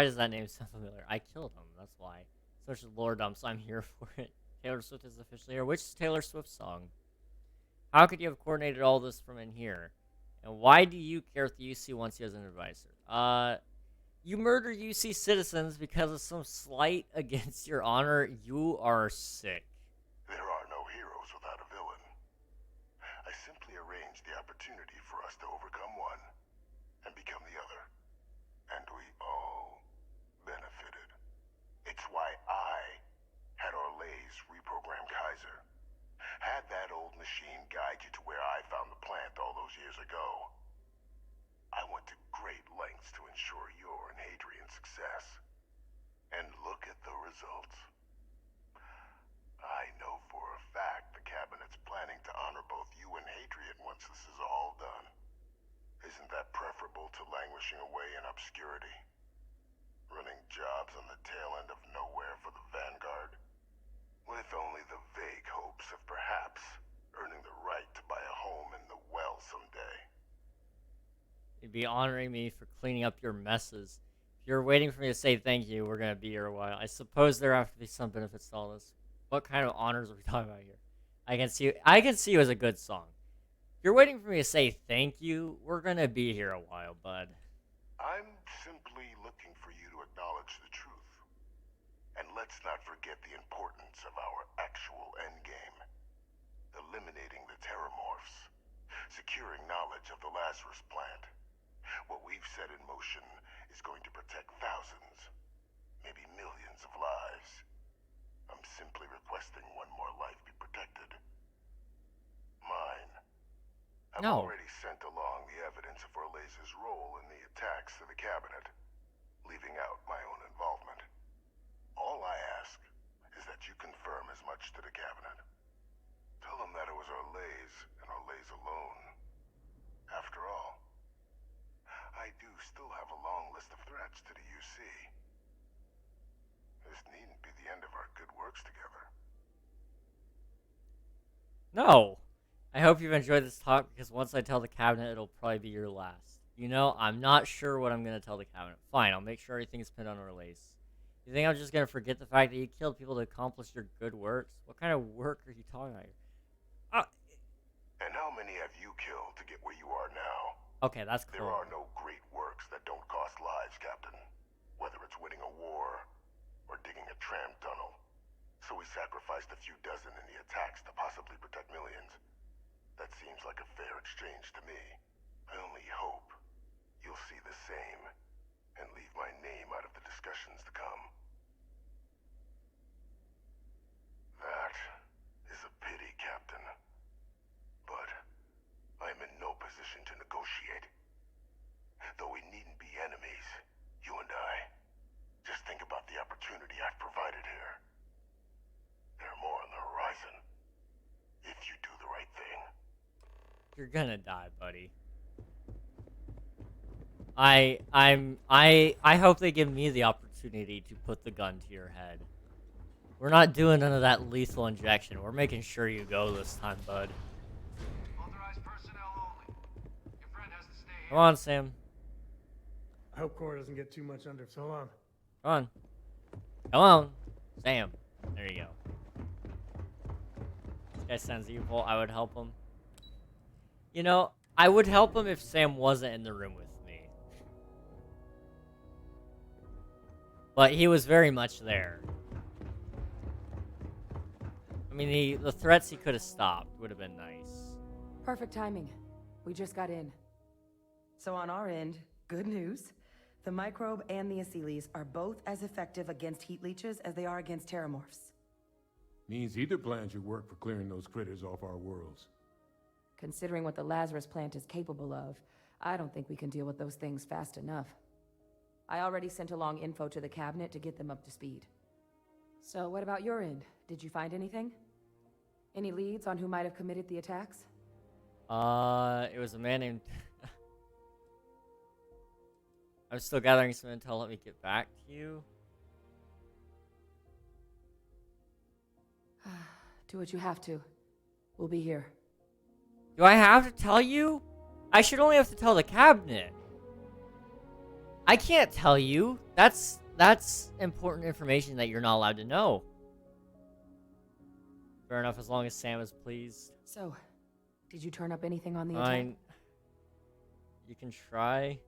[SPEAKER 1] does that name sound familiar? I killed him, that's why. Such lore dumps, I'm here for it. Taylor Swift is officially here. Which Taylor Swift song? How could you have coordinated all this from in here? And why do you care if the UC wants you as an advisor? You murder UC citizens because of some slight against your honor? You are sick.
[SPEAKER 17] There are no heroes without a villain. I simply arranged the opportunity for us to overcome one and become the other. And we all benefited. It's why I had Orlays reprogram Kaiser. Had that old machine guide you to where I found the plant all those years ago. I went to great lengths to ensure your and Hadrian's success. And look at the results. I know for a fact the Cabinet's planning to honor both you and Hadrian once this is all done. Isn't that preferable to languishing away in obscurity? Running jobs on the tail end of nowhere for the Vanguard? With only the vague hopes of perhaps earning the right to buy a home in the well someday.
[SPEAKER 1] You'd be honoring me for cleaning up your messes. If you're waiting for me to say thank you, we're gonna be here a while. I suppose there have to be some benefits to all this. What kind of honors are we talking about here? I can see you as a good song. If you're waiting for me to say thank you, we're gonna be here a while, bud.
[SPEAKER 17] I'm simply looking for you to acknowledge the truth. And let's not forget the importance of our actual endgame. Eliminating the terrormorphs. Securing knowledge of the Lazarus plant. What we've set in motion is going to protect thousands, maybe millions of lives. I'm simply requesting one more life be protected. Mine. I've already sent along the evidence of Orleza's role in the attacks to the cabinet, leaving out my own involvement. All I ask is that you confirm as much to the cabinet. Tell them that it was Orlez and Orlez alone. After all, I do still have a long list of threats to the UC. This needn't be the end of our good works together.
[SPEAKER 1] No. I hope you've enjoyed this talk, because once I tell the cabinet, it'll probably be your last. You know, I'm not sure what I'm going to tell the cabinet. Fine, I'll make sure everything's pinned on Orlez. You think I'm just going to forget the fact that you killed people to accomplish your good works? What kind of work are you talking about here?
[SPEAKER 17] And how many have you killed to get where you are now?
[SPEAKER 1] Okay, that's cool.
[SPEAKER 17] There are no great works that don't cost lives, Captain. Whether it's winning a war or digging a tram tunnel. So we sacrificed a few dozen in the attacks to possibly protect millions. That seems like a fair exchange to me. I only hope you'll see the same and leave my name out of the discussions to come. That is a pity, Captain. But I'm in no position to negotiate. Though we needn't be enemies, you and I. Just think about the opportunity I've provided here. There are more on the horizon. If you do the right thing.
[SPEAKER 1] You're gonna die, buddy. I hope they give me the opportunity to put the gun to your head. We're not doing none of that lethal injection. We're making sure you go this time, bud.
[SPEAKER 5] Authorized personnel only. Your friend has to stay here.
[SPEAKER 1] Come on, Sam.
[SPEAKER 6] I hope Cora doesn't get too much under. So long.
[SPEAKER 1] Come on. Come on. Sam. There you go. This guy sounds evil. I would help him. You know, I would help him if Sam wasn't in the room with me. But he was very much there. I mean, the threats he could have stopped would have been nice.
[SPEAKER 2] Perfect timing. We just got in. So on our end, good news. The microbe and the acyles are both as effective against heat leeches as they are against terrormorphs.
[SPEAKER 18] Means either plan should work for clearing those critters off our worlds.
[SPEAKER 2] Considering what the Lazarus plant is capable of, I don't think we can deal with those things fast enough. I already sent along info to the cabinet to get them up to speed. So what about your end? Did you find anything? Any leads on who might have committed the attacks?
[SPEAKER 1] It was a man named... I'm still gathering some intel. Let me get back to you.
[SPEAKER 2] Do what you have to. We'll be here.
[SPEAKER 1] Do I have to tell you? I should only have to tell the cabinet. I can't tell you. That's important information that you're not allowed to know. Fair enough, as long as Sam is pleased.
[SPEAKER 2] So, did you turn up anything on the attack?
[SPEAKER 1] Fine. You can try.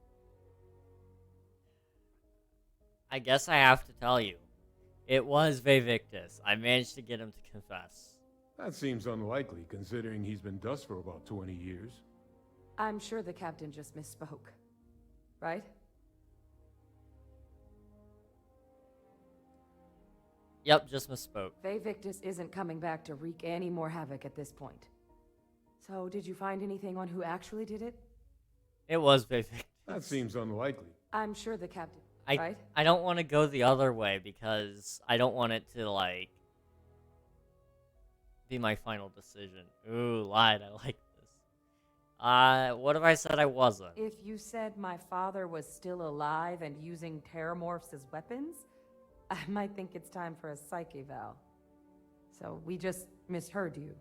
[SPEAKER 1] I guess I have to tell you. It was Vivictus. I managed to get him to confess.
[SPEAKER 18] That seems unlikely, considering he's been dust for about 20 years.
[SPEAKER 2] I'm sure the captain just misspoke. Right?
[SPEAKER 1] Yep, just misspoke.
[SPEAKER 2] Vivictus isn't coming back to wreak any more havoc at this point. So, did you find anything on who actually did it?
[SPEAKER 1] It was Vivictus.
[SPEAKER 18] That seems unlikely.
[SPEAKER 2] I'm sure the captain...
[SPEAKER 1] I don't want to go the other way because I don't want it to, like, be my final decision. Ooh, lied. I like this. What if I said I wasn't?
[SPEAKER 2] If you said my father was still alive and using terrormorphs as weapons, I might think it's time for a psych eval. So we just misheard you,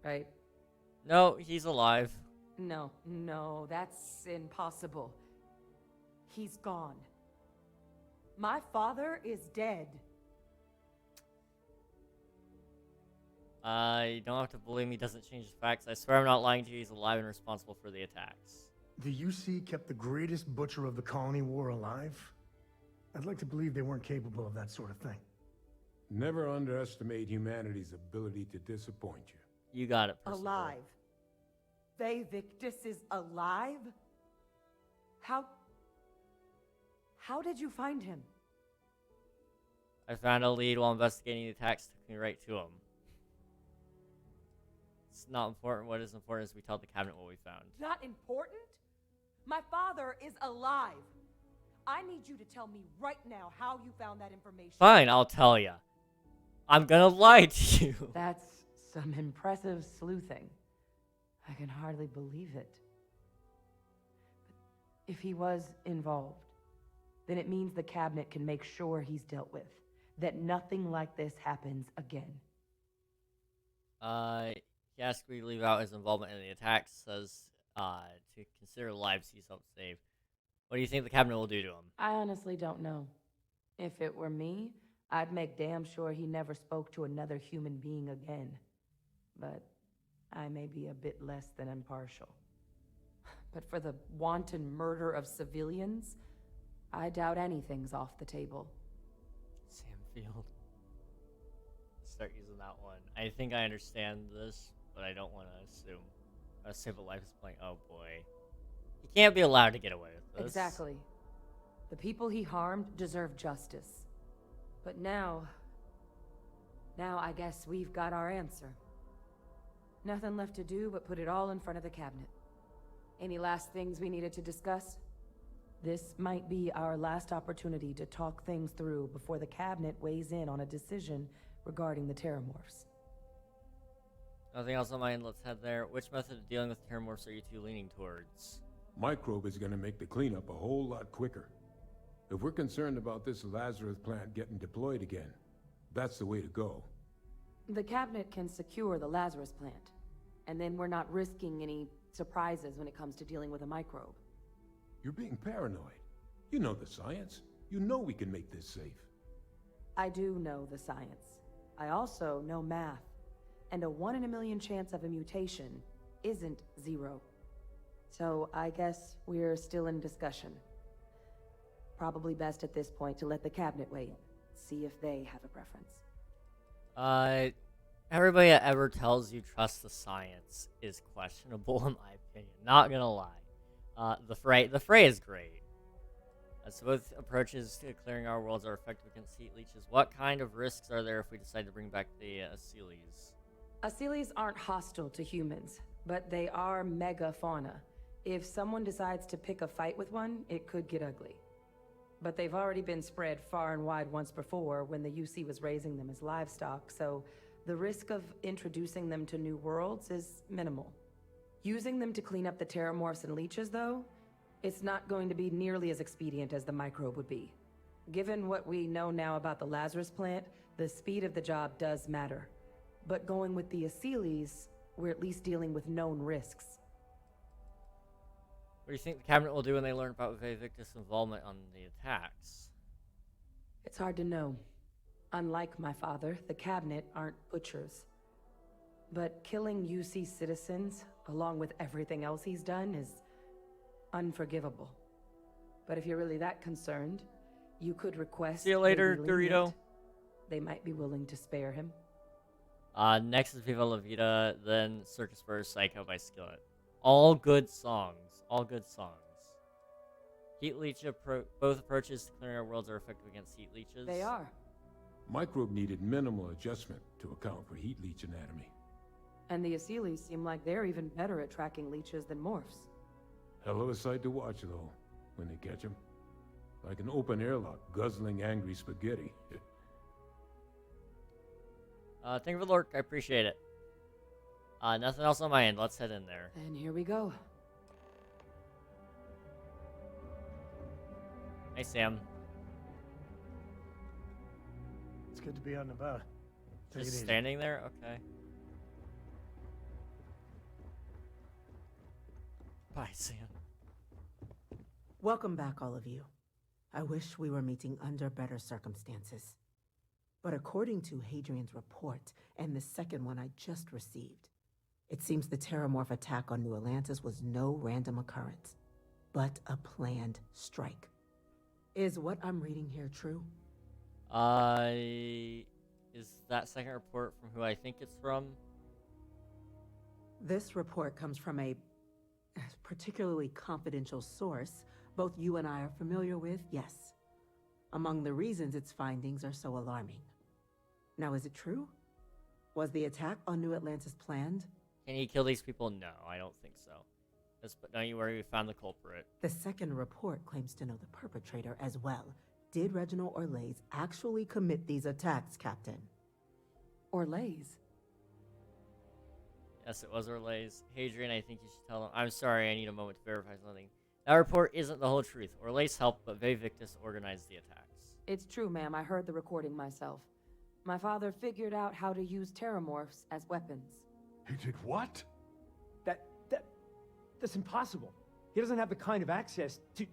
[SPEAKER 2] right?
[SPEAKER 1] No, he's alive.
[SPEAKER 2] No, that's impossible. He's gone. My father is dead.
[SPEAKER 1] You don't have to believe me, doesn't change the facts. I swear I'm not lying to you, he's alive and responsible for the attacks.
[SPEAKER 6] The UC kept the greatest butcher of the colony war alive? I'd like to believe they weren't capable of that sort of thing.
[SPEAKER 18] Never underestimate humanity's ability to disappoint you.
[SPEAKER 1] You got it, Percival.
[SPEAKER 10] Alive. They Victus is alive? How did you find him?
[SPEAKER 1] I found a lead while investigating the attacks, took me right to him. It's not important. What is important is we tell the cabinet what we found.
[SPEAKER 10] Not important? My father is alive. I need you to tell me right now how you found that information.
[SPEAKER 1] Fine, I'll tell ya. I'm gonna lie to you.
[SPEAKER 2] That's some impressive sleuthing. I can hardly believe it. But if he was involved, then it means the cabinet can make sure he's dealt with. That nothing like this happens again.
[SPEAKER 1] He asked me to leave out his involvement in the attacks, says, to consider the lives he's helped save. What do you think the cabinet will do to him?
[SPEAKER 2] I honestly don't know. If it were me, I'd make damn sure he never spoke to another human being again. But I may be a bit less than impartial. But for the wanton murder of civilians, I doubt anything's off the table.
[SPEAKER 1] Samfield. Start using that one. I think I understand this, but I don't want to assume. Save a life is playing. Oh boy. He can't be allowed to get away with this.
[SPEAKER 2] Exactly. The people he harmed deserve justice. But now I guess we've got our answer. Nothing left to do but put it all in front of the cabinet. Any last things we needed to discuss? This might be our last opportunity to talk things through before the cabinet weighs in on a decision regarding the terrormorphs.
[SPEAKER 1] Nothing else on my end, let's head there. Which method of dealing with terrormorphs are you two leaning towards?
[SPEAKER 18] Microbe is gonna make the cleanup a whole lot quicker. If we're concerned about this Lazarus plant getting deployed again, that's the way to go.
[SPEAKER 2] The cabinet can secure the Lazarus plant, and then we're not risking any surprises when it comes to dealing with a microbe.
[SPEAKER 18] You're being paranoid. You know the science. You know we can make this safe.
[SPEAKER 2] I do know the science. I also know math. And a 1 in a million chance of a mutation isn't 0. So I guess we're still in discussion. Probably best at this point to let the cabinet weigh in. See if they have a preference.
[SPEAKER 1] Everybody that ever tells you trust the science is questionable in my opinion. Not gonna lie. The fray is great. As both approaches to clearing our worlds are effective against heat leeches, what kind of risks are there if we decide to bring back the Asylees?
[SPEAKER 2] Asylees aren't hostile to humans, but they are megafauna. If someone decides to pick a fight with one, it could get ugly. But they've already been spread far and wide once before when the UC was raising them as livestock, so the risk of introducing them to new worlds is minimal. Using them to clean up the terrormorphs and leeches, though, it's not going to be nearly as expedient as the microbe would be. Given what we know now about the Lazarus plant, the speed of the job does matter. But going with the Asylees, we're at least dealing with known risks.
[SPEAKER 1] What do you think the cabinet will do when they learn about Victus' involvement on the attacks?
[SPEAKER 2] It's hard to know. Unlike my father, the cabinet aren't butchers. But killing UC citizens, along with everything else he's done, is unforgivable. But if you're really that concerned, you could request...
[SPEAKER 1] See you later,
[SPEAKER 2] they be lenient.
[SPEAKER 1] Dorito.
[SPEAKER 2] They might be willing to spare him.
[SPEAKER 1] Next is Viva La Vida, then Circus Verse, Psycho by Skillet. All good songs. All good songs. Heat Leech both approaches to clearing our worlds are effective against heat leeches.
[SPEAKER 2] They are.
[SPEAKER 18] Microbe needed minimal adjustment to account for heat leech anatomy.
[SPEAKER 2] And the Asylees seem like they're even better at tracking leeches than morphs.
[SPEAKER 18] Hell of a sight to watch, though, when they catch them. Like an open airlock guzzling angry spaghetti.
[SPEAKER 1] Thank you for the lurk. I appreciate it. Nothing else on my end. Let's head in there.
[SPEAKER 2] And here we go.
[SPEAKER 1] Hey, Sam.
[SPEAKER 6] It's good to be out and about. Take it
[SPEAKER 1] Just
[SPEAKER 6] easy.
[SPEAKER 1] standing there? Okay. Bye, Sam.
[SPEAKER 13] Welcome back, all of you. I wish we were meeting under better circumstances. But according to Hadrian's report, and the second one I just received, it seems the terrormorph attack on New Atlantis was no random occurrence, but a planned strike. Is what I'm reading here true?
[SPEAKER 1] Is that second report from who I think it's from?
[SPEAKER 13] This report comes from a particularly confidential source both you and I are familiar with, yes. Among the reasons its findings are so alarming. Now, is it true? Was the attack on New Atlantis planned?
[SPEAKER 1] Can he kill these people? No, I don't think so. But don't you worry, we found the culprit.
[SPEAKER 13] The second report claims to know the perpetrator as well. Did Reginald Orlays actually commit these attacks, Captain?
[SPEAKER 10] Orlays?
[SPEAKER 1] Yes, it was Orlays. Hadrian, I think you should tell them. I'm sorry, I need a moment to verify something. That report isn't the whole truth. Orlays helped, but Victus organized the attacks.
[SPEAKER 2] It's true, ma'am. I heard the recording myself. My father figured out how to use terrormorphs as weapons.
[SPEAKER 12] He did what? That's impossible. He doesn't have the kind of access to...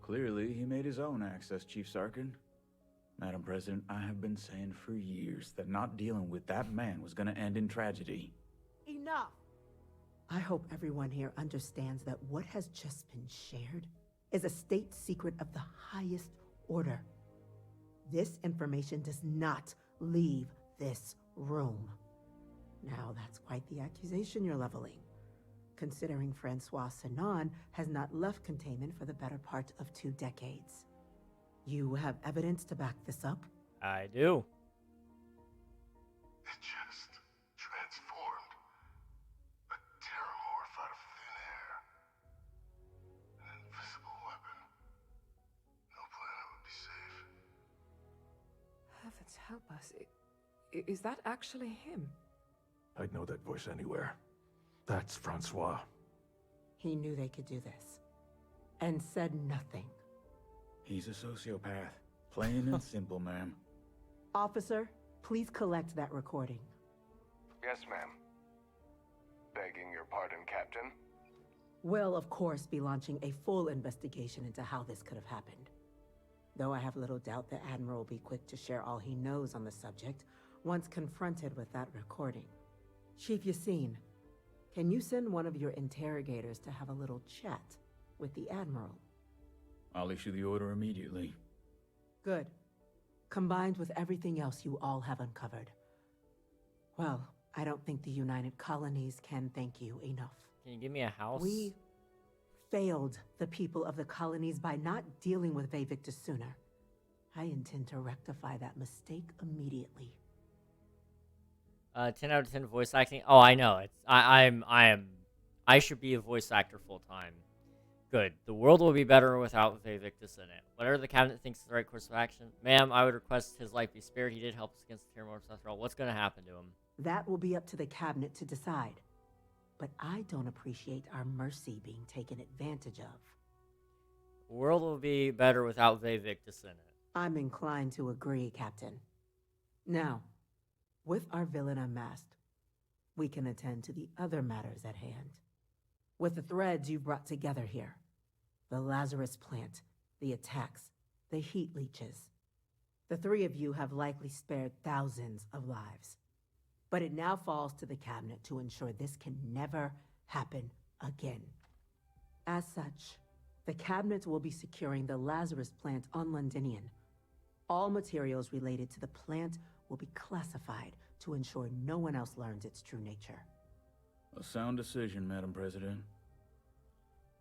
[SPEAKER 21] Clearly, he made his own access, Chief Sarkin. Madam President, I have been saying for years that not dealing with that man was gonna end in tragedy.
[SPEAKER 13] Enough! I hope everyone here understands that what has just been shared is a state secret of the highest order. This information does not leave this room. Now, that's quite the accusation you're leveling, considering Francois Sinon has not left containment for the better part of 2 decades. You have evidence to back this up?
[SPEAKER 1] I do.
[SPEAKER 17] It just transformed. A terrormorph out of thin air. An invisible weapon. No planet would be safe.
[SPEAKER 10] Heavens help us. Is that actually him?
[SPEAKER 12] I'd know that voice anywhere. That's Francois.
[SPEAKER 13] He knew they could do this, and said nothing.
[SPEAKER 21] He's a sociopath. Plain and simple, ma'am.
[SPEAKER 13] Officer, please collect that recording.
[SPEAKER 17] Yes, ma'am. Begging your pardon, Captain.
[SPEAKER 13] We'll, of course, be launching a full investigation into how this could have happened. Though I have little doubt the Admiral will be quick to share all he knows on the subject once confronted with that recording. Chief Yassine, can you send one of your interrogators to have a little chat with the Admiral?
[SPEAKER 21] I'll issue the order immediately.
[SPEAKER 13] Good. Combined with everything else you all have uncovered. Well, I don't think the United Colonies can thank you enough.
[SPEAKER 1] Can you give me a house?
[SPEAKER 13] We failed the people of the colonies by not dealing with Victus sooner. I intend to rectify that mistake immediately.
[SPEAKER 1] 10 out of 10 voice acting. Oh, I know. I should be a voice actor full time. Good. The world will be better without Victus in it. Whatever the cabinet thinks is the right course of action. Ma'am, I would request his life be spared. He did help us against the terrormorphs after all. What's going to happen to him?
[SPEAKER 13] That will be up to the cabinet to decide. But I don't appreciate our mercy being taken advantage of.
[SPEAKER 1] The world will be better without Victus in it.
[SPEAKER 13] I'm inclined to agree, Captain. Now, with our villain unmasked, we can attend to the other matters at hand. With the threads you've brought together here, the Lazarus plant, the attacks, the heat leeches, the 3 of you have likely spared thousands of lives. But it now falls to the cabinet to ensure this can never happen again. As such, the cabinet will be securing the Lazarus plant on Londinian. All materials related to the plant will be classified to ensure no one else learns its true nature.
[SPEAKER 21] A sound decision, Madam President.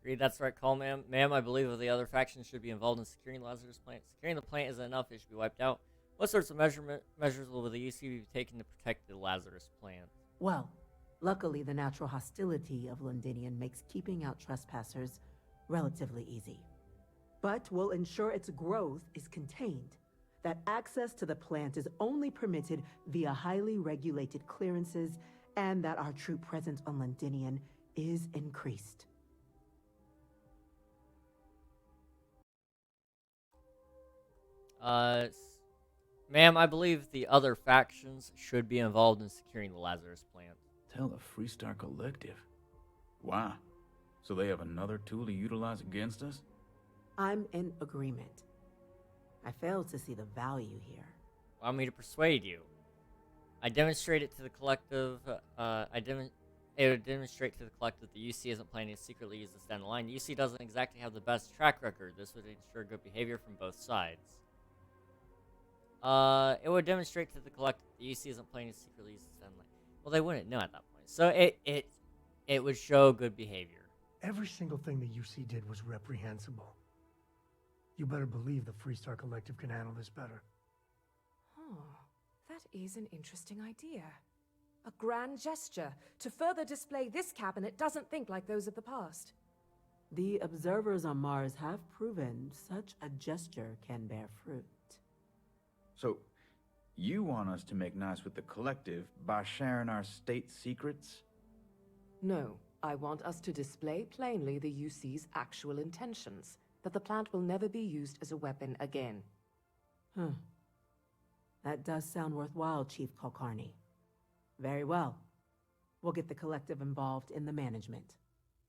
[SPEAKER 1] Agreed, that's the right call, ma'am. Ma'am, I believe that the other factions should be involved in securing the Lazarus plant. Securing the plant isn't enough, it should be wiped out. What sorts of measures will the UC be taking to protect the Lazarus plant?
[SPEAKER 13] Well, luckily the natural hostility of Londinian makes keeping out trespassers relatively easy. But we'll ensure its growth is contained, that access to the plant is only permitted via highly regulated clearances, and that our troop presence on Londinian is increased.
[SPEAKER 1] Ma'am, I believe the other factions should be involved in securing the Lazarus plant.
[SPEAKER 21] Tell the Freestar Collective. Wow. So they have another tool to utilize against us?
[SPEAKER 13] I'm in agreement. I fail to see the value here.
[SPEAKER 1] Allow me to persuade you. I demonstrate it to the collective. It would demonstrate to the collective that the UC isn't planning to secretly use this down the line. The UC doesn't exactly have the best track record. This would ensure good behavior from both sides. It would demonstrate to the collective the UC isn't planning to secretly use the sunlight. Well, they wouldn't know at that point. So it would show good behavior.
[SPEAKER 6] Every single thing the UC did was reprehensible. You better believe the Freestar Collective can handle this better.
[SPEAKER 16] Oh, that is an interesting idea. A grand gesture to further display this cabinet doesn't think like those of the past.
[SPEAKER 13] The observers on Mars have proven such a gesture can bear fruit.
[SPEAKER 21] So, you want us to make nice with the collective by sharing our state secrets?
[SPEAKER 2] No, I want us to display plainly the UC's actual intentions, that the plant will never be used as a weapon again.
[SPEAKER 13] That does sound worthwhile, Chief Kulkarni. Very well. We'll get the collective involved in the management.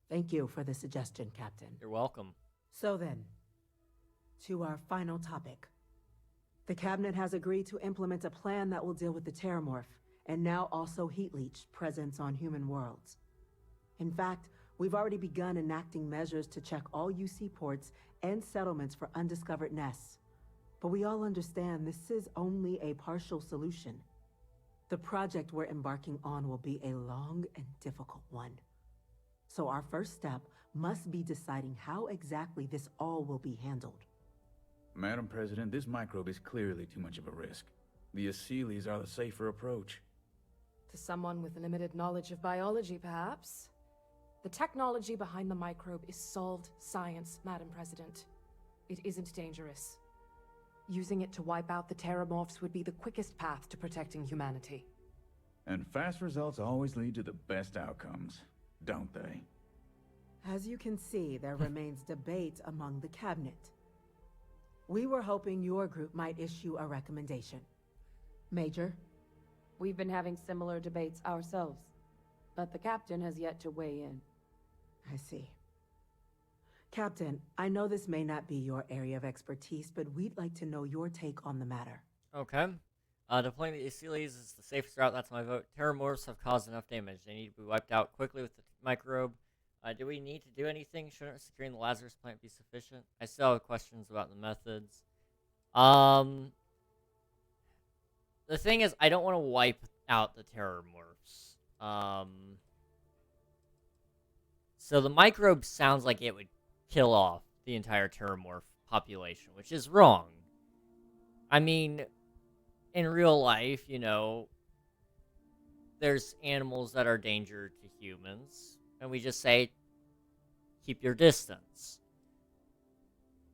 [SPEAKER 13] Thank you for the suggestion, Captain.
[SPEAKER 1] You're welcome.
[SPEAKER 13] So then, to our final topic. The Cabinet has agreed to implement a plan that will deal with the terrormorph, and now also heat leech presence on human worlds. In fact, we've already begun enacting measures to check all UC ports and settlements for undiscovered nests. But we all understand this is only a partial solution. The project we're embarking on will be a long and difficult one. So our first step must be deciding how exactly this all will be handled.
[SPEAKER 21] Madam President, this microbe is clearly too much of a risk. The Aseles are the safer approach.
[SPEAKER 16] To someone with limited knowledge of biology, perhaps? The technology behind the microbe is solved science, Madam President. It isn't dangerous. Using it to wipe out the terrormorphs would be the quickest path to protecting humanity.
[SPEAKER 21] And fast results always lead to the best outcomes, don't they?
[SPEAKER 13] As you can see, there remains debate among the Cabinet. We were hoping your group might issue a recommendation. Major?
[SPEAKER 2] We've been having similar debates ourselves, but the captain has yet to weigh in.
[SPEAKER 13] I see. Captain, I know this may not be your area of expertise, but we'd like to know your take on the matter.
[SPEAKER 1] Okay. Deploying the Aseles is the safest route. That's my vote. Terrormorphs have caused enough damage. They need to be wiped out quickly with the microbe. Do we need to do anything? Shouldn't securing the Lazarus plant be sufficient? I still have questions about the methods. The thing is, I don't want to wipe out the terrormorphs. So the microbe sounds like it would kill off the entire terrormorph population, which is wrong. I mean, in real life, you know, there's animals that are danger to humans, and we just say, keep your distance.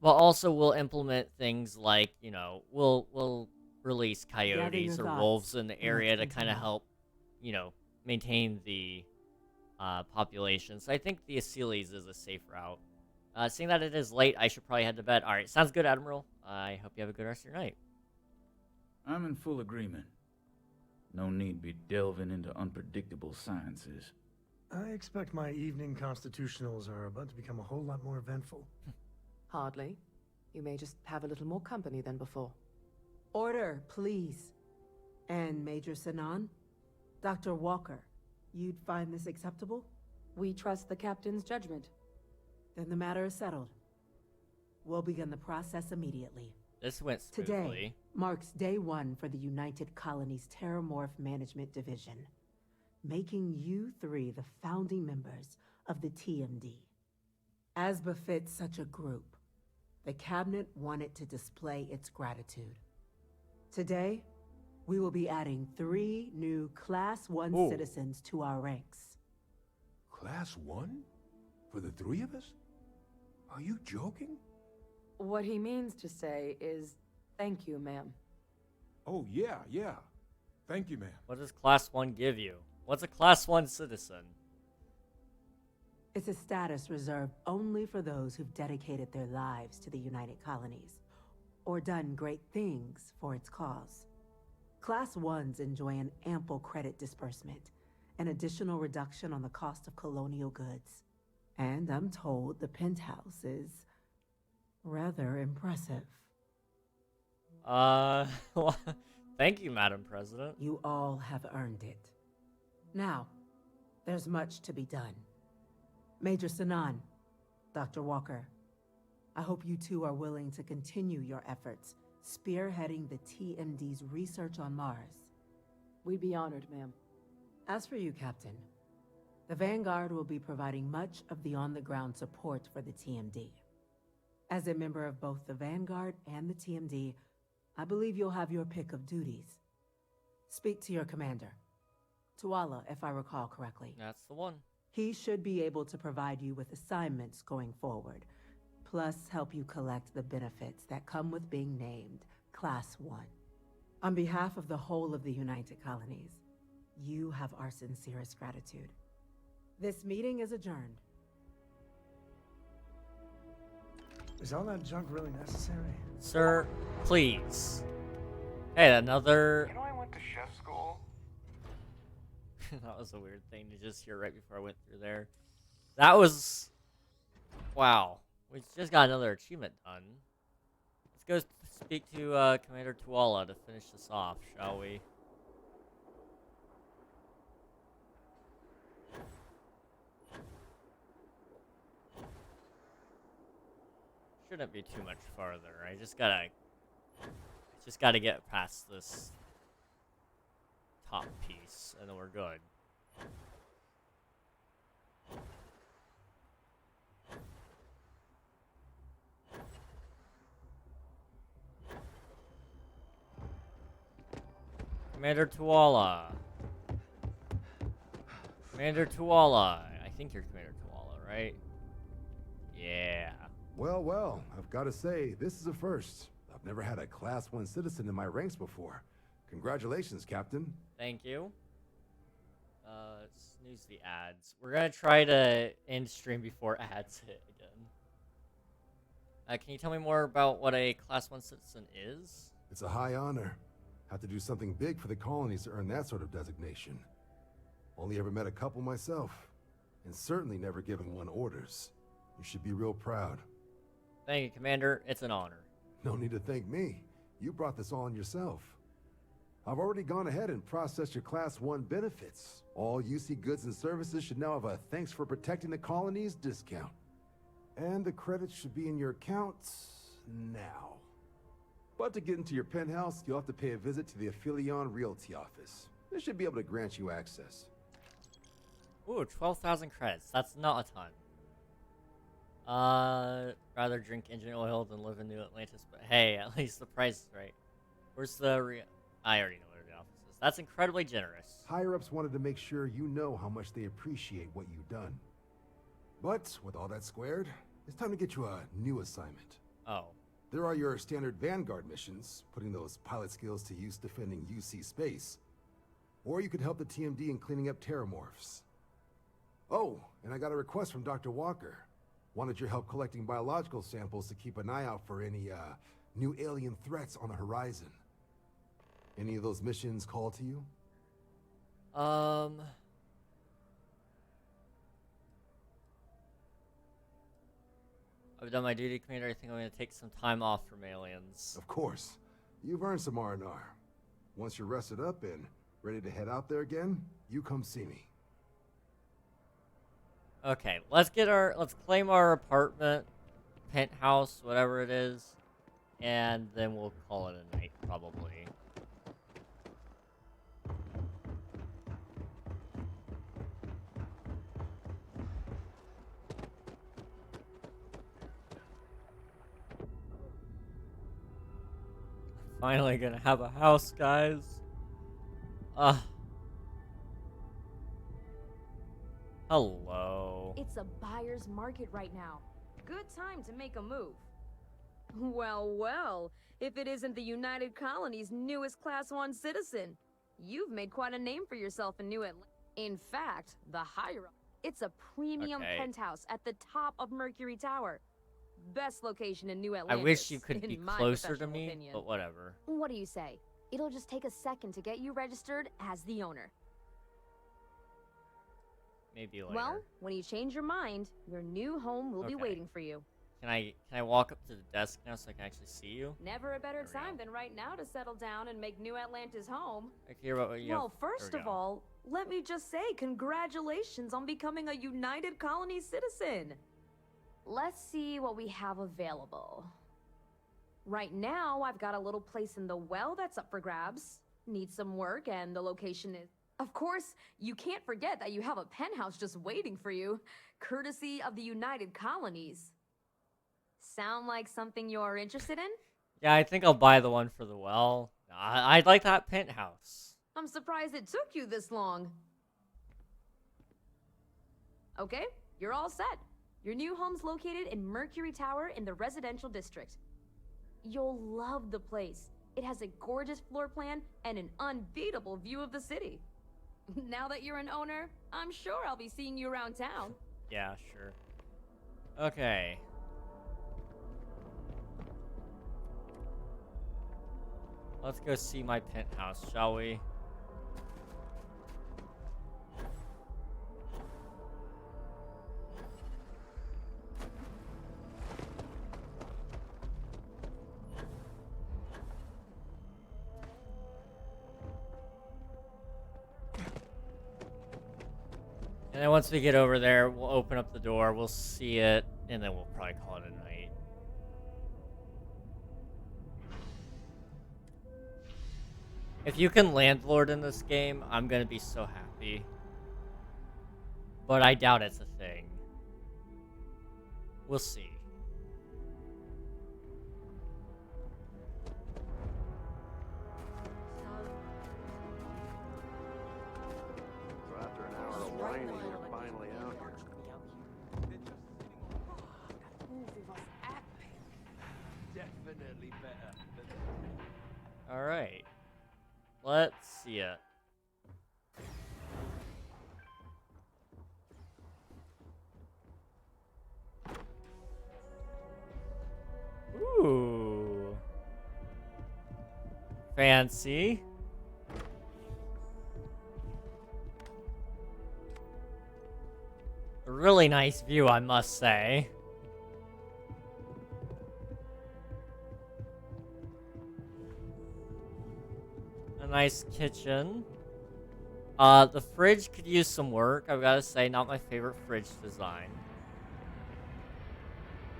[SPEAKER 1] But also we'll implement things like, you know, we'll release coyotes or wolves in the area to kind of help, you know, maintain the population. So I think the Aseles is a safe route. Seeing that it is late, I should probably head to bed. Alright, sounds good, Admiral. I hope you have a good rest of your night.
[SPEAKER 21] I'm in full agreement. No need be delving into unpredictable sciences.
[SPEAKER 6] I expect my evening constitutionals are about to become a whole lot more eventful.
[SPEAKER 2] Hardly. You may just have a little more company than before.
[SPEAKER 13] Order, please. And Major Sinan? Dr. Walker, you'd find this acceptable?
[SPEAKER 2] We trust the captain's judgment.
[SPEAKER 13] Then the matter is settled. We'll begin the process immediately.
[SPEAKER 1] This went smoothly.
[SPEAKER 13] Today marks day one for the United Colonies Terrormorph Management Division, making you three the founding members of the TMD. As befits such a group, the Cabinet wanted to display its gratitude. Today, we will be adding 3 new Class 1 citizens to our ranks.
[SPEAKER 18] Class 1? For the 3 of us? Are you joking?
[SPEAKER 2] What he means to say is, thank you, ma'am.
[SPEAKER 18] Oh, yeah. Thank you, ma'am.
[SPEAKER 1] What does Class 1 give you? What's a Class 1 citizen?
[SPEAKER 13] It's a status reserved only for those who've dedicated their lives to the United Colonies, or done great things for its cause. Class 1s enjoy an ample credit disbursement, an additional reduction on the cost of colonial goods. And I'm told the penthouse is rather impressive.
[SPEAKER 1] Thank you, Madam President.
[SPEAKER 13] You all have earned it. Now, there's much to be done. Major Sinan, Dr. Walker, I hope you two are willing to continue your efforts spearheading the TMD's research on Mars.
[SPEAKER 10] We'd be honored, ma'am.
[SPEAKER 13] As for you, Captain, the Vanguard will be providing much of the on-the-ground support for the TMD. As a member of both the Vanguard and the TMD, I believe you'll have your pick of duties. Speak to your commander, Tuala, if I recall correctly.
[SPEAKER 1] That's the one.
[SPEAKER 13] He should be able to provide you with assignments going forward, plus help you collect the benefits that come with being named Class 1. On behalf of the whole of the United Colonies, you have our sincerest gratitude. This meeting is adjourned.
[SPEAKER 6] Is all that junk really necessary?
[SPEAKER 1] Sir, please. Hey, another...
[SPEAKER 19] You know, I went to chef school.
[SPEAKER 1] That was a weird thing to just hear right before I went through there. That was... Wow. We just got another achievement done. Let's go speak to Commander Tuala to finish this off, shall we? Shouldn't be too much farther. I just gotta get past this top piece, and then we're good. Commander Tuala. Commander Tuala. I think you're Commander Tuala, right? Yeah.
[SPEAKER 20] Well, well, I've got to say, this is a first. I've never had a Class 1 citizen in my ranks before. Congratulations, Captain.
[SPEAKER 1] Thank you. Snooze the ads. We're gonna try to end stream before ads hit again. Can you tell me more about what a Class 1 citizen is?
[SPEAKER 20] It's a high honor. Have to do something big for the colonies to earn that sort of designation. Only ever met a couple myself, and certainly never given one orders. You should be real proud.
[SPEAKER 1] Thank you, Commander. It's an honor.
[SPEAKER 20] No need to thank me. You brought this all on yourself. I've already gone ahead and processed your Class 1 benefits. All UC goods and services should now have a thanks for protecting the colonies discount. And the credits should be in your accounts now. But to get into your penthouse, you'll have to pay a visit to the Aphelion Realty office. They should be able to grant you access.
[SPEAKER 1] Ooh, 12,000 credits. That's not a ton. Rather drink engine oil than live in New Atlantis, but hey, at least the price is right. Where's the I already know where the office is. That's incredibly generous.
[SPEAKER 20] Higher-ups wanted to make sure you know how much they appreciate what you've done. But, with all that squared, it's time to get you a new assignment.
[SPEAKER 1] Oh.
[SPEAKER 20] There are your standard Vanguard missions, putting those pilot skills to use defending UC space. Or you could help the TMD in cleaning up terrormorphs. Oh, and I got a request from Dr. Walker. Wanted your help collecting biological samples to keep an eye out for any, new alien threats on the horizon. Any of those missions call to you?
[SPEAKER 1] I've done my duty, Commander. I think I'm going to take some time off from aliens.
[SPEAKER 20] Of course. You've earned some R&R. Once you're rested up and ready to head out there again, you come see me.
[SPEAKER 1] Okay, let's claim our apartment, penthouse, whatever it is, and then we'll call it a night, probably. Finally gonna have a house, guys. Hello.
[SPEAKER 3] It's a buyer's market right now. Good time to make a move. Well, well, if it isn't the United Colony's newest Class 1 citizen. You've made quite a name for yourself in New Atlantis. In fact, the higher-up. It's a premium penthouse at the top of Mercury Tower. Best location in New Atlantis.
[SPEAKER 1] I wish you could be
[SPEAKER 3] in my
[SPEAKER 1] closer to me,
[SPEAKER 3] opinion.
[SPEAKER 1] but whatever.
[SPEAKER 3] What do you say? It'll just take a second to get you registered as the owner.
[SPEAKER 1] Maybe later.
[SPEAKER 3] Well, when you change your mind, your new home will be waiting for you.
[SPEAKER 1] Can I walk up to the desk now so I can actually see you?
[SPEAKER 3] Never a better time than right now to settle down and make New Atlantis home.
[SPEAKER 1] I hear what you
[SPEAKER 3] Well, first of all, let me just say congratulations on becoming a United Colony citizen. Let's see what we have available. Right now, I've got a little place in the well that's up for grabs. Needs some work, and the location is... Of course, you can't forget that you have a penthouse just waiting for you, courtesy of the United Colonies. Sound like something you're interested in?
[SPEAKER 1] Yeah, I think I'll buy the one for the well. I'd like that penthouse.
[SPEAKER 3] I'm surprised it took you this long. Okay, you're all set. Your new home's located in Mercury Tower in the residential district. You'll love the place. It has a gorgeous floor plan and an unbeatable view of the city. Now that you're an owner, I'm sure I'll be seeing you around town.
[SPEAKER 1] Yeah, sure. Okay. Let's go see my penthouse, shall we? And then once we get over there, we'll open up the door, we'll see it, and then we'll probably call it a night. If you can landlord in this game, I'm gonna be so happy. But I doubt it's a thing. We'll see.
[SPEAKER 5] So after an hour of whining, you're finally out here.
[SPEAKER 19] Definitely better.
[SPEAKER 1] Alright. Let's see it. Ooh. Fancy. A really nice view, I must say. A nice kitchen. The fridge could use some work, I've gotta say, not my favorite fridge design.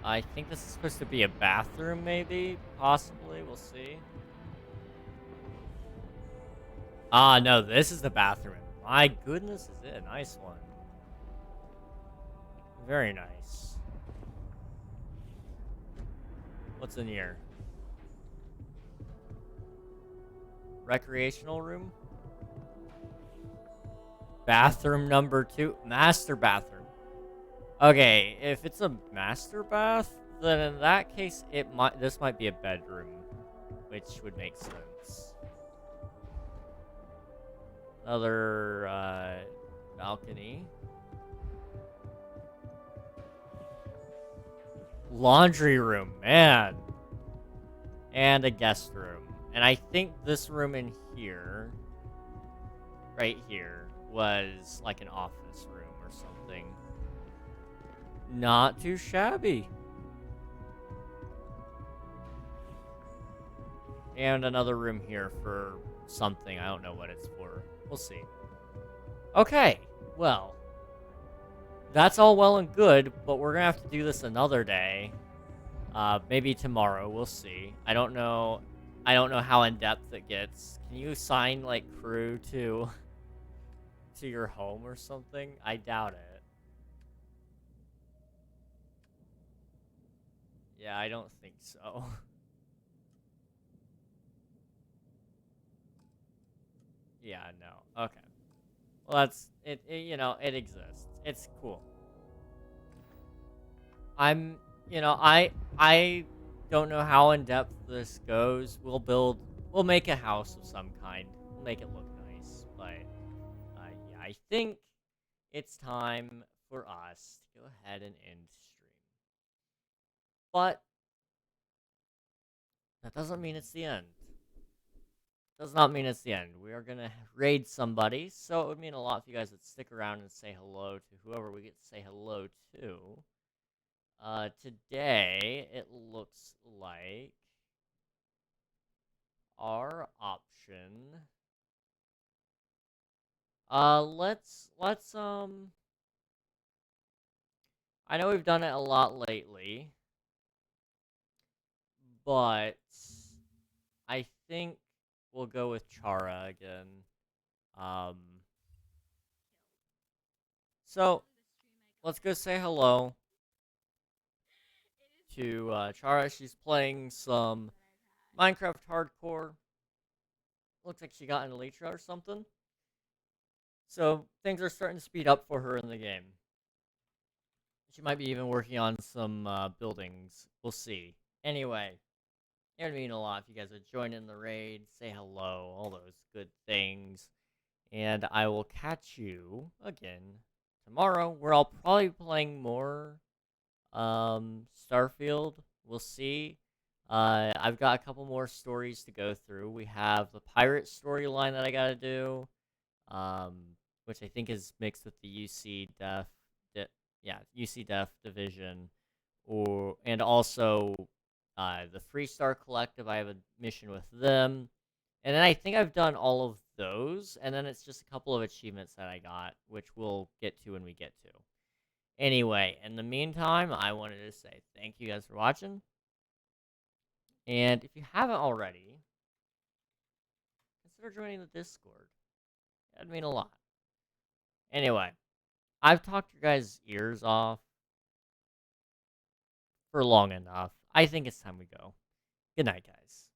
[SPEAKER 1] I think this is supposed to be a bathroom, maybe? Possibly, we'll see. Ah, no, this is the bathroom. My goodness, is it a nice one. Very nice. What's in here? Recreational room? Bathroom number 2. Master bathroom. Okay, if it's a master bath, then in that case, this might be a bedroom, which would make sense. Another balcony. Laundry room, man. And a guest room. And I think this room in here, right here, was like an office room or something. Not too shabby. And another room here for something. I don't know what it's for. We'll see. Okay, well. That's all well and good, but we're gonna have to do this another day. Maybe tomorrow, we'll see. I don't know how in-depth it gets. Can you assign, like, crew to your home or something? I doubt it. Yeah, I don't think so. Yeah, no. Okay. Well, that's it, you know, it exists. It's cool. I don't know how in depth this goes. We'll make a house of some kind. We'll make it look nice. But yeah, I think it's time for us to go ahead and end stream. But that doesn't mean it's the end. Does not mean it's the end. We are gonna raid somebody, so it would mean a lot if you guys would stick around and say hello to whoever we get to say hello to. Today, it looks like our option. Let's, I know we've done it a lot lately, but I think we'll go with Chara again. So let's go say hello to Chara. She's playing some Minecraft Hardcore. Looks like she got an Elytra or something. So things are starting to speed up for her in the game. She might be even working on some buildings. We'll see. Anyway, it would mean a lot if you guys would join in the raid, say hello, all those good things. And I will catch you again tomorrow, where I'll probably be playing more Starfield. We'll see. I've got a couple more stories to go through. We have the pirate storyline that I gotta do, which I think is mixed with the UC Def division, and also the Freestar Collective. I have a mission with them, and then I think I've done all of those, and then it's just a couple of achievements that I got, which we'll get to when we get to. Anyway, in the meantime, I wanted to say thank you guys for watching. And if you haven't already, consider joining the Discord. That'd mean a lot. Anyway, I've talked your guys' ears off for long enough. I think it's time we go. Good night, guys.